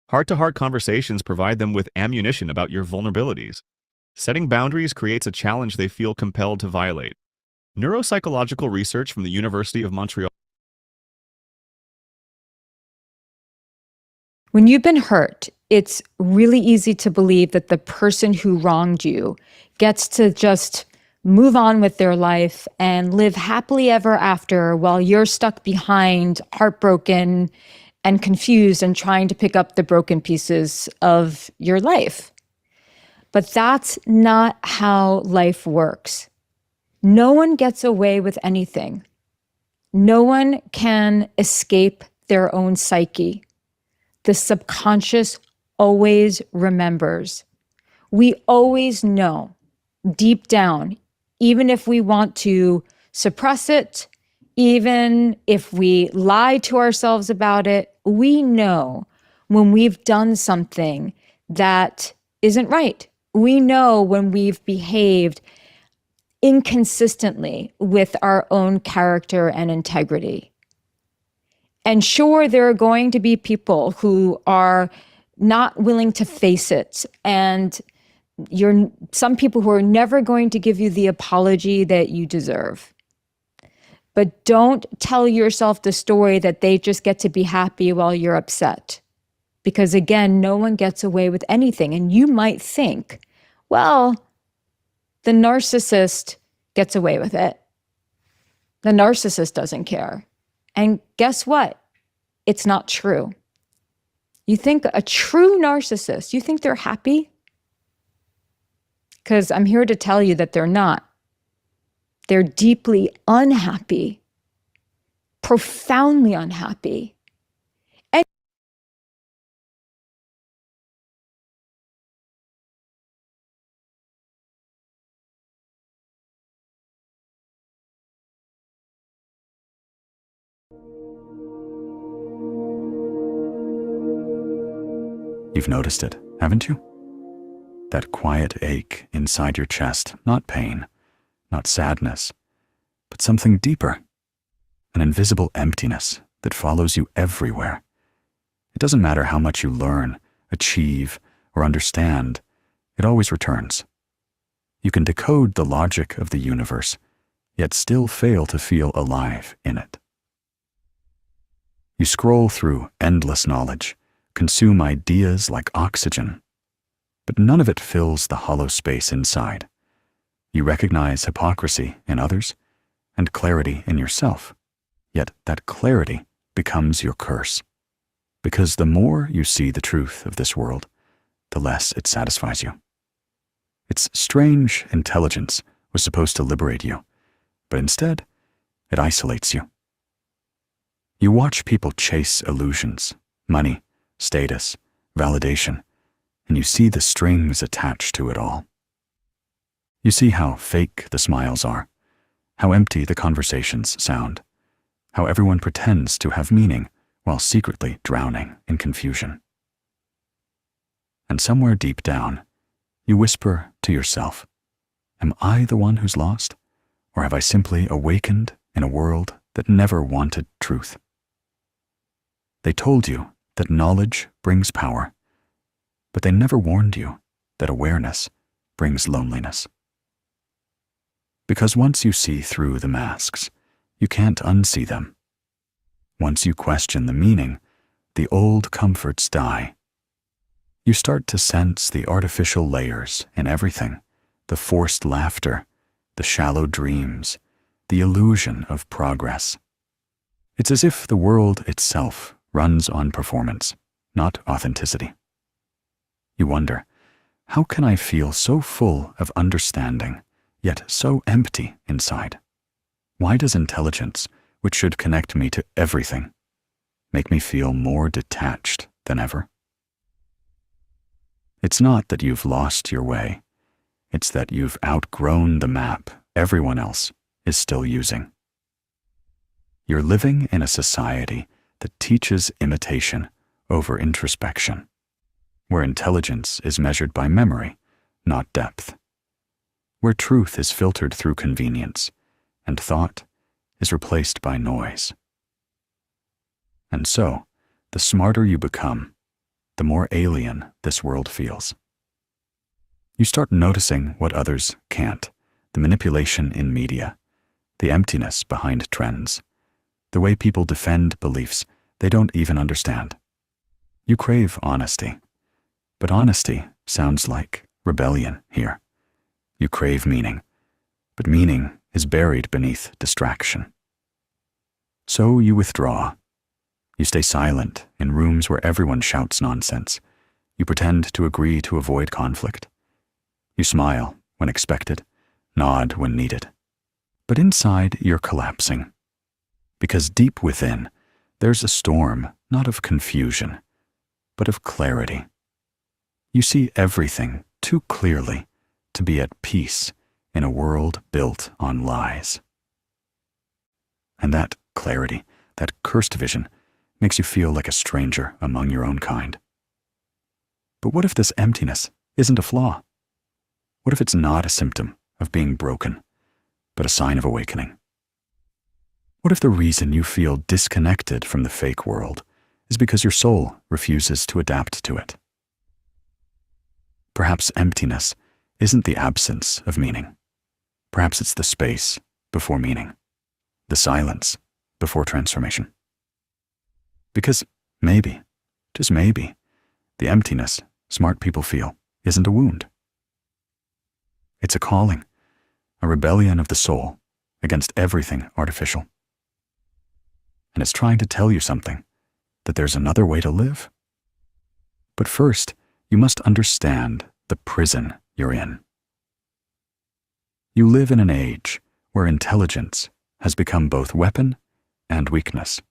Heart-to-heart conversations provide them with ammunition about your vulnerabilities. Setting boundaries creates a challenge they feel compelled to violate. Neuropsychological research from the University of Montreal. When you've been hurt, it's really easy to believe that the person who wronged you gets to just move on with their life and live happily ever after while you're stuck behind, heartbroken and confused and trying to pick up the broken pieces of your life. But that's not how life works. No one gets away with anything. No one can escape their own psyche. The subconscious always remembers. We always know deep down, even if we want to suppress it, even if we lie to ourselves about it, we know when we've done something that isn't right. We know when we've behaved inconsistently with our own character and integrity. And sure, there are going to be people who are not willing to face it. And some people who are never going to give you the apology that you deserve. But don't tell yourself the story that they just get to be happy while you're upset. Because again, no one gets away with anything. And you might think, well, the narcissist gets away with it. The narcissist doesn't care. And guess what? It's not true. You think a true narcissist, you think they're happy? Because I'm here to tell you that they're not. They're deeply unhappy, profoundly unhappy. And You've noticed it, haven't you? That quiet ache inside your chest, not pain, not sadness, but something deeper, an invisible emptiness that follows you everywhere. It doesn't matter how much you learn, achieve, or understand, it always returns. You can decode the logic of the universe, yet still fail to feel alive in it. You scroll through endless knowledge, consume ideas like oxygen, but none of it fills the hollow space inside. You recognize hypocrisy in others and clarity in yourself, yet that clarity becomes your curse, because the more you see the truth of this world, the less it satisfies you. Its strange intelligence was supposed to liberate you, but instead, it isolates you. You watch people chase illusions, money, status, validation, and you see the strings attached to it all. You see how fake the smiles are, how empty the conversations sound, how everyone pretends to have meaning while secretly drowning in confusion. And somewhere deep down, you whisper to yourself, am I the one who's lost, or have I simply awakened in a world that never wanted truth? They told you that knowledge brings power, but they never warned you that awareness brings loneliness. Because once you see through the masks, you can't unsee them. Once you question the meaning, the old comforts die. You start to sense the artificial layers in everything, the forced laughter, the shallow dreams, the illusion of progress. It's as if the world itself runs on performance, not authenticity. You wonder, how can I feel so full of understanding, yet so empty inside? Why does intelligence, which should connect me to everything, make me feel more detached than ever? It's not that you've lost your way. It's that you've outgrown the map everyone else is still using. You're living in a society that teaches imitation over introspection, where intelligence is measured by memory, not depth, where truth is filtered through convenience, and thought is replaced by noise. And so, the smarter you become, the more alien this world feels. You start noticing what others can't, the manipulation in media, the emptiness behind trends, the way people defend beliefs they don't even understand. You crave honesty, but honesty sounds like rebellion here. You crave meaning, but meaning is buried beneath distraction. So you withdraw. You stay silent in rooms where everyone shouts nonsense. You pretend to agree to avoid conflict. You smile when expected, nod when needed. But inside, you're collapsing. Because deep within, there's a storm not of confusion, but of clarity. You see everything too clearly to be at peace in a world built on lies. And that clarity, that cursed vision, makes you feel like a stranger among your own kind. But what if this emptiness isn't a flaw? What if it's not a symptom of being broken, but a sign of awakening? What if the reason you feel disconnected from the fake world is because your soul refuses to adapt to it? Perhaps emptiness isn't the absence of meaning. Perhaps it's the space before meaning, the silence before transformation. Because maybe, just maybe, the emptiness smart people feel isn't a wound. It's a calling, a rebellion of the soul against everything artificial. And it's trying to tell you something, that there's another way to live. But first, you must understand the prison you're in. You live in an age where intelligence has become both weapon and weakness,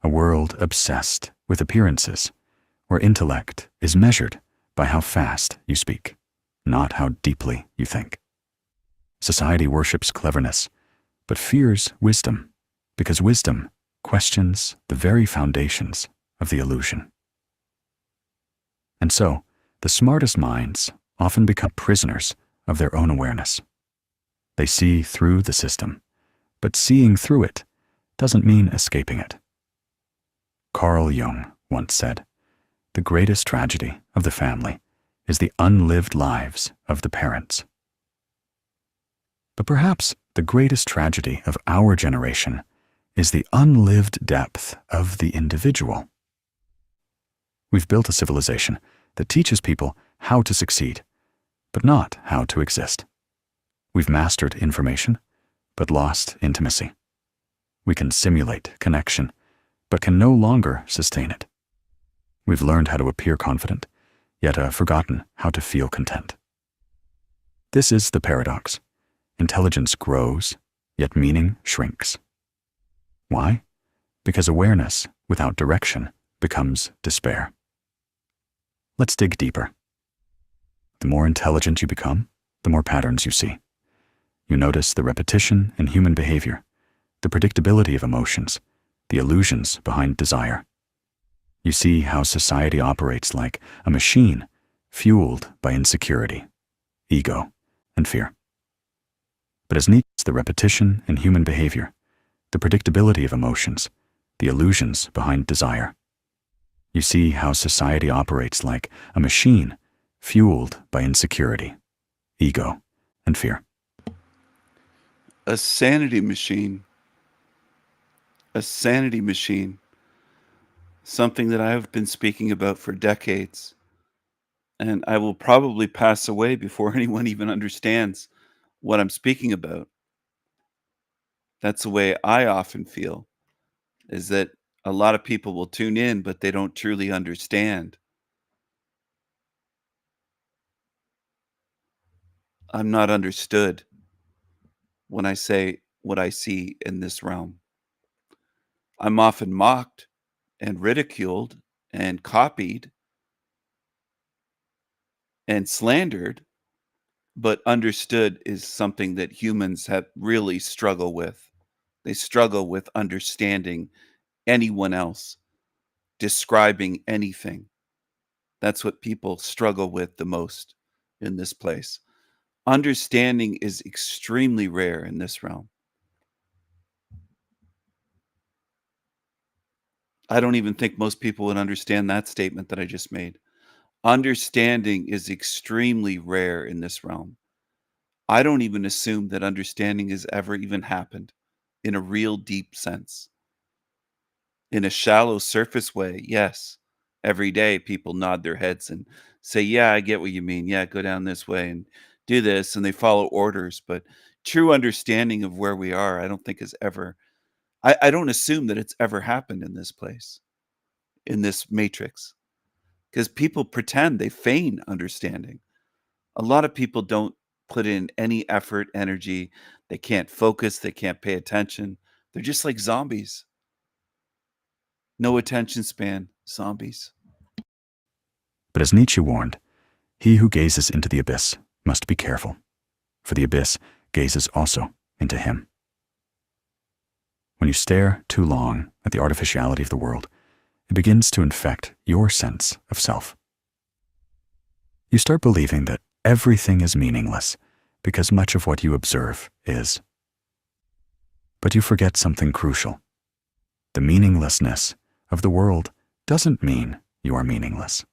a world obsessed with appearances, where intellect is measured by how fast you speak, not how deeply you think. Society worships cleverness, but fears wisdom, because wisdom questions the very foundations of the illusion. And so, the smartest minds often become prisoners of their own awareness. They see through the system, but seeing through it doesn't mean escaping it. Carl Jung once said, "The greatest tragedy of the family is the unlived lives of the parents." But perhaps the greatest tragedy of our generation is the unlived depth of the individual. We've built a civilization that teaches people how to succeed, but not how to exist. We've mastered information, but lost intimacy. We can simulate connection, but can no longer sustain it. We've learned how to appear confident, yet have forgotten how to feel content. This is the paradox. Intelligence grows, yet meaning shrinks. Why? Because awareness without direction becomes despair. Let's dig deeper. The more intelligent you become, the more patterns you see. You notice the repetition in human behavior, the predictability of emotions, the illusions behind desire. You see how society operates like a machine fueled by insecurity, ego, and fear. But as neat as the repetition in human behavior, the predictability of emotions, the illusions behind desire, you see how society operates like a machine fueled by insecurity, ego, and fear. A sanity machine. A sanity machine. Something that I have been speaking about for decades. And I will probably pass away before anyone even understands what I'm speaking about. That's the way I often feel, is that a lot of people will tune in, but they don't truly understand. I'm not understood when I say what I see in this realm. I'm often mocked and ridiculed and copied and slandered, but understood is something that humans have really struggle with. They struggle with understanding anyone else, describing anything. That's what people struggle with the most in this place. Understanding is extremely rare in this realm. I don't even think most people would understand that statement that I just made. Understanding is extremely rare in this realm. I don't even assume that understanding has ever even happened in a real deep sense. In a shallow surface way, yes. Every day people nod their heads and say, yeah, I get what you mean. Yeah, go down this way and do this. And they follow orders. But true understanding of where we are, I don't think has ever, I don't assume that it's ever happened in this place, in this matrix. Because people pretend, they feign understanding. A lot of people don't put in any effort, energy. They can't focus. They can't pay attention. They're just like zombies. No attention span, zombies. But as Nietzsche warned, he who gazes into the abyss must be careful, for the abyss gazes also into him. When you stare too long at the artificiality of the world, it begins to infect your sense of self. You start believing that everything is meaningless because much of what you observe is. But you forget something crucial. The meaninglessness of the world doesn't mean you are meaningless.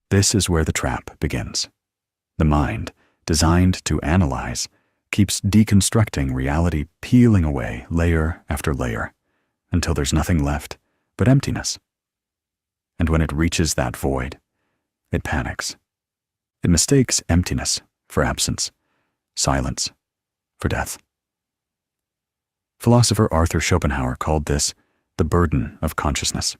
This is where the trap begins. The mind, designed to analyze, keeps deconstructing reality, peeling away layer after layer, until there's nothing left but emptiness. And when it reaches that void, it panics. It mistakes emptiness for absence, silence for death. Philosopher Arthur Schopenhauer called this the burden of consciousness.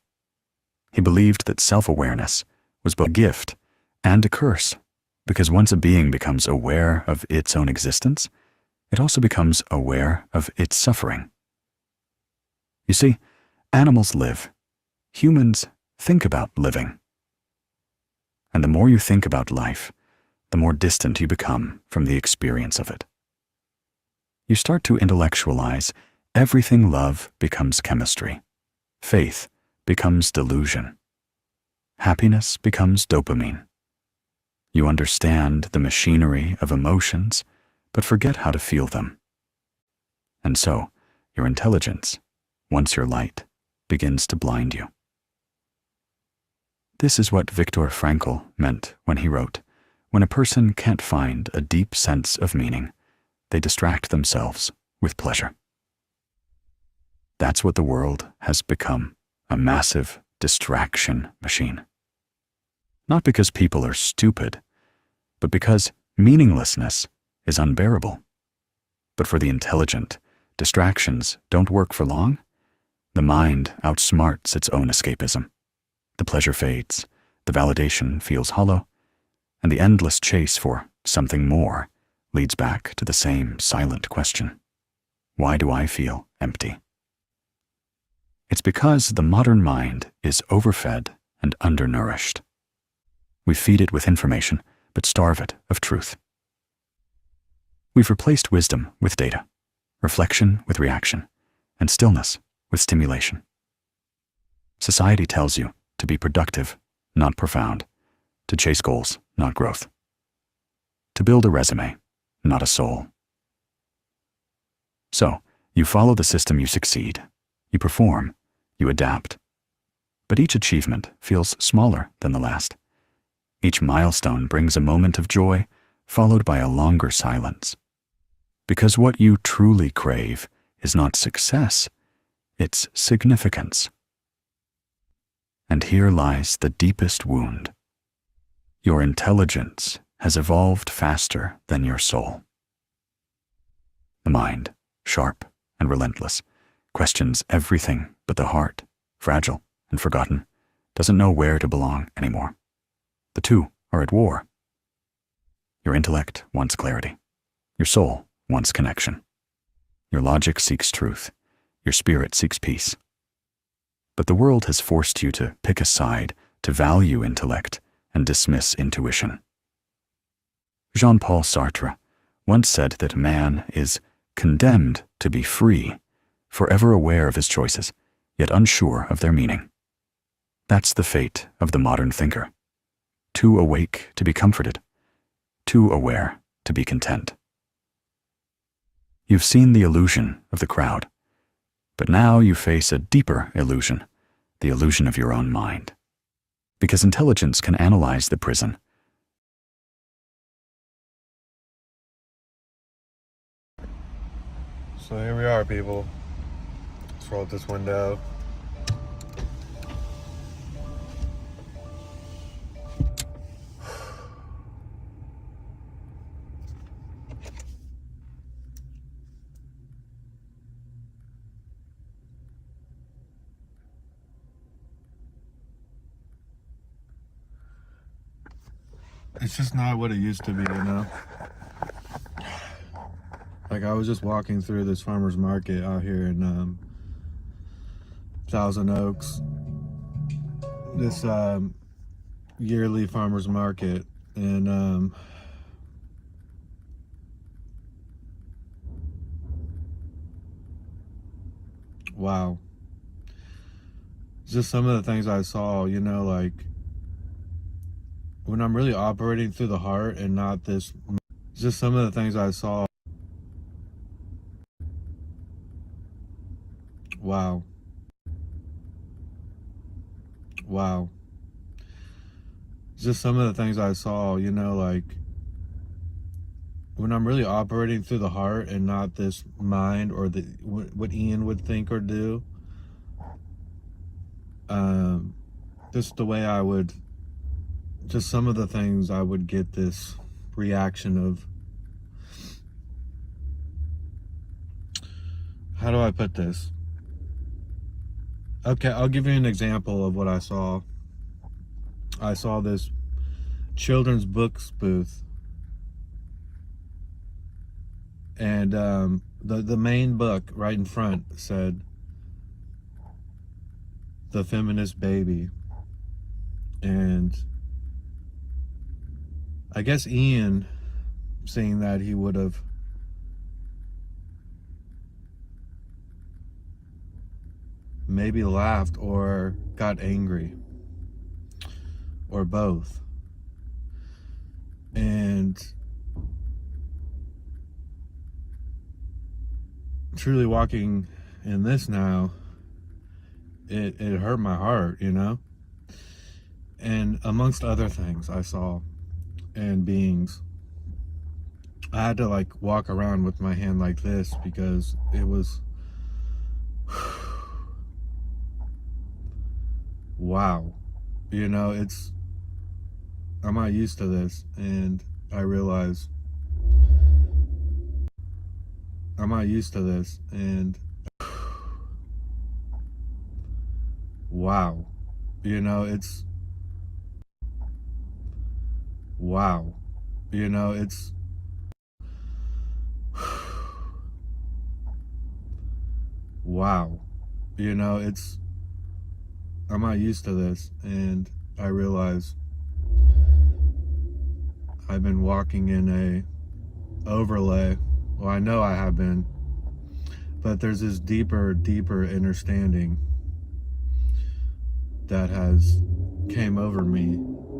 He believed that self-awareness was both a gift and a curse, because once a being becomes aware of its own existence, it also becomes aware of its suffering. You see, animals live. Humans think about living. And the more you think about life, the more distant you become from the experience of it. You start to intellectualize everything. Love becomes chemistry. Faith becomes delusion. Happiness becomes dopamine. You understand the machinery of emotions, but forget how to feel them. And so, your intelligence, once your light, begins to blind you. This is what Viktor Frankl meant when he wrote, "When a person can't find a deep sense of meaning, they distract themselves with pleasure." That's what the world has become, a massive distraction machine. Not because people are stupid, but because meaninglessness is unbearable. But for the intelligent, distractions don't work for long. The mind outsmarts its own escapism. The pleasure fades, the validation feels hollow, and the endless chase for something more leads back to the same silent question. Why do I feel empty? It's because the modern mind is overfed and undernourished. We feed it with information, but starve it of truth. We've replaced wisdom with data, reflection with reaction, and stillness with stimulation. Society tells you to be productive, not profound, to chase goals, not growth, to build a resume, not a soul. So, you follow the system, you succeed, you perform, you adapt. But each achievement feels smaller than the last. Each milestone brings a moment of joy, followed by a longer silence. Because what you truly crave is not success, it's significance. And here lies the deepest wound. Your intelligence has evolved faster than your soul. The mind, sharp and relentless, questions everything but the heart, fragile and forgotten, doesn't know where to belong anymore. The two are at war. Your intellect wants clarity. Your soul wants connection. Your logic seeks truth. Your spirit seeks peace. But the world has forced you to pick a side, to value intellect and dismiss intuition. Jean-Paul Sartre once said that man is condemned to be free, forever aware of his choices, yet unsure of their meaning. That's the fate of the modern thinker. Too awake to be comforted, too aware to be content. You've seen the illusion of the crowd, but now you face a deeper illusion, the illusion of your own mind. Because intelligence can analyze the prison. So here we are, people. Let's roll up this window. It's just not what it used to be, you know? Like, I was just walking through this farmer's market out here in Thousand Oaks. This yearly farmer's market. And wow. Just some of the things I saw, you know, like, when I'm really operating through the heart and not this, just some of the things I saw. Wow. Wow. Just some of the things I saw, you know, like, when I'm really operating through the heart and not this mind or the what Ian would think or do. Just the way I would, just some of the things I would get this reaction of, how do I put this? Okay, I'll give you an example of what I saw. I saw this children's books booth. And the main book right in front said, The Feminist Baby. And I guess Ian, seeing that, he would have maybe laughed or got angry, or both. And truly walking in this now, it hurt my heart, you know? And amongst other things I saw and beings, I had to like walk around with my hand like this because it was wow, you know, I'm not used to this, and I realize I'm not used to this, and wow, you know, wow, you know, wow, you know, I'm not used to this, and I realize I've been walking in a overlay. Well, I know I have been, but there's this deeper understanding that has came over me,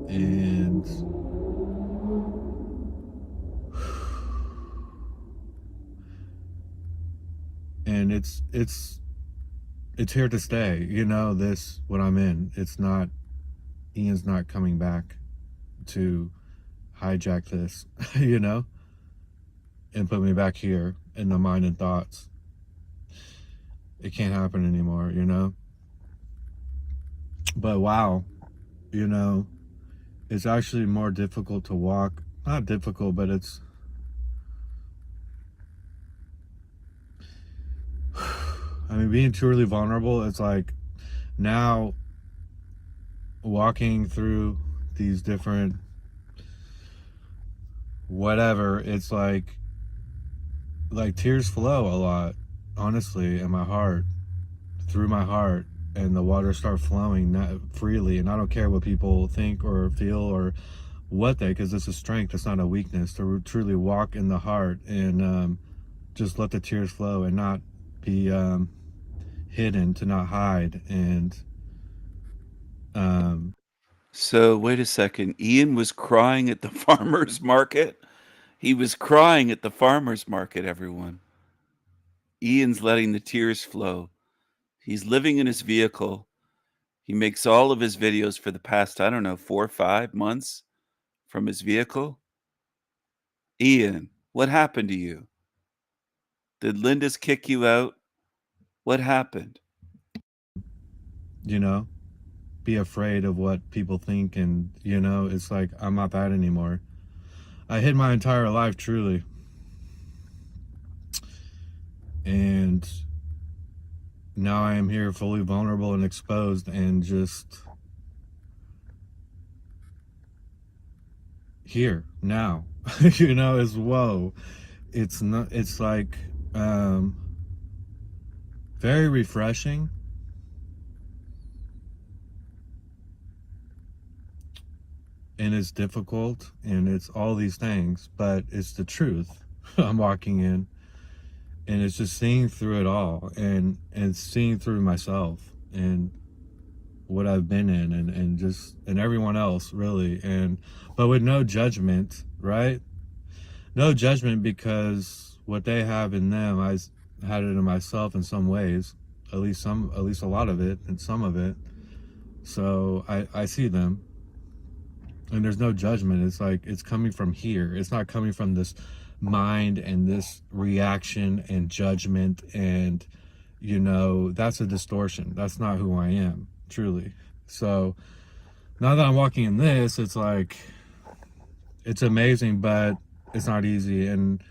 and it's here to stay, you know, this, what I'm in. It's not, Ian's not coming back to hijack this, you know? and put me back here in the mind and thoughts. It can't happen anymore, you know? But wow, you know, it's actually more difficult to walk. Not difficult, but it's... I mean, being truly vulnerable, it's like now walking through these different whatever, it's like tears flow a lot, honestly, in my heart, through my heart, and the water start flowing freely. And I don't care what people think or feel or what they, because it's a strength, it's not a weakness, to truly walk in the heart and just let the tears flow and not be hidden, to not hide. And So wait a second. Ian was crying at the farmer's market. He was crying at the farmer's market, everyone. Ian's letting the tears flow. He's living in his vehicle. He makes all of his videos for the past, I don't know, 4 or 5 months from his vehicle. Ian, what happened to you? Did Linda's kick you out? What happened? you know, be afraid of what people think. And, you know, it's like, I'm not that anymore. I hid my entire life, truly. And now I am here fully vulnerable and exposed and just here now. You know, it's whoa. It's not, it's like very refreshing. And it's difficult and it's all these things, but it's the truth I'm walking in. And it's just seeing through it all and seeing through myself and what I've been in and just, and everyone else really. And, but with no judgment, right? No judgment, because what they have in them, I had it in myself in some ways, at least a lot of it and some of it. So I see them. And there's no judgment. It's like, it's coming from here. It's not coming from this mind and this reaction and judgment. And, you know, that's a distortion. That's not who I am, truly. So now that I'm walking in this, it's like, it's amazing, but it's not easy. And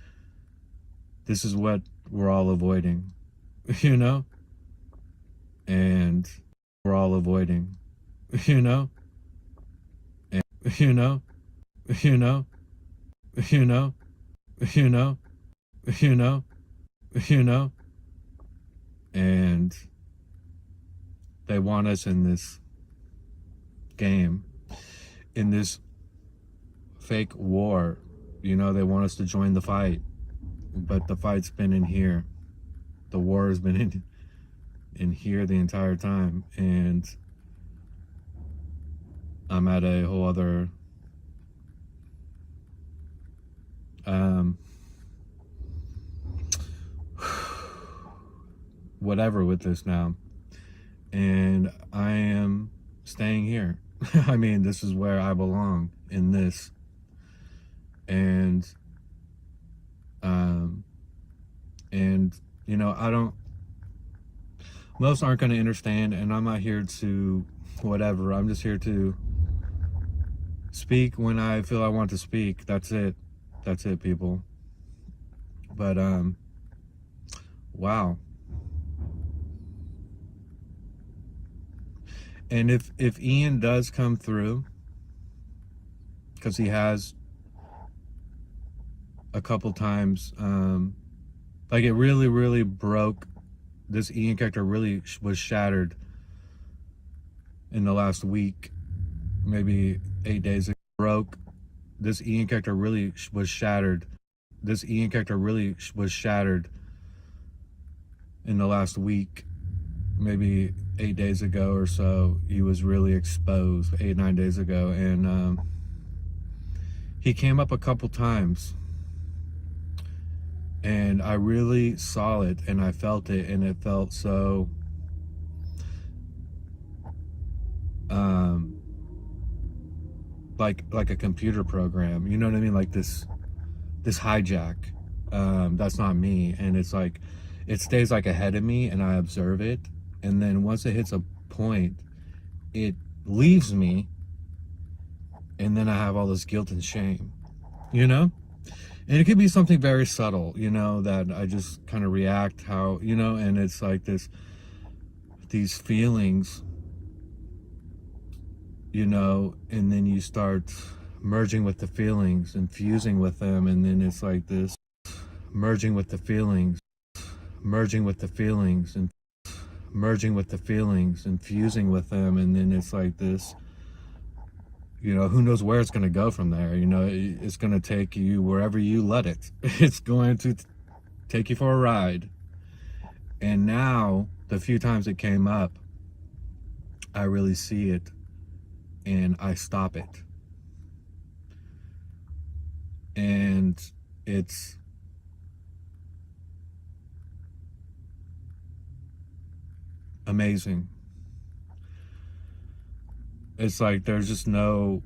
this is what we're all avoiding, you know? And we're all avoiding, you know? You know, you know, you know, you know, you know, you know, and they want us in this game, in this fake war. You know, they want us to join the fight, but the fight's been in here. The war has been in here the entire time, and I'm at a whole other whatever with this now, and I am staying here. I mean, this is where I belong, in this. And you know, most aren't going to understand, and I'm not here to whatever. I'm just here to speak when I feel I want to speak. That's it. That's it, people. But wow. And if Ian does come through, because he has a couple times, like it really broke. This Ian character really was shattered in the last week, maybe 8 days ago. Broke. This Ian character really was shattered. This Ian character really was shattered in the last week, maybe 8 days ago or so. He was really exposed 8-9 days ago, and he came up a couple times, and I really saw it and I felt it, and it felt so like a computer program, you know what I mean? Like this hijack, that's not me. And it's like, it stays like ahead of me and I observe it. And then once it hits a point, it leaves me. And then I have all this guilt and shame, you know? And it could be something very subtle, you know, that I just kind of react how, you know, and it's like these feelings, you know, and then you start merging with the feelings and fusing with them. And then it's like this merging with the feelings and merging with the feelings and fusing with them. And then it's like this, you know, who knows where it's going to go from there. You know, it's going to take you wherever you let it. It's going to take you for a ride. And now, the few times it came up, I really see it and I stop it. And it's amazing. It's like there's just no,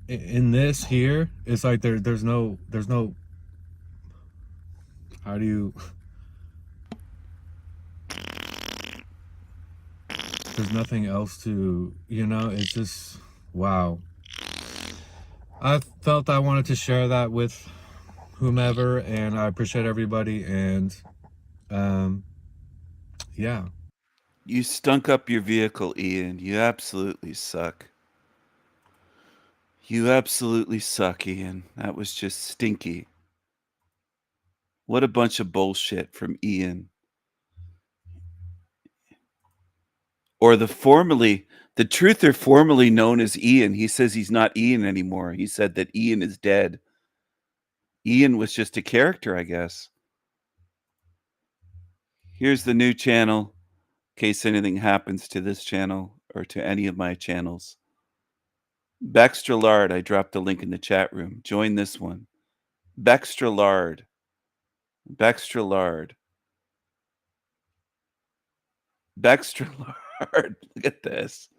in this here, it's like there's no, how do you, there's nothing else to, you know, it's just, wow. I felt I wanted to share that with whomever, and I appreciate everybody, and yeah. You stunk up your vehicle, Ian. You absolutely suck. You absolutely suck, Ian. That was just stinky. What a bunch of bullshit from Ian. Or the truther formerly known as Ian. He says he's not Ian anymore. He said that Ian is dead. Ian was just a character, I guess. Here's the new channel. In case anything happens to this channel or to any of my channels. Baxter Lard, I dropped the link in the chat room. Join this one. Baxter Lard. Baxter Lard. Baxter Lard. Look at this.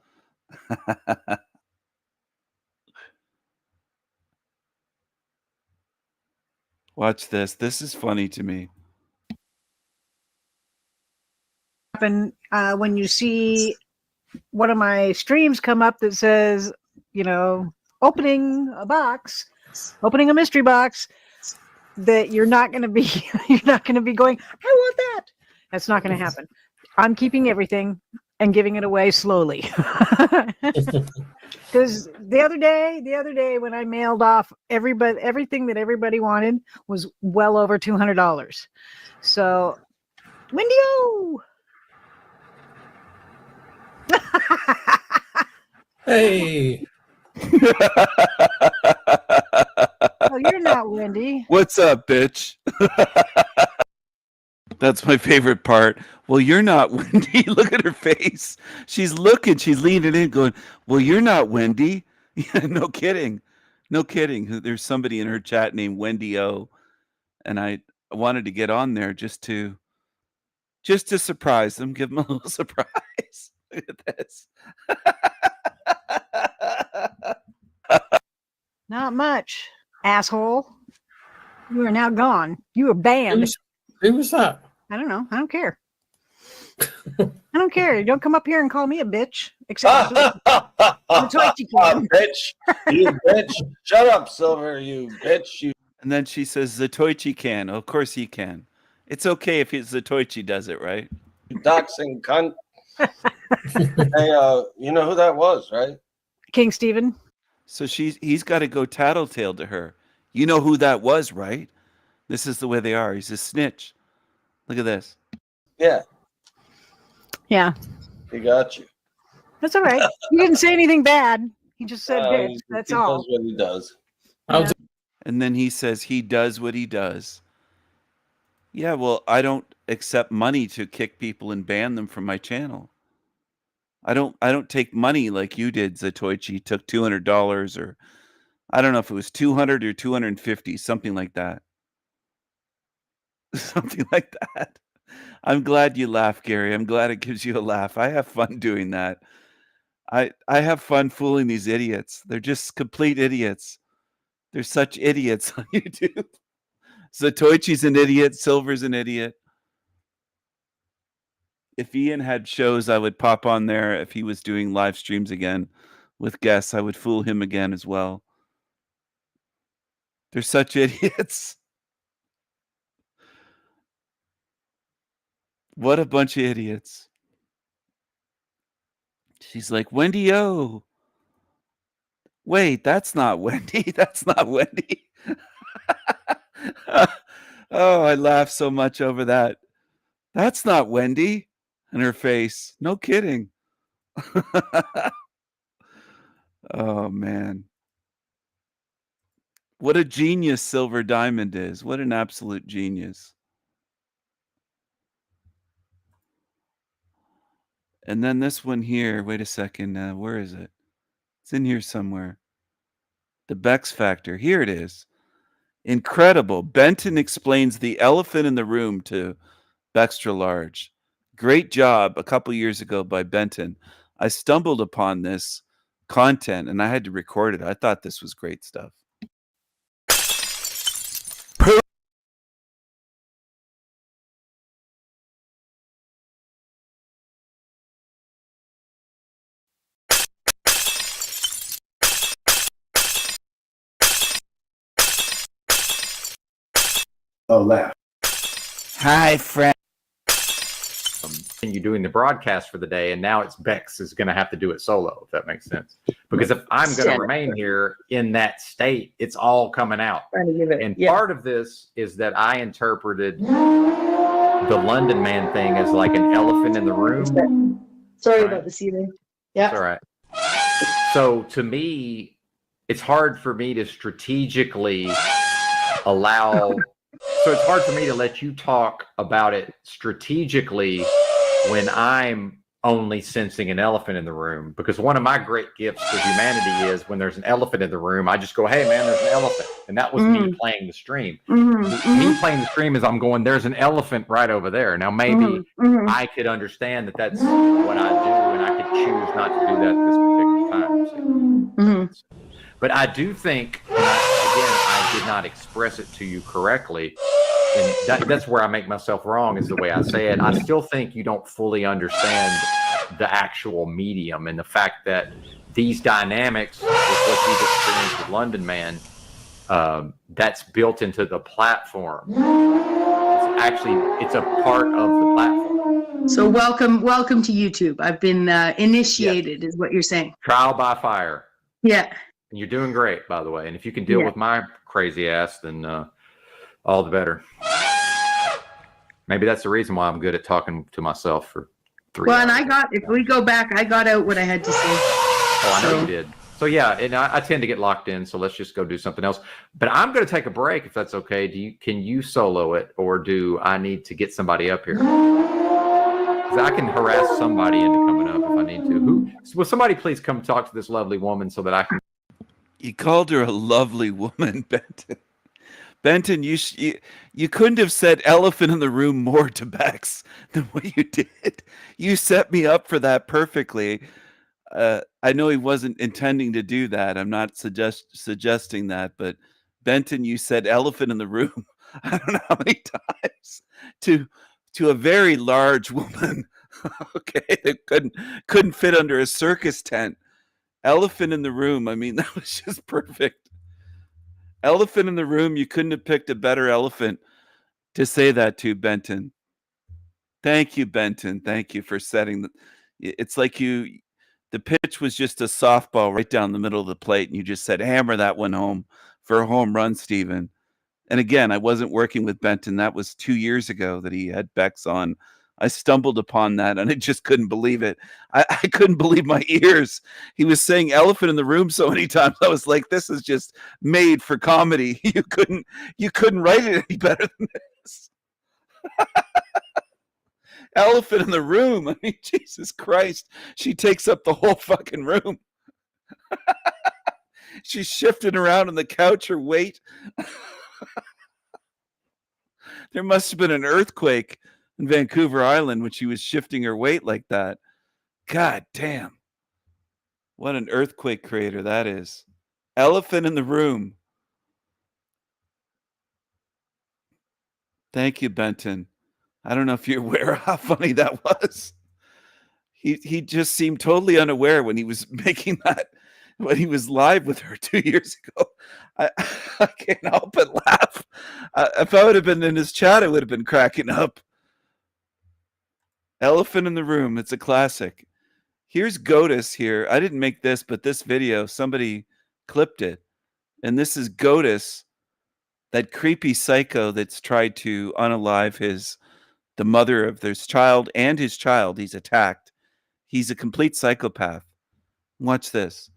Watch this. This is funny to me. Happen when you see one of my streams come up that says, you know, opening a mystery box, that you're not going to be going, I want that. That's not going to happen. I'm keeping everything and giving it away slowly. Because the other day when I mailed off everything that everybody wanted was well over $200. So, Wendy-o! Hey. Oh, you're not Wendy. What's up, bitch? That's my favorite part. Well, you're not Wendy. Look at her face. She's looking. She's leaning in going, well, you're not Wendy. Yeah, no kidding. No kidding. There's somebody in her chat named Wendy O. And I wanted to get on there just to surprise them, give them a little surprise. Look at this. Not much, asshole. You are now gone. You are banned. Who was that? I don't know. I don't care. I don't care. Don't come up here and call me a bitch. Except bitch. You bitch. Shut up, Silver, you bitch. You. And then she says, Zatoichi can. Of course he can. It's okay if Zatoichi does it, right? Doxing cunt. Hey, you know who that was, right? King Stephen. So he's got to go tattletale to her. You know who that was, right? This is the way they are. He's a snitch. Look at this. Yeah. Yeah. He got you. That's all right. He didn't say anything bad. He just said bitch. That's all. He does what he does. Yeah. And then he says he does what he does. Yeah, well, I don't accept money to kick people and ban them from my channel. I don't take money like you did, Zatoichi. Took $200 or I don't know if it was 200 or 250, something like that. Something like that. I'm glad you laugh, Gary. I'm glad it gives you a laugh. I have fun doing that. I have fun fooling these idiots. They're just complete idiots. They're such idiots on YouTube. Zatoichi's an idiot. Silver's an idiot. If Ian had shows, I would pop on there. If he was doing live streams again with guests, I would fool him again as well. They're such idiots. What a bunch of idiots. She's like, Wendy O. Wait, that's not Wendy. That's not Wendy. Oh, I laughed so much over that. That's not Wendy. And her face. No kidding. Oh, man. What a genius Silver Diamond is. What an absolute genius. And then this one here. Wait a second. Where is it? It's in here somewhere. The Bex Factor. Here it is. Incredible. Benton explains the elephant in the room to Bextra Large. Great job a couple years ago by Benton. I stumbled upon this content and I had to record it. I thought this was great stuff. Oh, laugh. Hi, friend. And you're doing the broadcast for the day, and now it's Bex is going to have to do it solo, if that makes sense. Because if I'm going to remain here in that state, it's all coming out. And part of this is that I interpreted the London Man thing as like an elephant in the room. Sorry about the ceiling. Yeah. All right. So to me, it's hard for me to strategically allow. So it's hard for me to let you talk about it strategically when I'm only sensing an elephant in the room. Because one of my great gifts to humanity is when there's an elephant in the room, I just go, hey, man, there's an elephant. And that was me playing the stream. Me playing the stream is I'm going, there's an elephant right over there. Now, maybe I could understand that that's what I do, and I could choose not to do that at this particular time. But I do think, again, I did not express it to you correctly. And that's where I make myself wrong, is the way I say it. I still think you don't fully understand the actual medium and the fact that these dynamics, with what you've experienced with London Man, that's built into the platform. It's a part of the platform. So welcome to YouTube. I've been initiated, is what you're saying. Trial by fire. Yeah. And you're doing great, by the way. And if you can deal with my crazy ass, then all the better. Maybe that's the reason why I'm good at talking to myself for 3 hours. And if we go back, I got out what I had to say. Oh, I know you did. So yeah, and I tend to get locked in, so let's just go do something else. But I'm going to take a break if that's okay. Can you solo it, or do I need to get somebody up here? Because I can harass somebody into coming up if I need to. Will somebody please come talk to this lovely woman so that I can? You called her a lovely woman, Benton. Benton, you couldn't have said elephant in the room more to Bex than what you did. You set me up for that perfectly. I know he wasn't intending to do that. I'm not suggesting that, but Benton, you said elephant in the room. I don't know how many times to a very large woman. Okay, that couldn't fit under a circus tent. Elephant in the room. I mean, that was just perfect. Elephant in the room. You couldn't have picked a better elephant to say that to, Benton. Thank you, Benton. Thank you for setting it's like the pitch was just a softball right down the middle of the plate, and you just said, hammer that one home for a home run, Steven. And again, I wasn't working with Benton. That was 2 years ago that he had Bex on. I stumbled upon that, and I just couldn't believe it. I couldn't believe my ears. He was saying elephant in the room so many times. I was like, this is just made for comedy. You couldn't write it any better than this. Elephant in the room. I mean, Jesus Christ. She takes up the whole fucking room. She's shifting around on the couch, her weight. There must have been an earthquake in Vancouver Island when she was shifting her weight like that. God damn. What an earthquake creator that is. Elephant in the room. Thank you, Benton. I don't know if you're aware of how funny that was. He just seemed totally unaware when he was making that, when he was live with her 2 years ago. I can't help but laugh. If I would have been in his chat, I would have been cracking up. Elephant in the Room. It's a classic. Here's Goatus here. I didn't make this, but this video, somebody clipped it. And this is Goatus, that creepy psycho that's tried to unalive the mother of his child and his child. He's attacked. He's a complete psychopath. Watch this.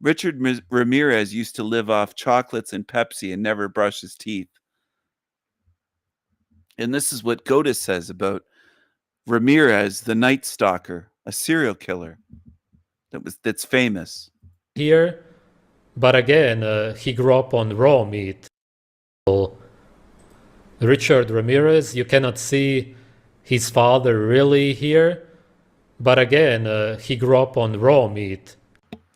Richard Ramirez used to live off chocolates and Pepsi and never brush his teeth. And this is what Goatus says about Ramirez, the Night Stalker, a serial killer that's famous. Here, but again, he grew up on raw meat. Richard Ramirez, you cannot see his father really here, but again, he grew up on raw meat.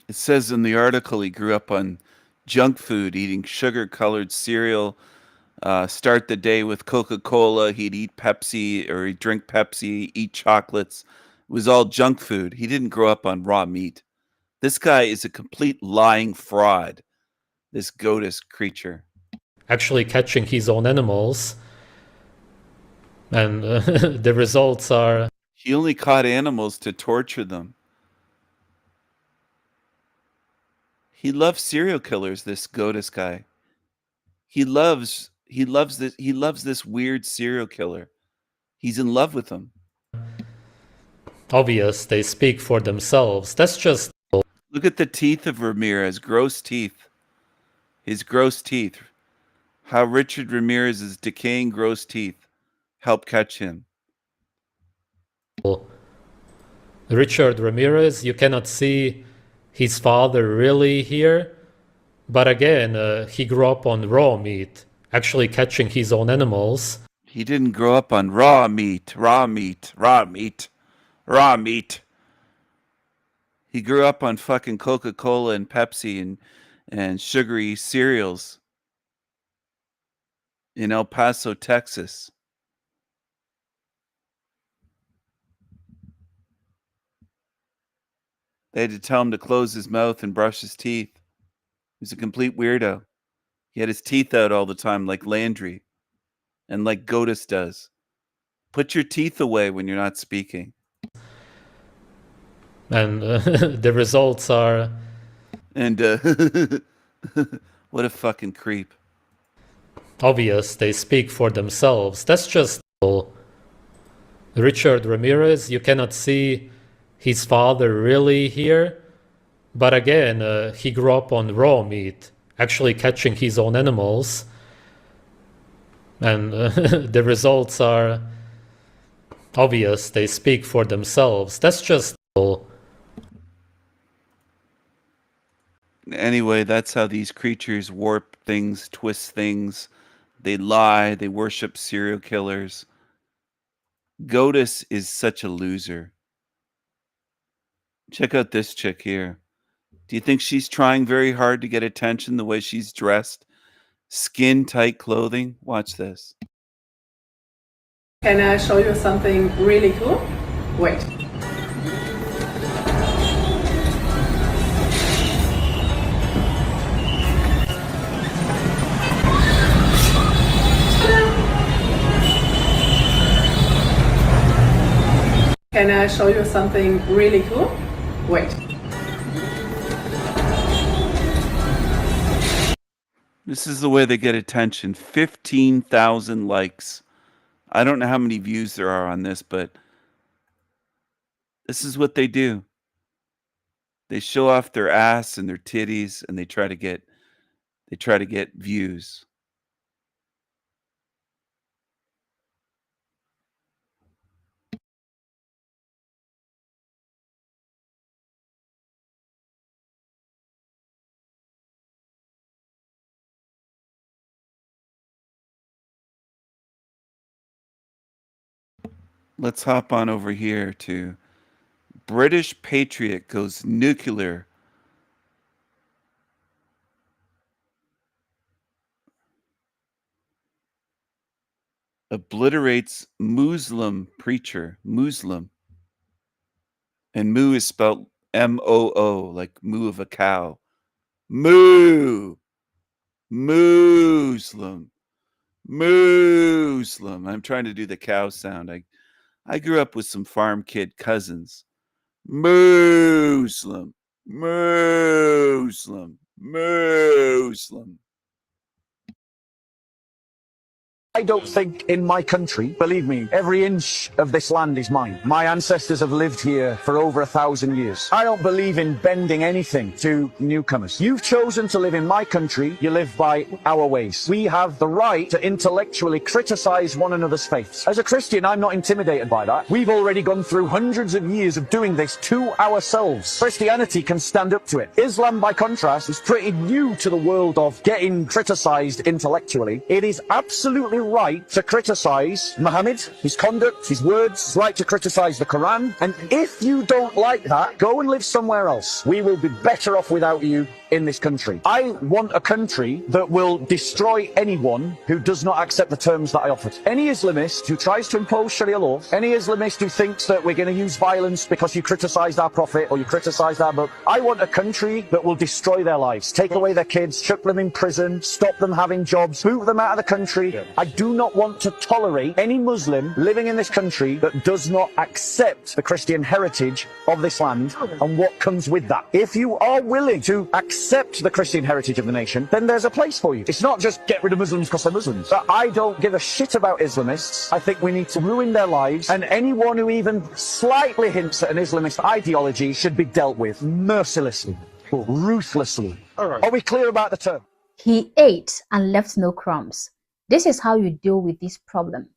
It says in the article he grew up on junk food, eating sugar-colored cereal, start the day with Coca-Cola, he'd eat Pepsi, or he'd drink Pepsi, eat chocolates. It was all junk food. He didn't grow up on raw meat. This guy is a complete lying fraud, this Goatus creature. Actually catching his own animals. And the results are... He only caught animals to torture them. He loves serial killers, this Goatus guy. He loves this weird serial killer. He's in love with him. Obvious, they speak for themselves. That's just... Look at the teeth of Ramirez, gross teeth. His gross teeth. How Richard Ramirez's decaying gross teeth help catch him. Richard Ramirez, you cannot see his father really here, but again, he grew up on raw meat, actually catching his own animals. He didn't grow up on raw meat, raw meat, raw meat, raw meat. He grew up on fucking Coca-Cola and Pepsi and sugary cereals in El Paso, Texas. They had to tell him to close his mouth and brush his teeth. He was a complete weirdo. He had his teeth out all the time like Landry and like Goatus does. Put your teeth away when you're not speaking. And the results are... And what a fucking creep. Obvious, they speak for themselves. That's just... Richard Ramirez, you cannot see his father really here, but again, he grew up on raw meat, actually catching his own animals. And the results are obvious, they speak for themselves. That's just... Anyway, that's how these creatures warp things, twist things. They lie, they worship serial killers. Goatus is such a loser. Check out this chick here. Do you think she's trying very hard to get attention the way she's dressed? Skin-tight clothing? Watch this. Can I show you something really cool? Wait. Can I show you something really cool? Wait. This is the way they get attention. 15,000 likes. I don't know how many views there are on this, but this is what they do. They show off their ass and their titties, and they try to get views. Let's hop on over here to British Patriot goes nuclear. obliterates Muslim preacher. Muslim. And moo is spelled M-O-O, like moo of a cow. Moo. Muslim. Muslim. I'm trying to do the cow sound. I grew up with some farm kid cousins. Muslim. Muslim. Muslim. I don't think in my country, believe me, every inch of this land is mine. My ancestors have lived here for over 1,000 years. I don't believe in bending anything to newcomers. You've chosen to live in my country, you live by our ways. We have the right to intellectually criticize one another's faiths. As a Christian, I'm not intimidated by that. We've already gone through hundreds of years of doing this to ourselves. Christianity can stand up to it. Islam, by contrast, is pretty new to the world of getting criticized intellectually. It is absolutely right to criticize Muhammad, his conduct, his words, right to criticize the Quran. And if you don't like that, go and live somewhere else. We will be better off without you in this country. I want a country that will destroy anyone who does not accept the terms that I offered. Any Islamist who tries to impose Sharia law, any Islamist who thinks that we're going to use violence because you criticized our prophet or you criticized our book, I want a country that will destroy their lives, take away their kids, chuck them in prison, stop them having jobs, move them out of the country. I do not want to tolerate any Muslim living in this country that does not accept the Christian heritage of this land and what comes with that. If you are willing to accept the Christian heritage of the nation, then there's a place for you. It's not just get rid of Muslims because they're Muslims. But I don't give a shit about Islamists. I think we need to ruin their lives, and anyone who even slightly hints at an Islamist ideology should be dealt with mercilessly, ruthlessly. Are we clear about the term? He ate and left no crumbs. This is how you deal with this problem.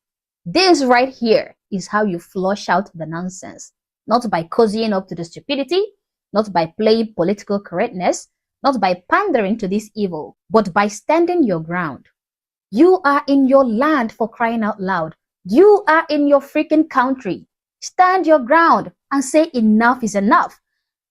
This right here is how you flush out the nonsense. Not by cozying up to the stupidity, not by playing political correctness, not by pandering to this evil, but by standing your ground. You are in your land, for crying out loud. You are in your freaking country. Stand your ground and say enough is enough.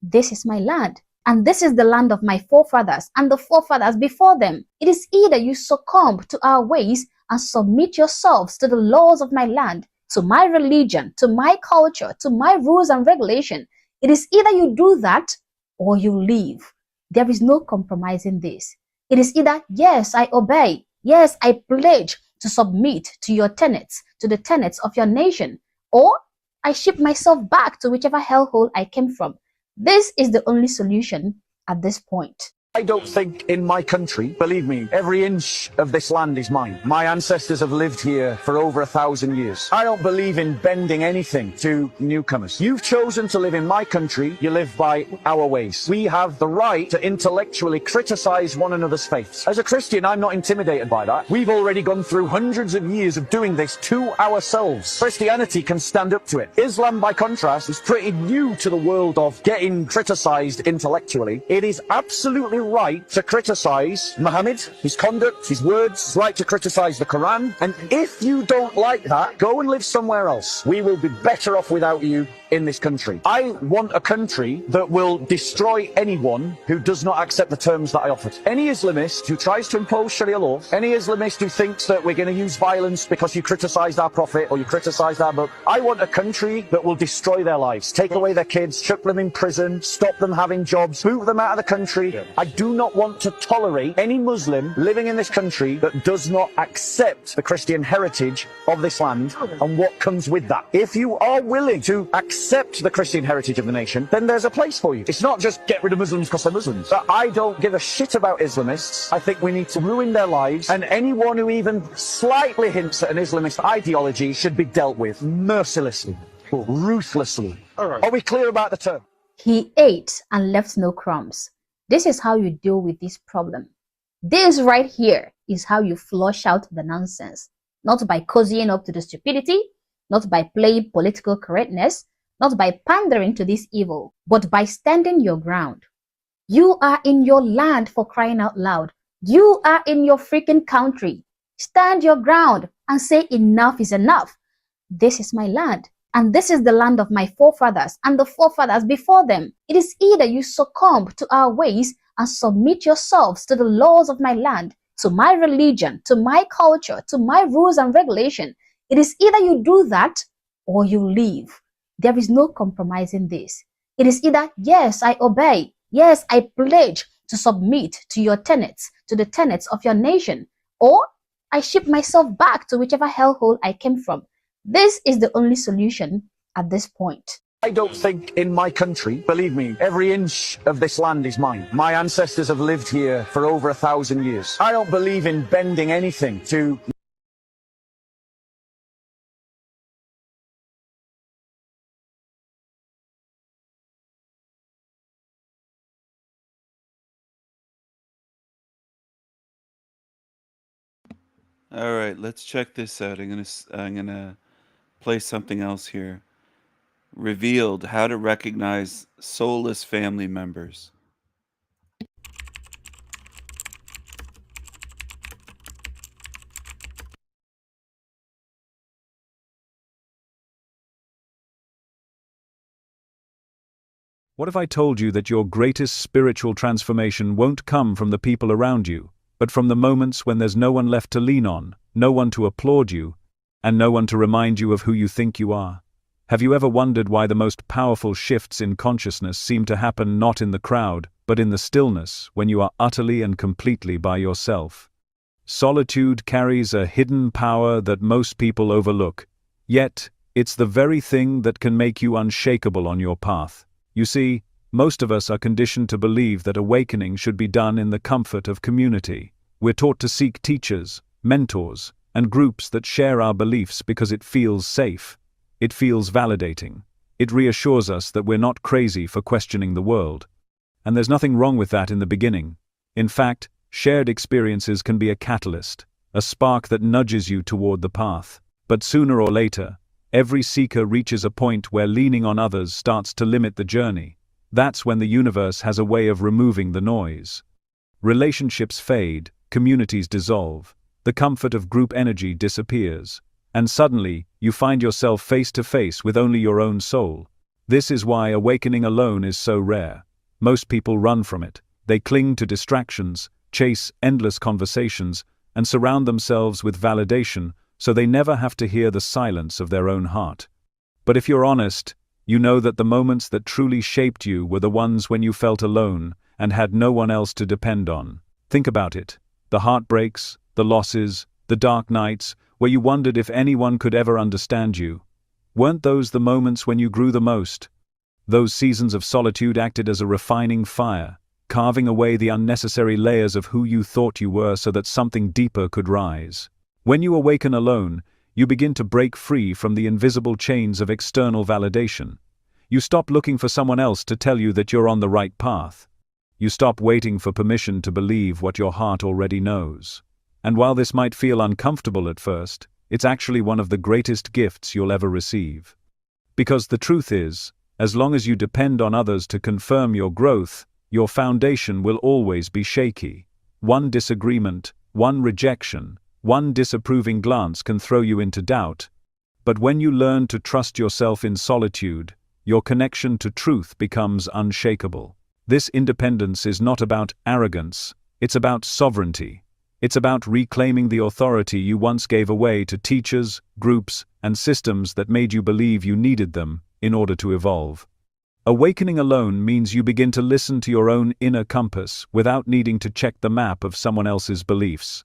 This is my land, and this is the land of my forefathers and the forefathers before them. It is either you succumb to our ways and submit yourselves to the laws of my land, to my religion, to my culture, to my rules and regulation. It is either you do that or you leave. There is no compromising this. It is either, yes, I obey. Yes, I pledge to submit to your tenets, to the tenets of your nation, or I ship myself back to whichever hellhole I came from. This is the only solution at this point. I don't think in my country, believe me, every inch of this land is mine. My ancestors have lived here for over 1,000 years. I don't believe in bending anything to newcomers. You've chosen to live in my country, you live by our ways. We have the right to intellectually criticize one another's faiths. As a Christian, I'm not intimidated by that. We've already gone through hundreds of years of doing this to ourselves. Christianity can stand up to it. Islam, by contrast, is pretty new to the world of getting criticized intellectually. It is absolutely right to criticize Muhammad, his conduct, his words, right to criticize the Quran. And if you don't like that, go and live somewhere else. We will be better off without you in this country. I want a country that will destroy anyone who does not accept the terms that I offered. Any Islamist who tries to impose Sharia law, any Islamist who thinks that we're going to use violence because you criticized our prophet or you criticized our book, I want a country that will destroy their lives, take away their kids, chuck them in prison, stop them having jobs, move them out of the country. I do not want to tolerate any Muslim living in this country that does not accept the Christian heritage of this land and what comes with that. If you are willing to accept the Christian heritage of the nation, then there's a place for you. It's not just get rid of Muslims because they're Muslims. But I don't give a shit about Islamists. I think we need to ruin their lives, and anyone who even slightly hints at an Islamist ideology should be dealt with mercilessly, ruthlessly. Are we clear about the term? He ate and left no crumbs. This is how you deal with this problem. This right here is how you flush out the nonsense. Not by cozying up to the stupidity, not by playing political correctness, not by pandering to this evil, but by standing your ground. You are in your land, for crying out loud. You are in your freaking country. Stand your ground and say enough is enough. This is my land, and this is the land of my forefathers and the forefathers before them. It is either you succumb to our ways and submit yourselves to the laws of my land, to my religion, to my culture, to my rules and regulation. It is either you do that or you leave. There is no compromising this. It is either, yes, I obey. Yes, I pledge to submit to your tenets, to the tenets of your nation, or I ship myself back to whichever hellhole I came from. This is the only solution at this point. I don't think in my country, believe me, every inch of this land is mine. My ancestors have lived here for over 1,000 years. I don't believe in bending anything to All right, let's check this out. I'm gonna play something else here. Revealed how to recognize soulless family members. What if I told you that your greatest spiritual transformation won't come from the people around you, but from the moments when there's no one left to lean on, no one to applaud you, and no one to remind you of who you think you are? Have you ever wondered why the most powerful shifts in consciousness seem to happen not in the crowd, but in the stillness, when you are utterly and completely by yourself? Solitude carries a hidden power that most people overlook, yet it's the very thing that can make you unshakable on your path. You see, most of us are conditioned to believe that awakening should be done in the comfort of community. We're taught to seek teachers, mentors, and groups that share our beliefs because it feels safe. It feels validating. It reassures us that we're not crazy for questioning the world. And there's nothing wrong with that in the beginning. In fact, shared experiences can be a catalyst, a spark that nudges you toward the path. But sooner or later, every seeker reaches a point where leaning on others starts to limit the journey. That's when the universe has a way of removing the noise. Relationships fade, communities dissolve, the comfort of group energy disappears, and suddenly, you find yourself face to face with only your own soul. This is why awakening alone is so rare. Most people run from it. They cling to distractions, chase endless conversations, and surround themselves with validation so they never have to hear the silence of their own heart. But if you're honest, you know that the moments that truly shaped you were the ones when you felt alone and had no one else to depend on. Think about it. The heartbreaks, the losses, the dark nights, where you wondered if anyone could ever understand you. Weren't those the moments when you grew the most? Those seasons of solitude acted as a refining fire, carving away the unnecessary layers of who you thought you were so that something deeper could rise. When you awaken alone, you begin to break free from the invisible chains of external validation. You stop looking for someone else to tell you that you're on the right path. You stop waiting for permission to believe what your heart already knows. And while this might feel uncomfortable at first, it's actually one of the greatest gifts you'll ever receive. Because the truth is, as long as you depend on others to confirm your growth, your foundation will always be shaky. One disagreement, one rejection, one disapproving glance can throw you into doubt. But when you learn to trust yourself in solitude, your connection to truth becomes unshakable. This independence is not about arrogance, it's about sovereignty. It's about reclaiming the authority you once gave away to teachers, groups, and systems that made you believe you needed them in order to evolve. Awakening alone means you begin to listen to your own inner compass without needing to check the map of someone else's beliefs.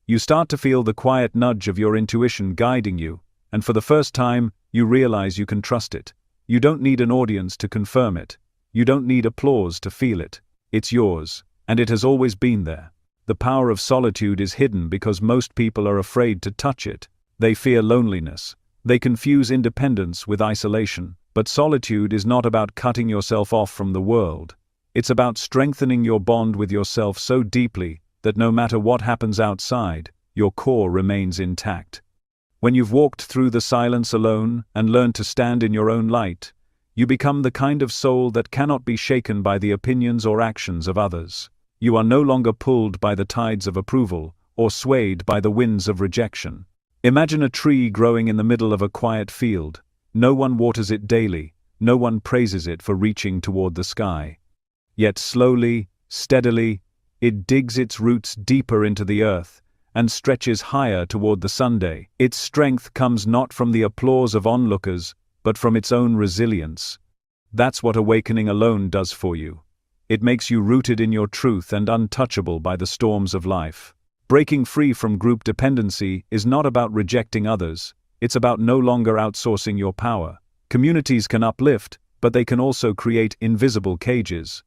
You start to feel the quiet nudge of your intuition guiding you, and for the first time, you realize you can trust it. You don't need an audience to confirm it. You don't need applause to feel it. It's yours, and it has always been there. The power of solitude is hidden because most people are afraid to touch it. They fear loneliness. They confuse independence with isolation. But solitude is not about cutting yourself off from the world. It's about strengthening your bond with yourself so deeply that no matter what happens outside, your core remains intact. When you've walked through the silence alone and learned to stand in your own light, you become the kind of soul that cannot be shaken by the opinions or actions of others. You are no longer pulled by the tides of approval or swayed by the winds of rejection. Imagine a tree growing in the middle of a quiet field. No one waters it daily, no one praises it for reaching toward the sky. Yet slowly, steadily, it digs its roots deeper into the earth, and stretches higher toward the Sunday. Its strength comes not from the applause of onlookers, but from its own resilience. That's what awakening alone does for you. It makes you rooted in your truth and untouchable by the storms of life. Breaking free from group dependency is not about rejecting others, it's about no longer outsourcing your power. Communities can uplift, but they can also create invisible cages.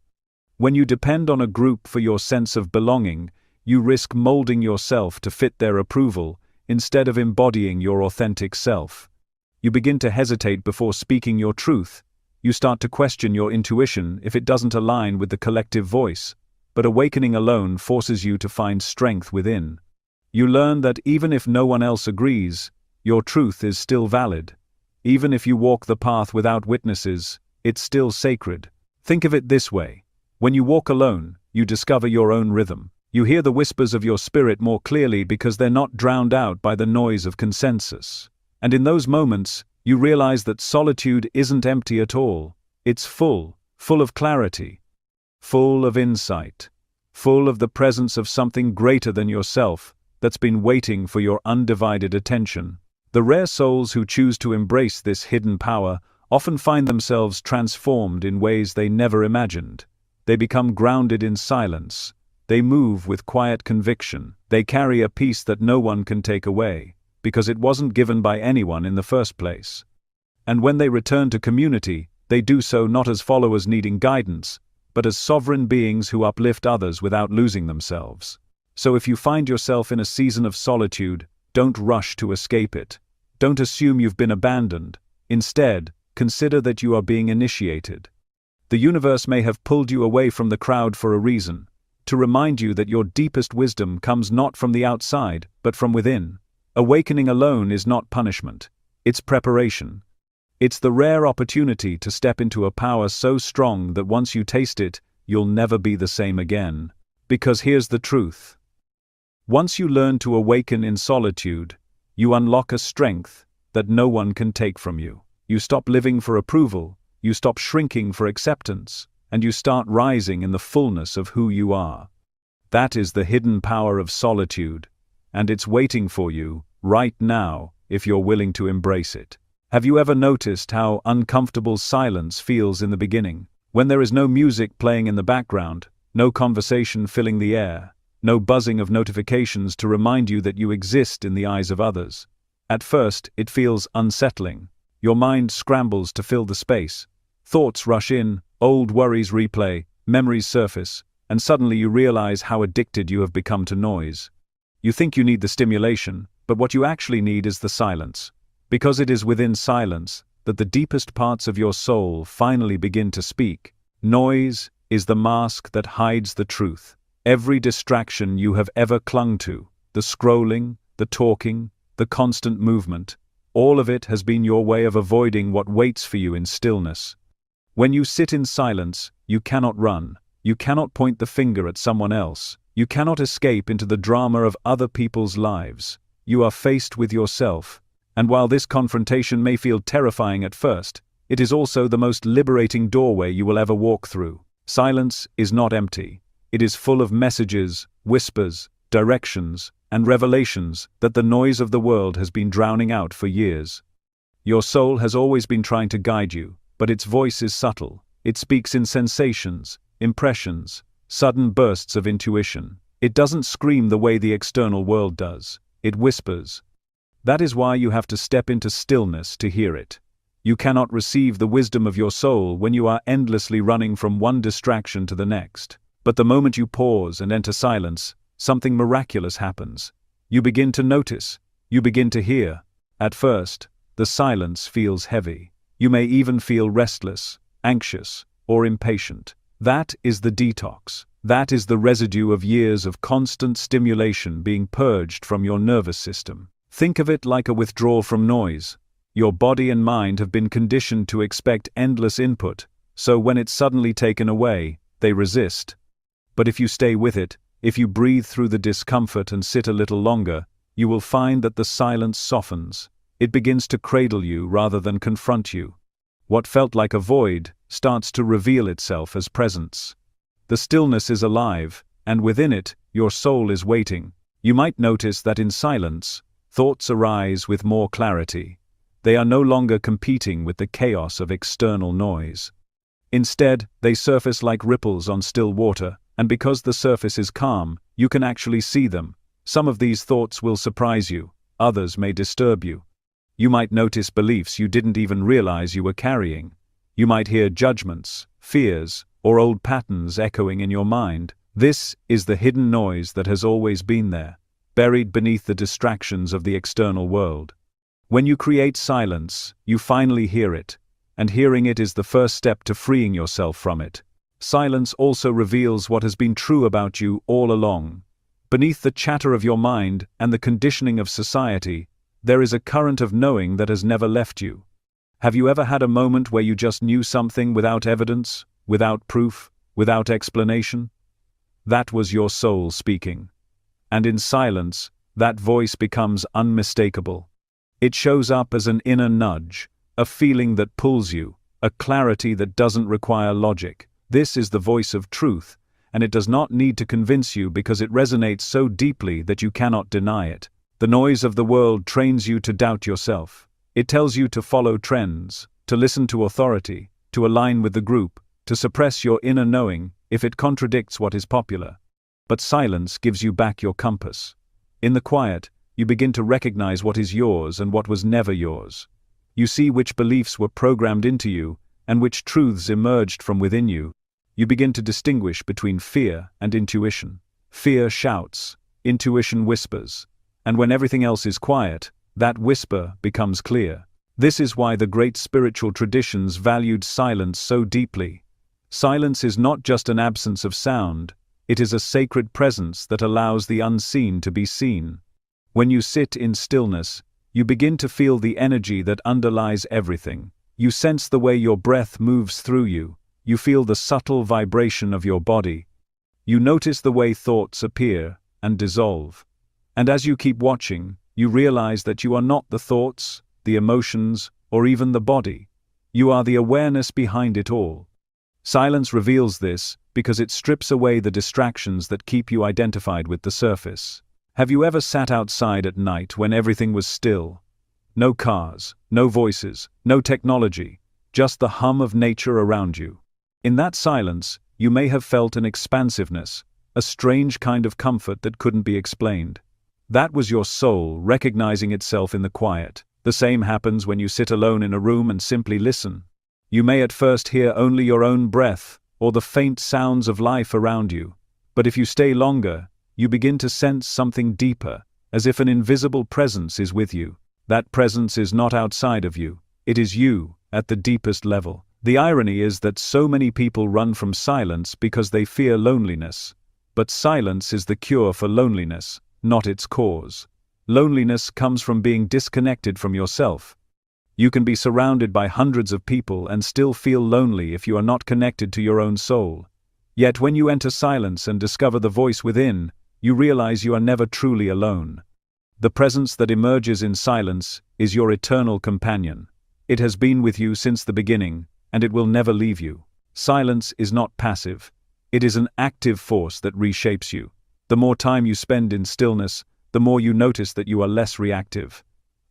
When you depend on a group for your sense of belonging, you risk molding yourself to fit their approval, instead of embodying your authentic self. You begin to hesitate before speaking your truth. You start to question your intuition if it doesn't align with the collective voice. But awakening alone forces you to find strength within. You learn that even if no one else agrees, your truth is still valid. Even if you walk the path without witnesses, it's still sacred. Think of it this way. When you walk alone, you discover your own rhythm. You hear the whispers of your spirit more clearly because they're not drowned out by the noise of consensus. And in those moments, you realize that solitude isn't empty at all. It's full of clarity, full of insight, full of the presence of something greater than yourself that's been waiting for your undivided attention. The rare souls who choose to embrace this hidden power often find themselves transformed in ways they never imagined. They become grounded in silence. They move with quiet conviction. They carry a peace that no one can take away, because it wasn't given by anyone in the first place. And when they return to community, they do so not as followers needing guidance, but as sovereign beings who uplift others without losing themselves. So if you find yourself in a season of solitude, don't rush to escape it. Don't assume you've been abandoned. Instead, consider that you are being initiated. The universe may have pulled you away from the crowd for a reason, to remind you that your deepest wisdom comes not from the outside, but from within. Awakening alone is not punishment. It's preparation. It's the rare opportunity to step into a power so strong that once you taste it, you'll never be the same again. Because here's the truth. Once you learn to awaken in solitude, you unlock a strength that no one can take from you. You stop living for approval, you stop shrinking for acceptance, and you start rising in the fullness of who you are. That is the hidden power of solitude, and it's waiting for you, right now, if you're willing to embrace it. Have you ever noticed how uncomfortable silence feels in the beginning? When there is no music playing in the background, no conversation filling the air, no buzzing of notifications to remind you that you exist in the eyes of others. At first, it feels unsettling. Your mind scrambles to fill the space. Thoughts rush in, old worries replay, memories surface, and suddenly you realize how addicted you have become to noise. You think you need the stimulation, but what you actually need is the silence. Because it is within silence that the deepest parts of your soul finally begin to speak. Noise is the mask that hides the truth. Every distraction you have ever clung to, the scrolling, the talking, the constant movement, all of it has been your way of avoiding what waits for you in stillness. When you sit in silence, you cannot run. You cannot point the finger at someone else. You cannot escape into the drama of other people's lives. You are faced with yourself. And while this confrontation may feel terrifying at first, it is also the most liberating doorway you will ever walk through. Silence is not empty. It is full of messages, whispers, directions, and revelations that the noise of the world has been drowning out for years. Your soul has always been trying to guide you, but its voice is subtle. It speaks in sensations, impressions, sudden bursts of intuition. It doesn't scream the way the external world does. It whispers. That is why you have to step into stillness to hear it. You cannot receive the wisdom of your soul when you are endlessly running from one distraction to the next. But the moment you pause and enter silence, something miraculous happens. You begin to notice. You begin to hear. At first, the silence feels heavy. You may even feel restless, anxious, or impatient. That is the detox. That is the residue of years of constant stimulation being purged from your nervous system. Think of it like a withdrawal from noise. Your body and mind have been conditioned to expect endless input, so when it's suddenly taken away, they resist. But if you stay with it, if you breathe through the discomfort and sit a little longer, you will find that the silence softens. It begins to cradle you rather than confront you. What felt like a void starts to reveal itself as presence. The stillness is alive, and within it, your soul is waiting. You might notice that in silence, thoughts arise with more clarity. They are no longer competing with the chaos of external noise. Instead, they surface like ripples on still water, and because the surface is calm, you can actually see them. Some of these thoughts will surprise you, others may disturb you. You might notice beliefs you didn't even realize you were carrying. You might hear judgments, fears, or old patterns echoing in your mind. This is the hidden noise that has always been there, buried beneath the distractions of the external world. When you create silence, you finally hear it, and hearing it is the first step to freeing yourself from it. Silence also reveals what has been true about you all along. Beneath the chatter of your mind and the conditioning of society, there is a current of knowing that has never left you. Have you ever had a moment where you just knew something without evidence, without proof, without explanation? That was your soul speaking. And in silence, that voice becomes unmistakable. It shows up as an inner nudge, a feeling that pulls you, a clarity that doesn't require logic. This is the voice of truth, and it does not need to convince you because it resonates so deeply that you cannot deny it. The noise of the world trains you to doubt yourself. It tells you to follow trends, to listen to authority, to align with the group, to suppress your inner knowing if it contradicts what is popular. But silence gives you back your compass. In the quiet, you begin to recognize what is yours and what was never yours. You see which beliefs were programmed into you and which truths emerged from within you. You begin to distinguish between fear and intuition. Fear shouts, intuition whispers, and when everything else is quiet, that whisper becomes clear. This is why the great spiritual traditions valued silence so deeply. Silence is not just an absence of sound, it is a sacred presence that allows the unseen to be seen. When you sit in stillness, you begin to feel the energy that underlies everything. You sense the way your breath moves through you. You feel the subtle vibration of your body. You notice the way thoughts appear and dissolve. And as you keep watching, you realize that you are not the thoughts, the emotions, or even the body. You are the awareness behind it all. Silence reveals this because it strips away the distractions that keep you identified with the surface. Have you ever sat outside at night when everything was still? No cars, no voices, no technology, just the hum of nature around you. In that silence, you may have felt an expansiveness, a strange kind of comfort that couldn't be explained. That was your soul recognizing itself in the quiet. The same happens when you sit alone in a room and simply listen. You may at first hear only your own breath or the faint sounds of life around you. But if you stay longer, you begin to sense something deeper, as if an invisible presence is with you. That presence is not outside of you. It is you, at the deepest level. The irony is that so many people run from silence because they fear loneliness. But silence is the cure for loneliness, not its cause. Loneliness comes from being disconnected from yourself. You can be surrounded by hundreds of people and still feel lonely if you are not connected to your own soul. Yet when you enter silence and discover the voice within, you realize you are never truly alone. The presence that emerges in silence is your eternal companion. It has been with you since the beginning, and it will never leave you. Silence is not passive. It is an active force that reshapes you. The more time you spend in stillness, the more you notice that you are less reactive.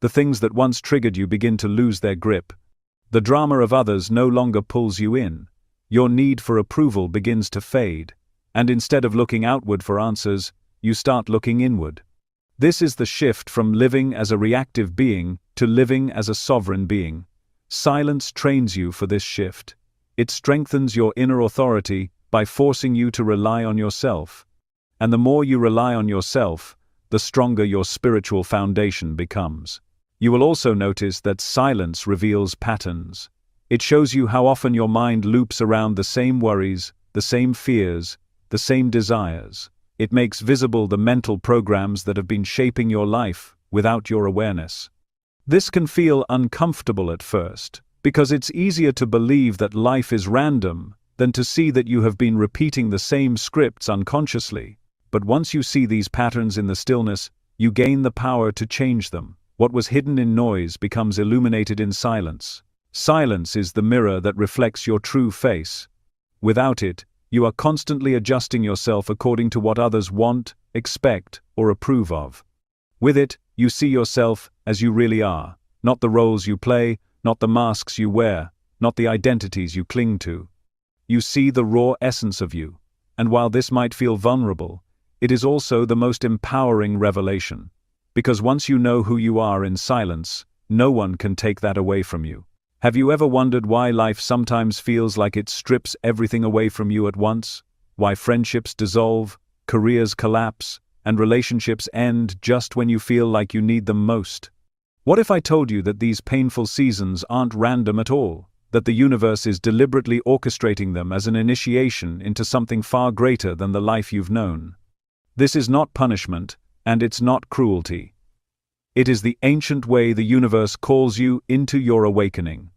The things that once triggered you begin to lose their grip. The drama of others no longer pulls you in. Your need for approval begins to fade, and instead of looking outward for answers, you start looking inward. This is the shift from living as a reactive being to living as a sovereign being. Silence trains you for this shift. It strengthens your inner authority by forcing you to rely on yourself. And the more you rely on yourself, the stronger your spiritual foundation becomes. You will also notice that silence reveals patterns. It shows you how often your mind loops around the same worries, the same fears, the same desires. It makes visible the mental programs that have been shaping your life without your awareness. This can feel uncomfortable at first, because it's easier to believe that life is random than to see that you have been repeating the same scripts unconsciously. But once you see these patterns in the stillness, you gain the power to change them. What was hidden in noise becomes illuminated in silence. Silence is the mirror that reflects your true face. Without it, You are constantly adjusting yourself according to what others want, expect, or approve of. With it, you see yourself as you really are, not the roles you play, not the masks you wear, not the identities you cling to. You see the raw essence of you, and while this might feel vulnerable, it is also the most empowering revelation. Because once you know who you are in silence, no one can take that away from you. Have you ever wondered why life sometimes feels like it strips everything away from you at once? Why friendships dissolve, careers collapse, and relationships end just when you feel like you need them most? What if I told you that these painful seasons aren't random at all, that the universe is deliberately orchestrating them as an initiation into something far greater than the life you've known? This is not punishment, and it's not cruelty. It is the ancient way the universe calls you into your awakening.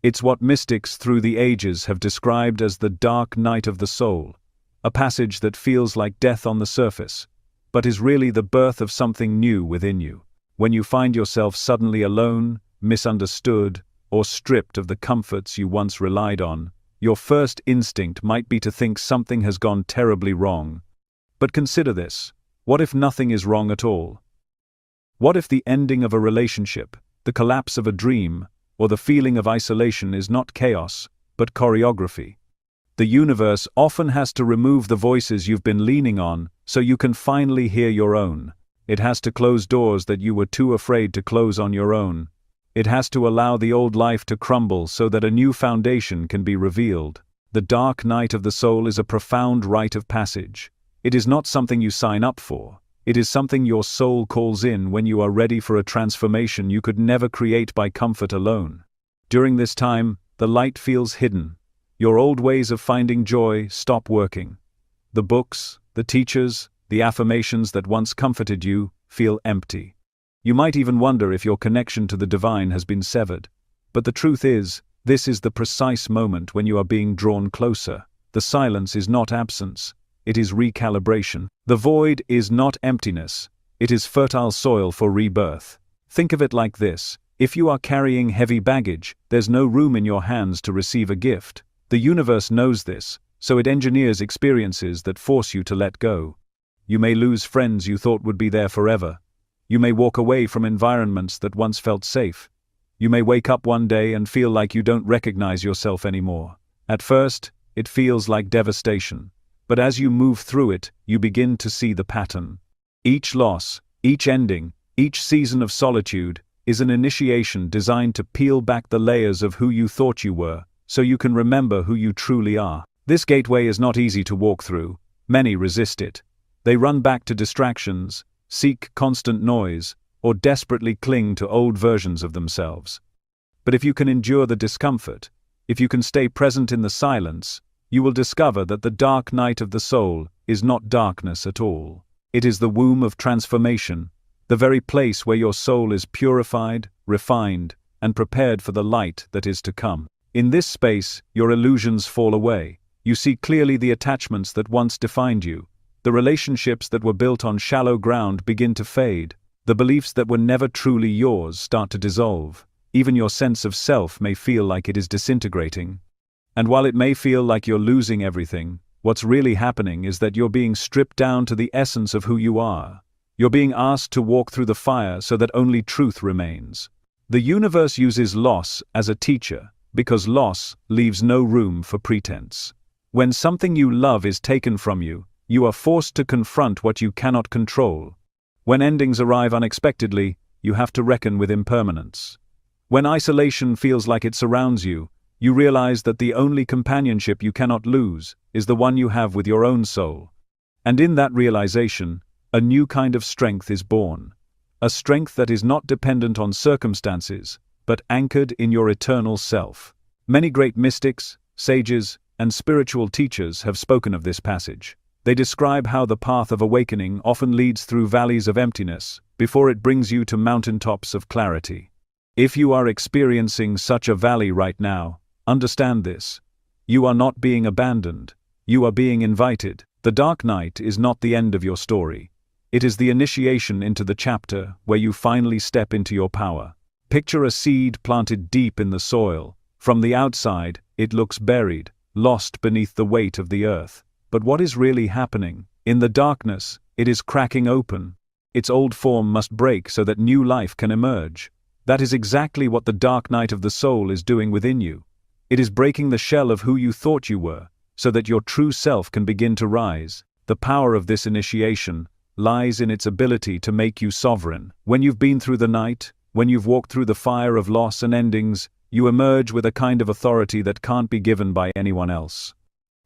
It's what mystics through the ages have described as the dark night of the soul, a passage that feels like death on the surface, but is really the birth of something new within you. When you find yourself suddenly alone, misunderstood, or stripped of the comforts you once relied on, your first instinct might be to think something has gone terribly wrong. But consider this: what if nothing is wrong at all? What if the ending of a relationship, the collapse of a dream, or the feeling of isolation is not chaos, but choreography? The universe often has to remove the voices you've been leaning on so you can finally hear your own. It has to close doors that you were too afraid to close on your own. It has to allow the old life to crumble so that a new foundation can be revealed. The dark night of the soul is a profound rite of passage. It is not something you sign up for. It is something your soul calls in when you are ready for a transformation you could never create by comfort alone. During this time, the light feels hidden. Your old ways of finding joy stop working. The books, the teachers, the affirmations that once comforted you feel empty. You might even wonder if your connection to the divine has been severed. But the truth is, this is the precise moment when you are being drawn closer. The silence is not absence. It is recalibration. The void is not emptiness. It is fertile soil for rebirth. Think of it like this: if you are carrying heavy baggage, there's no room in your hands to receive a gift. The universe knows this, so it engineers experiences that force you to let go. You may lose friends you thought would be there forever. You may walk away from environments that once felt safe. You may wake up one day and feel like you don't recognize yourself anymore. At first, it feels like devastation. But as you move through it, you begin to see the pattern. Each loss, each ending, each season of solitude is an initiation designed to peel back the layers of who you thought you were, so you can remember who you truly are. This gateway is not easy to walk through. Many resist it. They run back to distractions, seek constant noise, or desperately cling to old versions of themselves. But if you can endure the discomfort, if you can stay present in the silence, you will discover that the dark night of the soul is not darkness at all. It is the womb of transformation, the very place where your soul is purified, refined, and prepared for the light that is to come. In this space, your illusions fall away. You see clearly the attachments that once defined you. The relationships that were built on shallow ground begin to fade. The beliefs that were never truly yours start to dissolve. Even your sense of self may feel like it is disintegrating. And while it may feel like you're losing everything, what's really happening is that you're being stripped down to the essence of who you are. You're being asked to walk through the fire so that only truth remains. The universe uses loss as a teacher, because loss leaves no room for pretense. When something you love is taken from you, you are forced to confront what you cannot control. When endings arrive unexpectedly, you have to reckon with impermanence. When isolation feels like it surrounds you, you realize that the only companionship you cannot lose is the one you have with your own soul. And in that realization, a new kind of strength is born. A strength that is not dependent on circumstances, but anchored in your eternal self. Many great mystics, sages, and spiritual teachers have spoken of this passage. They describe how the path of awakening often leads through valleys of emptiness before it brings you to mountaintops of clarity. If you are experiencing such a valley right now, understand this: you are not being abandoned, you are being invited. The dark night is not the end of your story. It is the initiation into the chapter where you finally step into your power. Picture a seed planted deep in the soil. From the outside, it looks buried, lost beneath the weight of the earth. But what is really happening? In the darkness, it is cracking open. Its old form must break so that new life can emerge. That is exactly what the dark night of the soul is doing within you. It is breaking the shell of who you thought you were, so that your true self can begin to rise. The power of this initiation lies in its ability to make you sovereign. When you've been through the night, when you've walked through the fire of loss and endings, you emerge with a kind of authority that can't be given by anyone else.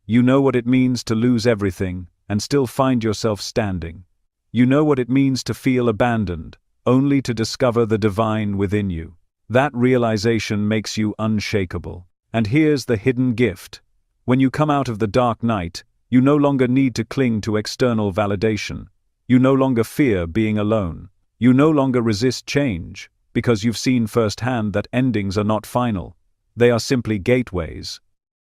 You know what it means to lose everything and still find yourself standing. You know what it means to feel abandoned, only to discover the divine within you. That realization makes you unshakable. And here's the hidden gift. When you come out of the dark night, you no longer need to cling to external validation. You no longer fear being alone. You no longer resist change, because you've seen firsthand that endings are not final. They are simply gateways.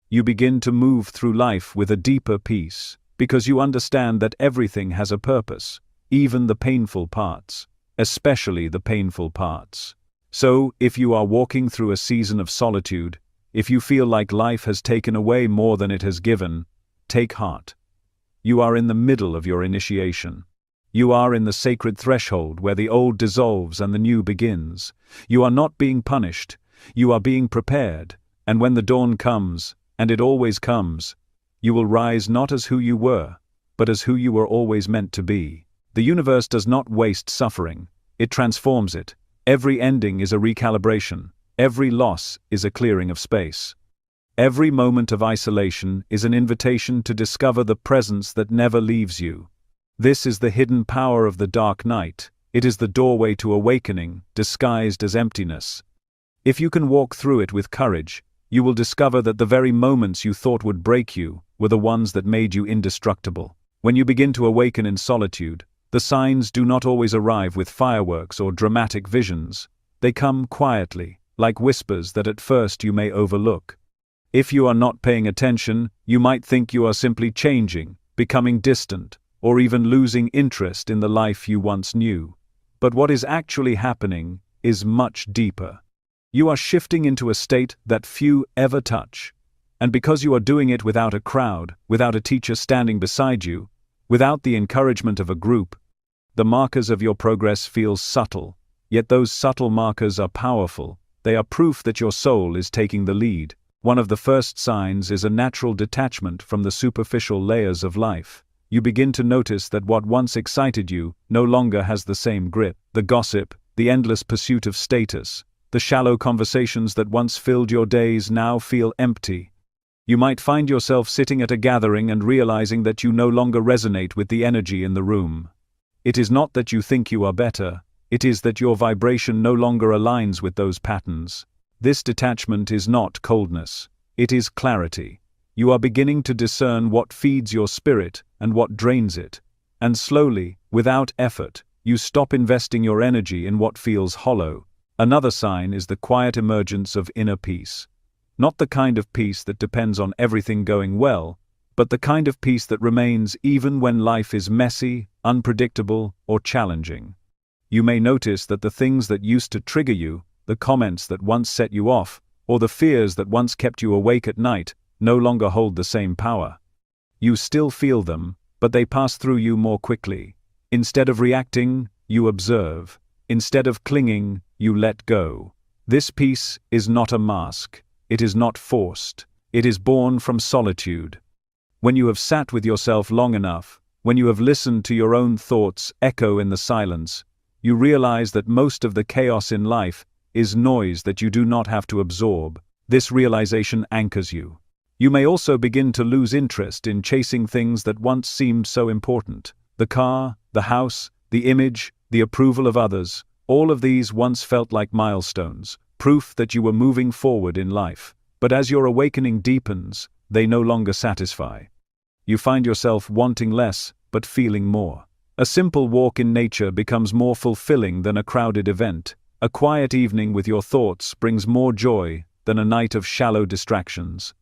You begin to move through life with a deeper peace, because you understand that everything has a purpose, even the painful parts, especially the painful parts. So, if you are walking through a season of solitude, if you feel like life has taken away more than it has given, take heart. You are in the middle of your initiation. You are in the sacred threshold where the old dissolves and the new begins. You are not being punished. You are being prepared. And when the dawn comes, and it always comes, you will rise not as who you were, but as who you were always meant to be. The universe does not waste suffering. It transforms it. Every ending is a recalibration. Every loss is a clearing of space. Every moment of isolation is an invitation to discover the presence that never leaves you. This is the hidden power of the dark night. It is the doorway to awakening, disguised as emptiness. If you can walk through it with courage, you will discover that the very moments you thought would break you were the ones that made you indestructible. When you begin to awaken in solitude, the signs do not always arrive with fireworks or dramatic visions. They come quietly, like whispers that at first you may overlook. If you are not paying attention, you might think you are simply changing, becoming distant, or even losing interest in the life you once knew. But what is actually happening is much deeper. You are shifting into a state that few ever touch. And because you are doing it without a crowd, without a teacher standing beside you, without the encouragement of a group, the markers of your progress feel subtle. Yet those subtle markers are powerful. They are proof that your soul is taking the lead. One of the first signs is a natural detachment from the superficial layers of life. You begin to notice that what once excited you no longer has the same grip. The gossip, the endless pursuit of status, the shallow conversations that once filled your days now feel empty. You might find yourself sitting at a gathering and realizing that you no longer resonate with the energy in the room. It is not that you think you are better, it is that your vibration no longer aligns with those patterns. This detachment is not coldness, it is clarity. You are beginning to discern what feeds your spirit and what drains it. And slowly, without effort, you stop investing your energy in what feels hollow. Another sign is the quiet emergence of inner peace. Not the kind of peace that depends on everything going well, but the kind of peace that remains even when life is messy, unpredictable, or challenging. You may notice that the things that used to trigger you, the comments that once set you off, or the fears that once kept you awake at night, no longer hold the same power. You still feel them, but they pass through you more quickly. Instead of reacting, you observe. Instead of clinging, you let go. This peace is not a mask. It is not forced. It is born from solitude. When you have sat with yourself long enough, when you have listened to your own thoughts echo in the silence, you realize that most of the chaos in life is noise that you do not have to absorb. This realization anchors you. You may also begin to lose interest in chasing things that once seemed so important. The car, the house, the image, the approval of others, all of these once felt like milestones, proof that you were moving forward in life. But as your awakening deepens, they no longer satisfy. You find yourself wanting less, but feeling more. A simple walk in nature becomes more fulfilling than a crowded event. A quiet evening with your thoughts brings more joy than a night of shallow distractions.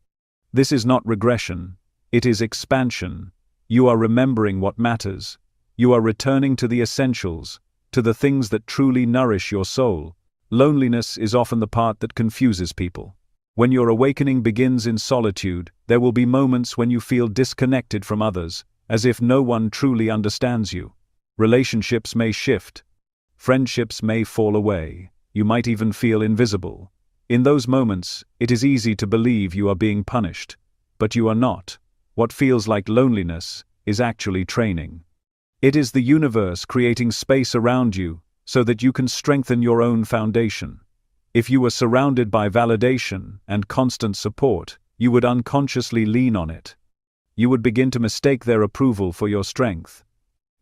This is not regression, it is expansion. You are remembering what matters. You are returning to the essentials, to the things that truly nourish your soul. Loneliness is often the part that confuses people. When your awakening begins in solitude, there will be moments when you feel disconnected from others, as if no one truly understands you. Relationships may shift. Friendships may fall away. You might even feel invisible. In those moments, it is easy to believe you are being punished, but you are not. What feels like loneliness is actually training. It is the universe creating space around you so that you can strengthen your own foundation. If you were surrounded by validation and constant support, you would unconsciously lean on it. You would begin to mistake their approval for your strength.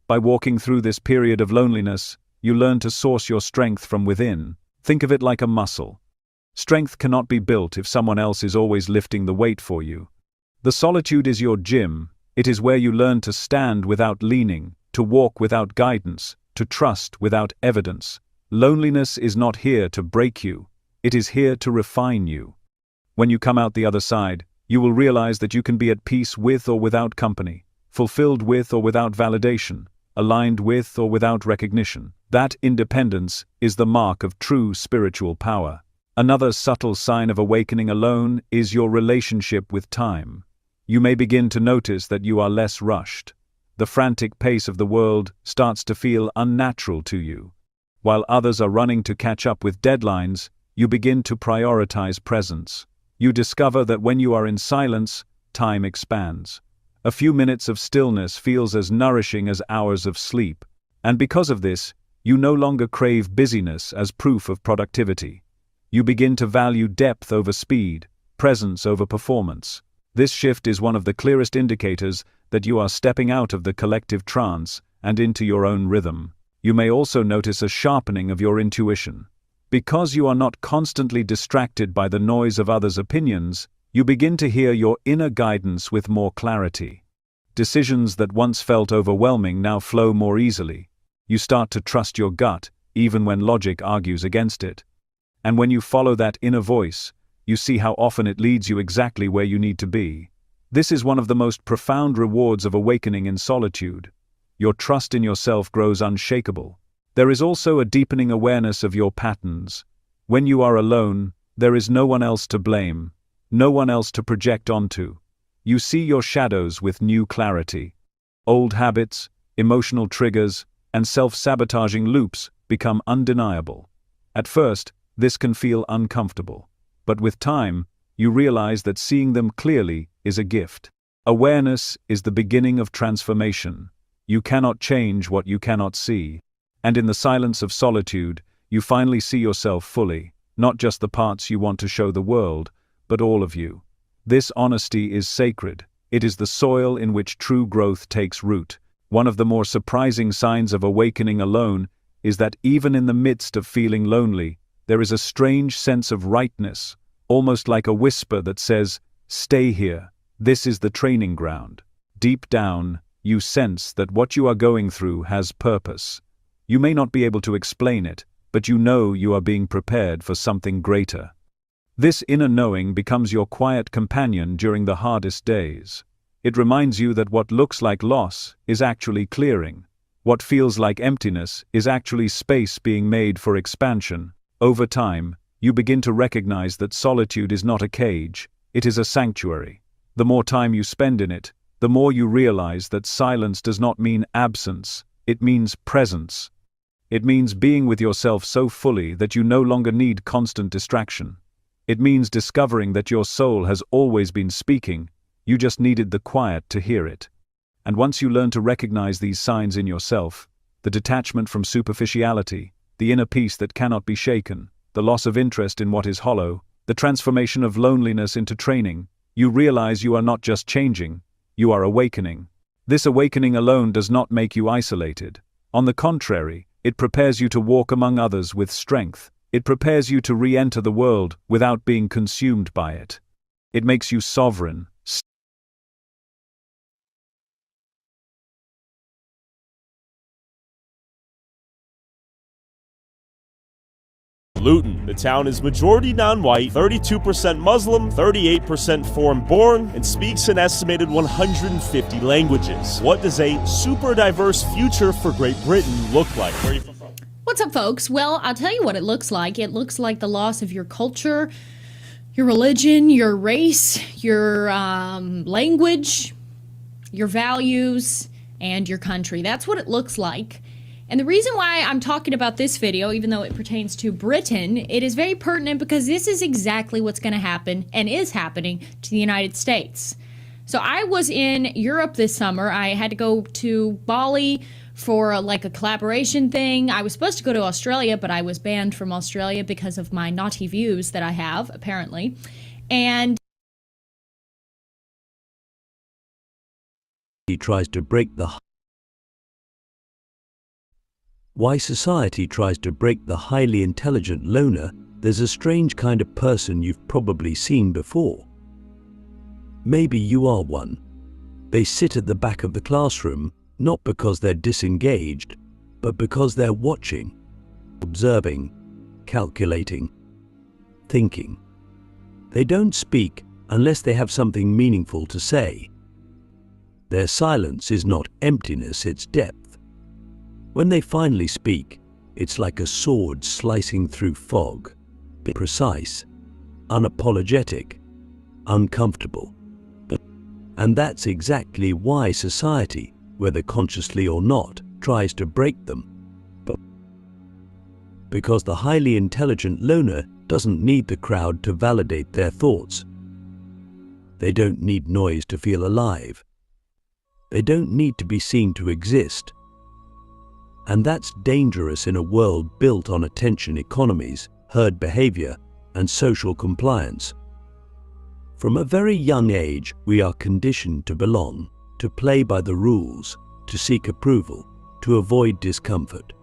By walking through this period of loneliness, you learn to source your strength from within. Think of it like a muscle. Strength cannot be built if someone else is always lifting the weight for you. The solitude is your gym. It is where you learn to stand without leaning, to walk without guidance, to trust without evidence. Loneliness is not here to break you. It is here to refine you. When you come out the other side, you will realize that you can be at peace with or without company, fulfilled with or without validation, aligned with or without recognition. That independence is the mark of true spiritual power. Another subtle sign of awakening alone is your relationship with time. You may begin to notice that you are less rushed. The frantic pace of the world starts to feel unnatural to you. While others are running to catch up with deadlines, you begin to prioritize presence. You discover that when you are in silence, time expands. A few minutes of stillness feels as nourishing as hours of sleep. And because of this, you no longer crave busyness as proof of productivity. You begin to value depth over speed, presence over performance. This shift is one of the clearest indicators that you are stepping out of the collective trance and into your own rhythm. You may also notice a sharpening of your intuition. Because you are not constantly distracted by the noise of others' opinions, you begin to hear your inner guidance with more clarity. Decisions that once felt overwhelming now flow more easily. You start to trust your gut, even when logic argues against it. And when you follow that inner voice, you see how often it leads you exactly where you need to be. This is one of the most profound rewards of awakening in solitude. Your trust in yourself grows unshakable. There is also a deepening awareness of your patterns. When you are alone, there is no one else to blame, no one else to project onto. You see your shadows with new clarity. Old habits, emotional triggers, and self-sabotaging loops become undeniable. At first, this can feel uncomfortable. But with time, you realize that seeing them clearly is a gift. Awareness is the beginning of transformation. You cannot change what you cannot see. And in the silence of solitude, you finally see yourself fully, not just the parts you want to show the world, but all of you. This honesty is sacred. It is the soil in which true growth takes root. One of the more surprising signs of awakening alone is that even in the midst of feeling lonely, there is a strange sense of rightness, almost like a whisper that says, "Stay here. This is the training ground." Deep down, you sense that what you are going through has purpose. You may not be able to explain it, but you know you are being prepared for something greater. This inner knowing becomes your quiet companion during the hardest days. It reminds you that what looks like loss is actually clearing. What feels like emptiness is actually space being made for expansion. Over time, you begin to recognize that solitude is not a cage, it is a sanctuary. The more time you spend in it, the more you realize that silence does not mean absence, it means presence. It means being with yourself so fully that you no longer need constant distraction. It means discovering that your soul has always been speaking, you just needed the quiet to hear it. And once you learn to recognize these signs in yourself, the detachment from superficiality, the inner peace that cannot be shaken, the loss of interest in what is hollow, the transformation of loneliness into training, you realize you are not just changing, you are awakening. This awakening alone does not make you isolated. On the contrary, it prepares you to walk among others with strength. It prepares you to re-enter the world without being consumed by it. It makes you sovereign. Luton. The town is majority non-white, 32% Muslim, 38% foreign-born, and speaks an estimated 150 languages. What does a super diverse future for Great Britain look like? Where are you from? What's up, folks? Well, I'll tell you what it looks like. It looks like the loss of your culture, your religion, your race, your language, your values, and your country. That's what it looks like. And the reason why I'm talking about this video, even though it pertains to Britain, it is very pertinent because this is exactly what's going to happen and is happening to the United States. So I was in Europe this summer. I had to go to Bali for a collaboration thing. I was supposed to go to Australia, but I was banned from Australia because of my naughty views that I have, apparently. And he tries to break the Why society tries to break the highly intelligent loner. There's a strange kind of person you've probably seen before. Maybe you are one. They sit at the back of the classroom, not because they're disengaged, but because they're watching, observing, calculating, thinking. They don't speak unless they have something meaningful to say. Their silence is not emptiness, it's depth. When they finally speak, it's like a sword slicing through fog. Precise, unapologetic, uncomfortable. And that's exactly why society, whether consciously or not, tries to break them. Because the highly intelligent loner doesn't need the crowd to validate their thoughts. They don't need noise to feel alive. They don't need to be seen to exist. And that's dangerous in a world built on attention economies, herd behavior, and social compliance. From a very young age, we are conditioned to belong, to play by the rules, to seek approval, to avoid discomfort.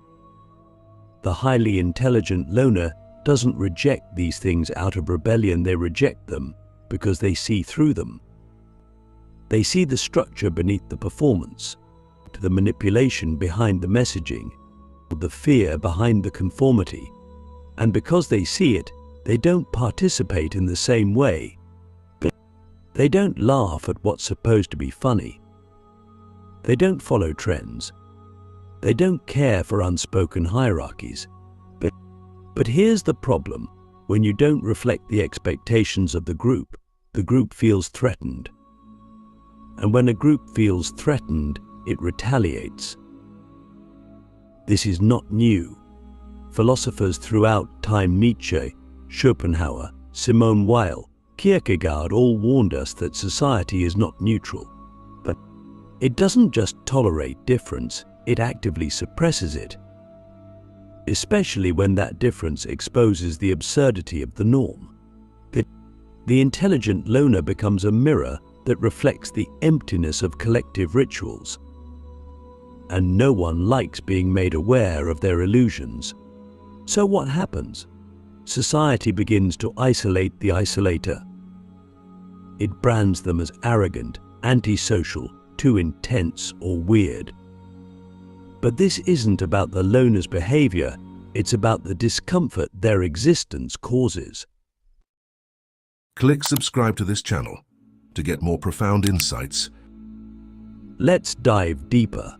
The highly intelligent loner doesn't reject these things out of rebellion, they reject them because they see through them. They see the structure beneath the performance, the manipulation behind the messaging, the fear behind the conformity. And because they see it, they don't participate in the same way. They don't laugh at what's supposed to be funny. They don't follow trends. They don't care for unspoken hierarchies. But here's the problem. When you don't reflect the expectations of the group feels threatened. And when a group feels threatened, it retaliates. This is not new. Philosophers throughout time, Nietzsche, Schopenhauer, Simone Weil, Kierkegaard all warned us that society is not neutral. But it doesn't just tolerate difference, it actively suppresses it. Especially when that difference exposes the absurdity of the norm. The intelligent loner becomes a mirror that reflects the emptiness of collective rituals. And no one likes being made aware of their illusions. So what happens? Society begins to isolate the isolator. It brands them as arrogant, antisocial, too intense or weird. But this isn't about the loner's behavior, it's about the discomfort their existence causes. Click subscribe to this channel to get more profound insights. Let's dive deeper.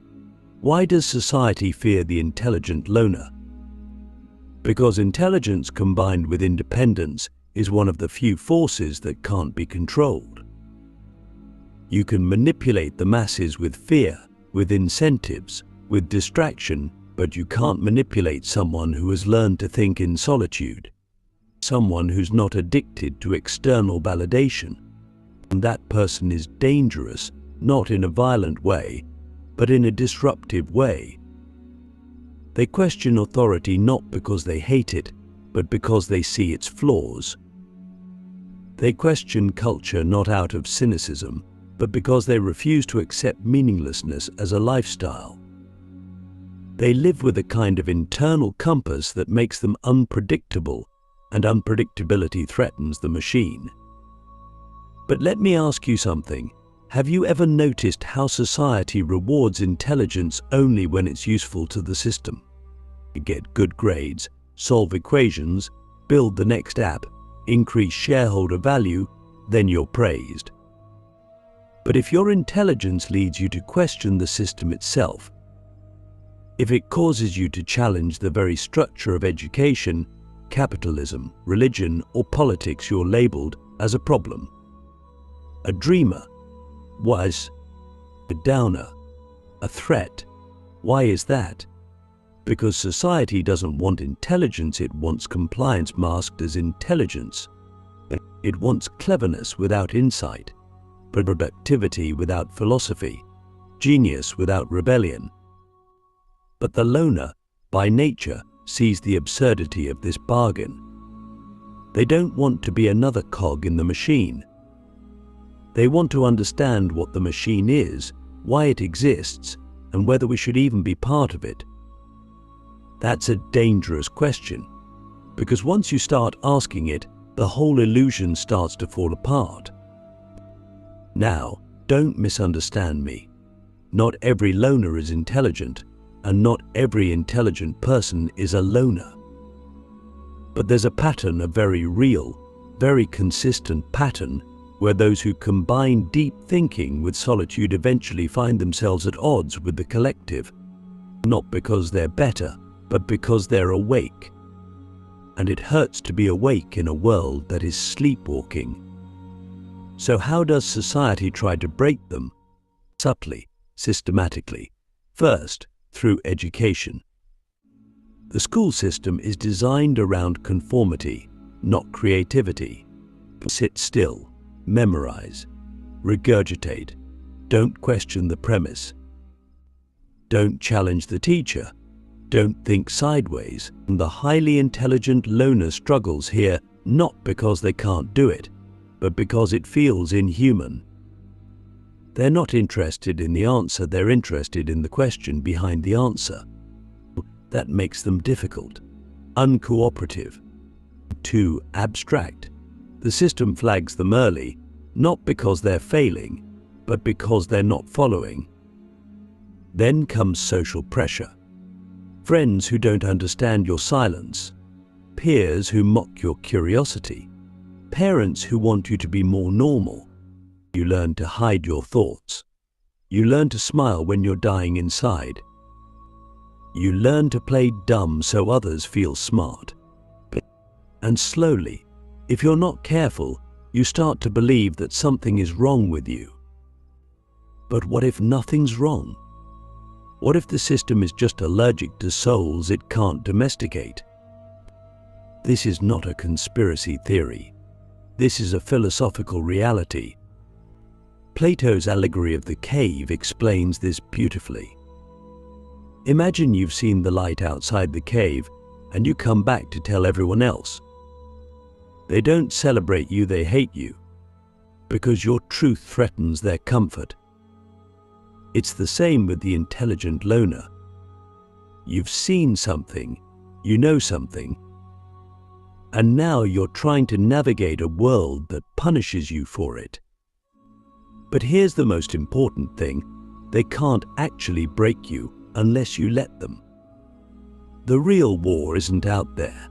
Why does society fear the intelligent loner? Because intelligence combined with independence is one of the few forces that can't be controlled. You can manipulate the masses with fear, with incentives, with distraction, but you can't manipulate someone who has learned to think in solitude, someone who's not addicted to external validation. And that person is dangerous, not in a violent way, but in a disruptive way. They question authority not because they hate it, but because they see its flaws. They question culture not out of cynicism, but because they refuse to accept meaninglessness as a lifestyle. They live with a kind of internal compass that makes them unpredictable, and unpredictability threatens the machine. But let me ask you something. Have you ever noticed how society rewards intelligence only when it's useful to the system? You get good grades, solve equations, build the next app, increase shareholder value, then you're praised. But if your intelligence leads you to question the system itself, if it causes you to challenge the very structure of education, capitalism, religion, or politics you're labeled as a problem. A dreamer was a downer, a threat. Why is that? Because society doesn't want intelligence, it wants compliance masked as intelligence. It wants cleverness without insight, productivity without philosophy, genius without rebellion. But the loner, by nature, sees the absurdity of this bargain. They don't want to be another cog in the machine. They want to understand what the machine is, why it exists, and whether we should even be part of it. That's a dangerous question, because once you start asking it, the whole illusion starts to fall apart. Now, don't misunderstand me. Not every loner is intelligent, and not every intelligent person is a loner. But there's a pattern, a very real, very consistent pattern, where those who combine deep thinking with solitude eventually find themselves at odds with the collective, not because they're better, but because they're awake. And it hurts to be awake in a world that is sleepwalking. So how does society try to break them? Subtly, systematically. First, through education. The school system is designed around conformity, not creativity. Sit still, memorize, regurgitate. Don't question the premise. Don't challenge the teacher. Don't think sideways. The highly intelligent loner struggles here not because they can't do it, but because it feels inhuman. They're not interested in the answer, they're interested in the question behind the answer. That makes them difficult, uncooperative, too abstract. The system flags them early, not because they're failing, but because they're not following. Then comes social pressure. Friends who don't understand your silence, peers who mock your curiosity, parents who want you to be more normal. You learn to hide your thoughts. You learn to smile when you're dying inside. You learn to play dumb so others feel smart. And slowly, if you're not careful, you start to believe that something is wrong with you. But what if nothing's wrong? What if the system is just allergic to souls it can't domesticate? This is not a conspiracy theory. This is a philosophical reality. Plato's allegory of the cave explains this beautifully. Imagine you've seen the light outside the cave and you come back to tell everyone else. They don't celebrate you, they hate you, because your truth threatens their comfort. It's the same with the intelligent loner. You've seen something, you know something, and now you're trying to navigate a world that punishes you for it. But here's the most important thing: they can't actually break you unless you let them. The real war isn't out there,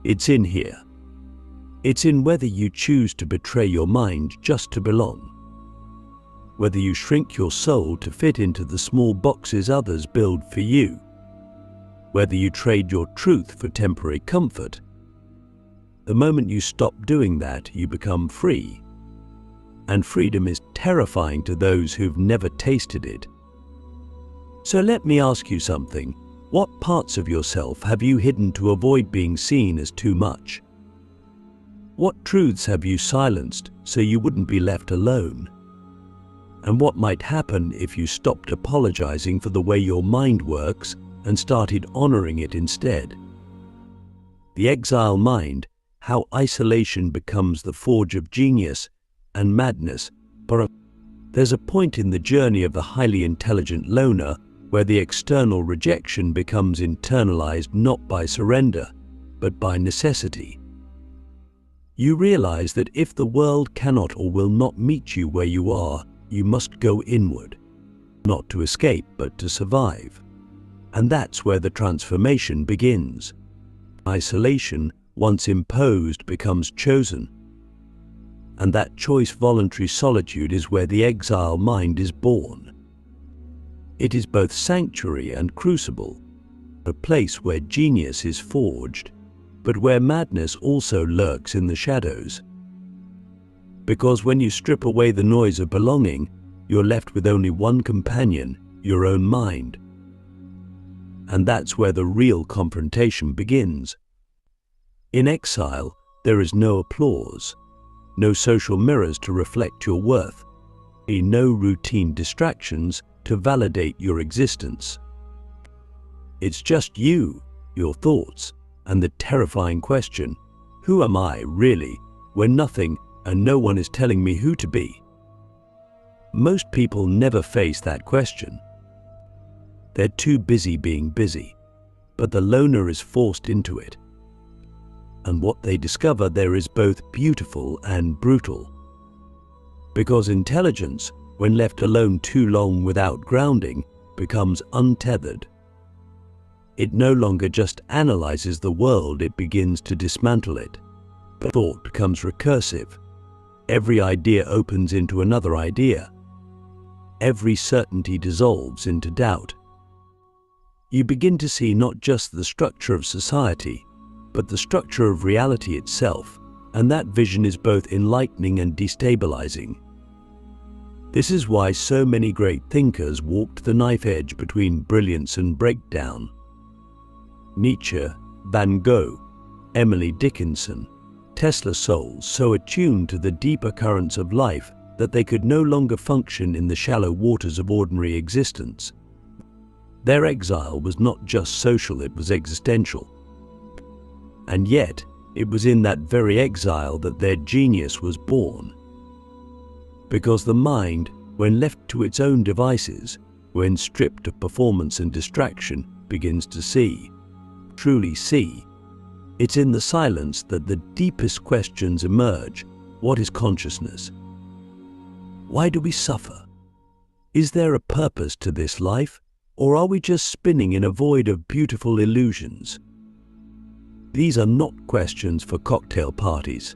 it's in here. It's in whether you choose to betray your mind just to belong, whether you shrink your soul to fit into the small boxes others build for you, whether you trade your truth for temporary comfort. The moment you stop doing that, you become free. And freedom is terrifying to those who've never tasted it. So let me ask you something. What parts of yourself have you hidden to avoid being seen as too much? What truths have you silenced so you wouldn't be left alone? And what might happen if you stopped apologizing for the way your mind works and started honoring it instead? The exile mind, how isolation becomes the forge of genius and madness. There's a point in the journey of the highly intelligent loner where the external rejection becomes internalized not by surrender, but by necessity. You realize that if the world cannot or will not meet you where you are, you must go inward, not to escape, but to survive. And that's where the transformation begins. Isolation, once imposed, becomes chosen. And that choice, voluntary solitude, is where the exile mind is born. It is both sanctuary and crucible, a place where genius is forged, but where madness also lurks in the shadows. Because when you strip away the noise of belonging, you're left with only one companion, your own mind. And that's where the real confrontation begins. In exile, there is no applause, no social mirrors to reflect your worth, no routine distractions to validate your existence. It's just you, your thoughts, and the terrifying question, who am I really, when nothing and no one is telling me who to be? Most people never face that question. They're too busy being busy, but the loner is forced into it. And what they discover there is both beautiful and brutal. Because intelligence, when left alone too long without grounding, becomes untethered. It no longer just analyzes the world, it begins to dismantle it. Thought becomes recursive. Every idea opens into another idea. Every certainty dissolves into doubt. You begin to see not just the structure of society, but the structure of reality itself, and that vision is both enlightening and destabilizing. This is why so many great thinkers walked the knife edge between brilliance and breakdown. Nietzsche, Van Gogh, Emily Dickinson, Tesla souls so attuned to the deeper currents of life that they could no longer function in the shallow waters of ordinary existence. Their exile was not just social, it was existential. And yet, it was in that very exile that their genius was born. Because the mind, when left to its own devices, when stripped of performance and distraction, begins to see, truly see. It's in the silence that the deepest questions emerge. What is consciousness? Why do we suffer? Is there a purpose to this life, or are we just spinning in a void of beautiful illusions? These are not questions for cocktail parties.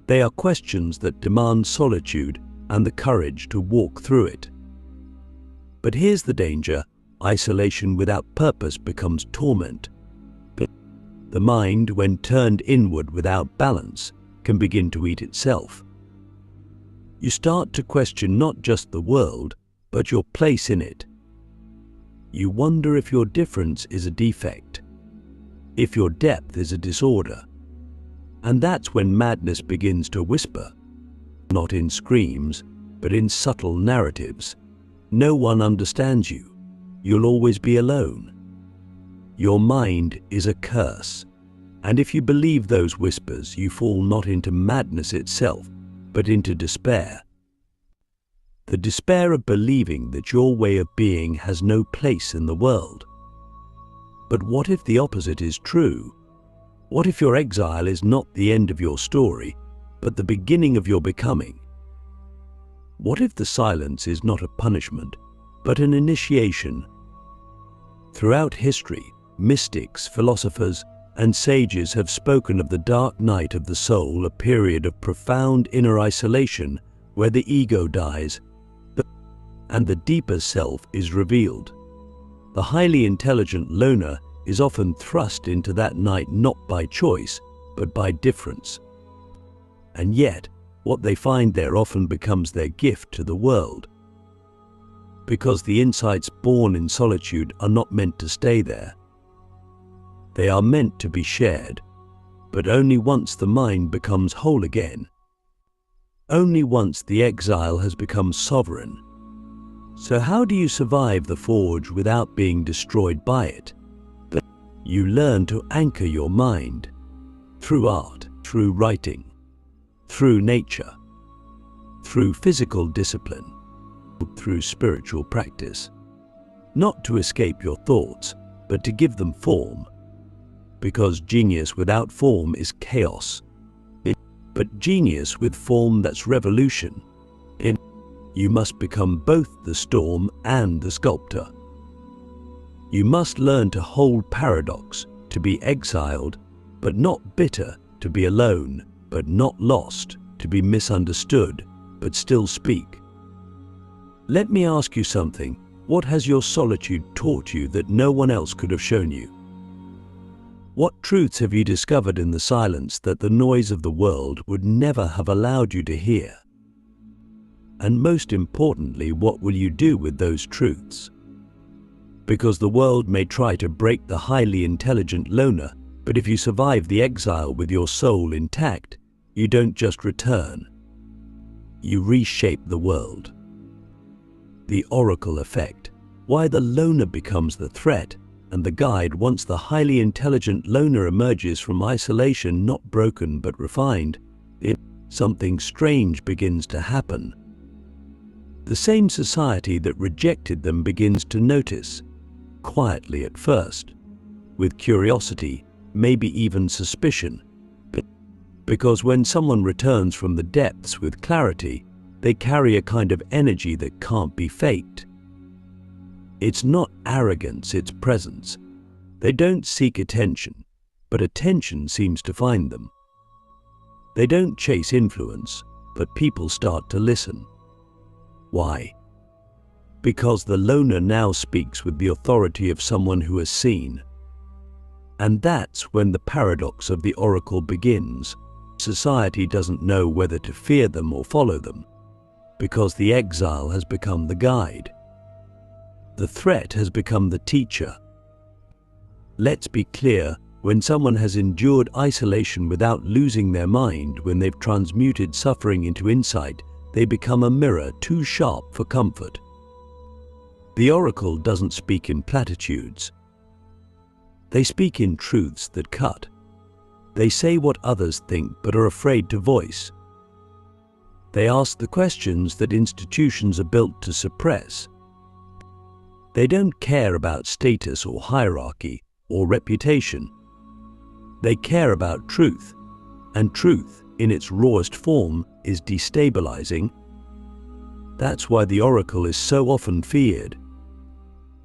They are questions that demand solitude and the courage to walk through it. But here's the danger: isolation without purpose becomes torment. The mind, when turned inward without balance, can begin to eat itself. You start to question not just the world, but your place in it. You wonder if your difference is a defect, if your depth is a disorder. And that's when madness begins to whisper, not in screams, but in subtle narratives. No one understands you. You'll always be alone. Your mind is a curse. And if you believe those whispers, you fall not into madness itself, but into despair. The despair of believing that your way of being has no place in the world. But what if the opposite is true? What if your exile is not the end of your story, but the beginning of your becoming? What if the silence is not a punishment, but an initiation? Throughout history, mystics, philosophers, and sages have spoken of the dark night of the soul, a period of profound inner isolation where the ego dies and the deeper self is revealed. The highly intelligent loner is often thrust into that night not by choice, but by difference. And yet, what they find there often becomes their gift to the world. Because the insights born in solitude are not meant to stay there. They are meant to be shared, but only once the mind becomes whole again. Only once the exile has become sovereign. So how do you survive the forge without being destroyed by it? You learn to anchor your mind through art, through writing, through nature, through physical discipline, through spiritual practice. Not to escape your thoughts, but to give them form. Because genius without form is chaos. But genius with form, that's revolution. You must become both the storm and the sculptor. You must learn to hold paradox, to be exiled, but not bitter, to be alone, but not lost, to be misunderstood, but still speak. Let me ask you something. What has your solitude taught you that no one else could have shown you? What truths have you discovered in the silence that the noise of the world would never have allowed you to hear? And most importantly, what will you do with those truths? Because the world may try to break the highly intelligent loner, but if you survive the exile with your soul intact, you don't just return. You reshape the world. The Oracle Effect. Why the loner becomes the threat and the guide once the highly intelligent loner emerges from isolation, not broken but refined. Something strange begins to happen. The same society that rejected them begins to notice, quietly at first, with curiosity, maybe even suspicion. Because when someone returns from the depths with clarity, they carry a kind of energy that can't be faked. It's not arrogance, it's presence. They don't seek attention, but attention seems to find them. They don't chase influence, but people start to listen. Why? Because the loner now speaks with the authority of someone who has seen. And that's when the paradox of the Oracle begins. Society doesn't know whether to fear them or follow them, because the exile has become the guide. The threat has become the teacher. Let's be clear, when someone has endured isolation without losing their mind, when they've transmuted suffering into insight, they become a mirror too sharp for comfort. The Oracle doesn't speak in platitudes. They speak in truths that cut. They say what others think but are afraid to voice. They ask the questions that institutions are built to suppress. They don't care about status or hierarchy or reputation. They care about truth, and truth, in its rawest form, is destabilizing. That's why the Oracle is so often feared.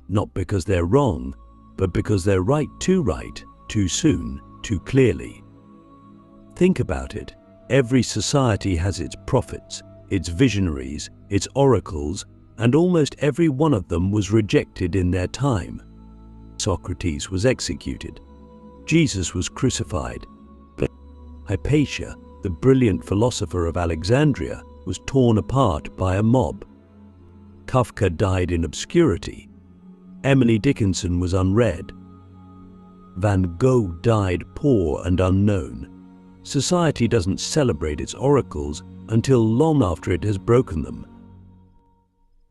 Not because they're wrong, but because they're right, too soon, too clearly. Think about it. Every society has its prophets, its visionaries, its oracles, and almost every one of them was rejected in their time. Socrates was executed. Jesus was crucified. But Hypatia, the brilliant philosopher of Alexandria, was torn apart by a mob. Kafka died in obscurity. Emily Dickinson was unread. Van Gogh died poor and unknown. Society doesn't celebrate its oracles until long after it has broken them.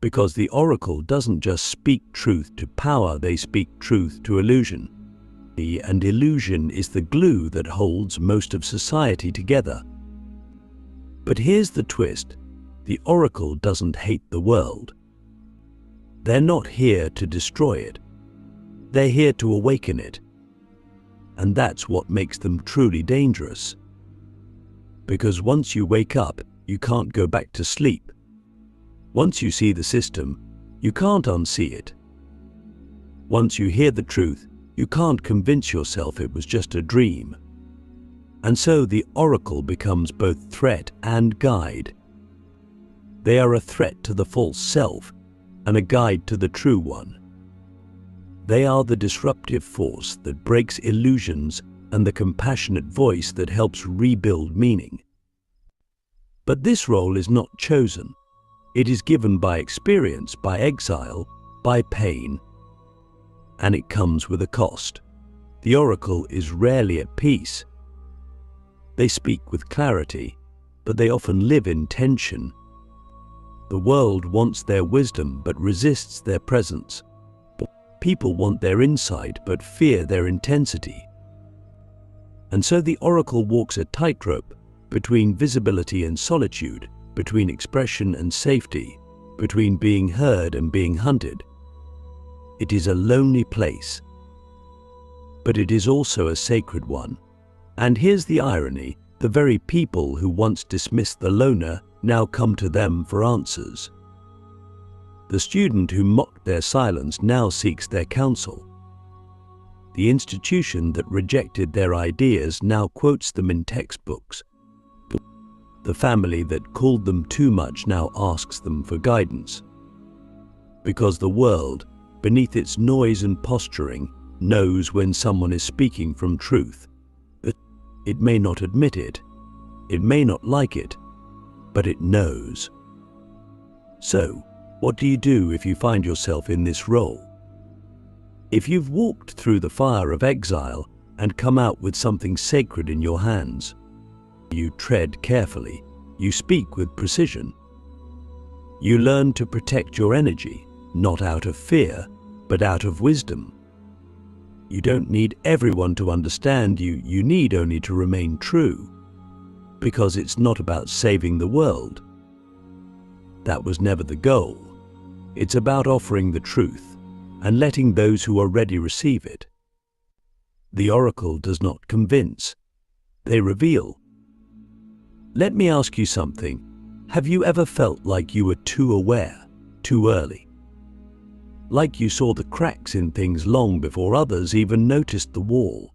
Because the Oracle doesn't just speak truth to power, they speak truth to illusion. And illusion is the glue that holds most of society together. But here's the twist. The Oracle doesn't hate the world. They're not here to destroy it. They're here to awaken it. And that's what makes them truly dangerous. Because once you wake up, you can't go back to sleep. Once you see the system, you can't unsee it. Once you hear the truth, you can't convince yourself it was just a dream. And so the Oracle becomes both threat and guide. They are a threat to the false self and a guide to the true one. They are the disruptive force that breaks illusions and the compassionate voice that helps rebuild meaning. But this role is not chosen. It is given by experience, by exile, by pain. And it comes with a cost. The Oracle is rarely at peace. They speak with clarity, but they often live in tension. The world wants their wisdom but resists their presence. People want their insight but fear their intensity. And so the Oracle walks a tightrope between visibility and solitude, between expression and safety, between being heard and being hunted. It is a lonely place, but it is also a sacred one. And here's the irony, the very people who once dismissed the loner now come to them for answers. The student who mocked their silence now seeks their counsel. The institution that rejected their ideas now quotes them in textbooks. The family that called them too much now asks them for guidance. Because the world, beneath its noise and posturing, knows when someone is speaking from truth. It may not admit it, it may not like it, but it knows. So, what do you do if you find yourself in this role? If you've walked through the fire of exile and come out with something sacred in your hands, you tread carefully, you speak with precision. You learn to protect your energy, not out of fear, but out of wisdom. You don't need everyone to understand you, you need only to remain true, because it's not about saving the world. That was never the goal. It's about offering the truth and letting those who are ready receive it. The oracle does not convince, they reveal. Let me ask you something. Have you ever felt like you were too aware, too early? Like you saw the cracks in things long before others even noticed the wall?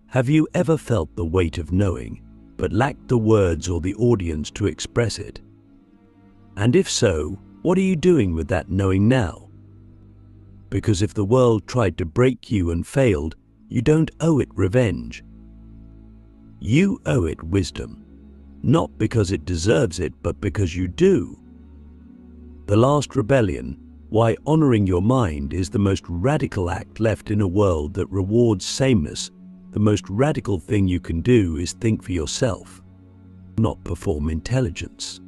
Have you ever felt the weight of knowing, but lacked the words or the audience to express it? And if so, what are you doing with that knowing now? Because if the world tried to break you and failed, you don't owe it revenge. You owe it wisdom, not because it deserves it, but because you do. The last rebellion, why honoring your mind is the most radical act left in a world that rewards sameness. The most radical thing you can do is think for yourself, not perform intelligence,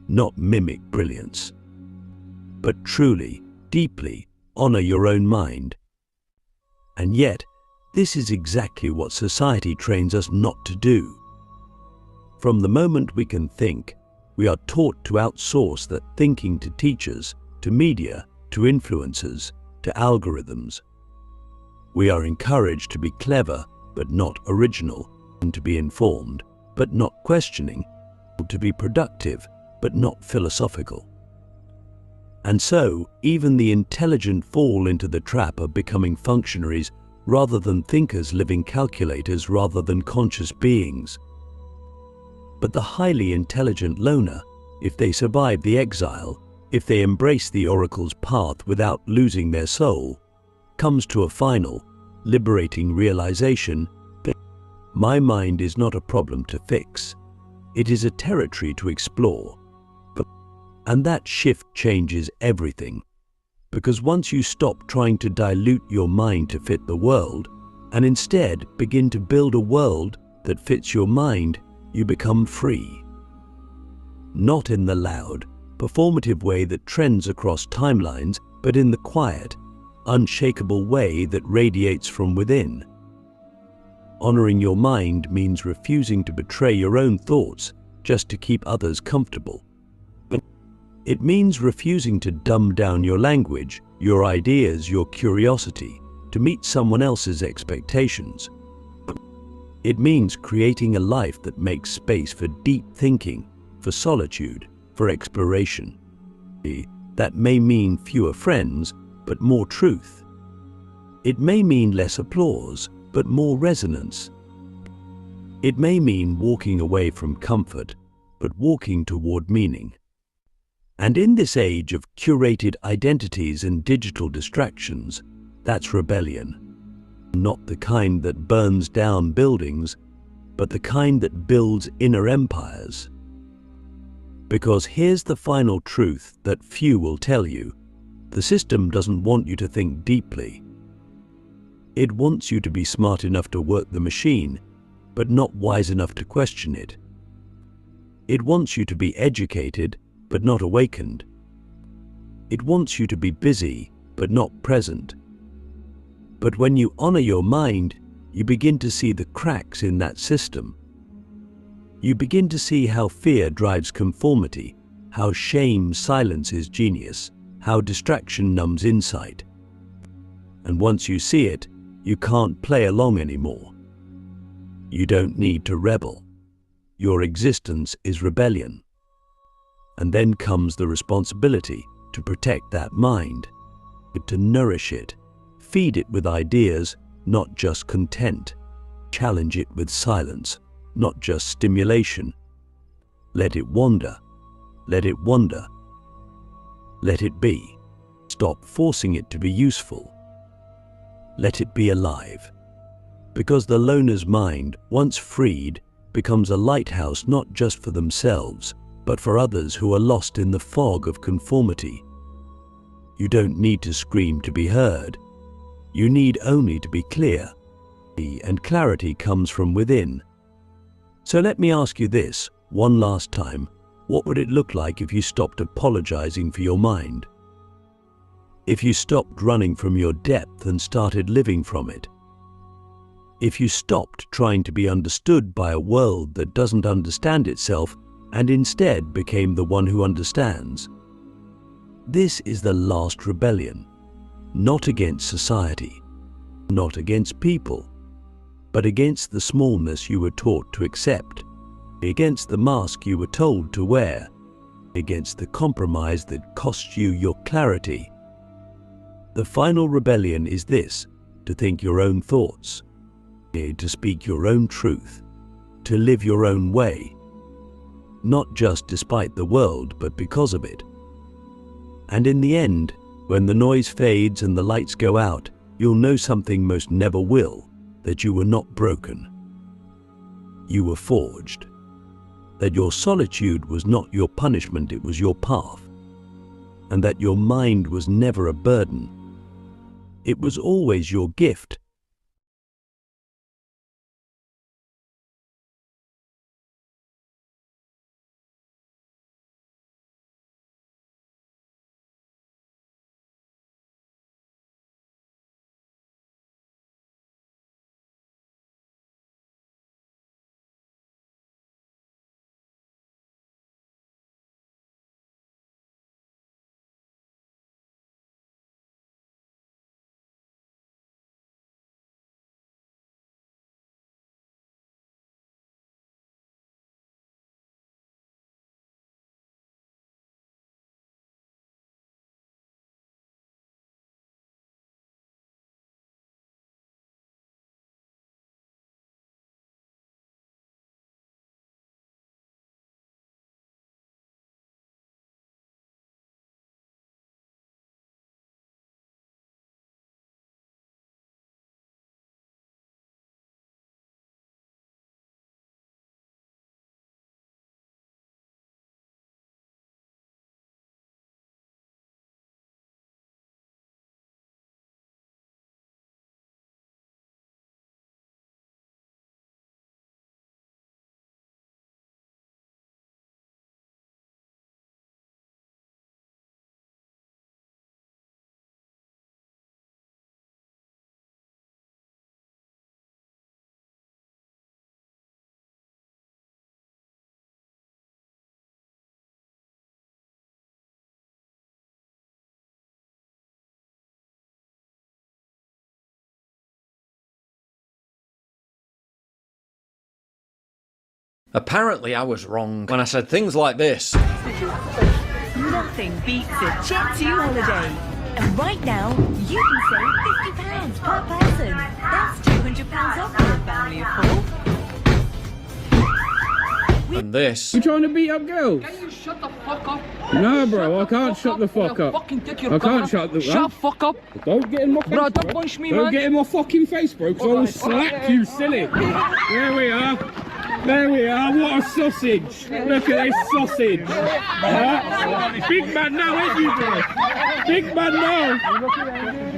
not mimic brilliance, but truly, deeply honor your own mind. And yet, this is exactly what society trains us not to do. From the moment we can think, we are taught to outsource that thinking to teachers, to media, to influencers, to algorithms. We are encouraged to be clever, but not original, and to be informed, but not questioning, to be productive, but not philosophical. And so, even the intelligent fall into the trap of becoming functionaries rather than thinkers, living calculators rather than conscious beings. But the highly intelligent loner, if they survive the exile, if they embrace the oracle's path without losing their soul, comes to a final, liberating realization that my mind is not a problem to fix. It is a territory to explore. And that shift changes everything. Because once you stop trying to dilute your mind to fit the world, and instead begin to build a world that fits your mind, you become free. Not in the loud, performative way that trends across timelines, but in the quiet, unshakable way that radiates from within. Honoring your mind means refusing to betray your own thoughts just to keep others comfortable. It means refusing to dumb down your language, your ideas, your curiosity, to meet someone else's expectations. It means creating a life that makes space for deep thinking, for solitude, for exploration. That may mean fewer friends, but more truth. It may mean less applause, but more resonance. It may mean walking away from comfort, but walking toward meaning. And in this age of curated identities and digital distractions, that's rebellion. Not the kind that burns down buildings, but the kind that builds inner empires. Because here's the final truth that few will tell you. The system doesn't want you to think deeply. It wants you to be smart enough to work the machine, but not wise enough to question it. It wants you to be educated, but not awakened. It wants you to be busy, but not present. But when you honor your mind, you begin to see the cracks in that system. You begin to see how fear drives conformity, how shame silences genius, how distraction numbs insight. And once you see it, you can't play along anymore. You don't need to rebel. Your existence is rebellion. And then comes the responsibility to protect that mind, to nourish it, feed it with ideas, not just content, challenge it with silence, not just stimulation. Let it wander, let it wonder, let it be. Stop forcing it to be useful. let it be alive. Because the loner's mind, once freed, becomes a lighthouse not just for themselves, but for others who are lost in the fog of conformity. You don't need to scream to be heard. You need only to be clear. And clarity comes from within. So let me ask you this one last time. What would it look like if you stopped apologizing for your mind? If you stopped running from your depth and started living from it? If you stopped trying to be understood by a world that doesn't understand itself and instead became the one who understands? This is the last rebellion, not against society, not against people, but against the smallness you were taught to accept, against the mask you were told to wear, against the compromise that cost you your clarity. The final rebellion is this: to think your own thoughts, to speak your own truth, to live your own way, not just despite the world, but because of it. And in the end, when the noise fades and the lights go out, you'll know something most never will, that you were not broken. You were forged. That your solitude was not your punishment, it was your path. And that your mind was never a burden. It was always your gift. Apparently I was wrong when I said things like this. Nothing beats a Jet2 holiday. And right now, you can save £50 per person. That's £200 off for a family of 4. And this. You trying to beat up girls? Can you shut the fuck up? No, bro, I can't shut the fuck up. I can't shut the Shut the fuck up. Don't get in my face, bro. Don't punch me, Don't man. get in my fucking face, bro, because I will slap you, silly. There we are. There we are. What a sausage. Look at this sausage. Big man now, ain't you, bro? Big man now.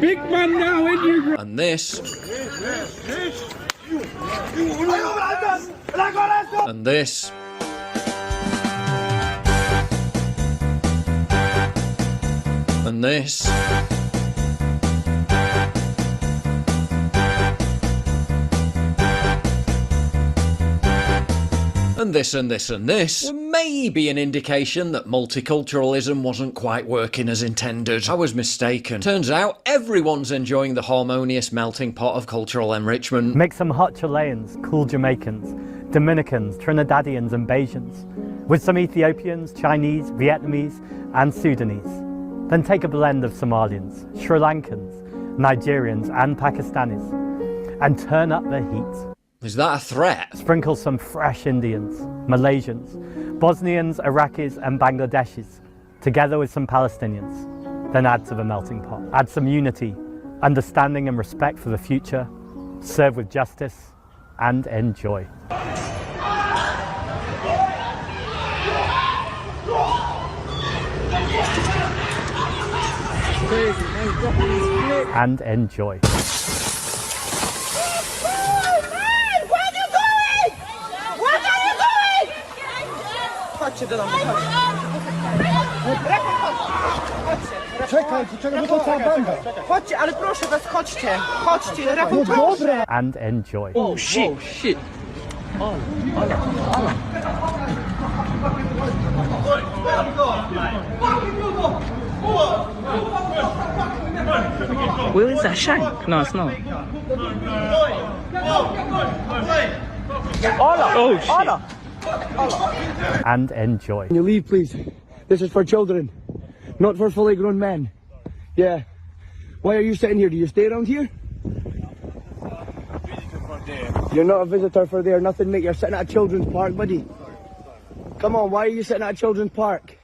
Big man now, ain't you, bro? And this. And this. And this. And this and this and this were maybe an indication that multiculturalism wasn't quite working as intended. I was mistaken. Turns out everyone's enjoying the harmonious melting pot of cultural enrichment. Mix some hot Chileans, cool Jamaicans, Dominicans, Trinidadians and Bajans, with some Ethiopians, Chinese, Vietnamese and Sudanese. Then take a blend of Somalians, Sri Lankans, Nigerians and Pakistanis and turn up the heat. Is that a threat? Sprinkle some fresh Indians, Malaysians, Bosnians, Iraqis and Bangladeshis, together with some Palestinians. Then add to the melting pot. Add some unity, understanding and respect for the future, serve with justice, and enjoy. And enjoy. Chodźcie, ale proszę was, chodźcie. Chodźcie, rapuncie. And enjoy. Oh shit. Oh shit. Where is that shank? No, it's not. Oh shit. And enjoy. Can you leave, please? This is for children, not for fully grown men. Yeah. Why are you sitting here? Do you stay around here? You're not a visitor for there, nothing, mate. You're sitting at a children's park, buddy. Come on, why are you sitting at a children's park?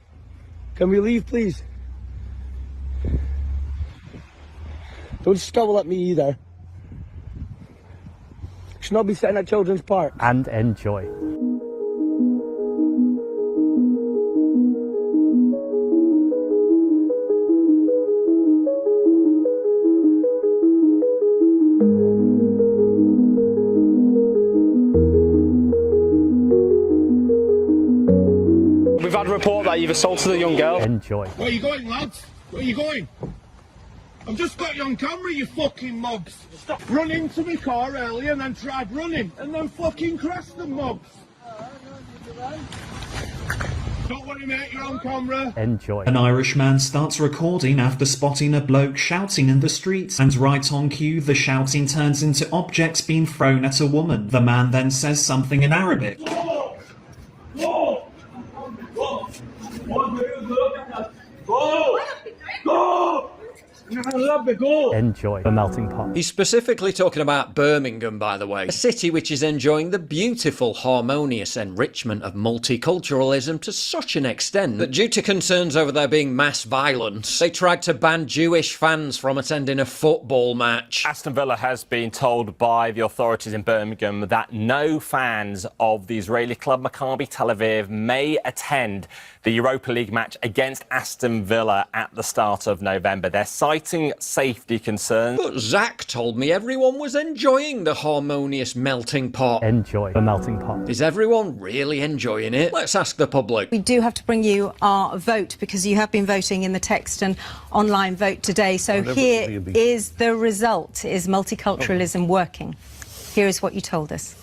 Can we leave, please? Don't scowl at me either. You should not be sitting at children's park. And enjoy. We've had a report that you've assaulted a young girl. Enjoy. Where are you going, lads? Where are you going? I've just got you on camera, you fucking mugs. Stop. Run into my car earlier and then tried running and then fucking crashed the mugs. Don't worry, mate, you're on camera. Enjoy. An Irishman starts recording after spotting a bloke shouting in the streets, and right on cue the shouting turns into objects being thrown at a woman. The man then says something in Arabic. Enjoy the melting pot. He's specifically talking about Birmingham, by the way, a city which is enjoying the beautiful, harmonious enrichment of multiculturalism to such an extent that due to concerns over there being mass violence, they tried to ban Jewish fans from attending a football match. Aston Villa has been told by the authorities in Birmingham that no fans of the Israeli club Maccabi Tel Aviv may attend the Europa League match against Aston Villa at the start of November. They're citing safety concerns. But Zach told me everyone was enjoying the harmonious melting pot. Enjoy the melting pot. Is everyone really enjoying it? Let's ask the public. We do have to bring you our vote because you have been voting in the text and online vote today. So here is the result. Is multiculturalism working? Here is what you told us.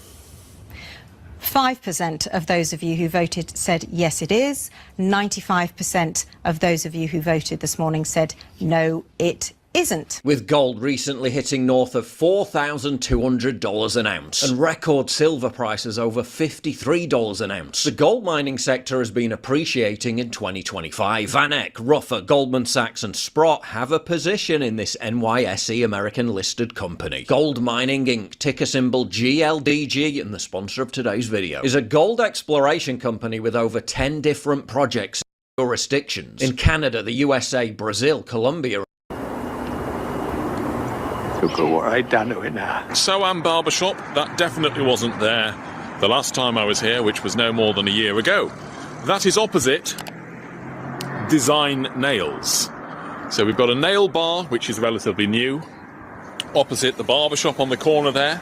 5% of those of you who voted said yes, it is. 95% of those of you who voted this morning said no, it isn't. With gold recently hitting north of $4,200 an ounce and record silver prices over $53 an ounce, the gold mining sector has been appreciating in 2025. VanEck, Ruffer, Goldman Sachs and Sprott have a position in this NYSE American listed company. Gold Mining Inc., ticker symbol GLDG, and the sponsor of today's video, is a gold exploration company with over 10 different projects in jurisdictions in Canada, the USA, Brazil, Colombia. So Barbershop, that definitely wasn't there the last time I was here, which was no more than a year ago. That is opposite Design Nails. So we've got a nail bar, which is relatively new, opposite the barbershop on the corner there.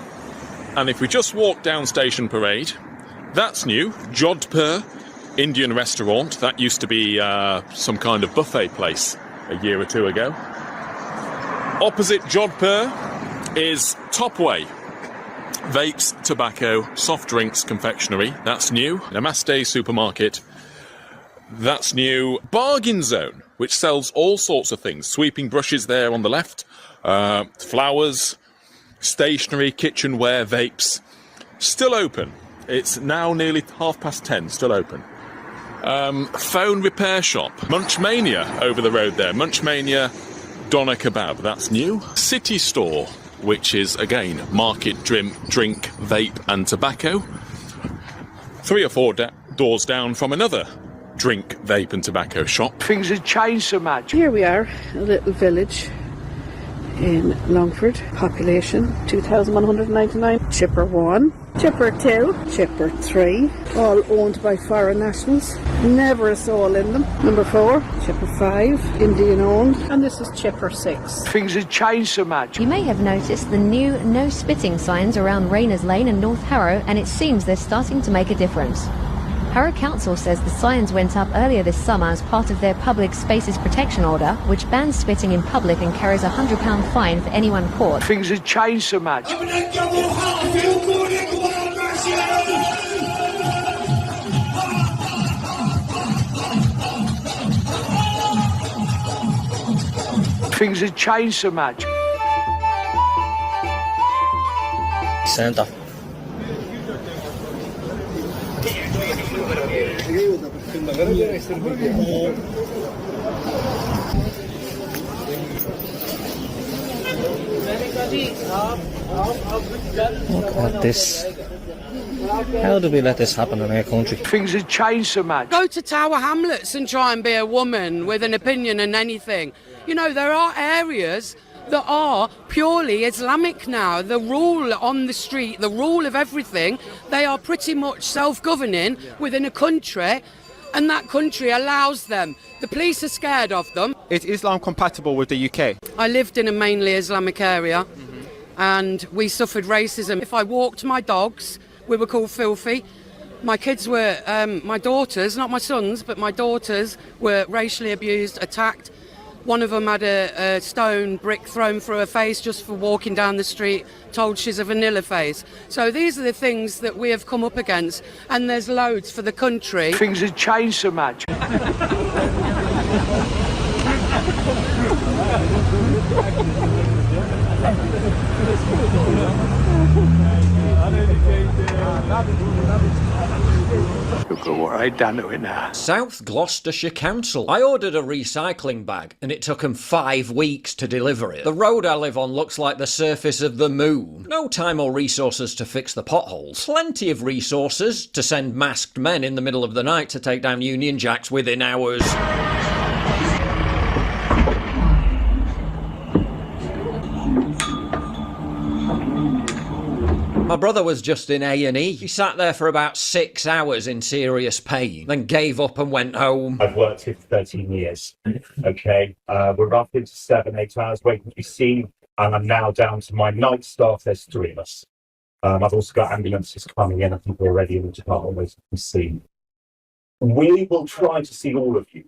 And if we just walk down Station Parade, that's new. Jodhpur Indian restaurant. That used to be some kind of buffet place a year or two ago. Opposite Jodhpur is Topway. Vapes, tobacco, soft drinks, confectionery. That's new. Namaste supermarket. That's new. Bargain Zone, which sells all sorts of things. Sweeping brushes there on the left. Flowers, stationery, kitchenware, vapes. Still open. It's now nearly 10:30, still open. Phone repair shop. Munchmania over the road there. Munchmania Doner Kebab, that's new. City Store, which is, again, market, drink, vape and tobacco. 3 or 4 doors down from another drink, vape and tobacco shop. Things have changed so much. Here we are, a little village in Longford. Population 2,199. Chipper 1, Chipper 2, Chipper 3, all owned by foreign nationals. Never a soul in them. Number 4, Chipper 5, Indian owned. And this is Chipper 6. Things have changed so much. You may have noticed the new no spitting signs around Rayners Lane and North Harrow, and it seems they're starting to make a difference. Harrow Council says the signs went up earlier this summer as part of their Public Spaces Protection Order, which bans spitting in public and carries a £100 fine for anyone caught. Things have changed so much. Things have changed so much. Santa. Look at this. How do we let this happen in our country? Things have changed so much. Go to Tower Hamlets and try and be a woman with an opinion on anything. You know, there are areas that are purely Islamic now. The rule on the street, the rule of everything, they are pretty much self-governing within a country, and that country allows them. The police are scared of them. Is Islam compatible with the UK? I lived in a mainly Islamic area, and we suffered racism. If I walked my dogs, we were called filthy. My kids were, my daughters, not my sons, but my daughters were racially abused, attacked. One of them had a stone brick thrown through her face just for walking down the street, told she's a vanilla face. So these are the things that we have come up against, and there's loads for the country. Things have changed so much. You'll go right down to it now. South Gloucestershire Council. I ordered a recycling bag and it took them 5 weeks to deliver it. The road I live on looks like the surface of the moon. No time or resources to fix the potholes. Plenty of resources to send masked men in the middle of the night to take down Union Jacks within hours. My brother was just in A&E. He sat there for about 6 hours in serious pain, then gave up and went home. I've worked here for 13 years, okay? We're up into 7-8 hours waiting to be seen, and I'm now down to my night staff. There's 3 of us. I've also got ambulances coming in. I think we're already in the department waiting to be seen. We will try to see all of you,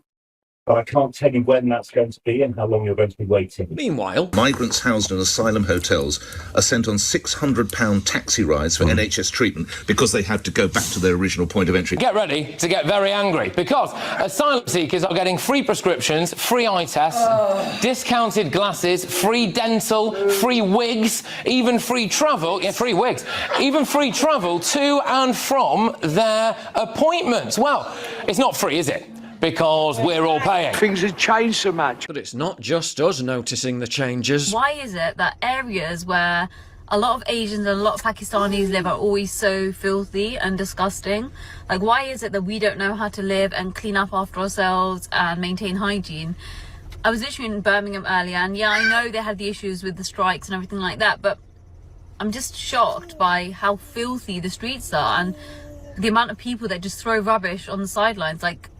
but I can't tell you when that's going to be and how long you're going to be waiting. Meanwhile, migrants housed in asylum hotels are sent on £600 taxi rides for NHS treatment because they have to go back to their original point of entry. Get ready to get very angry because asylum seekers are getting free prescriptions, free eye tests, discounted glasses, free dental, free wigs, even free travel, free wigs, even free travel to and from their appointments. Well, it's not free, is it? Because we're all paying. Things have changed so much. But it's not just us noticing the changes. Why is it that areas where a lot of Asians and a lot of Pakistanis live are always so filthy and disgusting? Like, why is it that we don't know how to live and clean up after ourselves and maintain hygiene? I was literally in Birmingham earlier, and yeah, I know they had the issues with the strikes and everything like that, but I'm just shocked by how filthy the streets are and the amount of people that just throw rubbish on the sidelines. Like,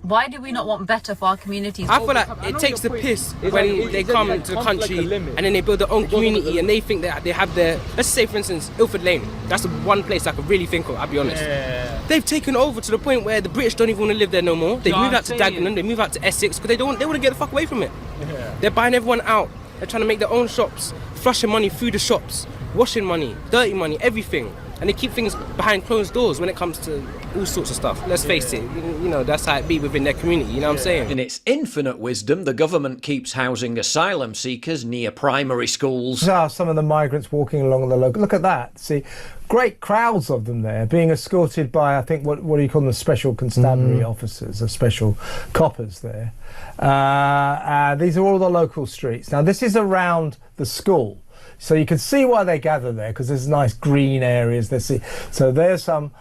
why do we not want better for our communities? I feel like it takes the piss when they come to the country and then they build their own community and they think that they have their, let's say for instance, Ilford Lane. That's the one place I could really think of, I'll be honest. Yeah. They've taken over to the point where the British don't even want to live there no more. They move out to Dagenham, they move out to Essex because they want to get the fuck away from it. Yeah. They're buying everyone out. They're trying to make their own shops, flushing money through the shops, washing money, dirty money, everything. And they keep things behind closed doors when it comes to all sorts of stuff. Let's face it, you know, that's how it be within their community, you know what I'm saying? In its infinite wisdom, the government keeps housing asylum seekers near primary schools. These are some of the migrants walking along the local. Look at that. See, great crowds of them there, being escorted by, I think, what do you call them, special constabulary officers, or special coppers there. These are all the local streets. Now, this is around the school. So you can see why they gather there, because there's nice green areas. So there's some,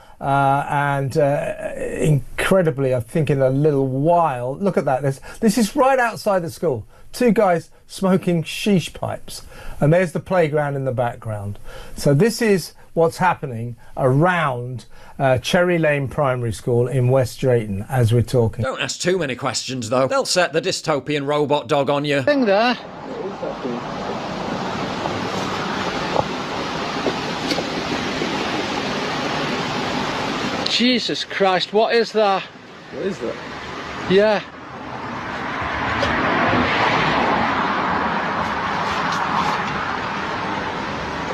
incredibly, I think in a little while, look at that. This is right outside the school. two guys smoking sheesh pipes, and there's the playground in the background. So this is what's happening around Cherry Lane Primary School in West Drayton as we're talking. Don't ask too many questions, though. They'll set the dystopian robot dog on you. Thing there. Jesus Christ, what is that? What is that? Yeah.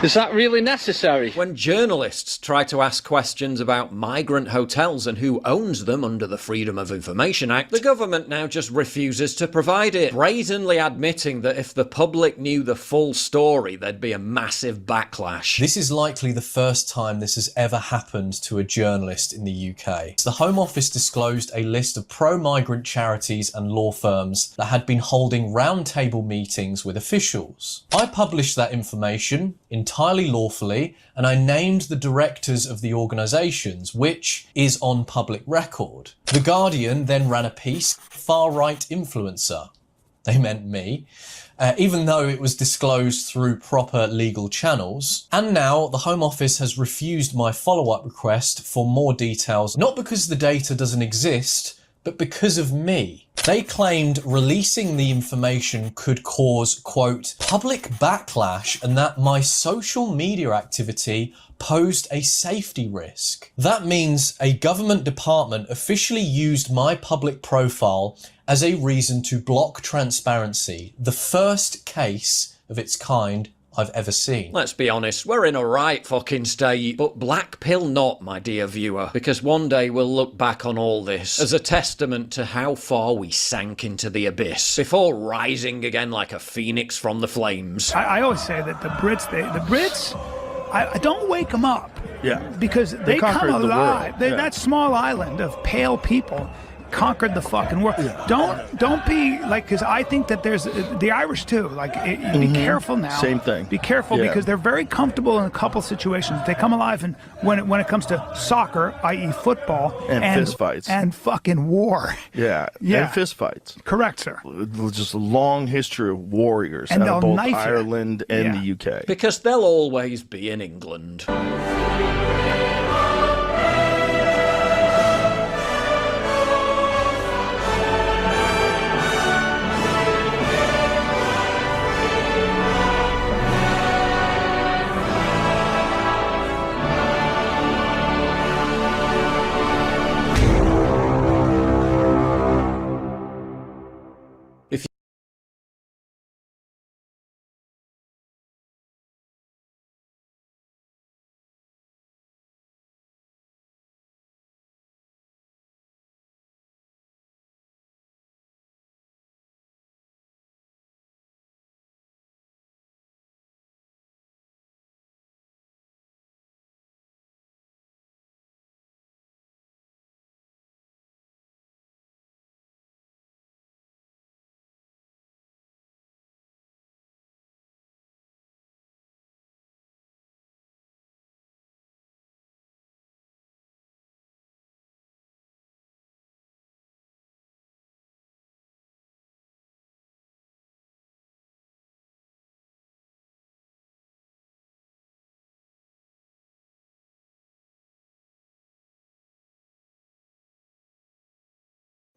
Is that really necessary? When journalists try to ask questions about migrant hotels and who owns them under the Freedom of Information Act, the government now just refuses to provide it, brazenly admitting that if the public knew the full story, there'd be a massive backlash. This is likely the first time this has ever happened to a journalist in the UK. The Home Office disclosed a list of pro-migrant charities and law firms that had been holding roundtable meetings with officials. I published that information entirely lawfully, and I named the directors of the organisations, which is on public record. The Guardian then ran a piece, far-right influencer. They meant me. Even though it was disclosed through proper legal channels. And now the Home Office has refused my follow-up request for more details, not because the data doesn't exist, but because of me. They claimed releasing the information could cause, quote, public backlash, and that my social media activity posed a safety risk. That means a government department officially used my public profile as a reason to block transparency, the first case of its kind I've ever seen. Let's be honest, we're in a right fucking state, but black pill not, my dear viewer, because one day we'll look back on all this as a testament to how far we sank into the abyss before rising again like a phoenix from the flames. I always say that the Brits, I don't wake them up. Yeah. Because they come alive. Yeah. That small island of pale people conquered the fucking world. Yeah. Don't be like, because I think that there's the Irish too. Like, be careful now. Same thing. Be careful because they're very comfortable in a couple situations. They come alive, and when it comes to soccer, i.e., football, and fist fights and fucking war. Yeah. And fist fights. Correct, sir. Just a long history of warriors and out of both knife Ireland and the UK. Because they'll always be in England.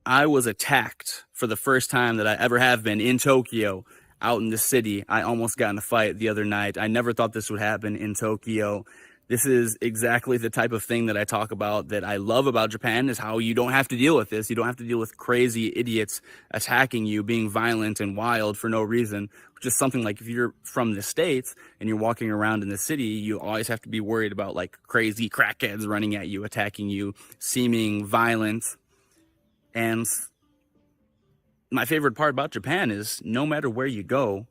I was attacked for the first time that I ever have been in Tokyo, out in the city. I almost got in a fight the other night. I never thought this would happen in Tokyo. This is exactly the type of thing that I talk about, that I love about Japan, is how you don't have to deal with this. You don't have to deal with crazy idiots attacking you, being violent and wild for no reason. Which is something like, if you're from the States and you're walking around in the city, you always have to be worried about like crazy crackheads running at you, attacking you, seeming violent. And my favorite part about Japan is no matter where you go,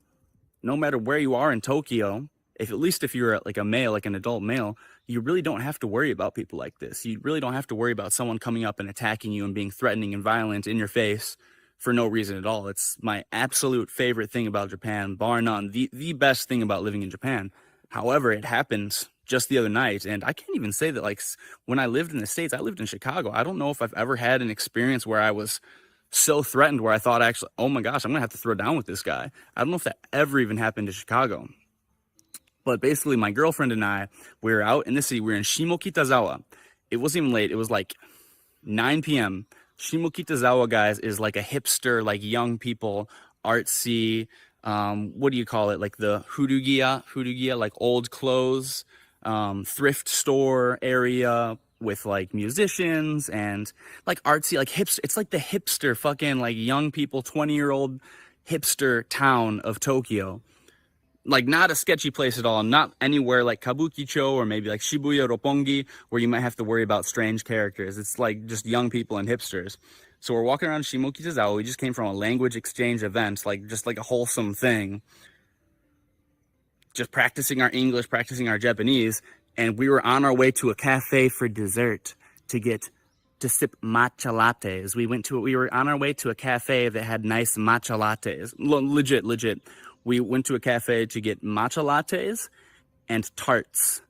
no matter where you are in Tokyo, at least if you're like a male, like an adult male, you really don't have to worry about people like this. You really don't have to worry about someone coming up and attacking you and being threatening and violent in your face for no reason at all. It's my absolute favorite thing about Japan, bar none, the best thing about living in Japan. However, it happened just the other night, and I can't even say that, like, when I lived in the States, I lived in Chicago. I don't know if I've ever had an experience where I was so threatened where I thought actually, oh my gosh, I'm gonna have to throw down with this guy. I don't know if that ever even happened in Chicago. But basically my girlfriend and I, we were out in the city. We were in Shimokitazawa. It wasn't even late. It was like 9 p.m. Shimokitazawa, guys, is like a hipster, like young people, artsy, what do you call it? Like the Furugiya, like old clothes, thrift store area with like musicians and like artsy, like hipster. It's like the hipster fucking like young people, 20-year-old hipster town of Tokyo. Like not a sketchy place at all. Not anywhere like Kabukicho or maybe like Shibuya Roppongi where you might have to worry about strange characters. It's like just young people and hipsters. So we're walking around Shimokitazawa. We just came from a language exchange event, like just like a wholesome thing. Just practicing our English, practicing our Japanese. And we were on our way to a cafe for dessert to sip matcha lattes. We were on our way to a cafe that had nice matcha lattes. Legit. We went to a cafe to get matcha lattes and tarts.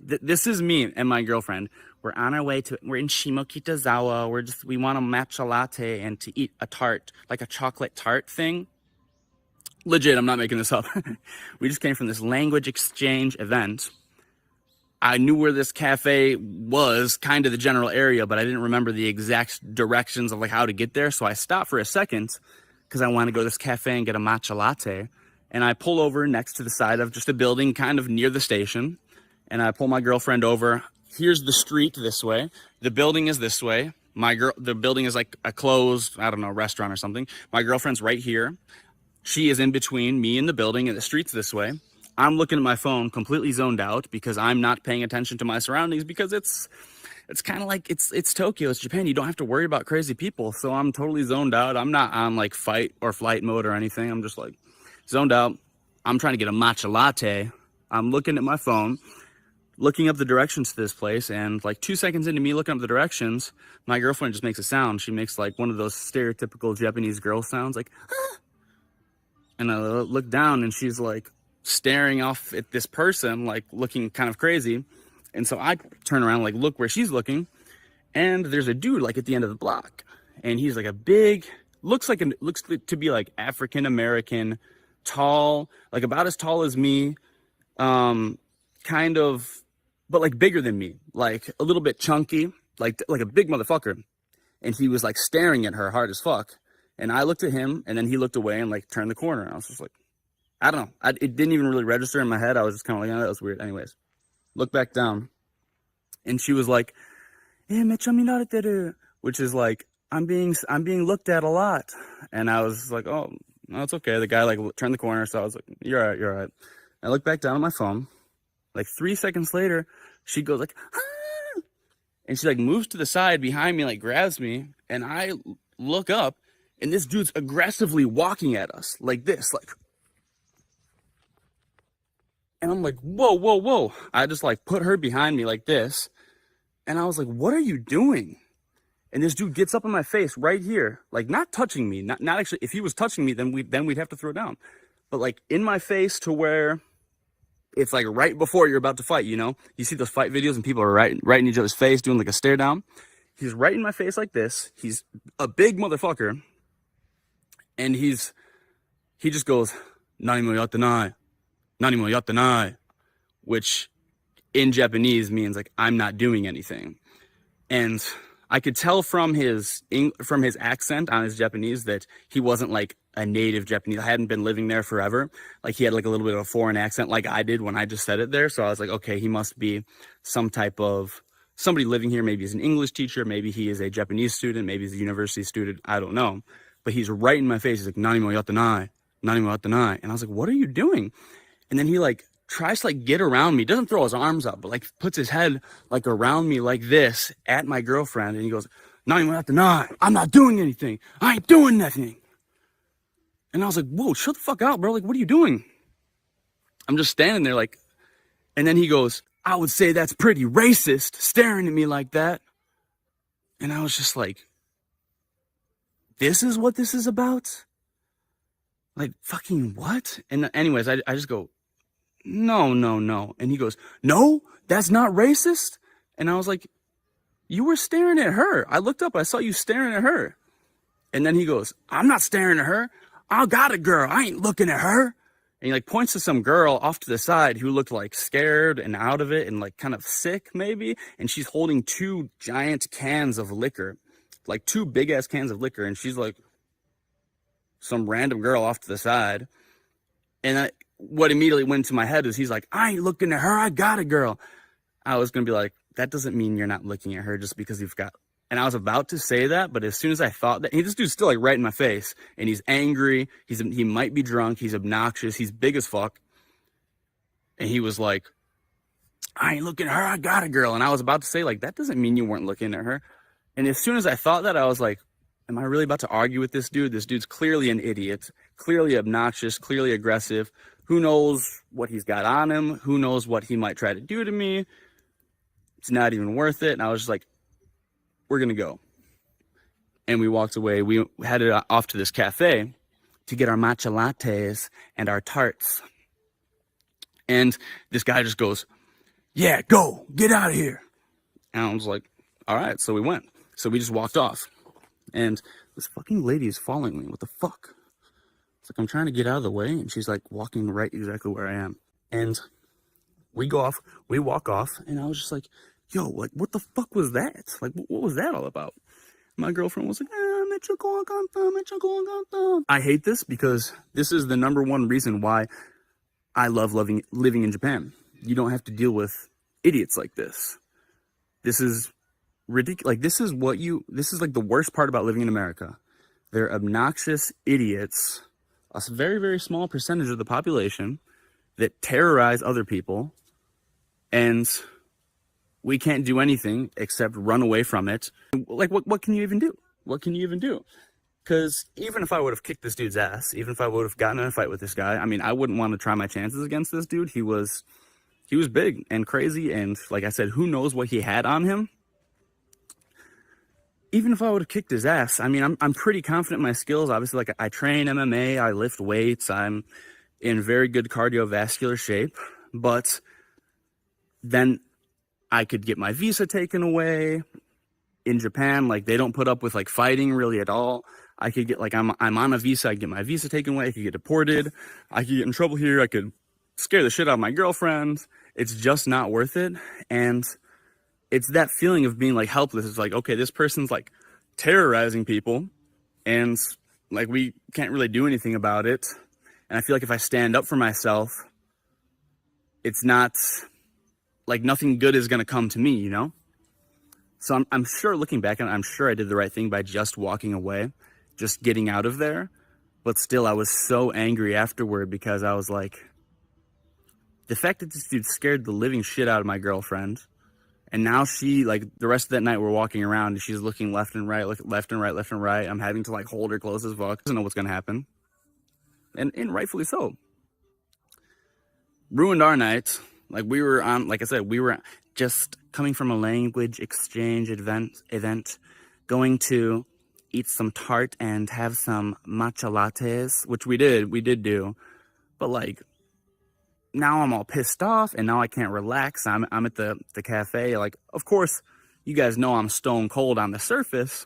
This is me and my girlfriend. We're on our way we're in Shimokitazawa. We want a matcha latte and to eat a tart, like a chocolate tart thing. Legit, I'm not making this up. We just came from this language exchange event. I knew where this cafe was, kind of the general area, but I didn't remember the exact directions of like how to get there. So I stopped for a second because I want to go to this cafe and get a matcha latte. And I pull over next to the side of just a building kind of near the station. And I pull my girlfriend over. Here's the street this way. The building is this way. The building is like a closed, I don't know, restaurant or something. My girlfriend's right here. She is in between me and the building, and the street's this way. I'm looking at my phone, completely zoned out because I'm not paying attention to my surroundings because it's kind of like it's Tokyo, it's Japan. You don't have to worry about crazy people. So I'm totally zoned out. I'm not on like fight or flight mode or anything. I'm just like zoned out. I'm trying to get a matcha latte. I'm looking at my phone, looking up the directions to this place, and like 2 seconds into me looking up the directions, my girlfriend just makes a sound. She makes like one of those stereotypical Japanese girl sounds, like, ah! And I look down and she's like staring off at this person, like looking kind of crazy. And so I turn around, like look where she's looking, and there's a dude like at the end of the block, and he's like a big, looks to be like African American, tall, like about as tall as me, kind of, but like bigger than me, like a little bit chunky, like a big motherfucker. And he was like staring at her hard as fuck. And I looked at him, and then he looked away and like turned the corner. And I was just like, I don't know. It didn't even really register in my head. I was just kind of like, oh, that was weird. Anyways, look back down, and she was like, mecha minareteru, which is like, I'm being looked at a lot. And I was like, oh, no, it's okay. The guy like turned the corner, so I was like, you're all right. I look back down at my phone. Like 3 seconds later, she goes like, ah! And she like moves to the side behind me, like grabs me, and I look up, and this dude's aggressively walking at us like this, like. And I'm like, whoa. I just like put her behind me like this. And I was like, what are you doing? And this dude gets up in my face right here, like not touching me, not actually. If he was touching me, then we'd have to throw down. But like in my face to where it's like right before you're about to fight, you know? You see those fight videos and people are right in each other's face doing like a stare down. He's right in my face like this. He's a big motherfucker. And he just goes, "Nani mo yattenai. Nani mo yattenai," which in Japanese means like, I'm not doing anything. And I could tell from his accent on his Japanese that he wasn't like a native Japanese. I hadn't been living there forever. Like he had like a little bit of a foreign accent like I did when I just said it there. So I was like, okay, he must be some type of somebody living here. Maybe he's an English teacher. Maybe he is a Japanese student. Maybe he's a university student. I don't know. But he's right in my face. He's like, "Nani mo yattenai. Nani mo yattenai." And I was like, what are you doing? And then he like tries to like get around me. Doesn't throw his arms up, but like puts his head like around me like this at my girlfriend. And he goes, "Nani mo yattenai. I'm not doing anything. I ain't doing nothing." And I was like, whoa, shut the fuck out, bro. Like, what are you doing? I'm just standing there like, and then he goes, "I would say that's pretty racist," staring at me like that. And I was just like, this is what this is about? Like, fucking what? And anyways, I just go, no. And he goes, "No, that's not racist." And I was like, you were staring at her. I looked up, I saw you staring at her. And then he goes, I'm not staring at her. I got a girl. I ain't looking at her. And he like points to some girl off to the side who looked like scared and out of it and like kind of sick maybe. And she's holding 2 giant cans of liquor, like 2 big ass cans of liquor. And she's like some random girl off to the side. And what immediately went to my head is he's like, I ain't looking at her. I got a girl. I was going to be like, that doesn't mean you're not looking at her just because you've got. And I was about to say that, but as soon as I thought that, this dude's still like right in my face, and he's angry. He might be drunk. He's obnoxious. He's big as fuck. And he was like, I ain't looking at her. I got a girl. And I was about to say, like, that doesn't mean you weren't looking at her. And as soon as I thought that, I was like, am I really about to argue with this dude? This dude's clearly an idiot, clearly obnoxious, clearly aggressive. Who knows what he's got on him? Who knows what he might try to do to me? It's not even worth it. And I was just like, we're going to go. And we walked away. We headed off to this cafe to get our matcha lattes and our tarts. And this guy just goes, yeah, go, get out of here. And I was like, all right. So we went. So we just walked off. And this fucking lady is following me. What the fuck? It's like, I'm trying to get out of the way. And she's like walking right exactly where I am. And we go off, we walk off. And I was just like, yo, like, what the fuck was that? Like, what was that all about? My girlfriend was like, I hate this because this is the number 1 reason why I love living in Japan. You don't have to deal with idiots like this. This is ridiculous. Like, this is like the worst part about living in America. They're obnoxious idiots, a very, very small percentage of the population that terrorize other people, and we can't do anything except run away from it. Like, what can you even do? What can you even do? Because even if I would have kicked this dude's ass, even if I would have gotten in a fight with this guy, I mean, I wouldn't want to try my chances against this dude. He was big and crazy, and like I said, who knows what he had on him? Even if I would have kicked his ass, I mean, I'm pretty confident in my skills. Obviously, like, I train MMA, I lift weights, I'm in very good cardiovascular shape, but then I could get my visa taken away. In Japan, like, they don't put up with like fighting really at all. I could get, like, I'm on a visa, I get my visa taken away, I could get deported, I could get in trouble here, I could scare the shit out of my girlfriend. It's just not worth it. And it's that feeling of being like helpless. It's like, okay, this person's like terrorizing people, and like, we can't really do anything about it. And I feel like if I stand up for myself, it's not like, nothing good is going to come to me, you know? So I'm sure, looking back on it, I'm sure I did the right thing by just walking away, just getting out of there. But still, I was so angry afterward because I was like, the fact that this dude scared the living shit out of my girlfriend, and now she, like, the rest of that night we're walking around and she's looking left and right, left and right, left and right. I'm having to like hold her close as fuck. Doesn't know what's going to happen. And rightfully so. Ruined our night. Like, we were on, like I said, we were just coming from a language exchange event, going to eat some tart and have some matcha lattes, which we did do. But like, now I'm all pissed off, and now I can't relax. I'm at the cafe. Like, of course, you guys know I'm stone cold on the surface.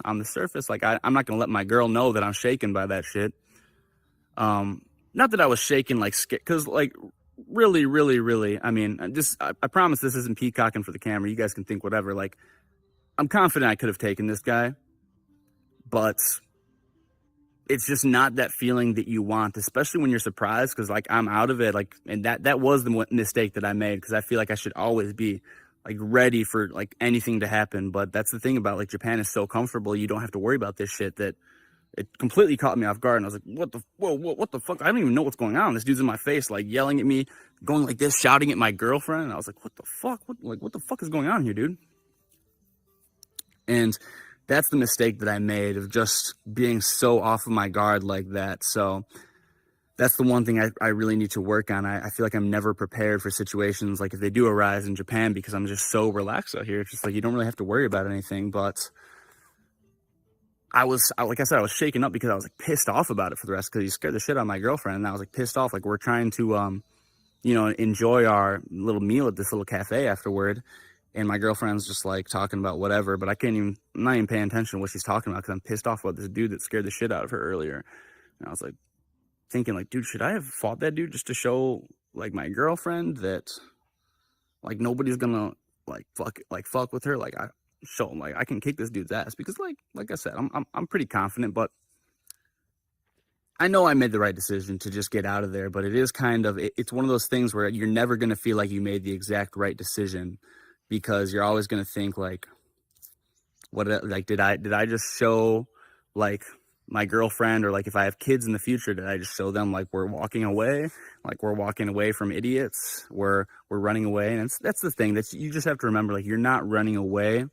Like, I'm not gonna let my girl know that I'm shaken by that shit. Not that I was shaken, like, scared, because like, really, I mean, I promise this isn't peacocking for the camera. You guys can think whatever. Like, I'm confident I could have taken this guy, but it's just not that feeling that you want, especially when you're surprised, because like, I'm out of it. Like, and that was the mistake that I made, because I feel like I should always be like ready for like anything to happen. But that's the thing about, like, Japan is so comfortable, you don't have to worry about this shit, that it completely caught me off guard. And I was like, what the fuck? I don't even know what's going on. This dude's in my face, like, yelling at me, going like this, shouting at my girlfriend. And I was like, what the fuck? What the fuck is going on here, dude? And that's the mistake that I made, of just being so off of my guard like that. So that's the one thing I really need to work on. I feel like I'm never prepared for situations like, if they do arise in Japan, because I'm just so relaxed out here. It's just like, you don't really have to worry about anything. But like I said, I was shaken up because I was like pissed off about it for the rest, because he scared the shit out of my girlfriend. And I was like pissed off. Like, we're trying to, enjoy our little meal at this little cafe afterward. and my girlfriend's just like talking about whatever, but I'm not even paying attention to what she's talking about because I'm pissed off about this dude that scared the shit out of her earlier. And I was like thinking like, dude, should I have fought that dude just to show like my girlfriend that like nobody's gonna like fuck with her? Like I show him like I can kick this dude's ass because like I said, I'm pretty confident, but I know I made the right decision to just get out of there. But it is kind of it's one of those things where you're never gonna feel like you made the exact right decision because you're always gonna think like, what like did I just show like my girlfriend, or like if I have kids in the future, did I just show them like we're walking away from idiots, we're running away? And that's the thing that you just have to remember, like you're not running away,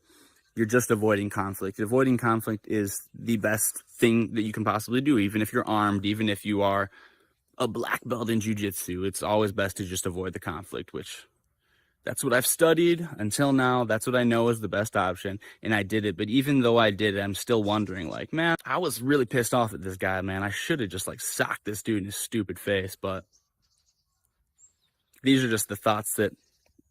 you're just avoiding conflict. Avoiding conflict is the best thing that you can possibly do, even if you're armed, even if you are a black belt in jiu-jitsu. It's always best to just avoid the conflict, which that's what I've studied until now. That's what I know is the best option, and I did it. But even though I did it, I'm still wondering, like, man, I was really pissed off at this guy, man. I should have just, like, socked this dude in his stupid face. But these are just the thoughts that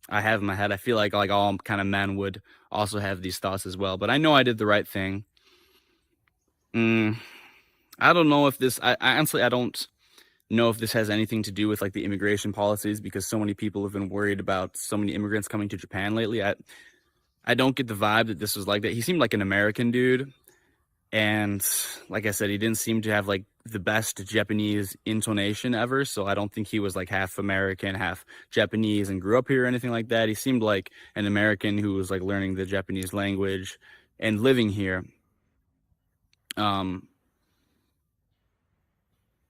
I have in my head. I feel like all kind of men would also have these thoughts as well. But I know I did the right thing. I don't know if this, I honestly, I don't know if this has anything to do with like the immigration policies, because so many people have been worried about so many immigrants coming to Japan lately. I don't get the vibe that this was like that. He seemed like an American dude, and like I said, he didn't seem to have like the best Japanese intonation ever, so I don't think he was like half American, half Japanese and grew up here or anything like that. He seemed like an American who was like learning the Japanese language and living here.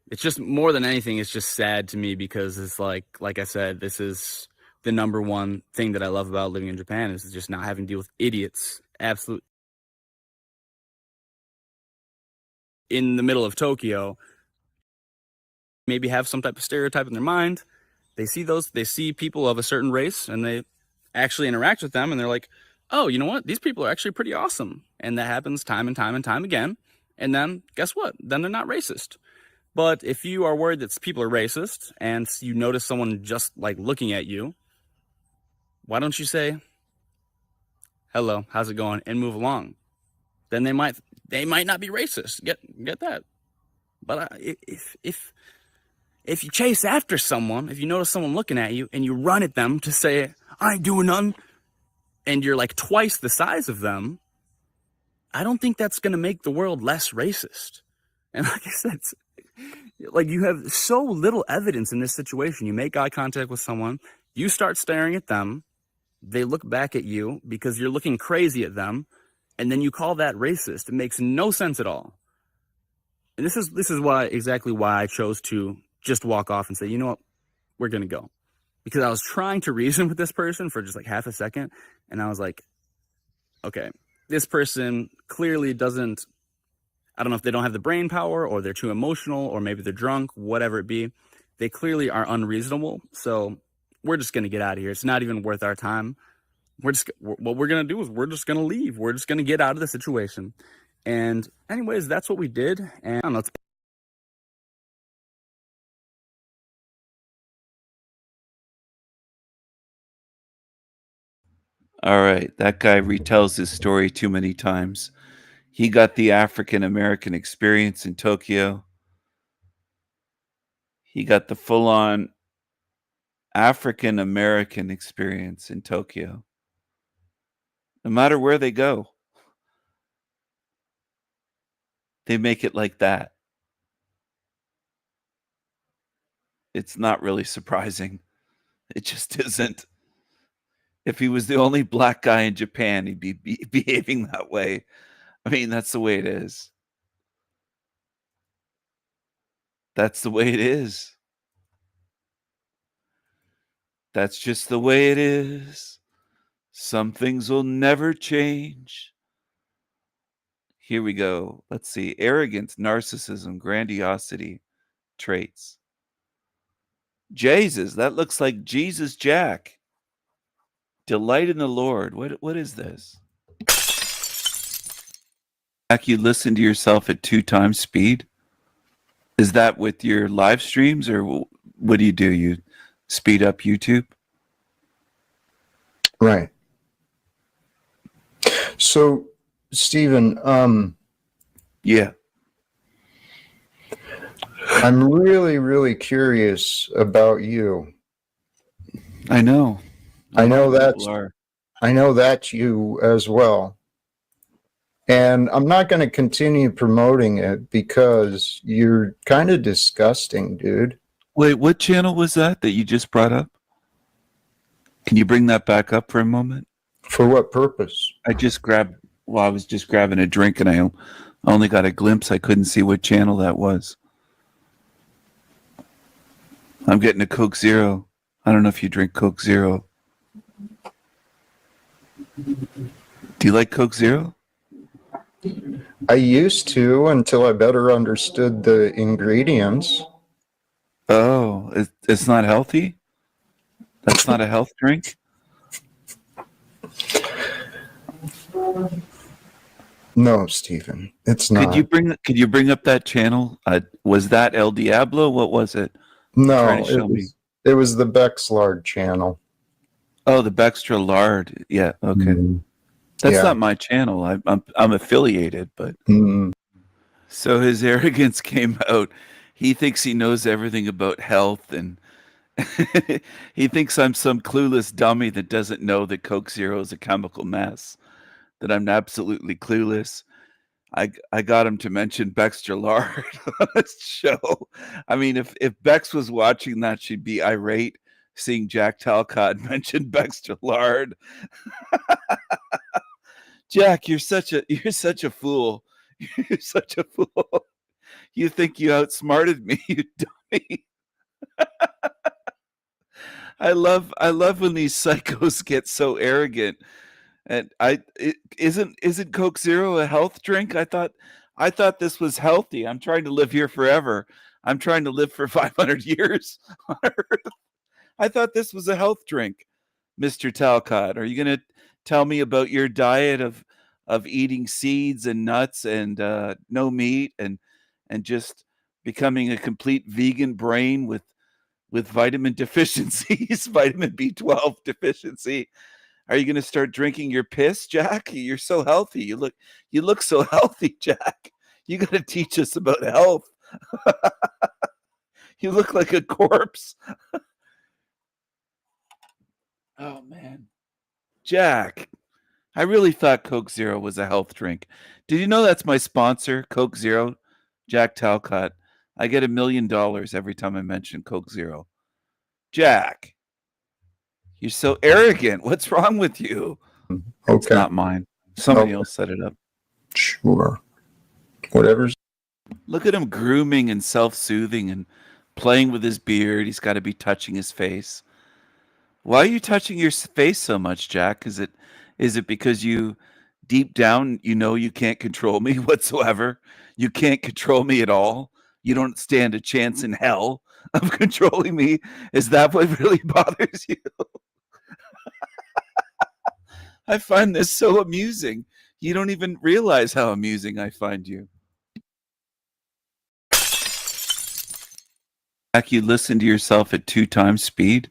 It's just, more than anything, it's just sad to me, because it's like I said, this is the number one thing that I love about living in Japan, is just not having to deal with idiots. Absolute. In the middle of Tokyo, maybe have some type of stereotype in their mind. They see people of a certain race, and they actually interact with them, and they're like, oh, you know what? These people are actually pretty awesome. And that happens time and time and time again. And then guess what? Then they're not racist. But if you are worried that people are racist and you notice someone just like looking at you, why don't you say, hello, how's it going, and move along? Then they might not be racist. Get that. But if you chase after someone, if you notice someone looking at you and you run at them to say, I ain't doing none, and you're like twice the size of them, I don't think that's going to make the world less racist. And like I said, like, you have so little evidence in this situation. You make eye contact with someone, you start staring at them, they look back at you because you're looking crazy at them, and then you call that racist. It makes no sense at all. And this is exactly why I chose to just walk off and say, you know what, we're going to go. Because I was trying to reason with this person for just like half a second, and I was like, okay, this person clearly doesn't, I don't know if they don't have the brain power, or they're too emotional, or maybe they're drunk, whatever it be. They clearly are unreasonable. So we're just going to get out of here. It's not even worth our time. What we're going to do is we're just going to leave. We're just going to get out of the situation. And anyways, that's what we did. And I don't know. All right. That guy retells his story too many times. He got the African American experience in Tokyo. He got the full-on African American experience in Tokyo. No matter where they go, they make it like that. It's not really surprising. It just isn't. If he was the only black guy in Japan, he'd be behaving that way. I mean, that's the way it is. That's the way it is. That's just the way it is. Some things will never change. Here we go. Let's see. Arrogance, narcissism, grandiosity, traits. Jesus, that looks like Jesus Jack. Delight in the Lord. What is this? Jack, you listen to yourself at 2 times speed? Is that with your live streams, or what do? You speed up YouTube? Right. So, Stephen, yeah, I'm really, really curious about you. I know. I know People that's you as well. And I'm not going to continue promoting it because you're kind of disgusting, dude. Wait, what channel was that you just brought up? Can you bring that back up for a moment? For what purpose? I was just grabbing a drink and I only got a glimpse. I couldn't see what channel that was. I'm getting a Coke Zero. I don't know if you drink Coke Zero. Do you like Coke Zero? I used to until I better understood the ingredients. Oh, it's not healthy? That's not a health drink? No, Stephen, it's not. Could you bring up that channel? Was that El Diablo? What was it? No, it was the Bexlard channel. Oh, the Bextra Lard. Yeah, okay. That's not my channel. I'm affiliated, but so his arrogance came out. He thinks he knows everything about health, and he thinks I'm some clueless dummy that doesn't know that Coke Zero is a chemical mess. That I'm absolutely clueless. I got him to mention Bextra Lard on his show. I mean, if Bex was watching that, she'd be irate seeing Jack Talcott mention Bextra Lard. Jack, you're such a fool. You're such a fool. You think you outsmarted me, you dummy. I love when these psychos get so arrogant. And isn't Coke Zero a health drink? I thought this was healthy. I'm trying to live here forever. I'm trying to live for 500 years on Earth. I thought this was a health drink, Mr. Talcott. Are you going to tell me about your diet of eating seeds and nuts and no meat and just becoming a complete vegan brain with vitamin deficiencies, vitamin B12 deficiency? Are you going to start drinking your piss, Jack? You're so healthy. You look so healthy, Jack. You got to teach us about health. You look like a corpse. Oh, man. Jack, I really thought Coke Zero was a health drink. Did you know that's my sponsor, Coke Zero? Jack Talcott. I get $1 million every time I mention Coke Zero. Jack, you're so arrogant. What's wrong with you? Okay. It's not mine. Somebody else set it up. Sure. Whatever's. Look at him grooming and self-soothing and playing with his beard. He's got to be touching his face. Why are you touching your face so much, Jack? Is it because you deep down you know you can't control me whatsoever? You can't control me at all? You don't stand a chance in hell of controlling me? Is that what really bothers you? I find this so amusing. You don't even realize how amusing I find you. Jack, you listen to yourself at 2 times speed?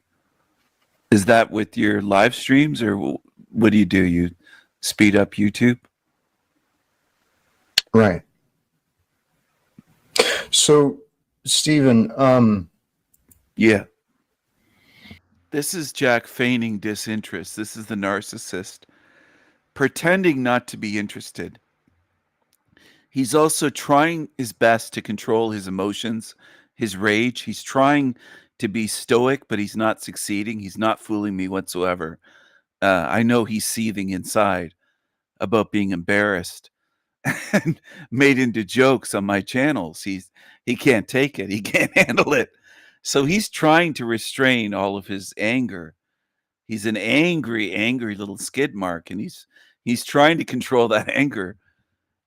Is that with your live streams, or what do? You speed up YouTube? Right. So, Stephen, yeah. This is Jack feigning disinterest. This is the narcissist pretending not to be interested. He's also trying his best to control his emotions, his rage. He's trying to be stoic, but he's not succeeding. He's not fooling me whatsoever. I know he's seething inside about being embarrassed and made into jokes on my channels. He can't take it. He can't handle it. So he's trying to restrain all of his anger. He's an angry little skid mark, and he's trying to control that anger.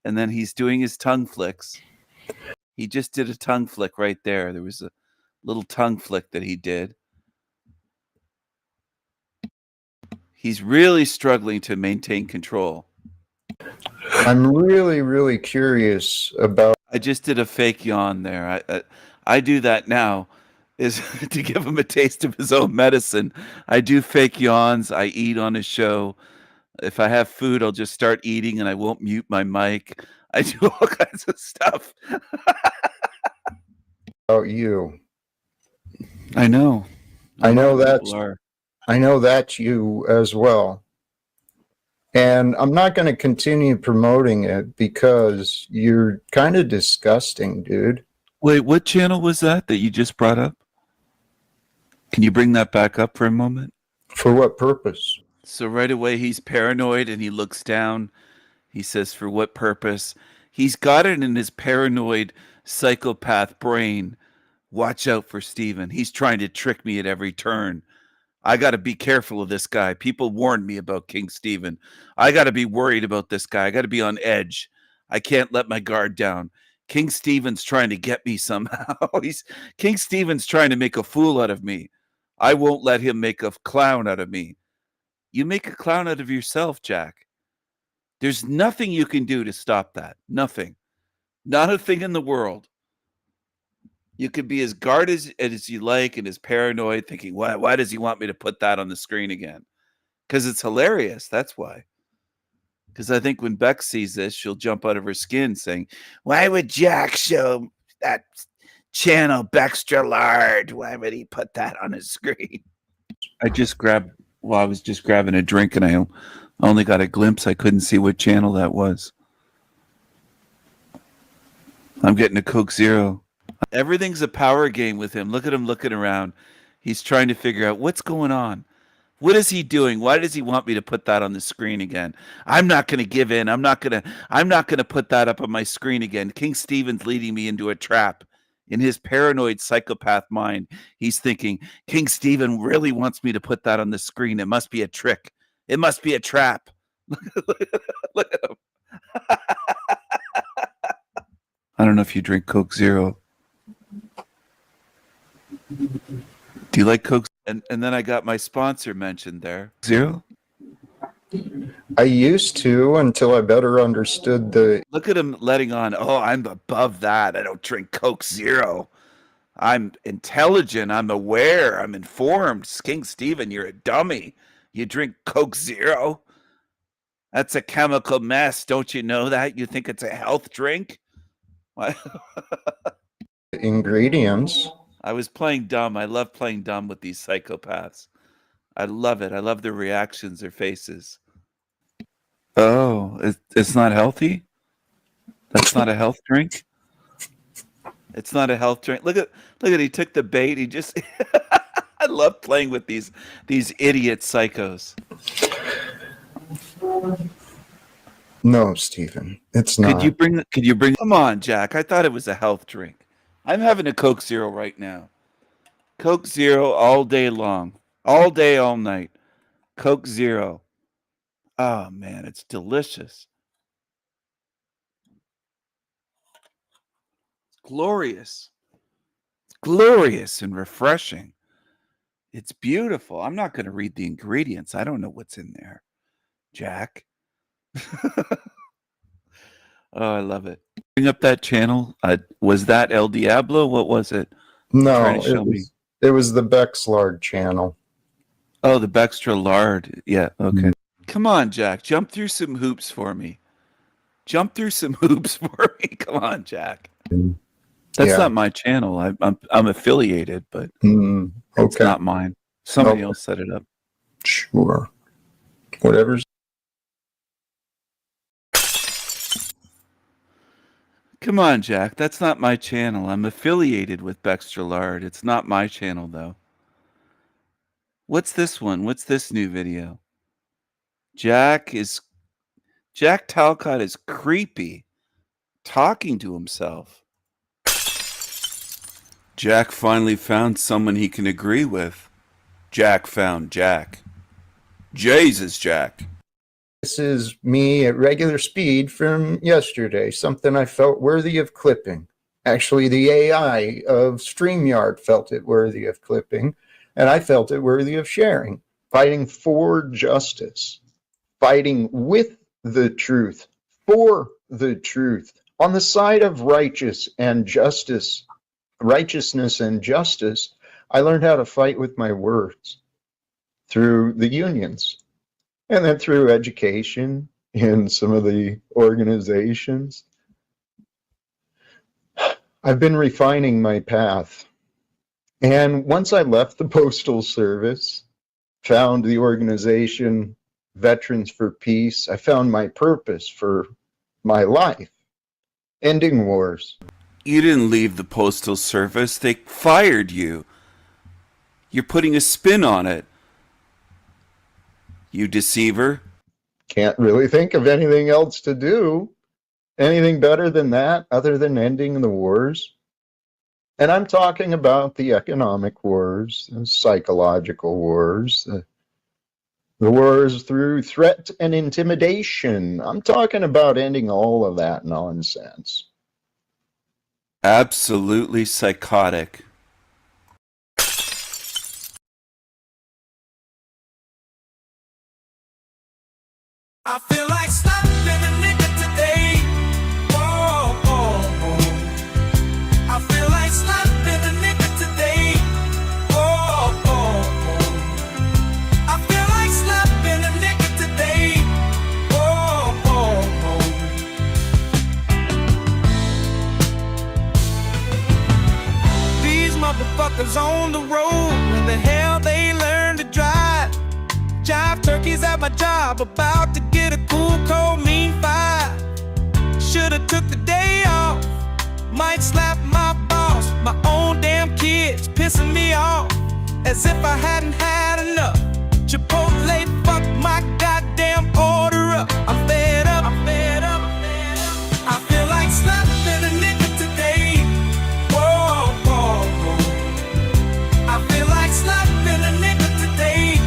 And then he's doing his tongue flicks. He just did a tongue flick right there. There was a little tongue flick that he did. He's really struggling to maintain control. I'm really, really curious about. I just did a fake yawn there. I do that now, is to give him a taste of his own medicine. I do fake yawns. I eat on his show. If I have food, I'll just start eating and I won't mute my mic. I do all kinds of stuff. About you. I know. I know that. That's you as well. And I'm not going to continue promoting it because you're kind of disgusting, dude. Wait, what channel was that you just brought up? Can you bring that back up for a moment? For what purpose? So right away he's paranoid and he looks down. He says, for what purpose? He's got it in his paranoid psychopath brain. Watch out for Stephen. He's trying to trick me at every turn. I got to be careful of this guy. People warned me about King Stephen. I got to be worried about this guy. I got to be on edge. I can't let my guard down. King Stephen's trying to get me somehow. King Stephen's trying to make a fool out of me. I won't let him make a clown out of me. You make a clown out of yourself, Jack. There's nothing you can do to stop that. Nothing. Not a thing in the world. You could be as guarded as you like and as paranoid, thinking, why does he want me to put that on the screen again? Because it's hilarious. That's why. Because I think when Beck sees this, she'll jump out of her skin saying, why would Jack show that channel Bextra Lard? Why would he put that on his screen? I was just grabbing a drink and I only got a glimpse. I couldn't see what channel that was. I'm getting a Coke Zero. Everything's a power game with him. Look at him looking around. He's trying to figure out what's going on. What is he doing? Why does he want me to put that on the screen again? I'm not going to give in. I'm not going to put that up on my screen again. King Stephen's leading me into a trap. In his paranoid psychopath mind, he's thinking, King Stephen really wants me to put that on the screen. It must be a trick. It must be a trap. Look at him. I don't know if you drink Coke Zero. Do you like Coke? And then I got my sponsor mentioned there. Zero? I used to until I better understood the... Look at him letting on, oh, I'm above that. I don't drink Coke Zero. I'm intelligent. I'm aware. I'm informed. King Stephen, you're a dummy. You drink Coke Zero? That's a chemical mess. Don't you know that? You think it's a health drink? What? Ingredients. I was playing dumb. I love playing dumb with these psychopaths. I love it. I love their reactions, their faces. Oh, it's not healthy? That's not a health drink? It's not a health drink. Look at he took the bait. He just I love playing with these idiot psychos. No, Stephen, it's not. Could you bring Come on, Jack. I thought it was a health drink. I'm having a Coke Zero right now. Coke Zero all day long. All day, all night. Coke Zero. Oh, man, it's delicious. It's glorious. It's glorious and refreshing. It's beautiful. I'm not going to read the ingredients. I don't know what's in there, Jack. Oh, I love it. Bring up that channel. Was that El Diablo? What was it? No, it was the Bexlard channel. Oh, the Bextra Lard. Yeah, okay. Come on, Jack. Jump through some hoops for me. Jump through some hoops for me. Come on, Jack. That's not my channel. I'm affiliated, but it's not mine. Somebody else set it up. Sure. Whatever's. Come on, Jack. That's not my channel. I'm affiliated with Bextra Lard. It's not my channel, though. What's this one? What's this new video? Jack Talcott is creepy, talking to himself. Jack finally found someone he can agree with. Jack found Jack. Jesus, Jack. This is me at regular speed from yesterday, something I felt worthy of clipping. Actually, the AI of StreamYard felt it worthy of clipping, and I felt it worthy of sharing. Fighting for justice. Fighting with the truth. For the truth. On the side of righteousness and justice, I learned how to fight with my words through the unions. And then through education in some of the organizations, I've been refining my path. And once I left the Postal Service, found the organization Veterans for Peace, I found my purpose for my life, ending wars. You didn't leave the Postal Service. They fired you. You're putting a spin on it. You deceiver. Can't really think of anything else to do. Anything better than that, other than ending the wars? And I'm talking about the economic wars, the psychological wars, the wars through threat and intimidation. I'm talking about ending all of that nonsense. Absolutely psychotic. I feel like slapping a nigga today. Oh, oh, oh. I feel like slapping a nigga today. Oh, oh, oh. I feel like slapping a nigga today. Oh, oh, oh. These motherfuckers on the road, where the hell they learn to drive? Jive turkeys at my job, about to get a cool, cold, mean five. Should've took the day off. Might slap my boss, my own damn kids, pissing me off. As if I hadn't had enough. Chipotle, fuck my goddamn order up. I'm fed up, I'm fed up, I'm fed up. I feel like slapping a nigga today. Whoa, whoa, whoa. I feel like slapping a nigga today.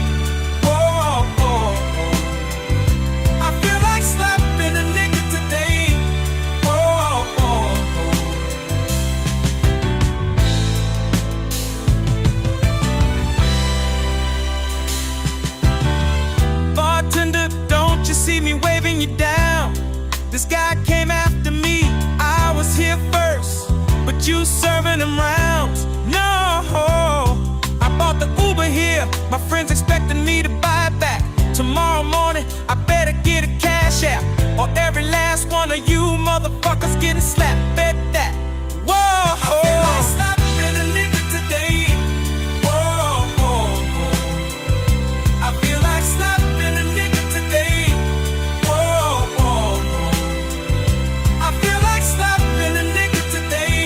See me waving you down. This guy came after me. I was here first, but you serving him rounds. No, I bought the Uber here. My friends expecting me to buy it back. Tomorrow morning, I better get a cash app, or every last one of you motherfuckers getting slapped. Bet that. Whoa, I feel like slapping a nigga today. Whoa, whoa, whoa. I feel like slapping a nigga today.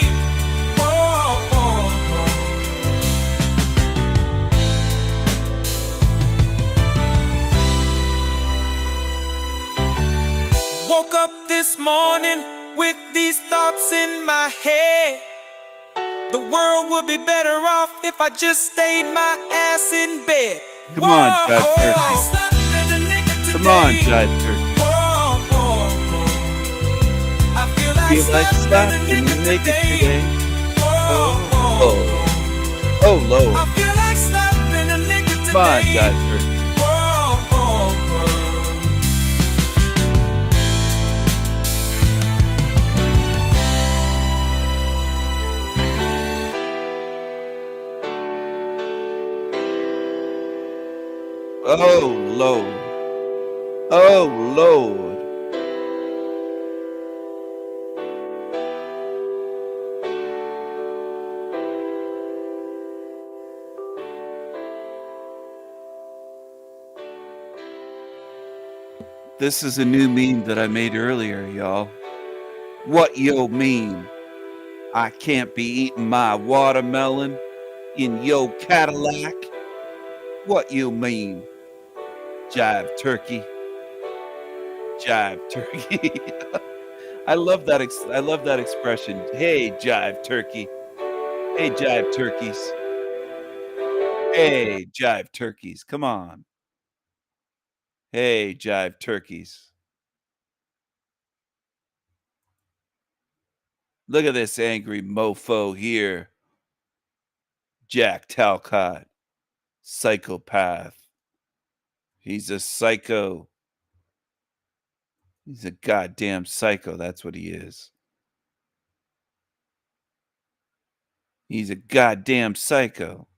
Woke up this morning with these thoughts in my head. The world would be better off if I just stayed my ass in bed. Come on, Jive Turkey. Come on, Jive Turkey. I feel like slapping a nigga today. Oh, Lord. I feel like slapping a nigga today. Come on, Jive Turkey. Oh, Lord. Oh, Lord. This is a new meme that I made earlier, y'all. What yo mean? I can't be eating my watermelon in yo Cadillac? What you mean? Jive Turkey. Jive Turkey. I love that. I love that expression. Hey, Jive Turkey. Hey, Jive Turkeys. Hey, Jive Turkeys. Come on. Hey, Jive Turkeys. Look at this angry mofo here. Jack Talcott. Psychopath. He's a psycho. He's a goddamn psycho. That's what he is. He's a goddamn psycho.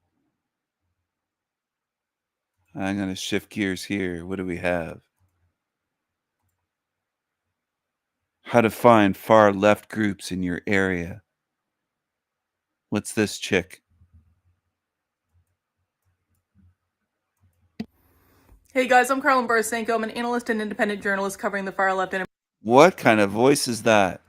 I'm going to shift gears here. What do we have? How to find far left groups in your area. What's this chick? Hey guys, I'm Carlin Barasenko. I'm an analyst and independent journalist covering the far left in What kind of voice is that?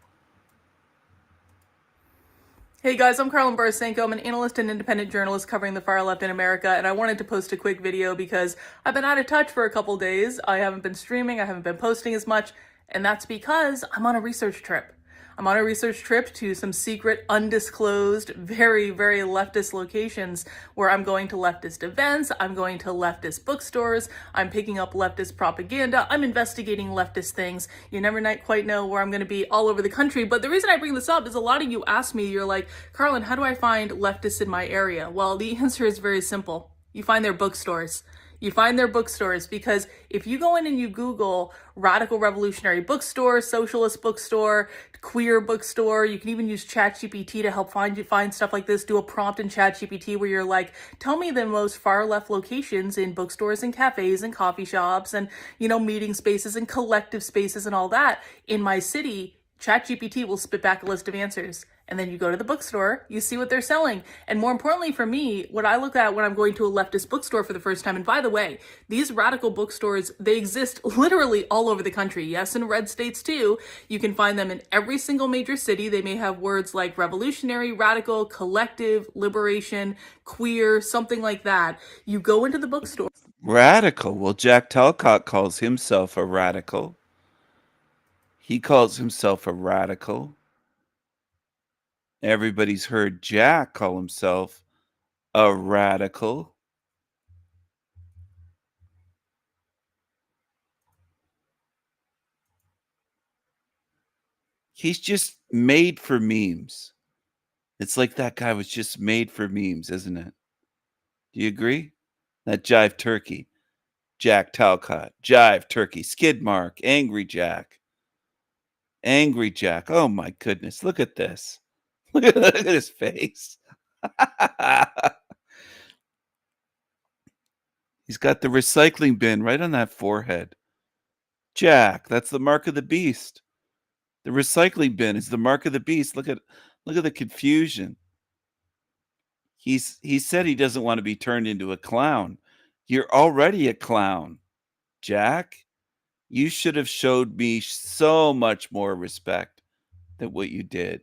Hey guys, I'm Carlin Barasenko. I'm an analyst and independent journalist covering the far left in America, and I wanted to post a quick video because I've been out of touch for a couple days. I haven't been streaming, I haven't been posting as much, and that's because I'm on a research trip. I'm on a research trip to some secret, undisclosed, very, very leftist locations where I'm going to leftist events, I'm going to leftist bookstores, I'm picking up leftist propaganda, I'm investigating leftist things. You never quite know where I'm going to be all over the country. But the reason I bring this up is a lot of you ask me, you're like, Carlin, how do I find leftists in my area? Well, the answer is very simple. You find their bookstores. You find their bookstores, because if you go in and you Google radical revolutionary bookstore, socialist bookstore, queer bookstore, you can even use ChatGPT to help find stuff like this. Do a prompt in ChatGPT where you're like, tell me the most far left locations in bookstores and cafes and coffee shops and, meeting spaces and collective spaces and all that in my city. ChatGPT will spit back a list of answers. And then you go to the bookstore, you see what they're selling. And more importantly for me, what I look at when I'm going to a leftist bookstore for the first time, and by the way, these radical bookstores, they exist literally all over the country. Yes, in red states too. You can find them in every single major city. They may have words like revolutionary, radical, collective, liberation, queer, something like that. You go into the bookstore. Radical. Well, Jack Talcott calls himself a radical. He calls himself a radical. Everybody's heard Jack call himself a radical. He's just made for memes. It's like that guy was just made for memes, isn't it? Do you agree? That Jive Turkey, Jack Talcott, Jive Turkey, Skid Mark, Angry Jack. Angry Jack. Oh my goodness. Look at this. Look at his face. He's got the recycling bin right on that forehead. Jack, that's the mark of the beast. The recycling bin is the mark of the beast. Look at the confusion. He said he doesn't want to be turned into a clown. You're already a clown, Jack. You should have showed me so much more respect than what you did.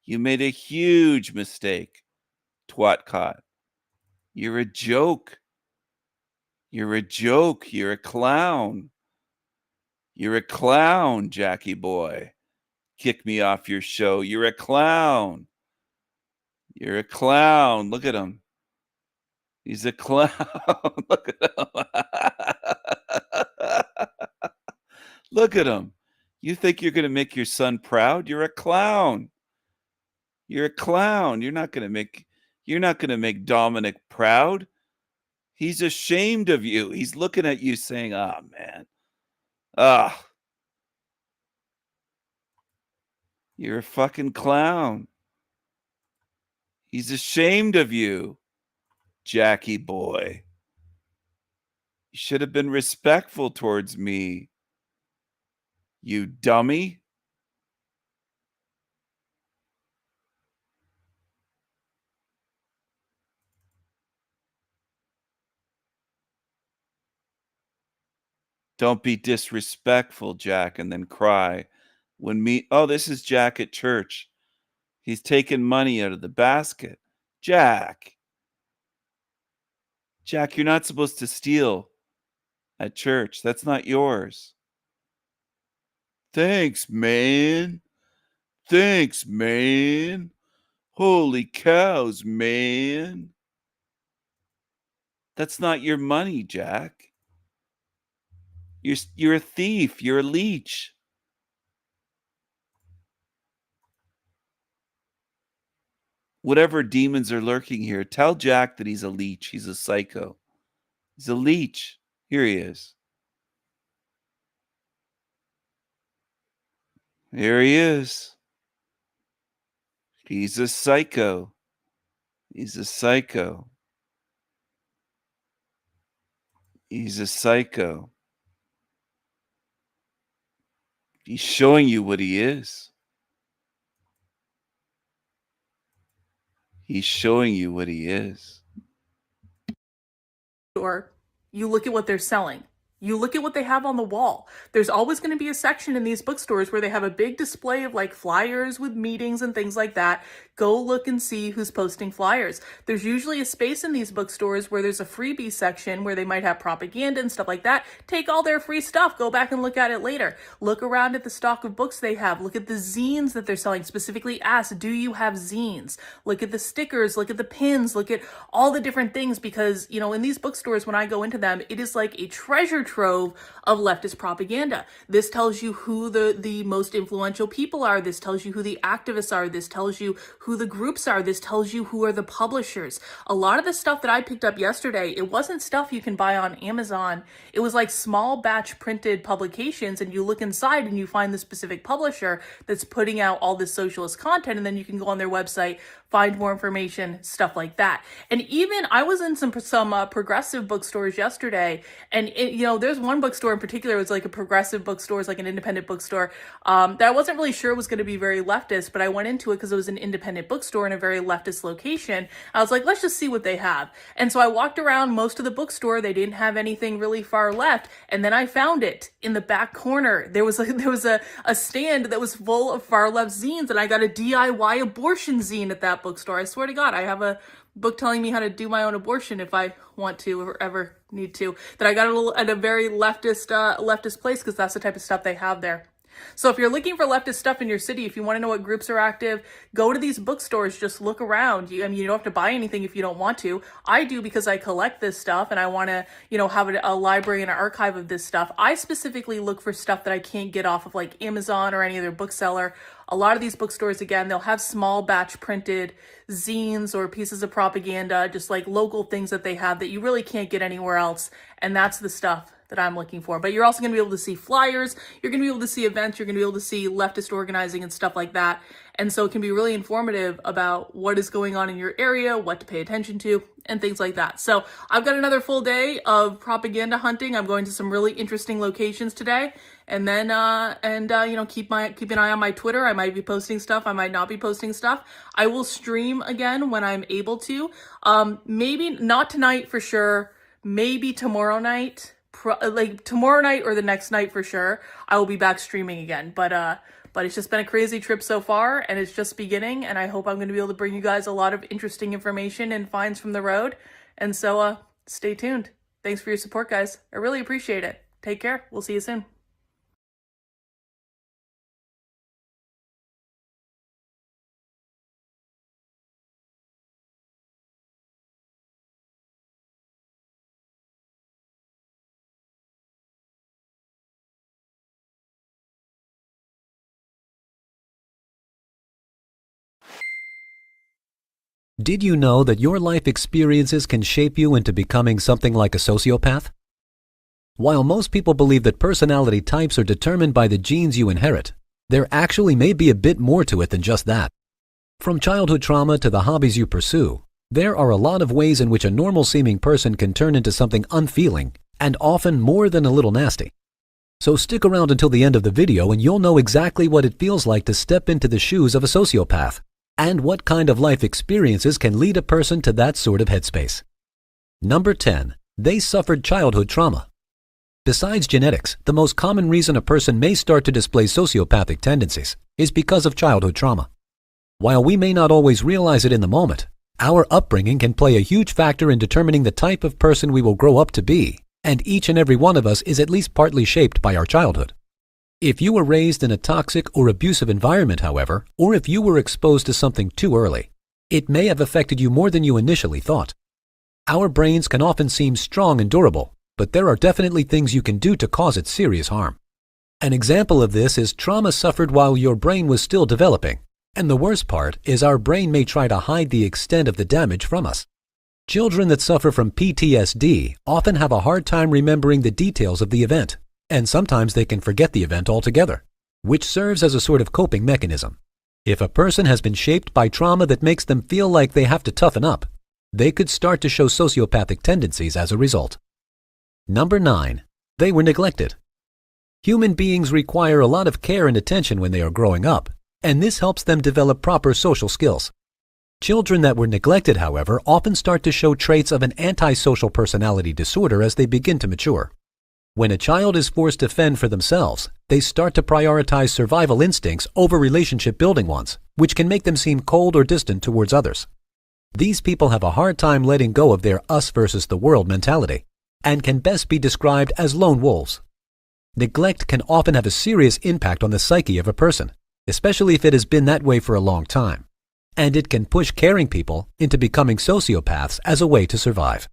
You made a huge mistake, Twatcott. You're a joke. You're a joke. You're a clown. You're a clown, Jackie boy. Kick me off your show. You're a clown. You're a clown. Look at him. He's a clown. Look at him. Look at him. You think you're going to make your son proud? You're a clown. You're a clown. You're not going to make Dominic proud. He's ashamed of you. He's looking at you saying, "Ah, man. Ah. You're a fucking clown." He's ashamed of you, Jackie boy. You should have been respectful towards me, you dummy. Don't be disrespectful, Jack, and then cry. Oh, this is Jack at church. He's taking money out of the basket. Jack, you're not supposed to steal at church. That's not yours. Thanks, man. Thanks, man. Holy cows, man. That's not your money, Jack. You're a thief. You're a leech. Whatever demons are lurking here, tell Jack that he's a leech. He's a psycho. He's a leech. Here he is. Here he is. He's a psycho. He's a psycho. He's a psycho. He's showing you what he is. He's showing you what he is. Or you look at what they're selling. You look at what they have on the wall. There's always going to be a section in these bookstores where they have a big display of like flyers with meetings and things like that. Go look and see who's posting flyers. There's usually a space in these bookstores where there's a freebie section where they might have propaganda and stuff like that. Take all their free stuff. Go back and look at it later. Look around at the stock of books they have. Look at the zines that they're selling. Specifically ask, do you have zines? Look at the stickers. Look at the pins. Look at all the different things because, you know, in these bookstores, when I go into them, it is like a treasure trove of leftist propaganda. This tells you who the most influential people are. This tells you who the activists are. This tells you who the groups are. This tells you who are the publishers. A lot of the stuff that I picked up yesterday, it wasn't stuff you can buy on Amazon. It was like small batch printed publications, and you look inside and you find the specific publisher that's putting out all this socialist content, and then you can go on their website, find more information, stuff like that. And even I was in some progressive bookstores yesterday, and you know, there's one bookstore in particular, it was like a progressive bookstore, it's like an independent bookstore, that I wasn't really sure was going to be very leftist, but I went into it because it was an independent bookstore in a very leftist location. I was like, let's just see what they have. And so I walked around most of the bookstore. They didn't have anything really far left. And then I found it in the back corner. There was a stand that was full of far left zines, and I got a DIY abortion zine at that bookstore. I swear to God, I have a book telling me how to do my own abortion if I want to or ever need to. That I got at a very leftist place because that's the type of stuff they have there. So if you're looking for leftist stuff in your city, if you want to know what groups are active, go to these bookstores, just look around. I mean, you don't have to buy anything if you don't want to. I do because I collect this stuff and I want to, you know, have a library and an archive of this stuff. I specifically look for stuff that I can't get off of like Amazon or any other bookseller. A lot of these bookstores, again, they'll have small batch printed zines or pieces of propaganda, just like local things that they have that you really can't get anywhere else. And that's the stuff that I'm looking for. But you're also going to be able to see flyers, you're going to be able to see events, you're going to be able to see leftist organizing and stuff like that. And so it can be really informative about what is going on in your area, what to pay attention to, and things like that. So I've got another full day of propaganda hunting. I'm going to some really interesting locations today. And then, you know, keep an eye on my Twitter. I might be posting stuff. I might not be posting stuff. I will stream again when I'm able to. Maybe not tonight for sure. Maybe tomorrow night. Like tomorrow night or the next night for sure, I will be back streaming again. But it's just been a crazy trip so far, and it's just beginning. And I hope I'm going to be able to bring you guys a lot of interesting information and finds from the road. And so, stay tuned. Thanks for your support, guys. I really appreciate it. Take care. We'll see you soon. Did you know that your life experiences can shape you into becoming something like a sociopath? While most people believe that personality types are determined by the genes you inherit, there actually may be a bit more to it than just that. From childhood trauma to the hobbies you pursue, there are a lot of ways in which a normal-seeming person can turn into something unfeeling and often more than a little nasty. So stick around until the end of the video and you'll know exactly what it feels like to step into the shoes of a sociopath, and what kind of life experiences can lead a person to that sort of headspace. Number 10. They suffered childhood trauma. Besides genetics, the most common reason a person may start to display sociopathic tendencies is because of childhood trauma. While we may not always realize it in the moment, our upbringing can play a huge factor in determining the type of person we will grow up to be, and each and every one of us is at least partly shaped by our childhood. If you were raised in a toxic or abusive environment, however, or if you were exposed to something too early, it may have affected you more than you initially thought. Our brains can often seem strong and durable, but there are definitely things you can do to cause it serious harm. An example of this is trauma suffered while your brain was still developing, and the worst part is our brain may try to hide the extent of the damage from us. Children that suffer from PTSD often have a hard time remembering the details of the event, and sometimes they can forget the event altogether, which serves as a sort of coping mechanism. If a person has been shaped by trauma that makes them feel like they have to toughen up, they could start to show sociopathic tendencies as a result. Number 9. They were neglected. Human beings require a lot of care and attention when they are growing up, and this helps them develop proper social skills. Children that were neglected, however, often start to show traits of an antisocial personality disorder as they begin to mature. When a child is forced to fend for themselves, they start to prioritize survival instincts over relationship-building ones, which can make them seem cold or distant towards others. These people have a hard time letting go of their us versus the world mentality, and can best be described as lone wolves. Neglect can often have a serious impact on the psyche of a person, especially if it has been that way for a long time, and it can push caring people into becoming sociopaths as a way to survive.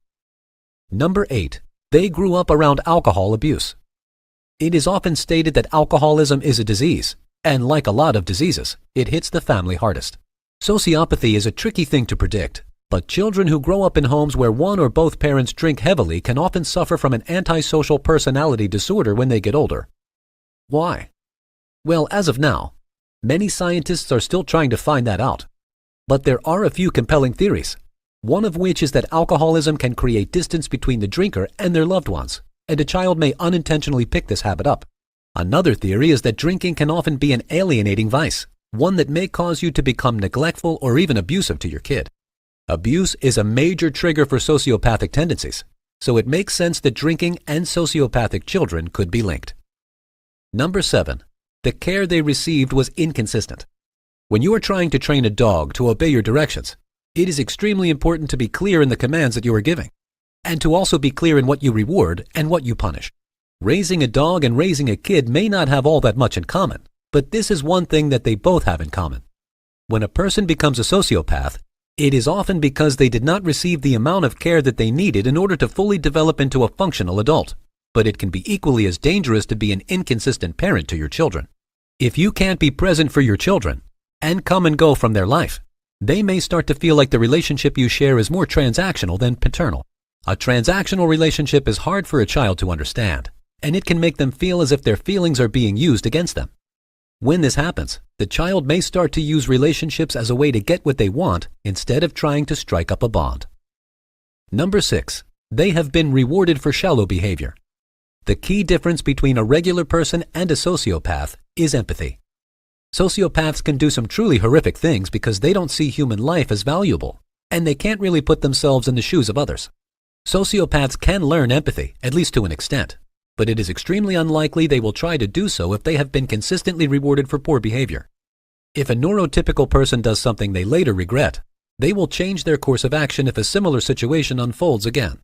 Number 8. They grew up around alcohol abuse. It is often stated that alcoholism is a disease, and like a lot of diseases, it hits the family hardest. Sociopathy is a tricky thing to predict, but children who grow up in homes where one or both parents drink heavily can often suffer from an antisocial personality disorder when they get older. Why? Well, as of now, many scientists are still trying to find that out. But there are a few compelling theories, one of which is that alcoholism can create distance between the drinker and their loved ones, and a child may unintentionally pick this habit up. Another theory is that drinking can often be an alienating vice, one that may cause you to become neglectful or even abusive to your kid. Abuse is a major trigger for sociopathic tendencies, so it makes sense that drinking and sociopathic children could be linked. Number 7. The care they received was inconsistent. When you are trying to train a dog to obey your directions, it is extremely important to be clear in the commands that you are giving, and to also be clear in what you reward and what you punish. Raising a dog and raising a kid may not have all that much in common, but this is one thing that they both have in common. When a person becomes a sociopath, it is often because they did not receive the amount of care that they needed in order to fully develop into a functional adult. But it can be equally as dangerous to be an inconsistent parent to your children. If you can't be present for your children and come and go from their life, they may start to feel like the relationship you share is more transactional than paternal. A transactional relationship is hard for a child to understand, and it can make them feel as if their feelings are being used against them. When this happens, the child may start to use relationships as a way to get what they want instead of trying to strike up a bond. Number 6. They have been rewarded for shallow behavior. The key difference between a regular person and a sociopath is empathy. Sociopaths can do some truly horrific things because they don't see human life as valuable, and they can't really put themselves in the shoes of others. Sociopaths can learn empathy, at least to an extent, but it is extremely unlikely they will try to do so if they have been consistently rewarded for poor behavior. If a neurotypical person does something they later regret, they will change their course of action if a similar situation unfolds again.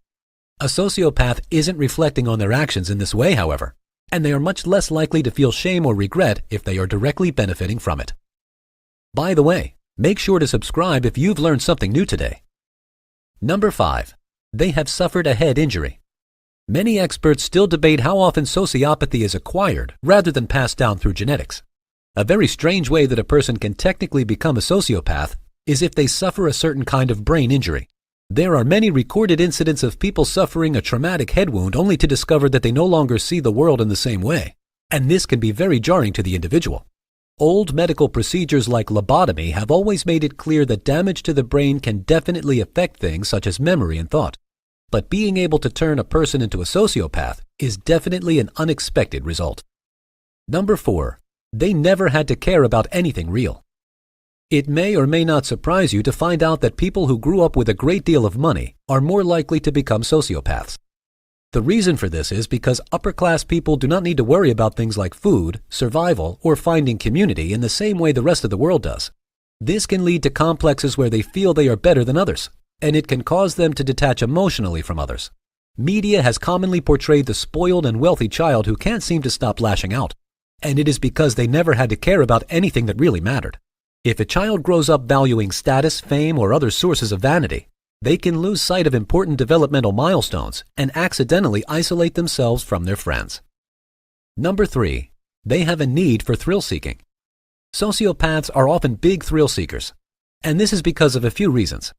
A sociopath isn't reflecting on their actions in this way, however, and they are much less likely to feel shame or regret if they are directly benefiting from it. By the way, make sure to subscribe if you've learned something new today. Number 5. They have suffered a head injury. Many experts still debate how often sociopathy is acquired rather than passed down through genetics. A very strange way that a person can technically become a sociopath is if they suffer a certain kind of brain injury. There are many recorded incidents of people suffering a traumatic head wound only to discover that they no longer see the world in the same way, and this can be very jarring to the individual. Old medical procedures like lobotomy have always made it clear that damage to the brain can definitely affect things such as memory and thought. But being able to turn a person into a sociopath is definitely an unexpected result. Number 4. They never had to care about anything real. It may or may not surprise you to find out that people who grew up with a great deal of money are more likely to become sociopaths. The reason for this is because upper-class people do not need to worry about things like food, survival, or finding community in the same way the rest of the world does. This can lead to complexes where they feel they are better than others, and it can cause them to detach emotionally from others. Media has commonly portrayed the spoiled and wealthy child who can't seem to stop lashing out, and it is because they never had to care about anything that really mattered. If a child grows up valuing status, fame, or other sources of vanity, they can lose sight of important developmental milestones and accidentally isolate themselves from their friends. Number 3. They have a need for thrill-seeking. Sociopaths are often big thrill seekers, and this is because of a few reasons.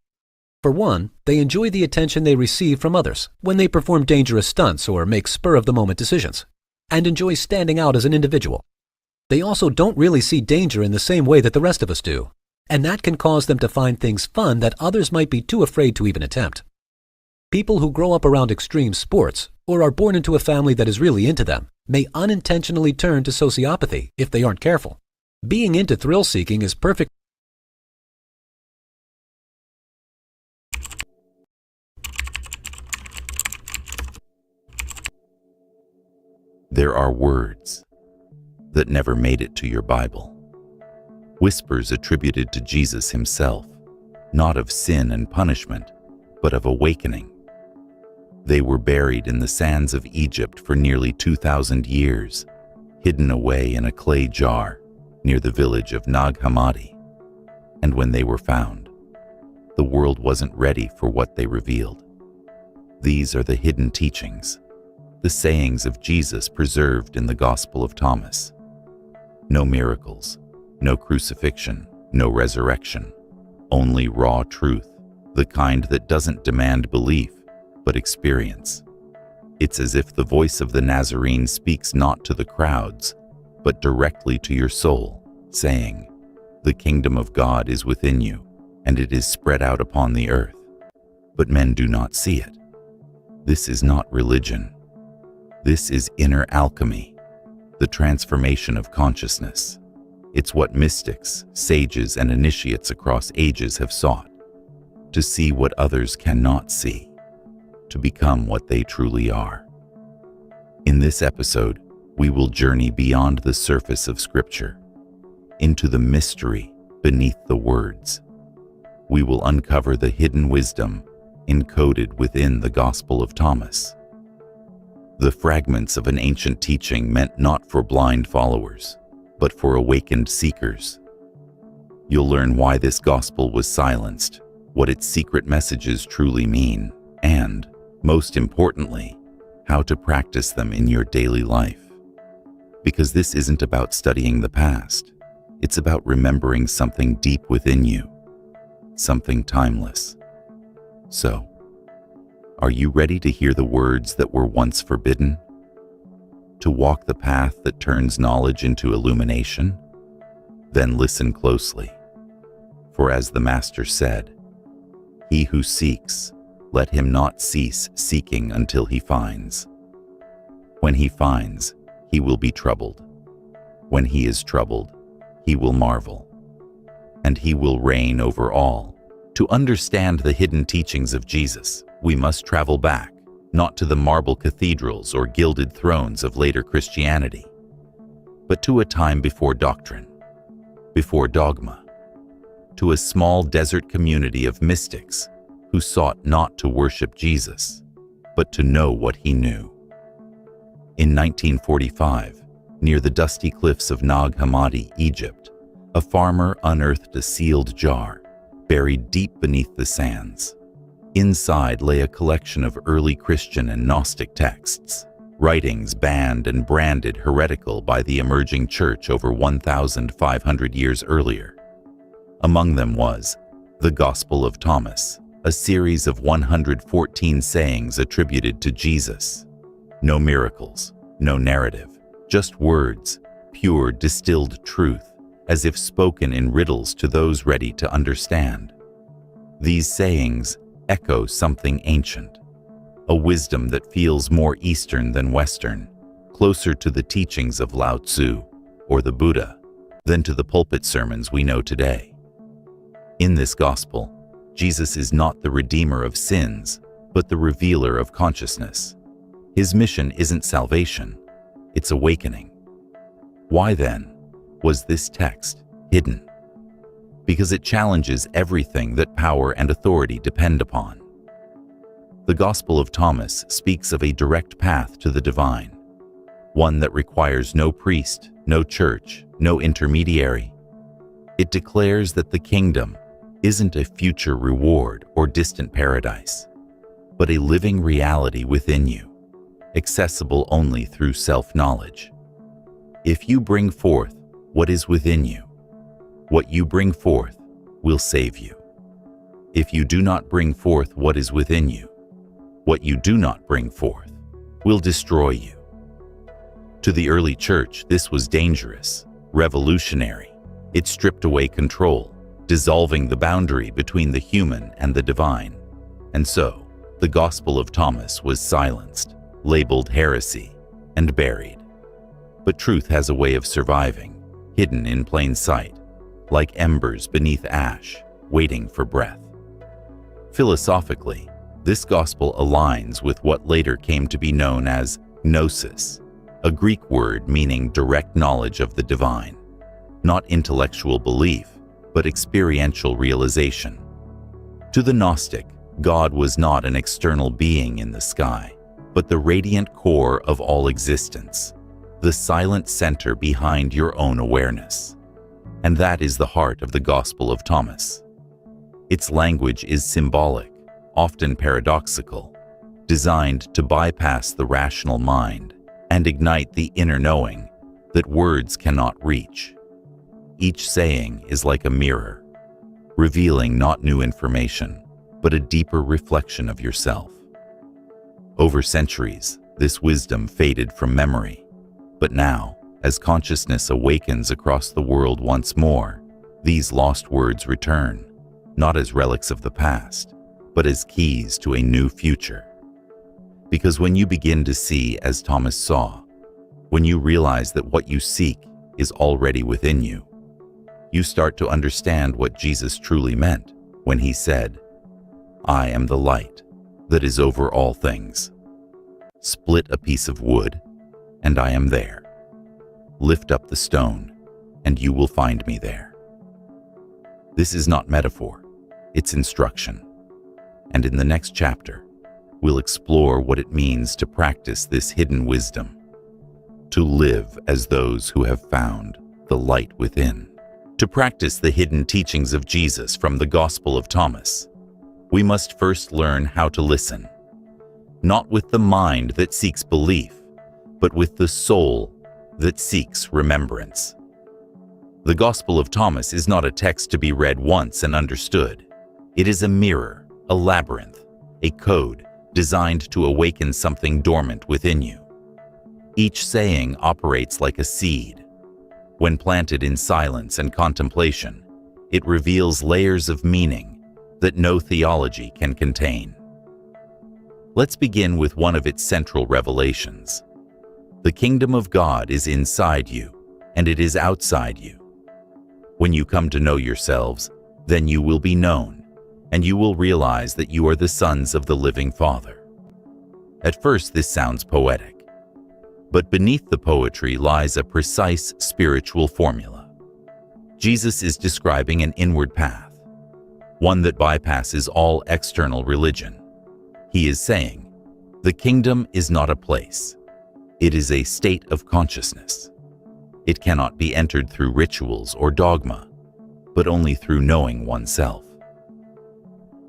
For one, they enjoy the attention they receive from others when they perform dangerous stunts or make spur-of-the-moment decisions, and enjoy standing out as an individual. They also don't really see danger in the same way that the rest of us do, and that can cause them to find things fun that others might be too afraid to even attempt. People who grow up around extreme sports or are born into a family that is really into them may unintentionally turn to sociopathy if they aren't careful. Being into thrill-seeking is perfect. There are words that never made it to your Bible. Whispers attributed to Jesus himself, not of sin and punishment, but of awakening. They were buried in the sands of Egypt for nearly 2,000 years, hidden away in a clay jar near the village of Nag Hammadi. And when they were found, the world wasn't ready for what they revealed. These are the hidden teachings, the sayings of Jesus preserved in the Gospel of Thomas. No miracles, no crucifixion, no resurrection, only raw truth, the kind that doesn't demand belief, but experience. It's as if the voice of the Nazarene speaks not to the crowds, but directly to your soul, saying, "The kingdom of God is within you, and it is spread out upon the earth. But men do not see it." This is not religion. This is inner alchemy, the transformation of consciousness. It's what mystics, sages, and initiates across ages have sought, to see what others cannot see, to become what they truly are. In this episode, we will journey beyond the surface of Scripture, into the mystery beneath the words. We will uncover the hidden wisdom encoded within the Gospel of Thomas, the fragments of an ancient teaching meant not for blind followers, but for awakened seekers. You'll learn why this gospel was silenced, what its secret messages truly mean, and, most importantly, how to practice them in your daily life. Because this isn't about studying the past, it's about remembering something deep within you, something timeless. So, are you ready to hear the words that were once forbidden? To walk the path that turns knowledge into illumination? Then listen closely. For as the Master said, "He who seeks, let him not cease seeking until he finds. When he finds, he will be troubled. When he is troubled, he will marvel. And he will reign over all." To understand the hidden teachings of Jesus, we must travel back, not to the marble cathedrals or gilded thrones of later Christianity, but to a time before doctrine, before dogma, to a small desert community of mystics who sought not to worship Jesus, but to know what he knew. In 1945, near the dusty cliffs of Nag Hammadi, Egypt, a farmer unearthed a sealed jar buried deep beneath the sands. Inside lay a collection of early Christian and Gnostic texts, writings banned and branded heretical by the emerging church over 1,500 years earlier. Among them was the Gospel of Thomas, a series of 114 sayings attributed to Jesus. No miracles, no narrative, just words, pure distilled truth, as if spoken in riddles to those ready to understand. These sayings echo something ancient, a wisdom that feels more Eastern than Western, closer to the teachings of Lao Tzu or the Buddha than to the pulpit sermons we know today. In this gospel, Jesus is not the redeemer of sins, but the revealer of consciousness. His mission isn't salvation, it's awakening. Why then was this text hidden? Because it challenges everything that power and authority depend upon. The Gospel of Thomas speaks of a direct path to the divine, one that requires no priest, no church, no intermediary. It declares that the kingdom isn't a future reward or distant paradise, but a living reality within you, accessible only through self-knowledge. If you bring forth what is within you, what you bring forth will save you. If you do not bring forth what is within you, what you do not bring forth will destroy you. To the early church, this was dangerous, revolutionary. It stripped away control, dissolving the boundary between the human and the divine. And so, the Gospel of Thomas was silenced, labeled heresy, and buried. But truth has a way of surviving, hidden in plain sight, like embers beneath ash, waiting for breath. Philosophically, this gospel aligns with what later came to be known as gnosis, a Greek word meaning direct knowledge of the divine, not intellectual belief, but experiential realization. To the Gnostic, God was not an external being in the sky, but the radiant core of all existence, the silent center behind your own awareness. And that is the heart of the Gospel of Thomas. Its language is symbolic, often paradoxical, designed to bypass the rational mind and ignite the inner knowing that words cannot reach. Each saying is like a mirror, revealing not new information, but a deeper reflection of yourself. Over centuries, this wisdom faded from memory, but now, as consciousness awakens across the world once more, these lost words return, not as relics of the past, but as keys to a new future. Because when you begin to see as Thomas saw, when you realize that what you seek is already within you, you start to understand what Jesus truly meant when he said, "I am the light that is over all things. Split a piece of wood, and I am there. Lift up the stone, and you will find me there." This is not metaphor, it's instruction. And in the next chapter, we'll explore what it means to practice this hidden wisdom, to live as those who have found the light within. To practice the hidden teachings of Jesus from the Gospel of Thomas, we must first learn how to listen, not with the mind that seeks belief, but with the soul that seeks remembrance. The Gospel of Thomas is not a text to be read once and understood. It is a mirror, a labyrinth, a code designed to awaken something dormant within you. Each saying operates like a seed. When planted in silence and contemplation, it reveals layers of meaning that no theology can contain. Let's begin with one of its central revelations. The kingdom of God is inside you, and it is outside you. When you come to know yourselves, then you will be known, and you will realize that you are the sons of the living Father. At first, this sounds poetic. But beneath the poetry lies a precise spiritual formula. Jesus is describing an inward path, one that bypasses all external religion. He is saying, the kingdom is not a place. It is a state of consciousness. It cannot be entered through rituals or dogma, but only through knowing oneself.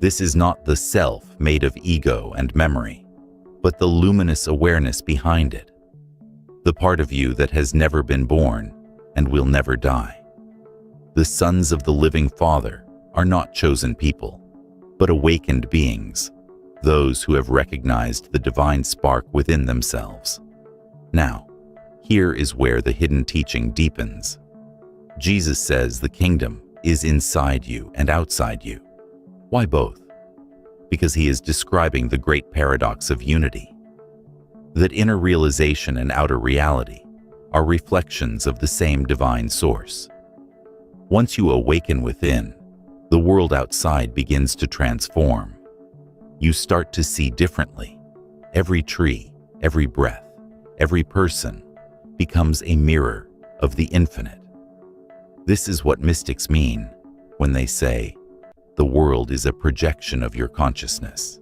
This is not the self made of ego and memory, but the luminous awareness behind it. The part of you that has never been born and will never die. The sons of the living Father are not chosen people, but awakened beings, those who have recognized the divine spark within themselves. Now, here is where the hidden teaching deepens. Jesus says the kingdom is inside you and outside you. Why both? Because he is describing the great paradox of unity. That inner realization and outer reality are reflections of the same divine source. Once you awaken within, the world outside begins to transform. You start to see differently. Every tree, every breath, every person becomes a mirror of the infinite. This is what mystics mean when they say, the world is a projection of your consciousness.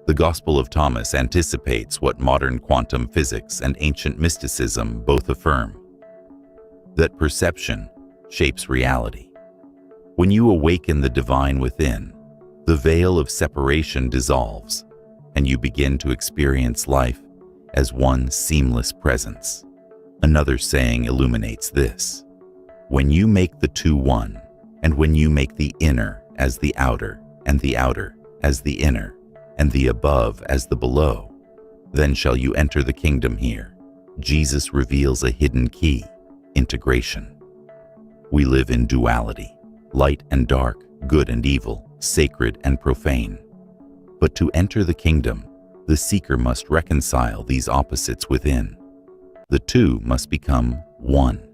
The Gospel of Thomas anticipates what modern quantum physics and ancient mysticism both affirm, that perception shapes reality. When you awaken the divine within, the veil of separation dissolves, and you begin to experience life as one seamless presence. Another saying illuminates this. When you make the two one, and when you make the inner as the outer, and the outer as the inner, and the above as the below, then shall you enter the kingdom here. Jesus reveals a hidden key, integration. We live in duality, light and dark, good and evil, sacred and profane. But to enter the kingdom, the seeker must reconcile these opposites within. The two must become one.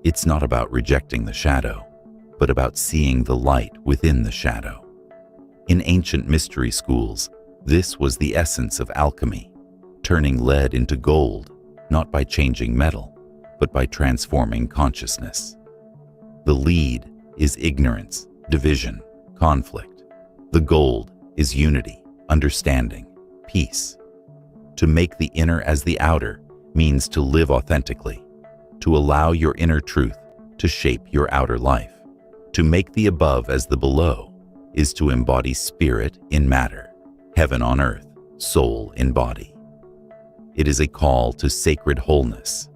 It's not about rejecting the shadow, but about seeing the light within the shadow. In ancient mystery schools, this was the essence of alchemy, turning lead into gold, not by changing metal, but by transforming consciousness. The lead is ignorance, division, conflict. The gold is unity, understanding, peace. To make the inner as the outer means to live authentically, to allow your inner truth to shape your outer life. To make the above as the below is to embody spirit in matter, heaven on earth, soul in body. It is a call to sacred wholeness,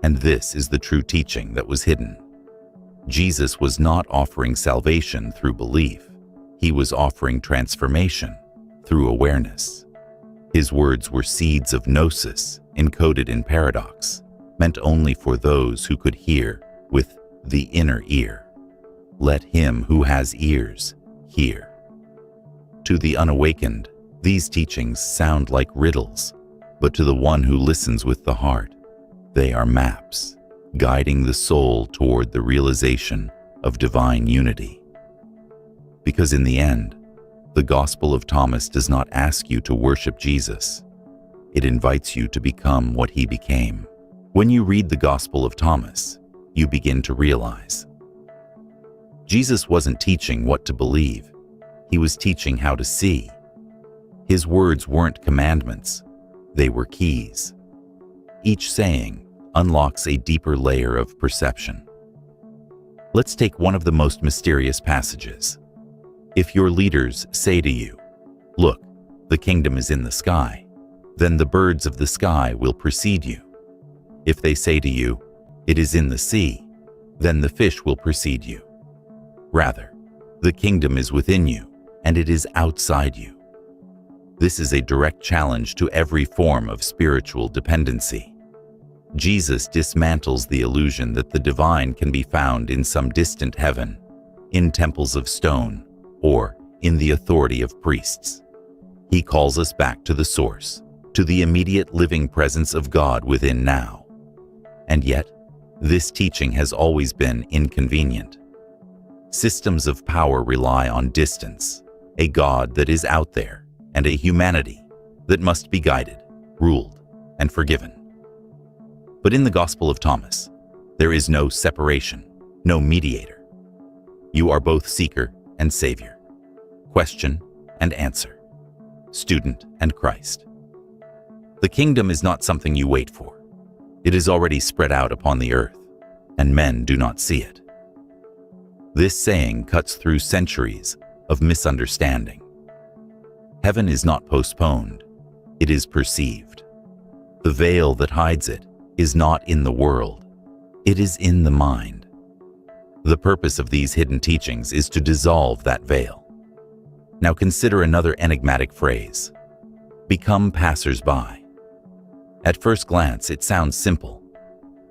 and this is the true teaching that was hidden. Jesus was not offering salvation through belief. He was offering transformation through awareness. His words were seeds of gnosis, encoded in paradox, meant only for those who could hear with the inner ear. Let him who has ears hear. To the unawakened, these teachings sound like riddles, but to the one who listens with the heart, they are maps, guiding the soul toward the realization of divine unity. Because in the end, the Gospel of Thomas does not ask you to worship Jesus. It invites you to become what he became. When you read the Gospel of Thomas, you begin to realize Jesus wasn't teaching what to believe. He was teaching how to see. His words weren't commandments. They were keys. Each saying unlocks a deeper layer of perception. Let's take one of the most mysterious passages. If your leaders say to you, "Look, the kingdom is in the sky," then the birds of the sky will precede you. If they say to you, "It is in the sea," then the fish will precede you. Rather, the kingdom is within you, and it is outside you. This is a direct challenge to every form of spiritual dependency. Jesus dismantles the illusion that the divine can be found in some distant heaven, in temples of stone, or in the authority of priests. He calls us back to the source, to the immediate living presence of God within now. And yet, this teaching has always been inconvenient. Systems of power rely on distance, a God that is out there, and a humanity that must be guided, ruled, and forgiven. But in the Gospel of Thomas, there is no separation, no mediator. You are both seeker and savior, question and answer, student and Christ. The kingdom is not something you wait for. It is already spread out upon the earth, and men do not see it. This saying cuts through centuries of misunderstanding. Heaven is not postponed, it is perceived. The veil that hides it is not in the world, it is in the mind. The purpose of these hidden teachings is to dissolve that veil. Now consider another enigmatic phrase: become passers-by. At first glance, it sounds simple,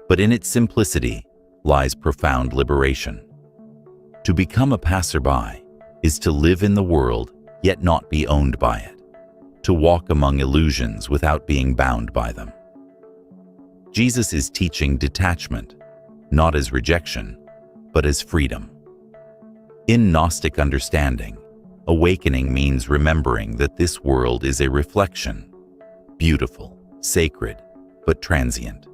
but in its simplicity lies profound liberation. To become a passerby is to live in the world yet not be owned by it, to walk among illusions without being bound by them. Jesus is teaching detachment, not as rejection, but as freedom. In Gnostic understanding, awakening means remembering that this world is a reflection, beautiful, sacred, but transient.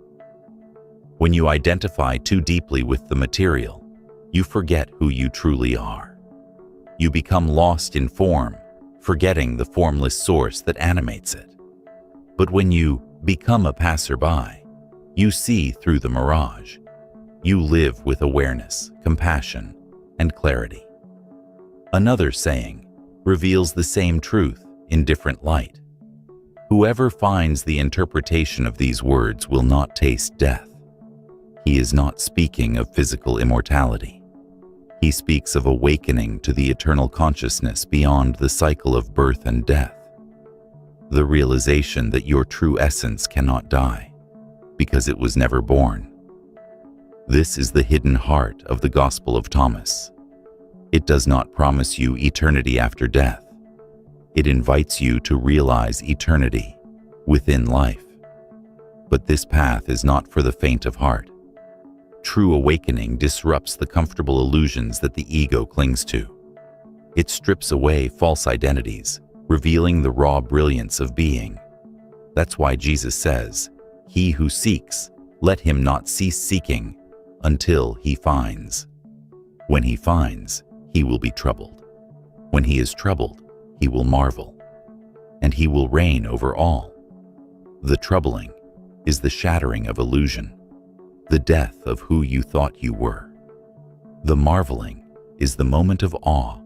When you identify too deeply with the material, you forget who you truly are. You become lost in form, forgetting the formless source that animates it. But when you become a passerby, you see through the mirage. You live with awareness, compassion, and clarity. Another saying reveals the same truth in different light. Whoever finds the interpretation of these words will not taste death. He is not speaking of physical immortality. He speaks of awakening to the eternal consciousness beyond the cycle of birth and death. The realization that your true essence cannot die, because it was never born. This is the hidden heart of the Gospel of Thomas. It does not promise you eternity after death. It invites you to realize eternity within life. But this path is not for the faint of heart. True awakening disrupts the comfortable illusions that the ego clings to. It strips away false identities, revealing the raw brilliance of being. That's why Jesus says, "He who seeks, let him not cease seeking until he finds." When he finds, he will be troubled. When he is troubled, he will marvel, and he will reign over all. The troubling is the shattering of illusion, the death of who you thought you were. The marveling is the moment of awe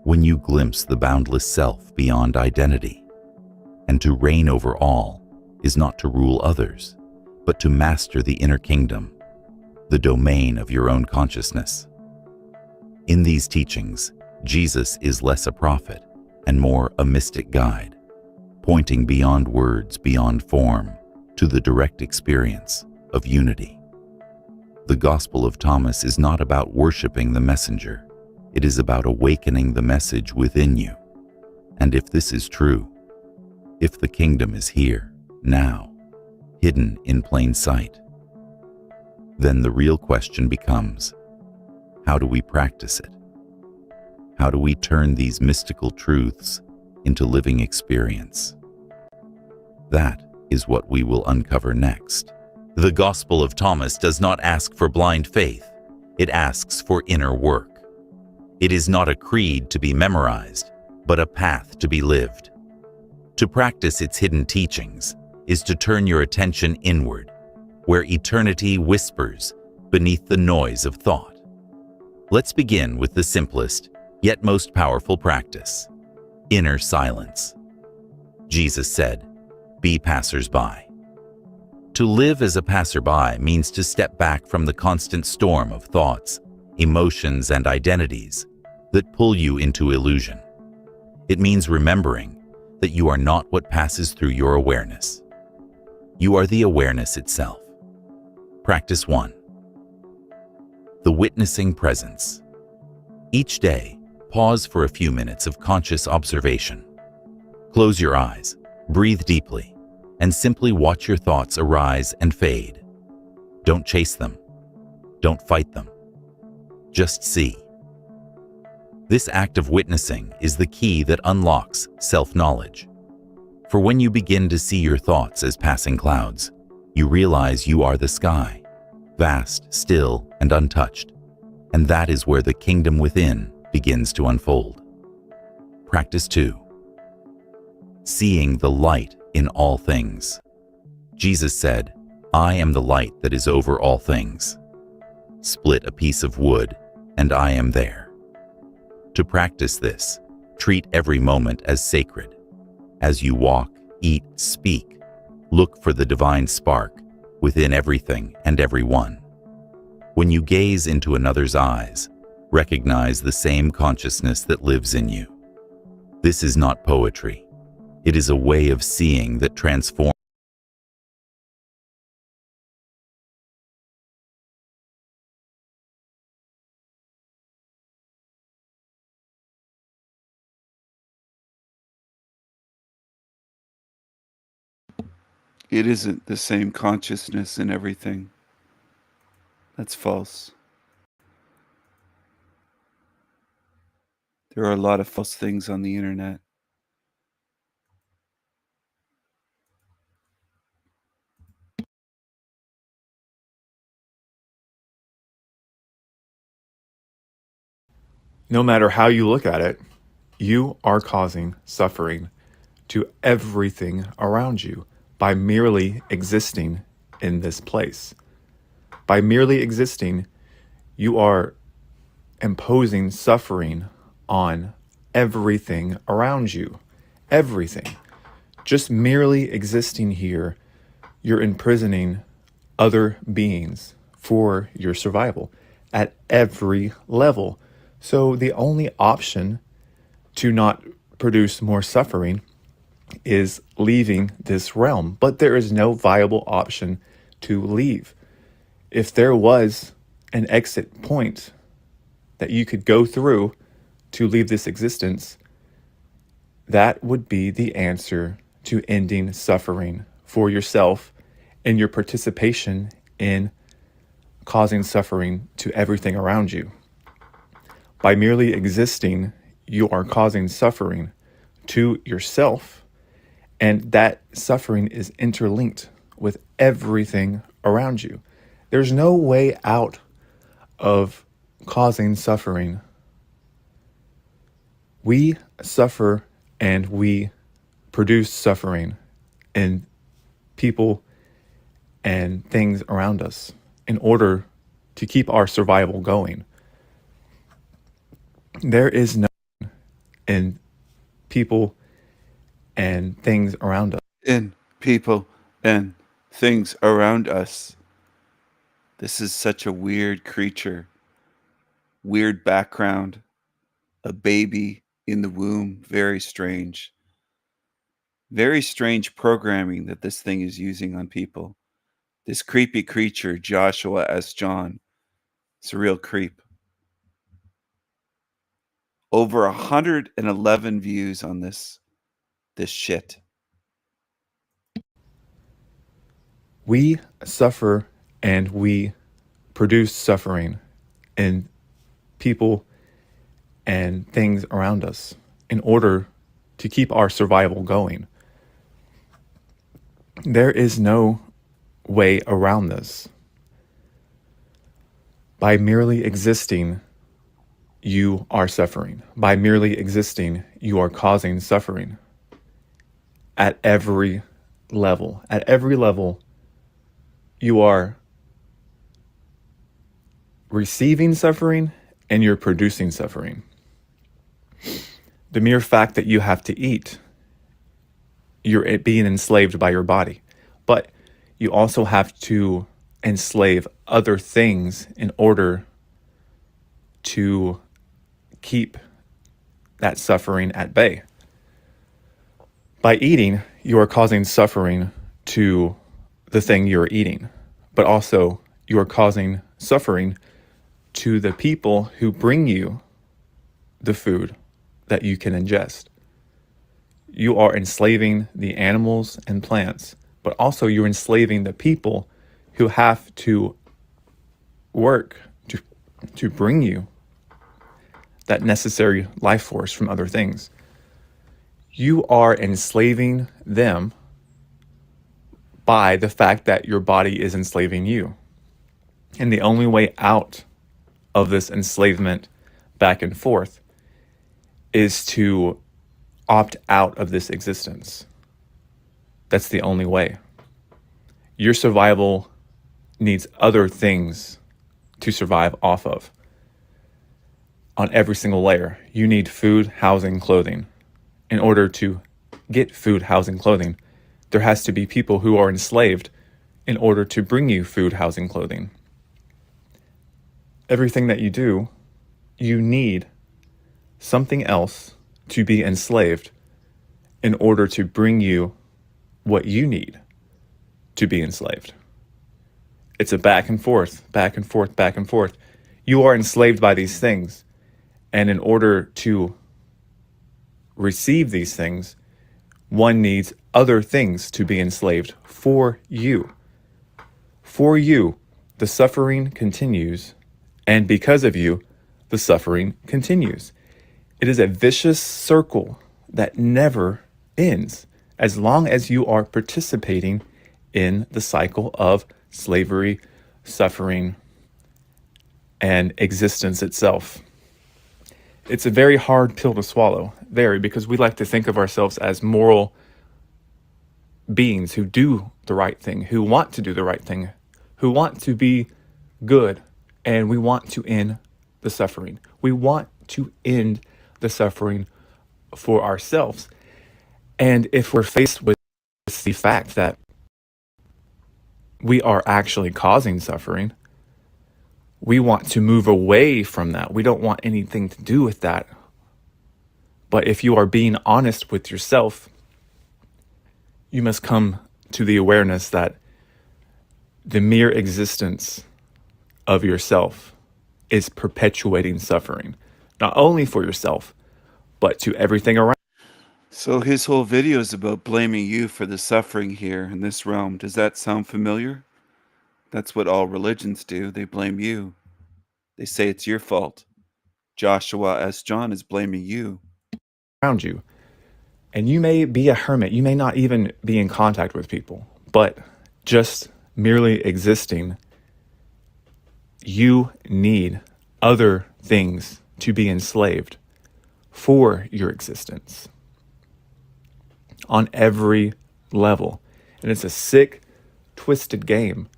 when you glimpse the boundless self beyond identity. And to reign over all is not to rule others, but to master the inner kingdom, the domain of your own consciousness. In these teachings, Jesus is less a prophet and more a mystic guide, pointing beyond words, beyond form, to the direct experience of unity. The Gospel of Thomas is not about worshiping the messenger. It is about awakening the message within you. And if this is true, if the kingdom is here, now, hidden in plain sight, then the real question becomes, how do we practice it? How do we turn these mystical truths into living experience? That is what we will uncover next. The Gospel of Thomas does not ask for blind faith. It asks for inner work. It is not a creed to be memorized, but a path to be lived. To practice its hidden teachings is to turn your attention inward, where eternity whispers beneath the noise of thought. Let's begin with the simplest, yet most powerful practice: inner silence. Jesus said, "Be passers-by." To live as a passerby means to step back from the constant storm of thoughts, emotions, and identities that pull you into illusion. It means remembering that you are not what passes through your awareness. You are the awareness itself. Practice 1. The witnessing presence. Each day, pause for a few minutes of conscious observation. Close your eyes, breathe deeply, and simply watch your thoughts arise and fade. Don't chase them. Don't fight them. Just see. This act of witnessing is the key that unlocks self-knowledge. For when you begin to see your thoughts as passing clouds, you realize you are the sky, vast, still, and untouched. And that is where the kingdom within begins to unfold. Practice 2. Seeing the light in all things. Jesus said, "I am the light that is over all things." Split a piece of wood, and I am there. To practice this, treat every moment as sacred. As you walk, eat, speak, look for the divine spark within everything and everyone. When you gaze into another's eyes, recognize the same consciousness that lives in you. This is not poetry. It is a way of seeing that transforms. It isn't the same consciousness in everything. That's false. There are a lot of false things on the internet. No matter how you look at it, you are causing suffering to everything around you by merely existing in this place. By merely existing, you are imposing suffering on everything around you. Everything. Just merely existing here, you're imprisoning other beings for your survival at every level. So the only option to not produce more suffering is leaving this realm. But there is no viable option to leave. If there was an exit point that you could go through to leave this existence, that would be the answer to ending suffering for yourself and your participation in causing suffering to everything around you. By merely existing, you are causing suffering to yourself, and that suffering is interlinked with everything around you. There's no way out of causing suffering. We suffer and we produce suffering in people and things around us in order to keep our survival going. There is no in people and things around us. In people and things around us. This is such a weird creature. Weird background. A baby in the womb. Very strange. Very strange programming that this thing is using on people. This creepy creature, Joshua S. John. It's a real creep. Over 111 views on this shit. We suffer and we produce suffering in people and things around us in order to keep our survival going. There is no way around this. By merely existing, you are suffering. By merely existing, you are causing suffering. At every level. At every level, you are receiving suffering and you're producing suffering. The mere fact that you have to eat, you're being enslaved by your body. But you also have to enslave other things in order to keep that suffering at bay. By eating, you are causing suffering to the thing you're eating, but also you are causing suffering to the people who bring you the food that you can ingest. You are enslaving the animals and plants, but also you're enslaving the people who have to work to bring you that necessary life force from other things. You are enslaving them by the fact that your body is enslaving you. And the only way out of this enslavement back and forth is to opt out of this existence. That's the only way. Your survival needs other things to survive off of. On every single layer, you need food, housing, clothing. In order to get food, housing, clothing, there has to be people who are enslaved in order to bring you food, housing, clothing. Everything that you do, you need something else to be enslaved in order to bring you what you need to be enslaved. It's a back and forth, back and forth, back and forth. You are enslaved by these things. And in order to receive these things, one needs other things to be enslaved for you. For you, the suffering continues, and because of you, the suffering continues. It is a vicious circle that never ends as long as you are participating in the cycle of slavery, suffering, and existence itself. It's a very hard pill to swallow, because we like to think of ourselves as moral beings who do the right thing, who want to do the right thing, who want to be good, and we want to end the suffering. We want to end the suffering for ourselves. And if we're faced with the fact that we are actually causing suffering, we want to move away from that. We don't want anything to do with that. But if you are being honest with yourself, you must come to the awareness that the mere existence of yourself is perpetuating suffering, not only for yourself, but to everything around. So his whole video is about blaming you for the suffering here in this realm. Does that sound familiar? That's what all religions do. They blame you. They say it's your fault. Joshua S. John is blaming you. Around you. And you may be a hermit. You may not even be in contact with people. But just merely existing, you need other things to be enslaved for your existence. On every level. And it's a sick, twisted game.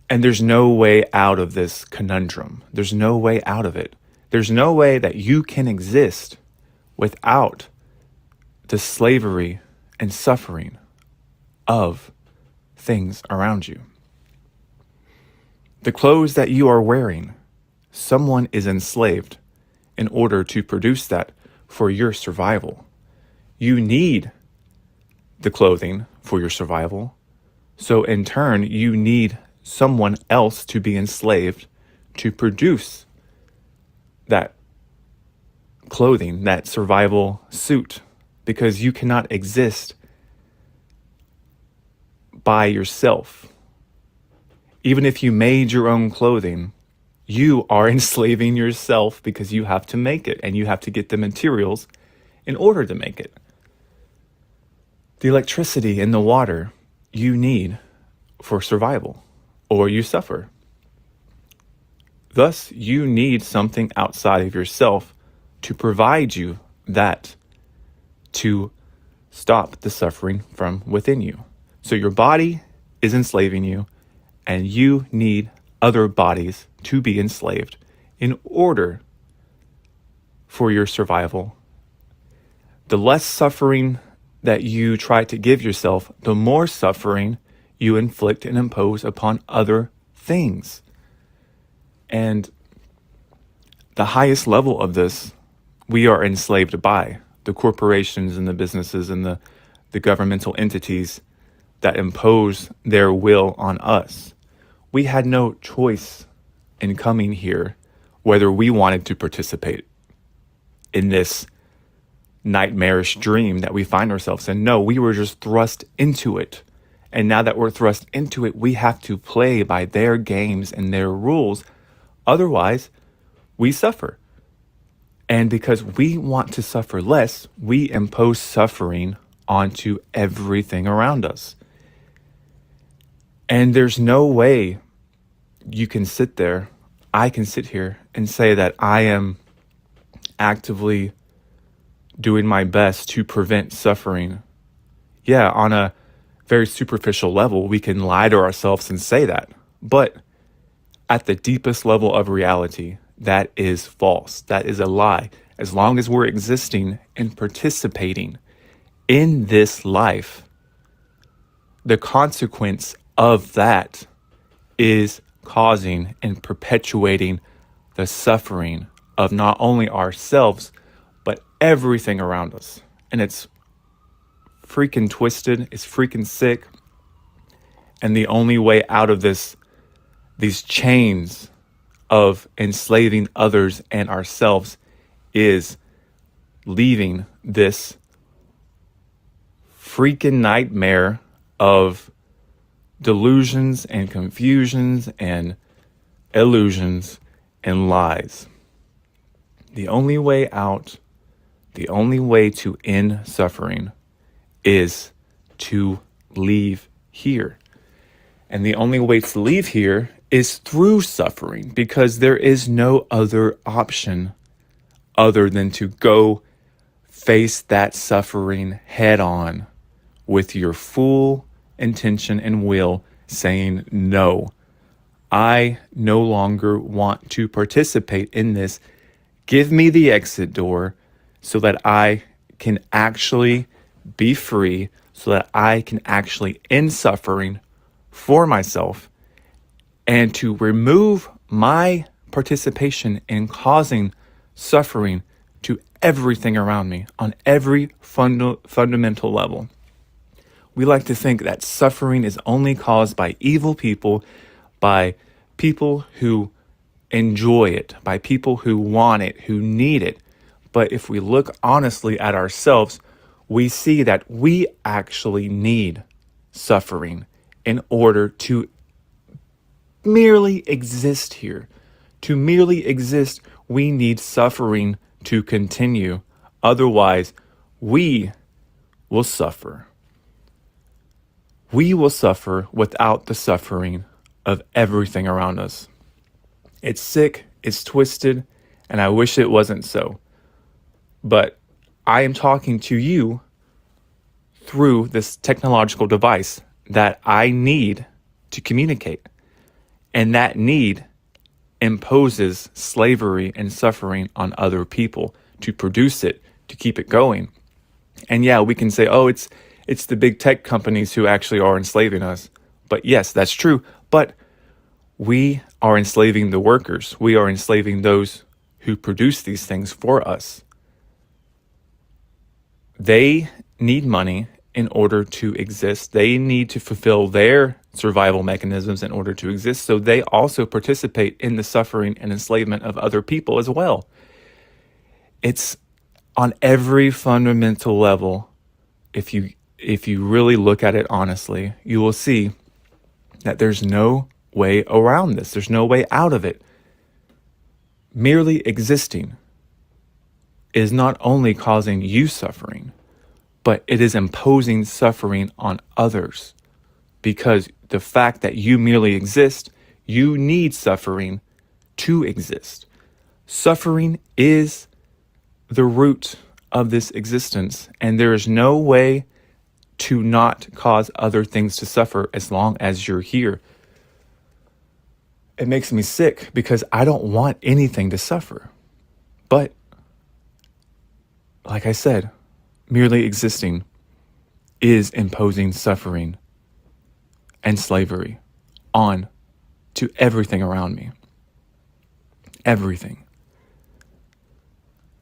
And there's no way out of this conundrum. There's no way out of it. There's no way that you can exist without the slavery and suffering of things around you. The clothes that you are wearing, someone is enslaved in order to produce that for your survival. You need the clothing for your survival. So in turn, you need someone else to be enslaved to produce that clothing, that survival suit, because you cannot exist by yourself. Even if you made your own clothing, you are enslaving yourself because you have to make it and you have to get the materials in order to make it. The electricity and the water you need for survival, or you suffer. Thus, you need something outside of yourself to provide you that to stop the suffering from within you. So your body is enslaving you, and you need other bodies to be enslaved in order for your survival. The less suffering that you try to give yourself, the more suffering you inflict and impose upon other things. And the highest level of this, we are enslaved by the corporations and the businesses and the governmental entities that impose their will on us. We had no choice in coming here whether we wanted to participate in this nightmarish dream that we find ourselves in. No, we were just thrust into it. And now that we're thrust into it, we have to play by their games and their rules. Otherwise, we suffer. And because we want to suffer less, we impose suffering onto everything around us. And there's no way you can sit there, I can sit here and say that I am actively doing my best to prevent suffering. Yeah, on a very superficial level, we can lie to ourselves and say that. But at the deepest level of reality, that is false. That is a lie. As long as we're existing and participating in this life, the consequence of that is causing and perpetuating the suffering of not only ourselves, but everything around us. And it's freaking twisted. It's freaking sick. And the only way out of this, these chains of enslaving others and ourselves, is leaving this freaking nightmare of delusions and confusions and illusions and lies. The only way out, the only way to end suffering is to leave here. And the only way to leave here is through suffering, because there is no other option other than to go face that suffering head on with your full intention and will, saying, no, I no longer want to participate in this. Give me the exit door so that I can actually be free, so that I can actually end suffering for myself, and to remove my participation in causing suffering to everything around me on every fundamental level. We like to think that suffering is only caused by evil people, by people who enjoy it, by people who want it, who need it. But if we look honestly at ourselves, we see that we actually need suffering in order to merely exist here. To merely exist, we need suffering to continue. Otherwise, we will suffer. We will suffer without the suffering of everything around us. It's sick, it's twisted, and I wish it wasn't so. But I am talking to you through this technological device that I need to communicate. And that need imposes slavery and suffering on other people to produce it, to keep it going. And yeah, we can say, oh, it's the big tech companies who actually are enslaving us. But yes, that's true. But we are enslaving the workers. We are enslaving those who produce these things for us. They need money in order to exist. They need to fulfill their survival mechanisms in order to exist. So they also participate in the suffering and enslavement of other people as well. It's on every fundamental level. If you really look at it honestly, you will see that there's no way around this. There's no way out of it. Merely existing is not only causing you suffering, but it is imposing suffering on others. Because the fact that you merely exist, you need suffering to exist. Suffering is the root of this existence, and there is no way to not cause other things to suffer as long as you're here. It makes me sick because I don't want anything to suffer. But, like I said, merely existing is imposing suffering and slavery on to everything around me. Everything.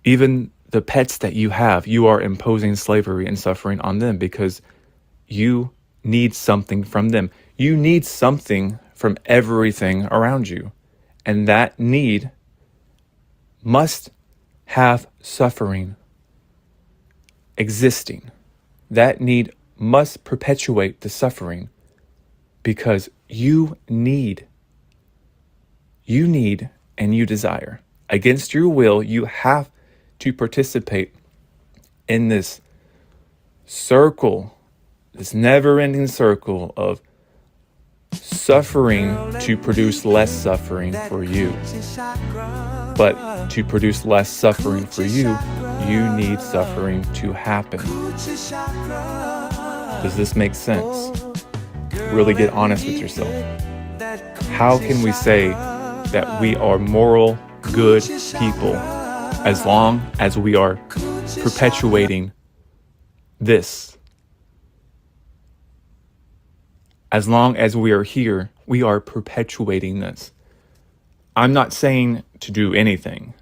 Even the pets that you have, you are imposing slavery and suffering on them because you need something from them. You need something from everything around you. And that need must have suffering existing. That need must perpetuate the suffering because you need and you desire. Against your will, you have to participate in this circle, this never-ending circle of suffering to produce less suffering for you. But to produce less suffering for you, you need suffering to happen. Does this make sense? Really get honest with yourself. How can we say that we are moral, good people as long as we are perpetuating this? As long as we are here, we are perpetuating this. I'm not saying to do anything.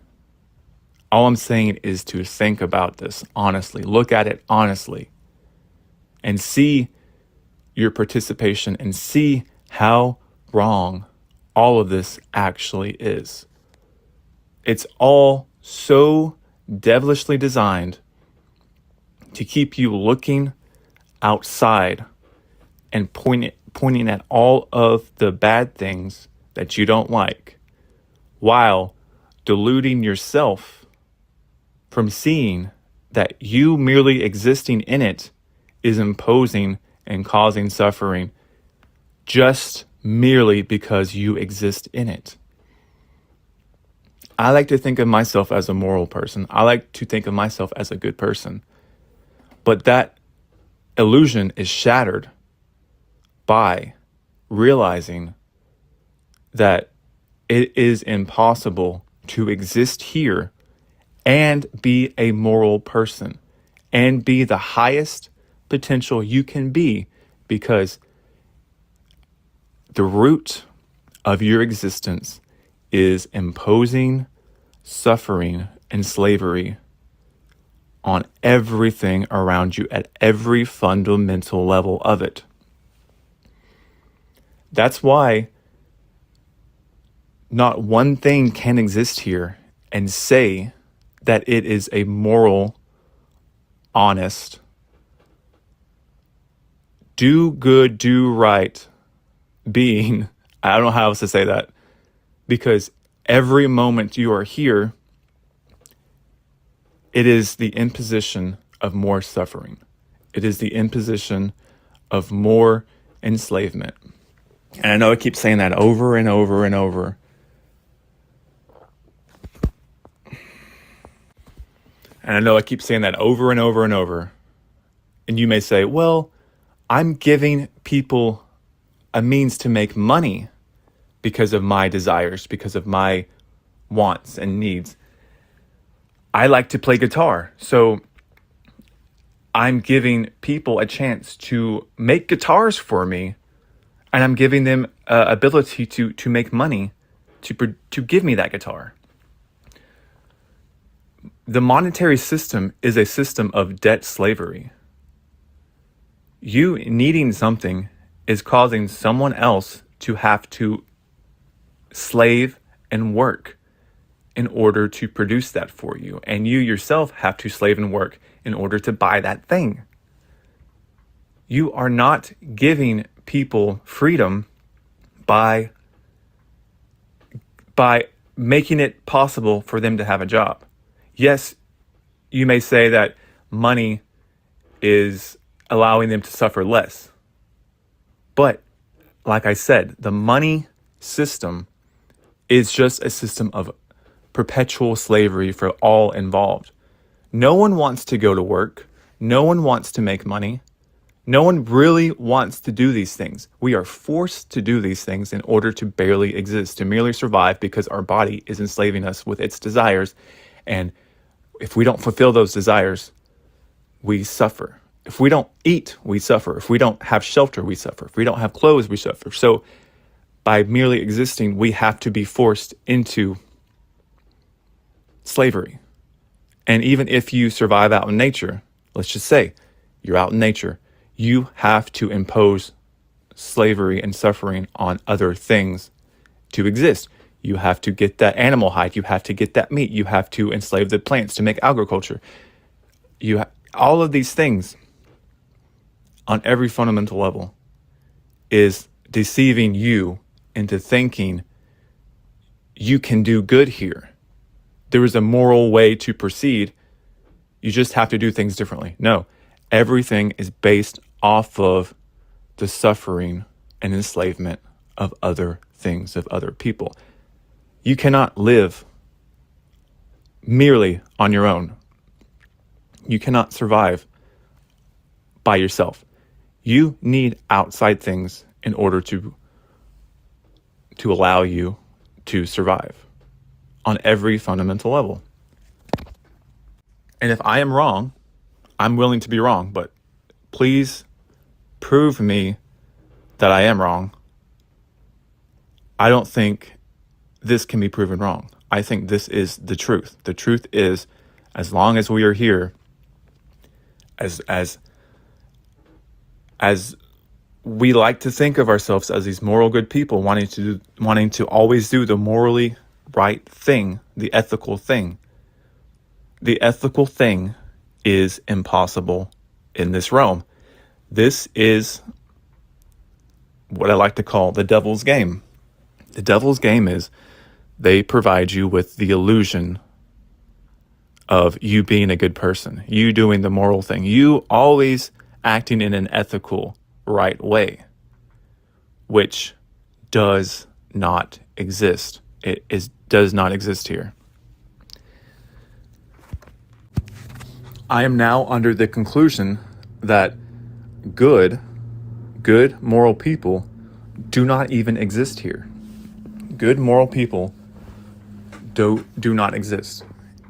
All I'm saying is to think about this honestly. Look at it honestly. And see your participation and see how wrong all of this actually is. It's all so devilishly designed to keep you looking outside and pointing at all of the bad things that you don't like, while deluding yourself from seeing that you merely existing in it is imposing and causing suffering just merely because you exist in it. I like to think of myself as a moral person. I like to think of myself as a good person. But that illusion is shattered by realizing that it is impossible to exist here and be a moral person and be the highest potential you can be, because the root of your existence is imposing suffering and slavery on everything around you at every fundamental level of it. That's why not one thing can exist here and say that it is a moral, honest do good, do right being, I don't know how else to say that, because every moment you are here, it is the imposition of more suffering. It is the imposition of more enslavement. And I know I keep saying that over and over and over. And I know I keep saying that over and over and over. And you may say, well, I'm giving people a means to make money because of my desires, because of my wants and needs. I like to play guitar, so I'm giving people a chance to make guitars for me, and I'm giving them ability to make money to give me that guitar. The monetary system is a system of debt slavery. You needing something is causing someone else to have to slave and work in order to produce that for you. And you yourself have to slave and work in order to buy that thing. You are not giving people freedom by making it possible for them to have a job. Yes, you may say that money is allowing them to suffer less. But like I said, the money system is just a system of perpetual slavery for all involved. No one wants to go to work. No one wants to make money. No one really wants to do these things. We are forced to do these things in order to barely exist, to merely survive, because our body is enslaving us with its desires. And if we don't fulfill those desires, we suffer. If we don't eat, we suffer. If we don't have shelter, we suffer. If we don't have clothes, we suffer. So by merely existing, we have to be forced into slavery. And even if you survive out in nature, let's just say you're out in nature, you have to impose slavery and suffering on other things to exist. You have to get that animal hide. You have to get that meat. You have to enslave the plants to make agriculture. All of these things on every fundamental level is deceiving you into thinking you can do good here. There is a moral way to proceed. You just have to do things differently. No, everything is based off of the suffering and enslavement of other things, of other people. You cannot live merely on your own. You cannot survive by yourself. You need outside things in order to allow you to survive on every fundamental level. And if I am wrong, I'm willing to be wrong, but please prove me that I am wrong. I don't think this can be proven wrong. I think this is the truth. The truth is, as long as we are here, as we like to think of ourselves as these moral good people, wanting to always do the morally right thing, the ethical thing. The ethical thing is impossible in this realm. This is what I like to call the devil's game. The devil's game is they provide you with the illusion of you being a good person, you doing the moral thing, you always acting in an ethical, right way, which does not exist. It does not exist here. I am now under the conclusion that good moral people do not even exist here. Good moral people do not exist.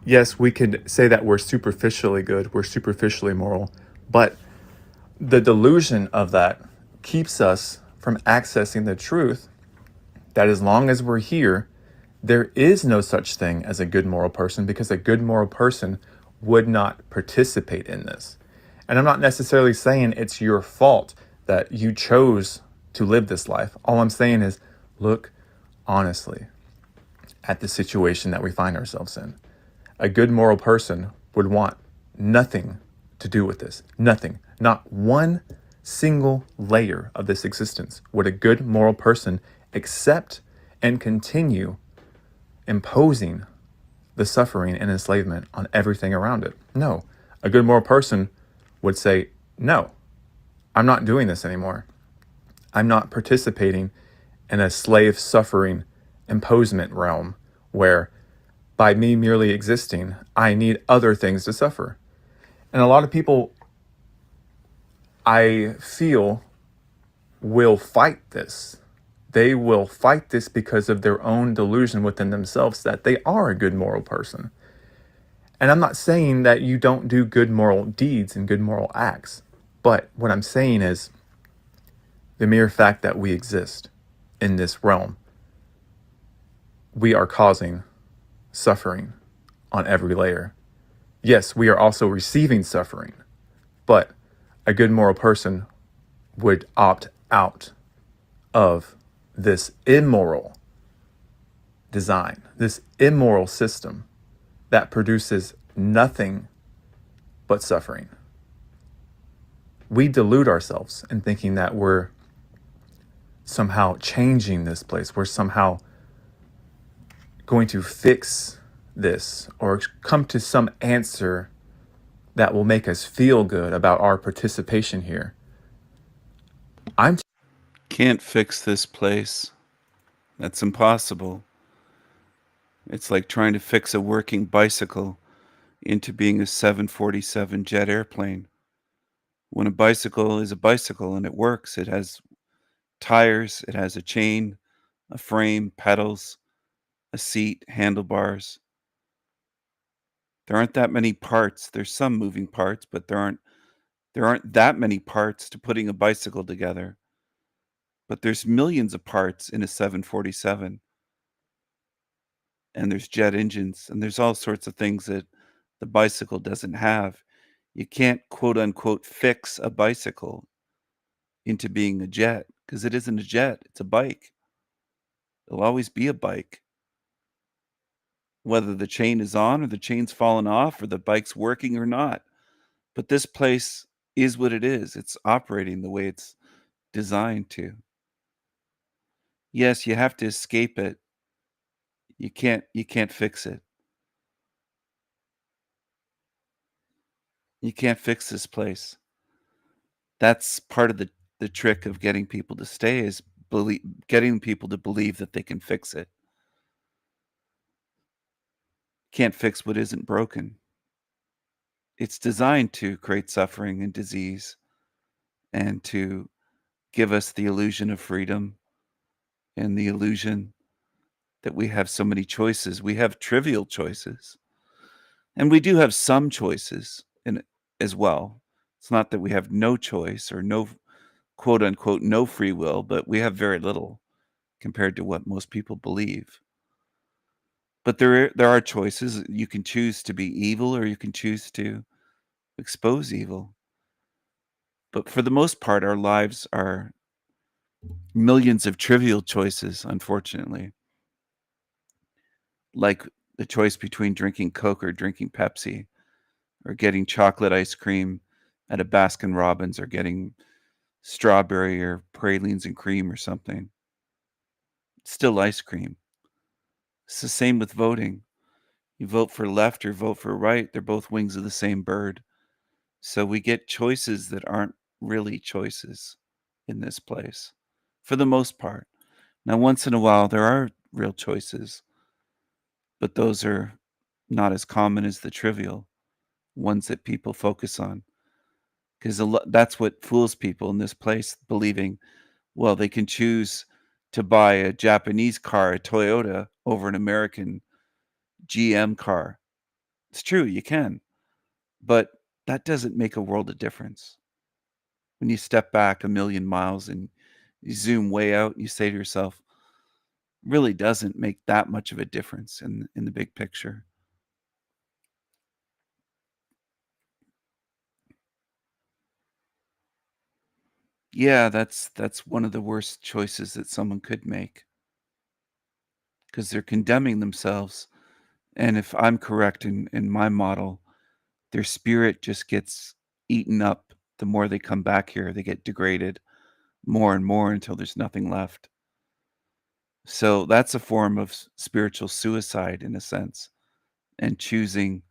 Yes, we could say that we're superficially good, we're superficially moral, but the delusion of that keeps us from accessing the truth that as long as we're here, there is no such thing as a good moral person, because a good moral person would not participate in this. And I'm not necessarily saying it's your fault that you chose to live this life. All I'm saying is look honestly at the situation that we find ourselves in. A good moral person would want nothing to do with this. Nothing. Not one single layer of this existence would a good moral person accept and continue imposing the suffering and enslavement on everything around it? No. A good moral person would say, no, I'm not doing this anymore. I'm not participating in a slave suffering imposement realm where by me merely existing, I need other things to suffer. And a lot of people, I feel, will fight this. They will fight this because of their own delusion within themselves that they are a good moral person. And I'm not saying that you don't do good moral deeds and good moral acts, but what I'm saying is the mere fact that we exist in this realm, we are causing suffering on every layer. Yes, we are also receiving suffering, but a good moral person would opt out of this immoral design, this immoral system that produces nothing but suffering. We delude ourselves in thinking that we're somehow changing this place. We're somehow going to fix this or come to some answer that will make us feel good about our participation here. Can't fix this place. That's impossible. It's like trying to fix a working bicycle into being a 747 jet airplane. When a bicycle is a bicycle and it works, it has tires, it has a chain, a frame, pedals, a seat, handlebars. There aren't that many parts. There's some moving parts, but there aren't that many parts to putting a bicycle together. But there's millions of parts in a 747. And there's jet engines, and there's all sorts of things that the bicycle doesn't have. You can't, quote unquote, fix a bicycle into being a jet, because it isn't a jet, it's a bike. It'll always be a bike. Whether the chain is on or the chain's fallen off or the bike's working or not. But this place is what it is. It's operating the way it's designed to. Yes, you have to escape it. You can't fix it. You can't fix this place. That's part of the trick of getting people to stay, is getting people to believe that they can fix it. Can't fix what isn't broken. It's designed to create suffering and disease and to give us the illusion of freedom and the illusion that we have so many choices. We have trivial choices. And we do have some choices as well. It's not that we have no choice or no, quote unquote, no free will, but we have very little compared to what most people believe. But there are choices. You can choose to be evil or you can choose to expose evil. But for the most part, our lives are millions of trivial choices, unfortunately. Like the choice between drinking Coke or drinking Pepsi, or getting chocolate ice cream at a Baskin Robbins, or getting strawberry or pralines and cream or something. It's still ice cream. It's the same with voting. You vote for left or vote for right, they're both wings of the same bird. So we get choices that aren't really choices in this place, for the most part. Now, once in a while, there are real choices, but those are not as common as the trivial ones that people focus on. Because that's what fools people in this place, believing, well, they can choose to buy a Japanese car, a Toyota, over an American GM car. It's true, you can. But that doesn't make a world of difference. When you step back a million miles and you zoom way out, you say to yourself, really doesn't make that much of a difference in the big picture. Yeah, that's one of the worst choices that someone could make, because they're condemning themselves. And if I'm correct in my model, their spirit just gets eaten up the more they come back here, they get degraded more and more until there's nothing left. So that's a form of spiritual suicide in a sense, and choosing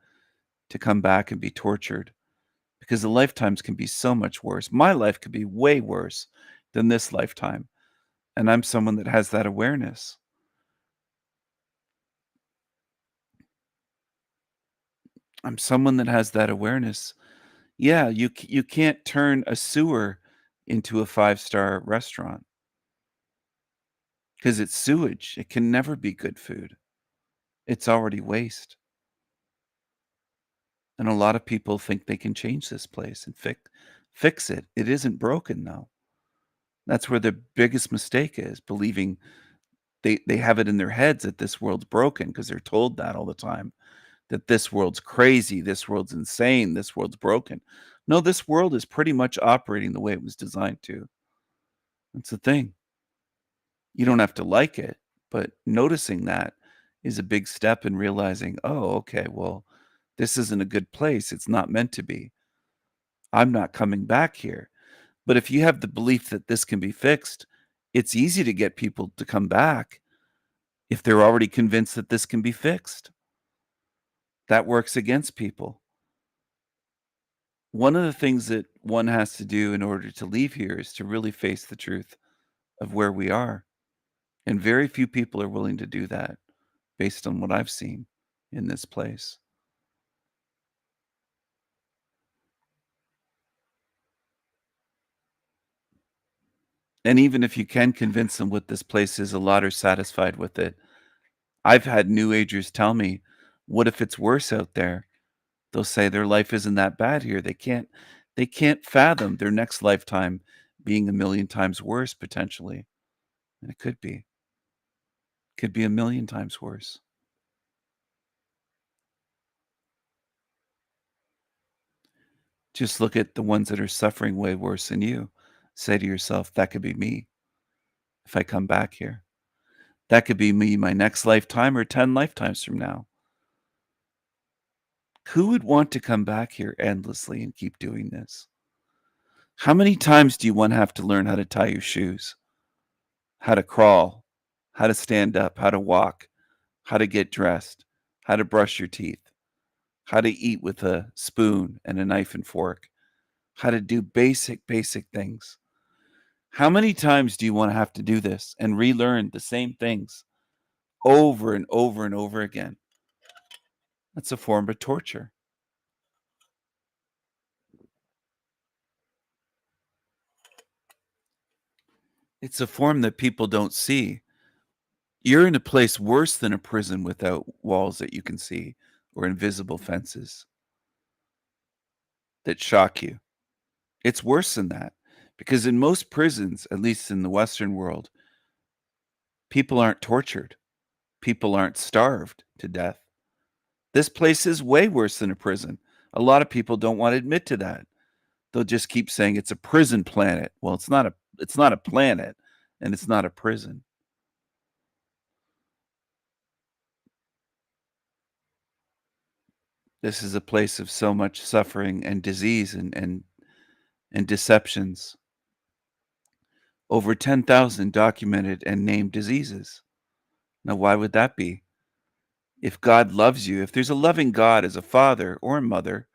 to come back and be tortured, because the lifetimes can be so much worse. My life could be way worse than this lifetime, and I'm someone that has that awareness. I'm someone that has that awareness. Yeah, you can't turn a sewer into a 5-star restaurant because it's sewage. It can never be good food. It's already waste. And a lot of people think they can change this place and fix it. It isn't broken, though. That's where the biggest mistake is, believing they have it in their heads that this world's broken because they're told that all the time, that this world's crazy, this world's insane, this world's broken. No, this world is pretty much operating the way it was designed to. That's the thing. You don't have to like it, but noticing that is a big step in realizing, oh, okay, well, this isn't a good place. It's not meant to be. I'm not coming back here. But if you have the belief that this can be fixed, it's easy to get people to come back if they're already convinced that this can be fixed. That works against people. One of the things that one has to do in order to leave here is to really face the truth of where we are. And very few people are willing to do that based on what I've seen in this place. And even if you can convince them what this place is, a lot are satisfied with it. I've had New Agers tell me, what if it's worse out there? They'll say their life isn't that bad here. They can't fathom their next lifetime being a million times worse, potentially. And it could be. Could be a million times worse. Just look at the ones that are suffering way worse than you. Say to yourself, that could be me if I come back here. That could be me my next lifetime or 10 lifetimes from now. Who would want to come back here endlessly and keep doing this? How many times do you want to have to learn how to tie your shoes, how to crawl, how to stand up, how to walk, how to get dressed, how to brush your teeth, how to eat with a spoon and a knife and fork, how to do basic things? How many times do you want to have to do this and relearn the same things over and over and over again? That's a form of torture. It's a form that people don't see. You're in a place worse than a prison without walls that you can see or invisible fences that shock you. It's worse than that, because in most prisons, at least in the Western world, people aren't tortured. People aren't starved to death. This place is way worse than a prison. A lot of people don't want to admit to that. They'll just keep saying it's a prison planet. Well, it's not a planet, and it's not a prison. This is a place of so much suffering and disease and deceptions. Over 10,000 documented and named diseases. Now, why would that be? If God loves you, if there's a loving God as a father or a mother,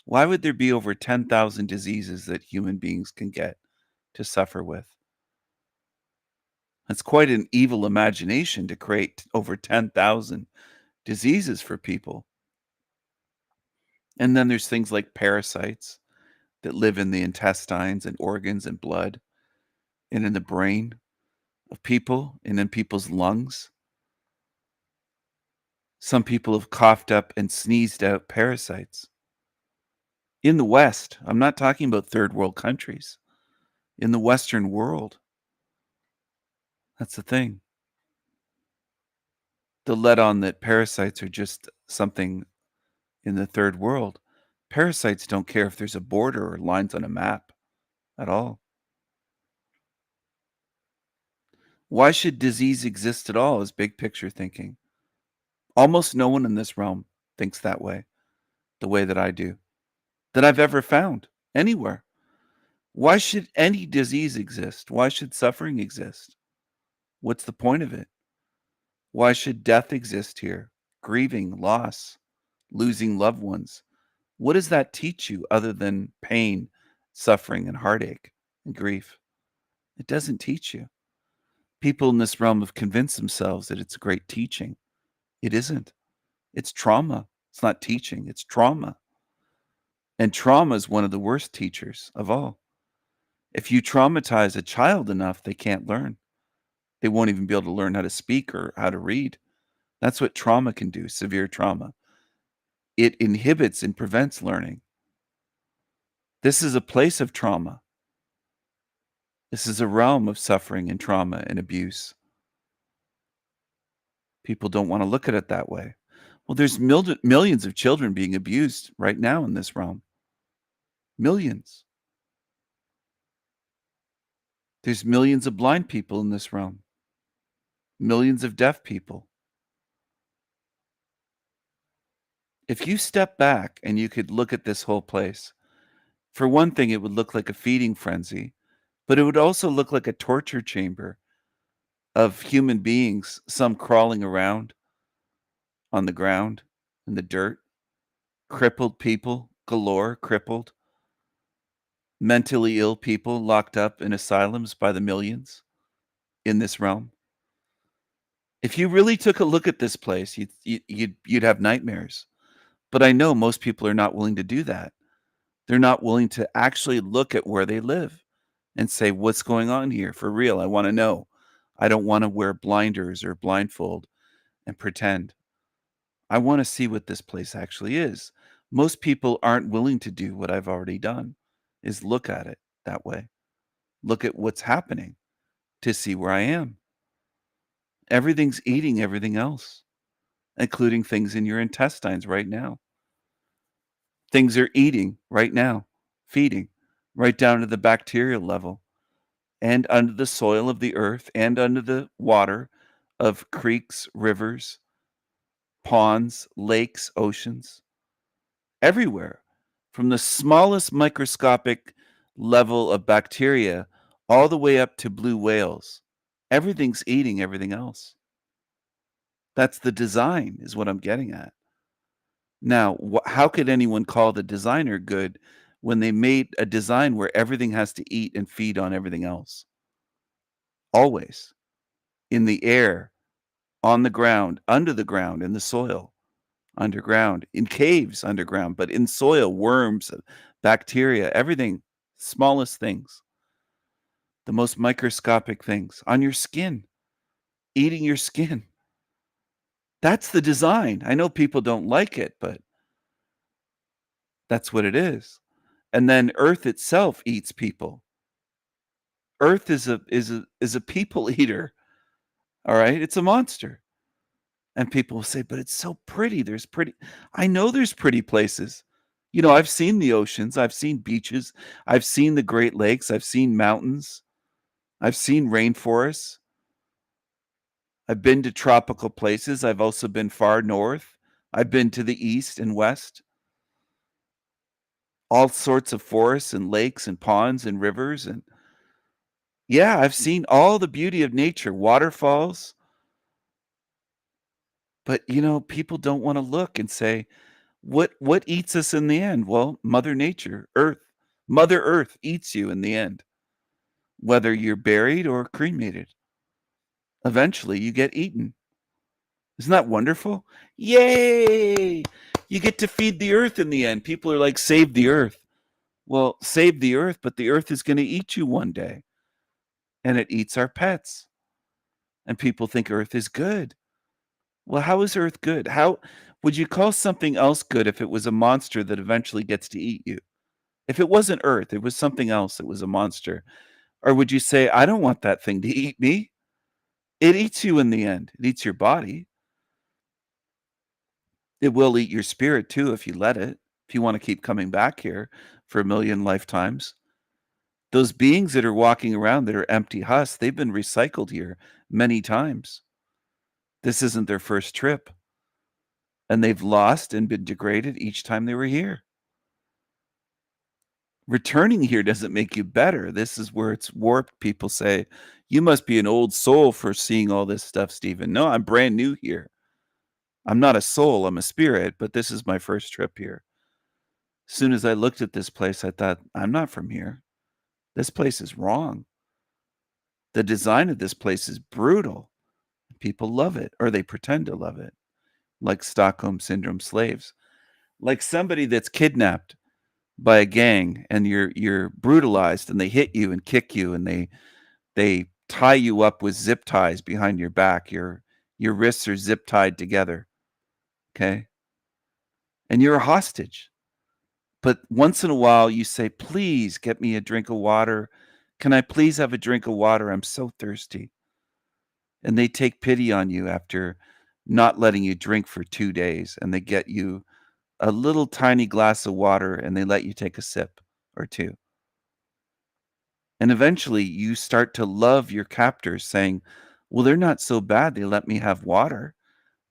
why would there be over 10,000 diseases that human beings can get to suffer with? That's quite an evil imagination to create over 10,000 diseases for people. And then there's things like parasites that live in the intestines and organs and blood and in the brain of people and in people's lungs. Some people have coughed up and sneezed out parasites. In the West, I'm not talking about third world countries. In the Western world. That's the thing. The let on that parasites are just something in the third world. Parasites don't care if there's a border or lines on a map at all. Why should disease exist at all is big picture thinking. Almost no one in this realm thinks that way, the way that I do, that I've ever found anywhere. Why should any disease exist? Why should suffering exist? What's the point of it? Why should death exist here? Grieving, loss, losing loved ones. What does that teach you other than pain, suffering, and heartache and grief? It doesn't teach you. People in this realm have convinced themselves that it's a great teaching. It isn't. It's trauma. It's not teaching, it's trauma. And trauma is one of the worst teachers of all. If you traumatize a child enough, they can't learn. They won't even be able to learn how to speak or how to read. That's what trauma can do, severe trauma. It inhibits and prevents learning. This is a place of trauma. This is a realm of suffering and trauma and abuse. People don't want to look at it that way. Well, there's millions of children being abused right now in this realm. Millions. There's millions of blind people in this realm. Millions of deaf people. If you step back and you could look at this whole place, for one thing, it would look like a feeding frenzy, but it would also look like a torture chamber of human beings, some crawling around on the ground, in the dirt, crippled people galore, crippled, mentally ill people locked up in asylums by the millions in this realm. If you really took a look at this place, you'd have nightmares. But I know most people are not willing to do that. They're not willing to actually look at where they live and say, what's going on here for real? I want to know. I don't want to wear blinders or blindfold and pretend. I want to see what this place actually is. Most people aren't willing to do what I've already done, is look at it that way. Look at what's happening to see where I am. Everything's eating everything else, including things in your intestines right now. Things are eating right now, feeding right down to the bacterial level and under the soil of the earth and under the water of creeks, rivers, ponds, lakes, oceans, everywhere, from the smallest microscopic level of bacteria all the way up to blue whales. Everything's eating everything else. That's the design, is what I'm getting at. Now, how could anyone call the designer good when they made a design where everything has to eat and feed on everything else? Always. In the air, on the ground, under the ground, in the soil, underground, in caves, underground, but in soil, worms, bacteria, everything, smallest things, the most microscopic things, on your skin, eating your skin. That's the design. I know people don't like it, but that's what it is. And then Earth itself eats people. Earth is a people eater. All right? It's a monster. And people will say, but it's so pretty. There's pretty. I know there's pretty places. You know, I've seen the oceans. I've seen beaches. I've seen the Great Lakes. I've seen mountains. I've seen rainforests. I've been to tropical places. I've also been far north. I've been to the east and west. All sorts of forests and lakes and ponds and rivers. And yeah, I've seen all the beauty of nature, waterfalls. But, you know, people don't want to look and say, what eats us in the end? Well, Mother Nature, Earth. Mother Earth eats you in the end, whether you're buried or cremated. Eventually, you get eaten. Isn't that wonderful? Yay! You get to feed the earth in the end. People are like, save the earth. Well, save the earth, but the earth is going to eat you one day. And it eats our pets. And people think earth is good. Well, how is earth good? How would you call something else good if it was a monster that eventually gets to eat you? If it wasn't earth, it was something else that was a monster. Or would you say, I don't want that thing to eat me? It eats you in the end. It eats your body. It will eat your spirit too if you let it. If you want to keep coming back here for 1 million lifetimes. Those beings that are walking around that are empty husks, they've been recycled here many times. This isn't their first trip. And they've lost and been degraded each time they were here. Returning here doesn't make you better. This is where it's warped. People say, you must be an old soul for seeing all this stuff, Stephen. No, I'm brand new here. I'm not a soul, I'm a spirit, but this is my first trip here. As soon as I looked at this place, I thought, I'm not from here. This place is wrong. The design of this place is brutal. People love it, or they pretend to love it, like Stockholm Syndrome slaves. Like somebody that's kidnapped by a gang and you're brutalized and they hit you and kick you and they tie you up with zip ties behind your back. Your wrists are zip tied together. Okay? And you're a hostage. But once in a while you say, please get me a drink of water. Can I please have a drink of water? I'm so thirsty. And they take pity on you after not letting you drink for 2 days. And they get you a little tiny glass of water and they let you take a sip or two. And eventually you start to love your captors, saying, well, they're not so bad. They let me have water.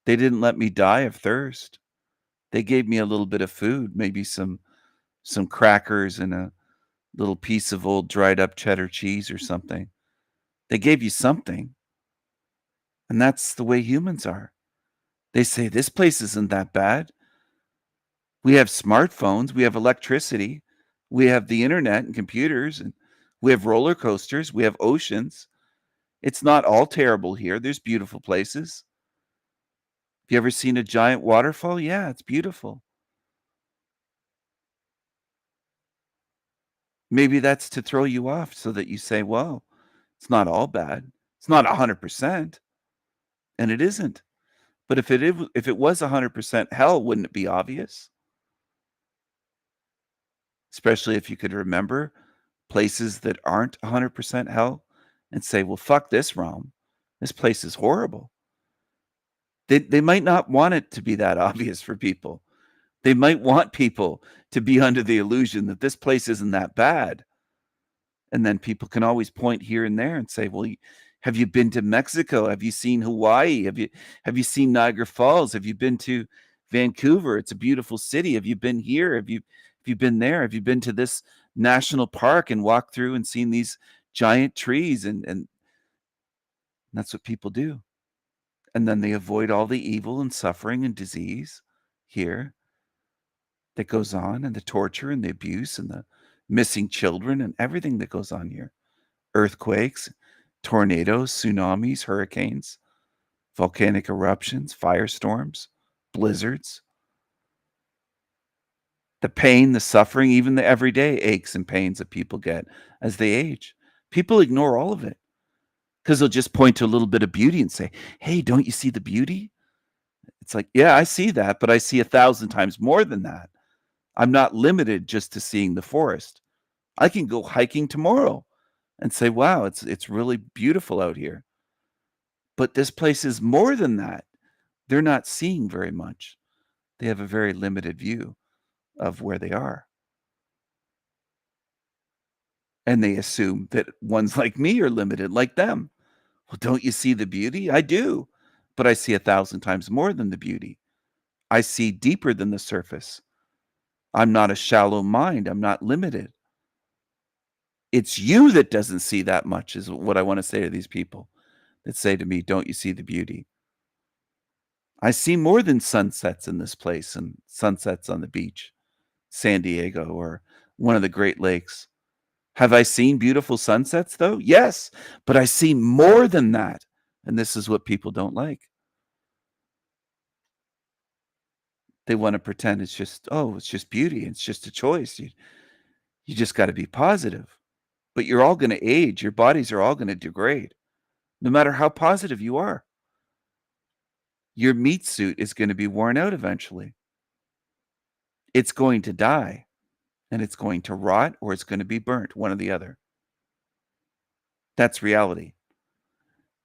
They didn't let me die of thirst. They gave me a little bit of food, maybe some crackers and a little piece of old dried up cheddar cheese or something. They gave you something. And that's the way humans are. They say, this place isn't that bad. We have smartphones, we have electricity, we have the internet and computers, and we have roller coasters, we have oceans. It's not all terrible here. There's beautiful places. Have you ever seen a giant waterfall? Yeah, it's beautiful. Maybe that's to throw you off so that you say, well, it's not all bad. It's not 100%. And it isn't. But if it was 100% hell, wouldn't it be obvious? Especially if you could remember places that aren't 100% hell and say, well, fuck this realm. This place is horrible. They might not want it to be that obvious for people. They might want people to be under the illusion that this place isn't that bad. And then people can always point here and there and say, well, have you been to Mexico? Have you seen Hawaii? Have you seen Niagara Falls? Have you been to Vancouver? It's a beautiful city. Have you been here? Have you been there? Have you been to this national park and walked through and seen these giant trees? And that's what people do. And then they avoid all the evil and suffering and disease here that goes on, and the torture and the abuse and the missing children and everything that goes on here. Earthquakes, tornadoes, tsunamis, hurricanes, volcanic eruptions, firestorms, blizzards. The pain, the suffering, even the everyday aches and pains that people get as they age. People ignore all of it because they'll just point to a little bit of beauty and say, hey, don't you see the beauty? It's like, yeah, I see that, but I see 1,000 times more than that. I'm not limited just to seeing the forest. I can go hiking tomorrow and say, wow, it's really beautiful out here. But this place is more than that. They're not seeing very much. They have a very limited view of where they are. And they assume that ones like me are limited like them. Well, don't you see the beauty? I do, but I see 1,000 times more than the beauty. I see deeper than the surface. I'm not a shallow mind. I'm not limited. It's you that doesn't see that much, is what I want to say to these people that say to me, don't you see the beauty? I see more than sunsets in this place and sunsets on the beach, San Diego, or one of the Great Lakes. Have I seen beautiful sunsets, though? Yes, but I see more than that. And this is what people don't like. They want to pretend it's just beauty. It's just a choice. You just got to be positive. But you're all going to age. Your bodies are all going to degrade, no matter how positive you are. Your meat suit is going to be worn out eventually. It's going to die, and it's going to rot, or it's going to be burnt, one or the other. That's reality.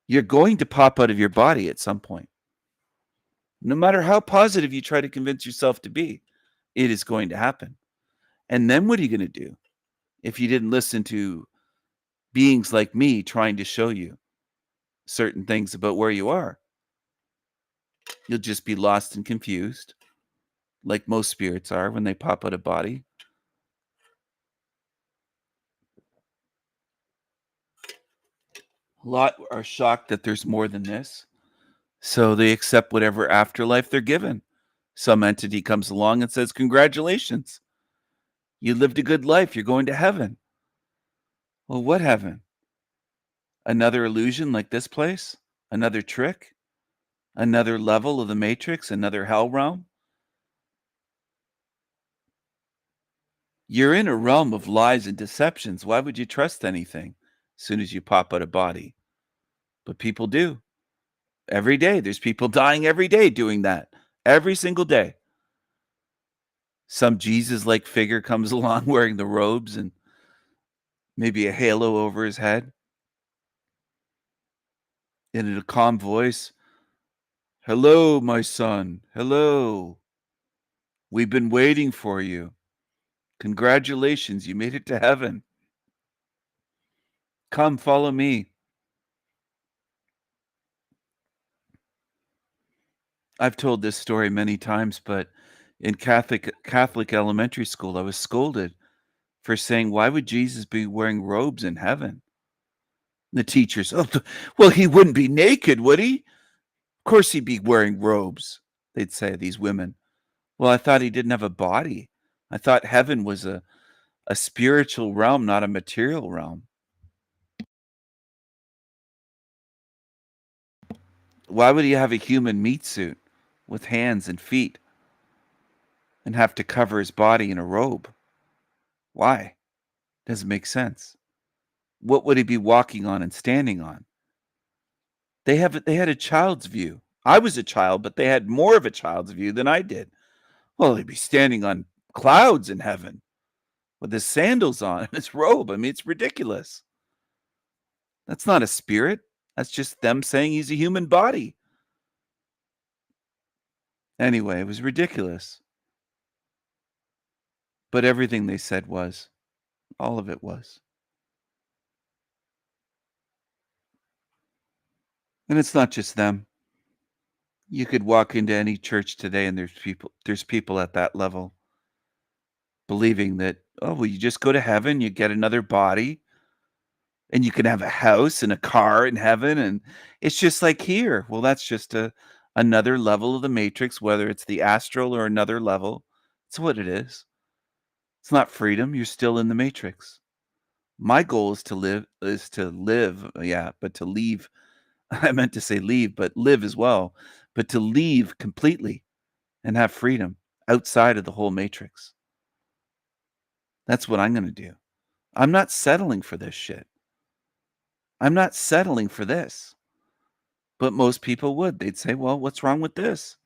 You're going to pop out of your body at some point. No matter how positive you try to convince yourself to be, it is going to happen. And then what are you going to do if you didn't listen to beings like me trying to show you certain things about where you are? You'll just be lost and confused, like most spirits are when they pop out of body. A lot are shocked that there's more than this. So they accept whatever afterlife they're given. Some entity comes along and says, congratulations. You lived a good life. You're going to heaven. Well, what heaven? Another illusion like this place? Another trick? Another level of the Matrix? Another hell realm? You're in a realm of lies and deceptions. Why would you trust anything as soon as you pop out of body? But people do. Every day. There's people dying every day doing that. Every single day. Some Jesus-like figure comes along wearing the robes and maybe a halo over his head. And in a calm voice, hello, my son. Hello. We've been waiting for you. Congratulations, you made it to heaven. Come, follow me. I've told this story many times, but in Catholic elementary school, I was scolded for saying, why would Jesus be wearing robes in heaven? The teachers, oh, well, he wouldn't be naked, would he? Of course he'd be wearing robes, they'd say, these women. Well, I thought he didn't have a body. I thought heaven was a spiritual realm, not a material realm. Why would he have a human meat suit with hands and feet and have to cover his body in a robe? Why? Doesn't make sense. What would he be walking on and standing on? They had a child's view. I was a child, but they had more of a child's view than I did. Well, he'd be standing on clouds in heaven with his sandals on and his robe. I mean, it's ridiculous. That's not a spirit. That's just them saying he's a human body. Anyway, it was ridiculous. But everything they said was. All of it was. And it's not just them. You could walk into any church today and there's people at that level believing that, oh, well, you just go to heaven, you get another body, and you can have a house and a car in heaven, and it's just like here. Well, that's just another level of the Matrix, whether it's the astral or another level. It's what it is. It's not freedom. You're still in the Matrix. My goal is to live, but to leave. I meant to say leave, but live as well. But to leave completely and have freedom outside of the whole Matrix. That's what I'm going to do. I'm not settling for this shit. I'm not settling for this. But most people would. They'd say, well, what's wrong with this?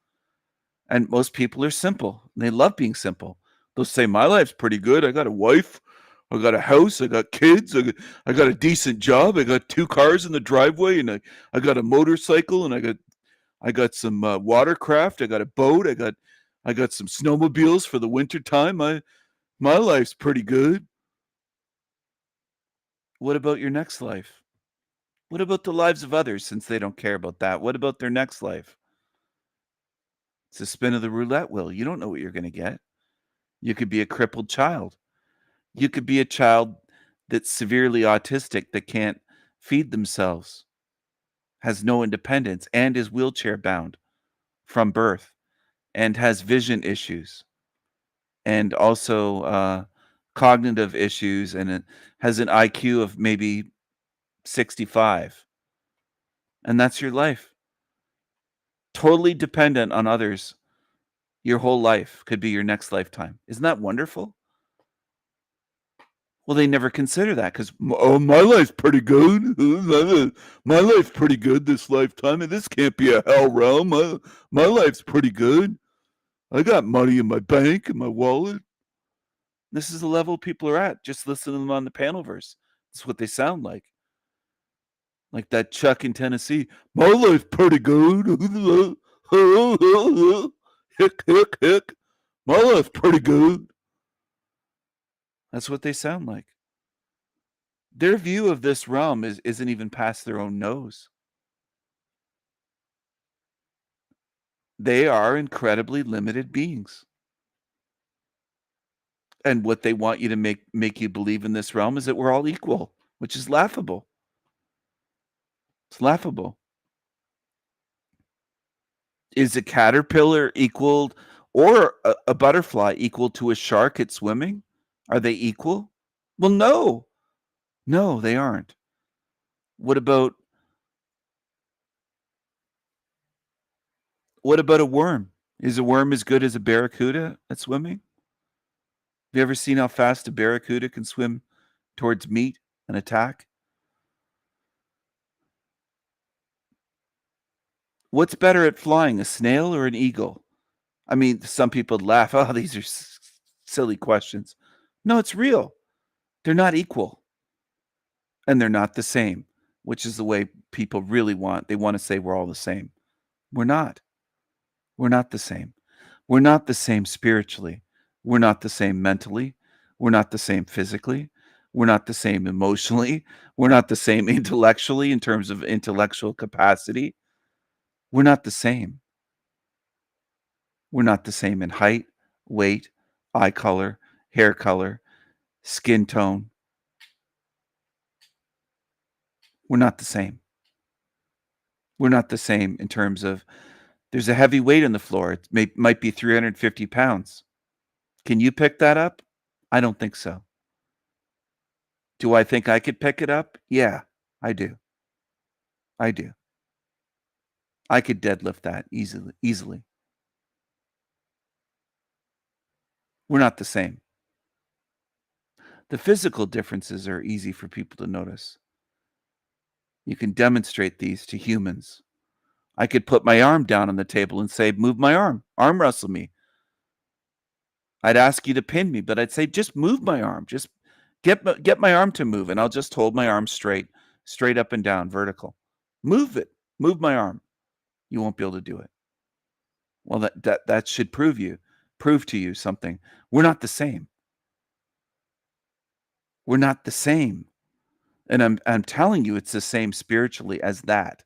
And most people are simple. They love being simple. They'll say, my life's pretty good. I got a wife. I got a house. I got kids. I got a decent job. I got 2 cars in the driveway, and I got a motorcycle, and I got some watercraft. I got a boat. I got some snowmobiles for the winter time. My life's pretty good. What about your next life? What about the lives of others, since they don't care about that? What about their next life? It's a spin of the roulette wheel. You don't know what you're going to get. You could be a crippled child. You could be a child that's severely autistic that can't feed themselves, has no independence, and is wheelchair bound from birth, and has vision issues, and also cognitive issues, and it has an IQ of maybe 65. And that's your life. Totally dependent on others. Your whole life could be your next lifetime. Isn't that wonderful? Well, they never consider that because, oh, my life's pretty good. My life's pretty good this lifetime, and this can't be a hell realm. My life's pretty good. I got money in my bank and my wallet. This is the level people are at. Just listen to them on the Panelverse. That's what they sound like. Like that Chuck in Tennessee. My life's pretty good. Hick, hick, hick. My life's pretty good. That's what they sound like. Their view of this realm isn't even past their own nose. They are incredibly limited beings. And what they want you to make you believe in this realm is that we're all equal, which is laughable. It's laughable. Is a caterpillar equal, or a butterfly equal to a shark at swimming? Are they equal? Well, no. No, they aren't. What about a worm? Is a worm as good as a barracuda at swimming? Have you ever seen how fast a barracuda can swim towards meat and attack? What's better at flying, a snail or an eagle? I mean, some people laugh. Oh, these are silly questions. No, it's real. They're not equal. And they're not the same, which is the way people really want. They want to say we're all the same. We're not. We're not the same. We're not the same spiritually. We're not the same mentally. We're not the same physically. We're not the same emotionally. We're not the same intellectually in terms of intellectual capacity. We're not the same. We're not the same in height, weight, eye color, hair color, skin tone. We're not the same. We're not the same in terms of there's a heavy weight on the floor. It might be 350 pounds. Can you pick that up? I don't think so. Do I think I could pick it up? Yeah, I do. I do. I could deadlift that easily. We're not the same. The physical differences are easy for people to notice. You can demonstrate these to humans. I could put my arm down on the table and say, move my arm wrestle me. I'd ask you to pin me, but I'd say, just move my arm. Just get my arm to move, and I'll just hold my arm straight up and down, vertical. Move it. Move my arm. You won't be able to do it. Well, that should prove to you something. We're not the same. We're not the same. And I'm telling you, it's the same spiritually as that.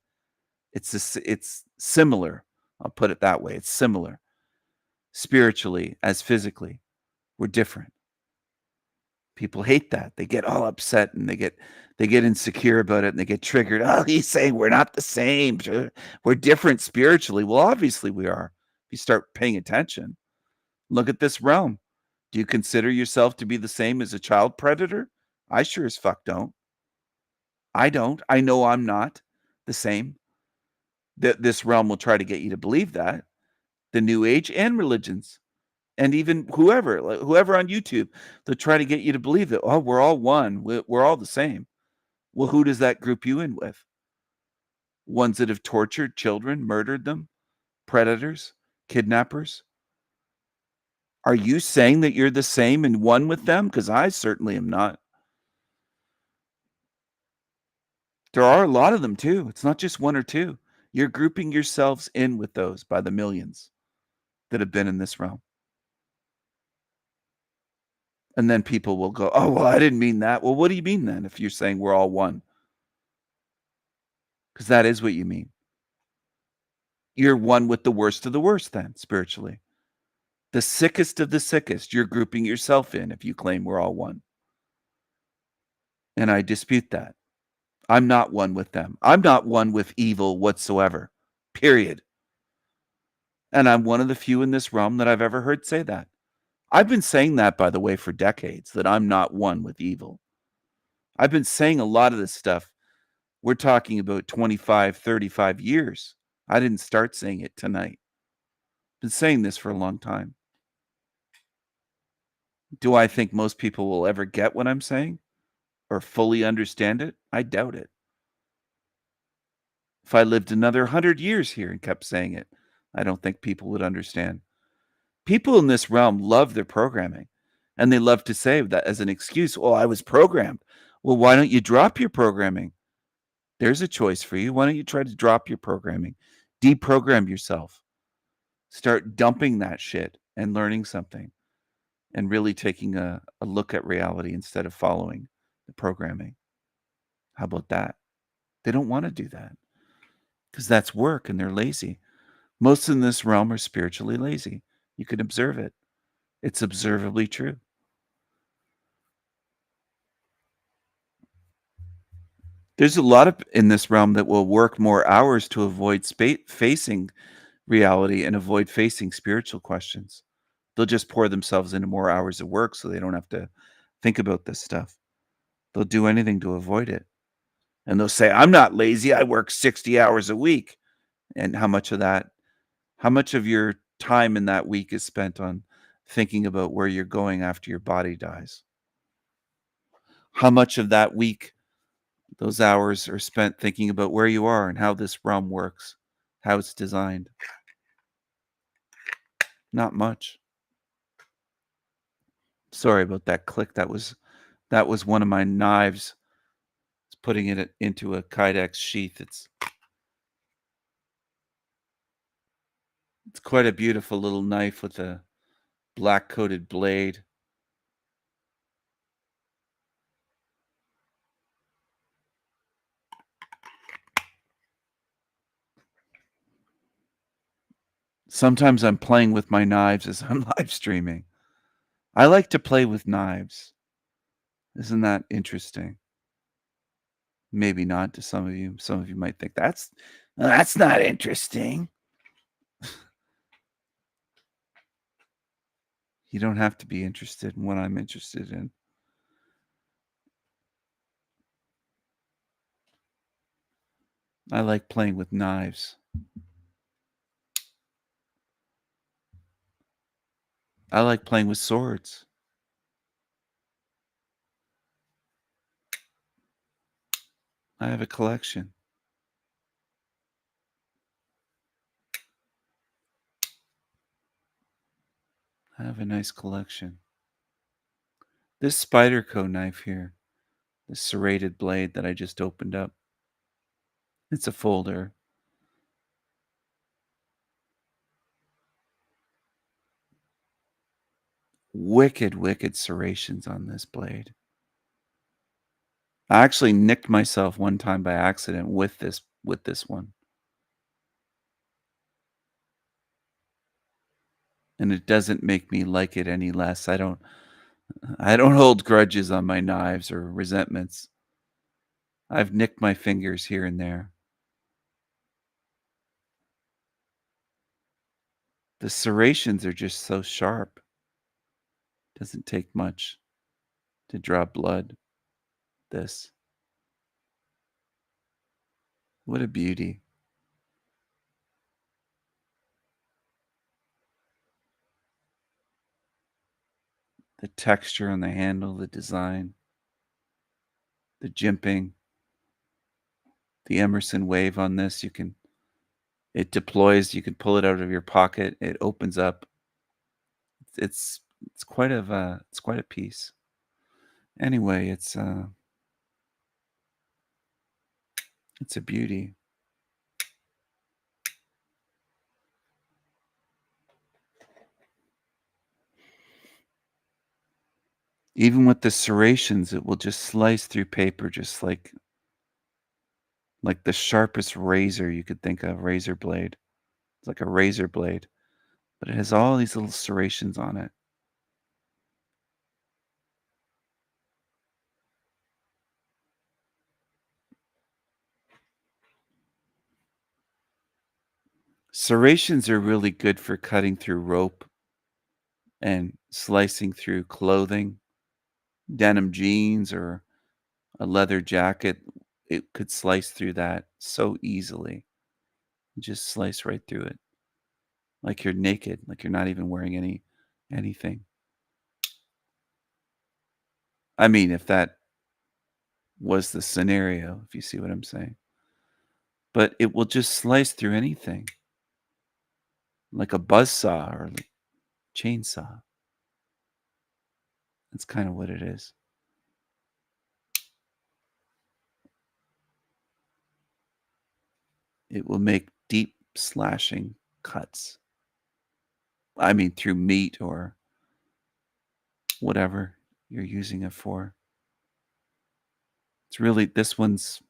It's similar. I'll put it that way. It's similar. Spiritually as physically. We're different. People hate that. They get all upset and they get insecure about it and they get triggered. Oh, he's saying we're not the same. We're different spiritually. Well, obviously we are. If you start paying attention. Look at this realm. Do you consider yourself to be the same as a child predator? I sure as fuck don't. I don't. I know I'm not the same. This realm will try to get you to believe that. The New Age and religions. And even whoever on YouTube, they'll try to get you to believe that, oh, we're all one. We're all the same. Well, who does that group you in with? Ones that have tortured children, murdered them, predators, kidnappers? Are you saying that you're the same and one with them? Because I certainly am not. There are a lot of them too. It's not just one or two. You're grouping yourselves in with those by the millions that have been in this realm. And then people will go, oh, well, I didn't mean that. Well, what do you mean then if you're saying we're all one? Because that is what you mean. You're one with the worst of the worst then, spiritually. The sickest of the sickest, you're grouping yourself in if you claim we're all one. And I dispute that. I'm not one with them. I'm not one with evil whatsoever, period. And I'm one of the few in this realm that I've ever heard say that. I've been saying that, by the way, for decades, that I'm not one with evil. I've been saying a lot of this stuff. We're talking about 25, 35 years. I didn't start saying it tonight. I've been saying this for a long time. Do I think most people will ever get what I'm saying or fully understand it? I doubt it. If I lived another 100 years here and kept saying it, I don't think people would understand. People in this realm love their programming, and they love to say that as an excuse. Oh, I was programmed. Well, why don't you drop your programming? There's a choice for you. Why don't you try to drop your programming? Deprogram yourself. Start dumping that shit and learning something and really taking a look at reality instead of following the programming. How about that? They don't want to do that because that's work and they're lazy. Most in this realm are spiritually lazy. You can observe it. It's observably true. There's a lot of in this realm that will work more hours to avoid facing reality and avoid facing spiritual questions. They'll just pour themselves into more hours of work so they don't have to think about this stuff. They'll do anything to avoid it. And they'll say, I'm not lazy. I work 60 hours a week. And how much of your time in that week is spent on thinking about where you're going after your body dies? How much of that week, those hours are spent thinking about where you are and how this realm works, how it's designed? Not much. Sorry about that click. That was one of my knives. It's putting it into a Kydex sheath. It's quite a beautiful little knife with a black coated blade. Sometimes I'm playing with my knives as I'm live streaming. I like to play with knives. Isn't that interesting? Maybe not to some of you. Some of you might think that's not interesting. You don't have to be interested in what I'm interested in. I like playing with knives. I like playing with swords. I have a collection. I have a nice collection. This Spyderco knife here, the serrated blade that I just opened up, it's a folder. Wicked, wicked serrations on this blade. I actually nicked myself one time by accident with this one. And it doesn't make me like it any less. I don't hold grudges on my knives or resentments. I've nicked my fingers here and there. The serrations are just so sharp. Doesn't take much to draw blood. This. What a beauty. The texture on the handle, the design, the jimping, the Emerson wave on this. It deploys, you can pull it out of your pocket. It opens up. It's quite a piece. Anyway, it's a beauty. Even with the serrations, it will just slice through paper just like the sharpest razor you could think of, razor blade. It's like a razor blade, but it has all these little serrations on it. Serrations are really good for cutting through rope and slicing through clothing, denim jeans or a leather jacket. It could slice through that so easily. Just slice right through it. Like you're naked, like you're not even wearing anything. I mean, if that was the scenario, if you see what I'm saying. But it will just slice through anything. Like a buzzsaw or a chainsaw. That's kind of what it is. It will make deep slashing cuts. I mean, through meat or whatever you're using it for. It's really, this one's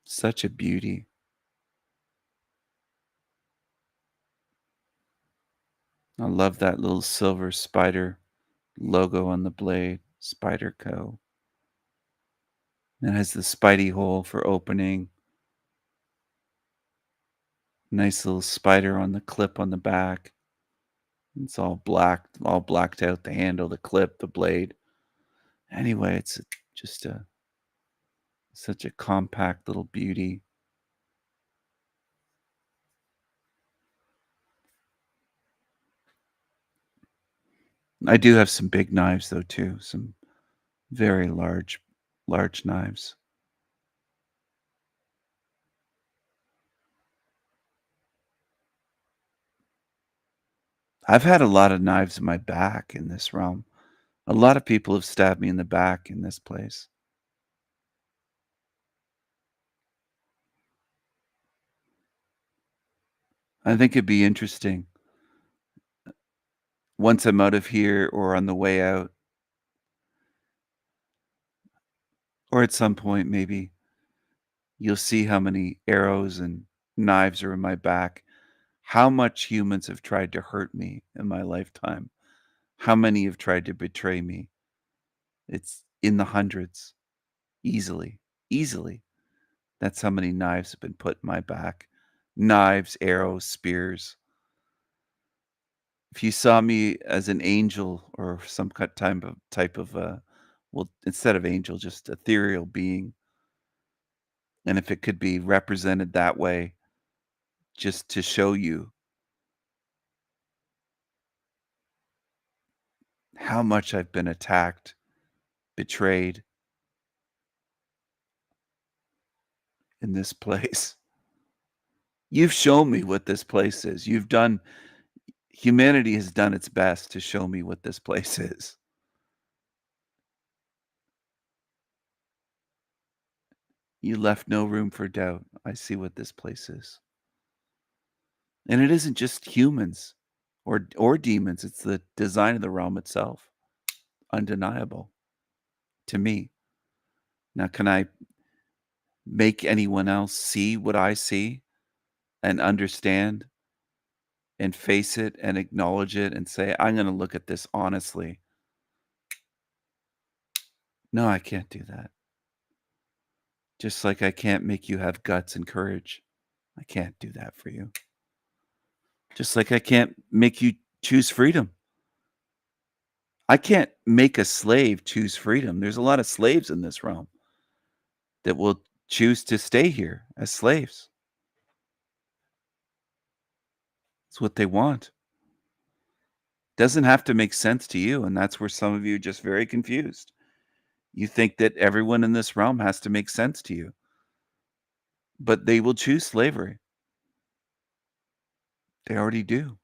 such a beauty. I love that little silver spider logo on the blade, Spyderco. It has the Spidey hole for opening. Nice little spider on the clip on the back. It's all black, all blacked out, the handle, the clip, the blade. Anyway, it's just such a compact little beauty. I do have some big knives though too, some very large knives. I've had a lot of knives in my back in this realm. A lot of people have stabbed me in the back in this place. I think it'd be interesting once I'm out of here or on the way out, or at some point maybe, you'll see how many arrows and knives are in my back, how much humans have tried to hurt me in my lifetime, how many have tried to betray me. It's in the hundreds, easily. That's how many knives have been put in my back. Knives, arrows, spears. If you saw me as an angel or some type of well, instead of angel, just ethereal being, and if it could be represented that way, just to show you how much I've been attacked, betrayed in this place. You've shown me what this place is. Humanity has done its best to show me what this place is. You left no room for doubt. I see what this place is. And it isn't just humans or demons. It's the design of the realm itself. Undeniable to me. Now, can I make anyone else see what I see and understand and face it and acknowledge it and say, I'm going to look at this honestly? No, I can't do that. Just like I can't make you have guts and courage. I can't do that for you. Just like I can't make you choose freedom. I can't make a slave choose freedom. There's a lot of slaves in this realm that will choose to stay here as slaves. It's what they want. Doesn't have to make sense to you, and that's where some of you are just very confused. You think that everyone in this realm has to make sense to you, but they will choose slavery. They already do.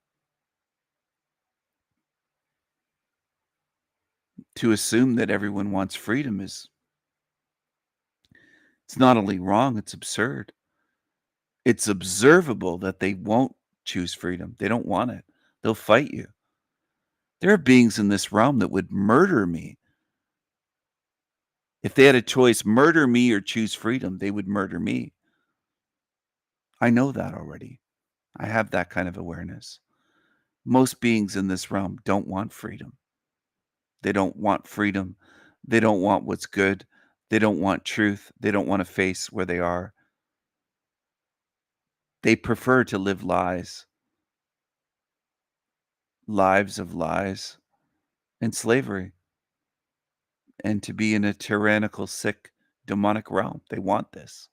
To assume that everyone wants freedom it's not only wrong, it's absurd. It's observable that they won't choose freedom. They don't want it. They'll fight you. There are beings in this realm that would murder me. If they had a choice, murder me or choose freedom, they would murder me. I know that already. I have that kind of awareness. Most beings in this realm don't want freedom. They don't want freedom. They don't want what's good. They don't want truth. They don't want to face where they are. They prefer to live lies. Lives of lies and slavery. And to be in a tyrannical, sick, demonic realm. They want this.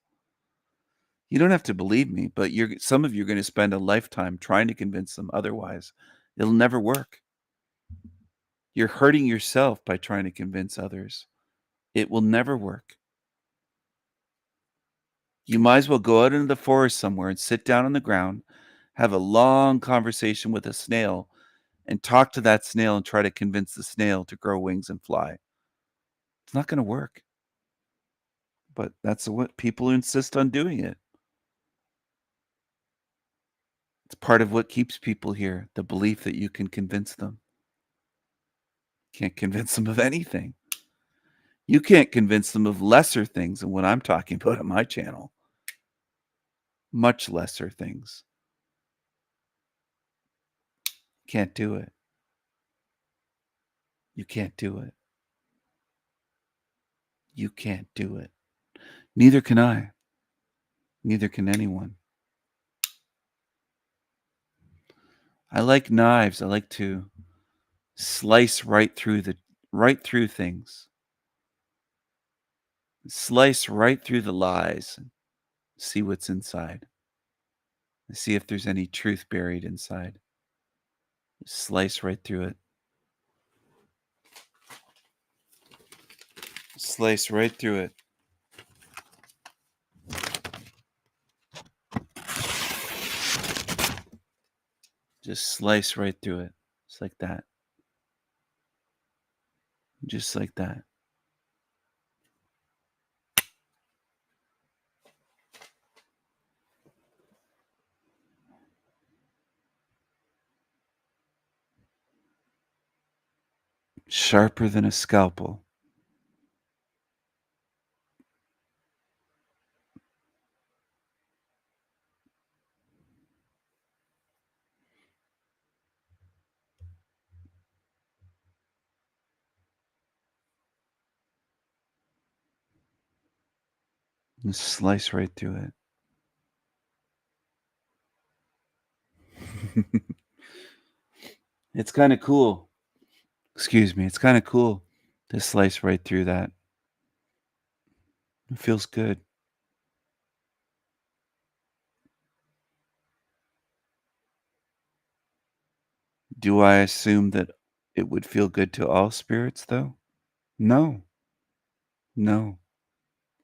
You don't have to believe me, but some of you are going to spend a lifetime trying to convince them otherwise. It'll never work. You're hurting yourself by trying to convince others. It will never work. You might as well go out into the forest somewhere and sit down on the ground, have a long conversation with a snail, and talk to that snail and try to convince the snail to grow wings and fly. It's not going to work. But that's what people insist on doing it. It's part of what keeps people here, the belief that you can convince them. Can't convince them of anything. You can't convince them of lesser things than what I'm talking about on my channel. Much lesser things. Can't do it. You can't do it. You can't do it. Neither can I. Neither can anyone. I like knives. I like to slice right through things. Slice right through the lies and see what's inside. See if there's any truth buried inside. Slice right through it. Slice right through it. Just slice right through it. Just like that. Just like that. Sharper than a scalpel. And slice right through it. It's kind of cool. Excuse me. It's kind of cool to slice right through that. It feels good. Do I assume that it would feel good to all spirits, though? No. No.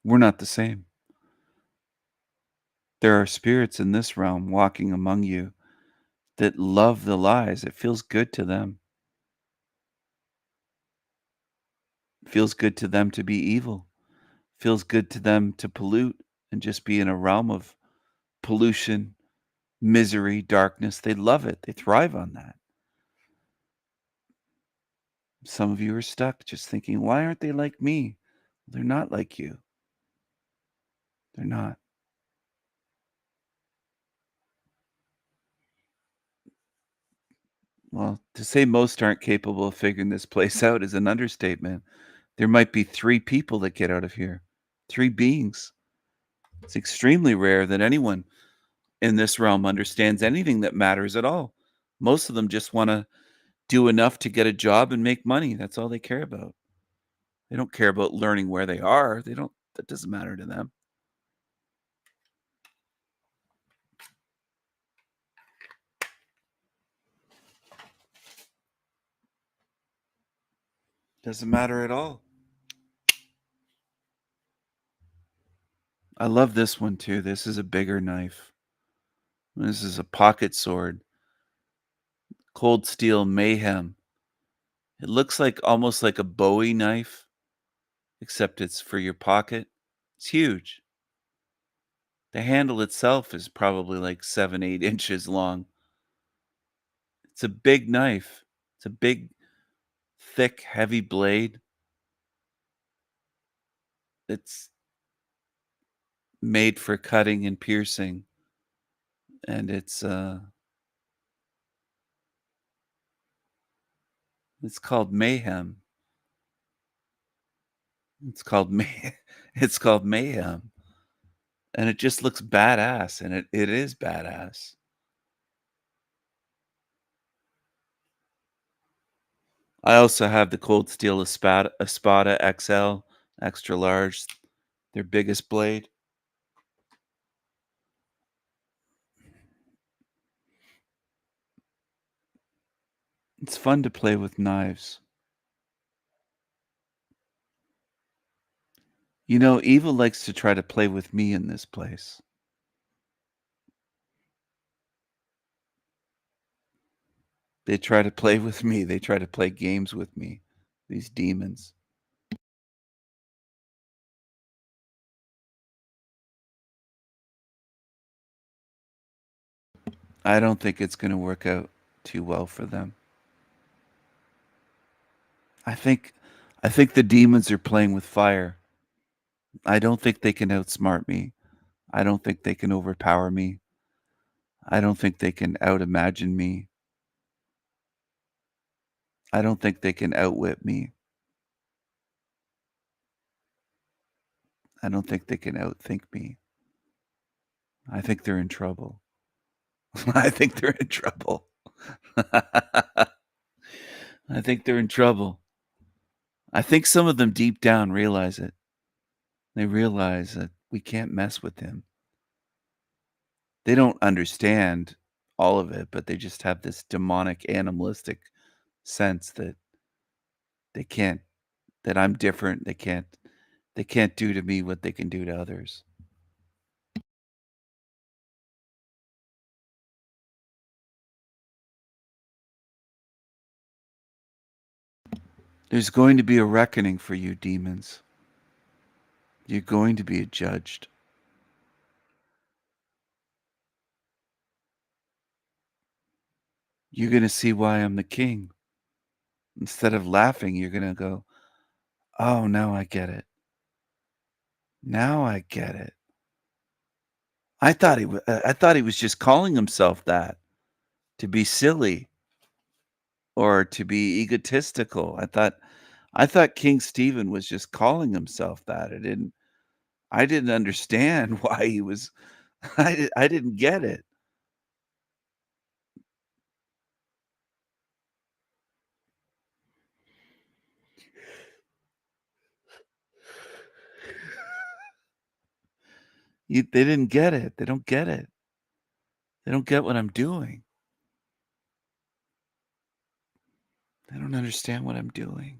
We're not the same. There are spirits in this realm walking among you that love the lies. It feels good to them. It feels good to them to be evil. It feels good to them to pollute and just be in a realm of pollution, misery, darkness. They love it. They thrive on that. Some of you are stuck just thinking, why aren't they like me? They're not like you. They're not. Well, to say most aren't capable of figuring this place out is an understatement. There might be 3 people that get out of here. 3 beings. It's extremely rare that anyone in this realm understands anything that matters at all. Most of them just want to do enough to get a job and make money. That's all they care about. They don't care about learning where they are. That doesn't matter to them. Doesn't matter at all. I love this one too. This is a bigger knife. This is a pocket sword. Cold Steel Mayhem. It looks like almost like a Bowie knife, except it's for your pocket. It's huge. The handle itself is probably like 7-8 inches long. It's a big knife. It's a big, thick, heavy blade. It's made for cutting and piercing. And it's called Mayhem. It's called Mayhem. And it just looks badass, and it is badass. I also have the Cold Steel Espada XL, extra large, their biggest blade. It's fun to play with knives. You know, evil likes to try to play with me in this place. They try to play with me. They try to play games with me, these demons. I don't think it's going to work out too well for them. I think the demons are playing with fire. I don't think they can outsmart me. I don't think they can overpower me. I don't think they can outimagine me. I don't think they can outwit me. I don't think they can outthink me. I think they're in trouble. I think they're in trouble. I think they're in trouble. I think some of them deep down realize it. They realize that we can't mess with him. They don't understand all of it, but they just have this demonic, animalistic sense that they can't, that I'm different. They can't do to me what they can do to others. There's going to be a reckoning for you, demons. You're going to be judged. You're going to see why I'm the king. Instead of laughing, you're going to go, oh, now I get it. Now I get it. I thought he was just calling himself that to be silly or to be egotistical. I thought King Stephen was just calling himself that. I didn't understand why he was. I didn't get it. They didn't get it. They don't get it. They don't get what I'm doing. They don't understand what I'm doing.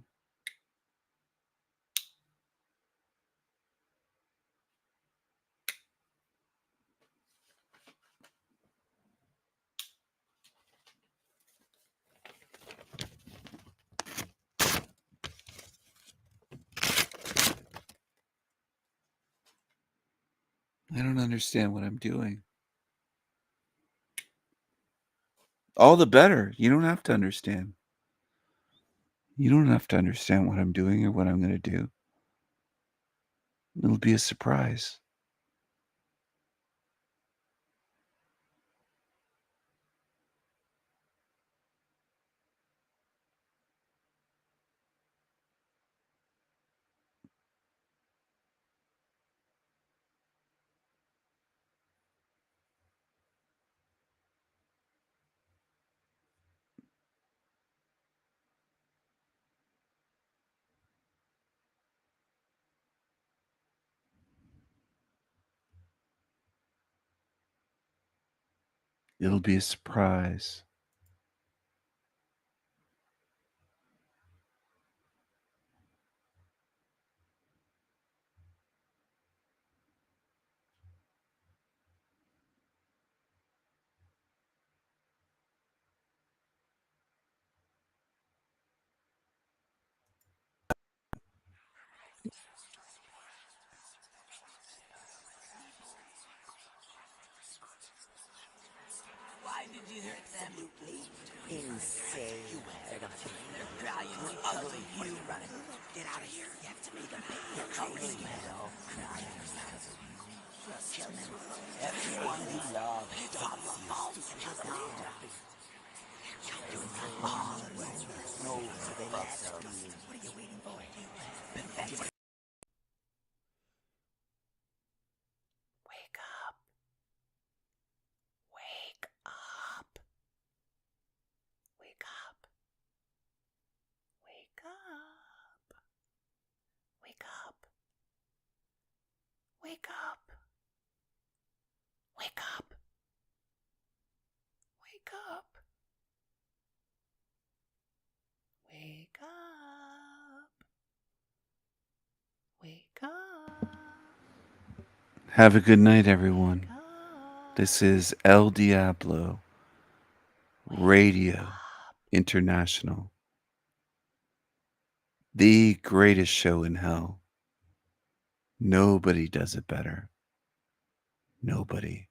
I don't understand what I'm doing. All the better. You don't have to understand. You don't have to understand what I'm doing or what I'm going to do. It'll be a surprise. It'll be a surprise. Why did you hurt them? Insane. They're gonna kill you. They're crying. You're ugly. What are you running? Get out of here. You have to make them pay. You're crazy. Hell. Crying. Just kill them. Everyone you love. Drop the ball. Just now. All the way. No, they left. What are you waiting for? Pathetic. Wake up. Wake up. Wake up. Wake up. Wake up. Wake up. Wake up. Wake up. Wake up. Wake up. Have a good night, everyone. This is El Diablo Radio International. The greatest show in hell. Nobody does it better. Nobody.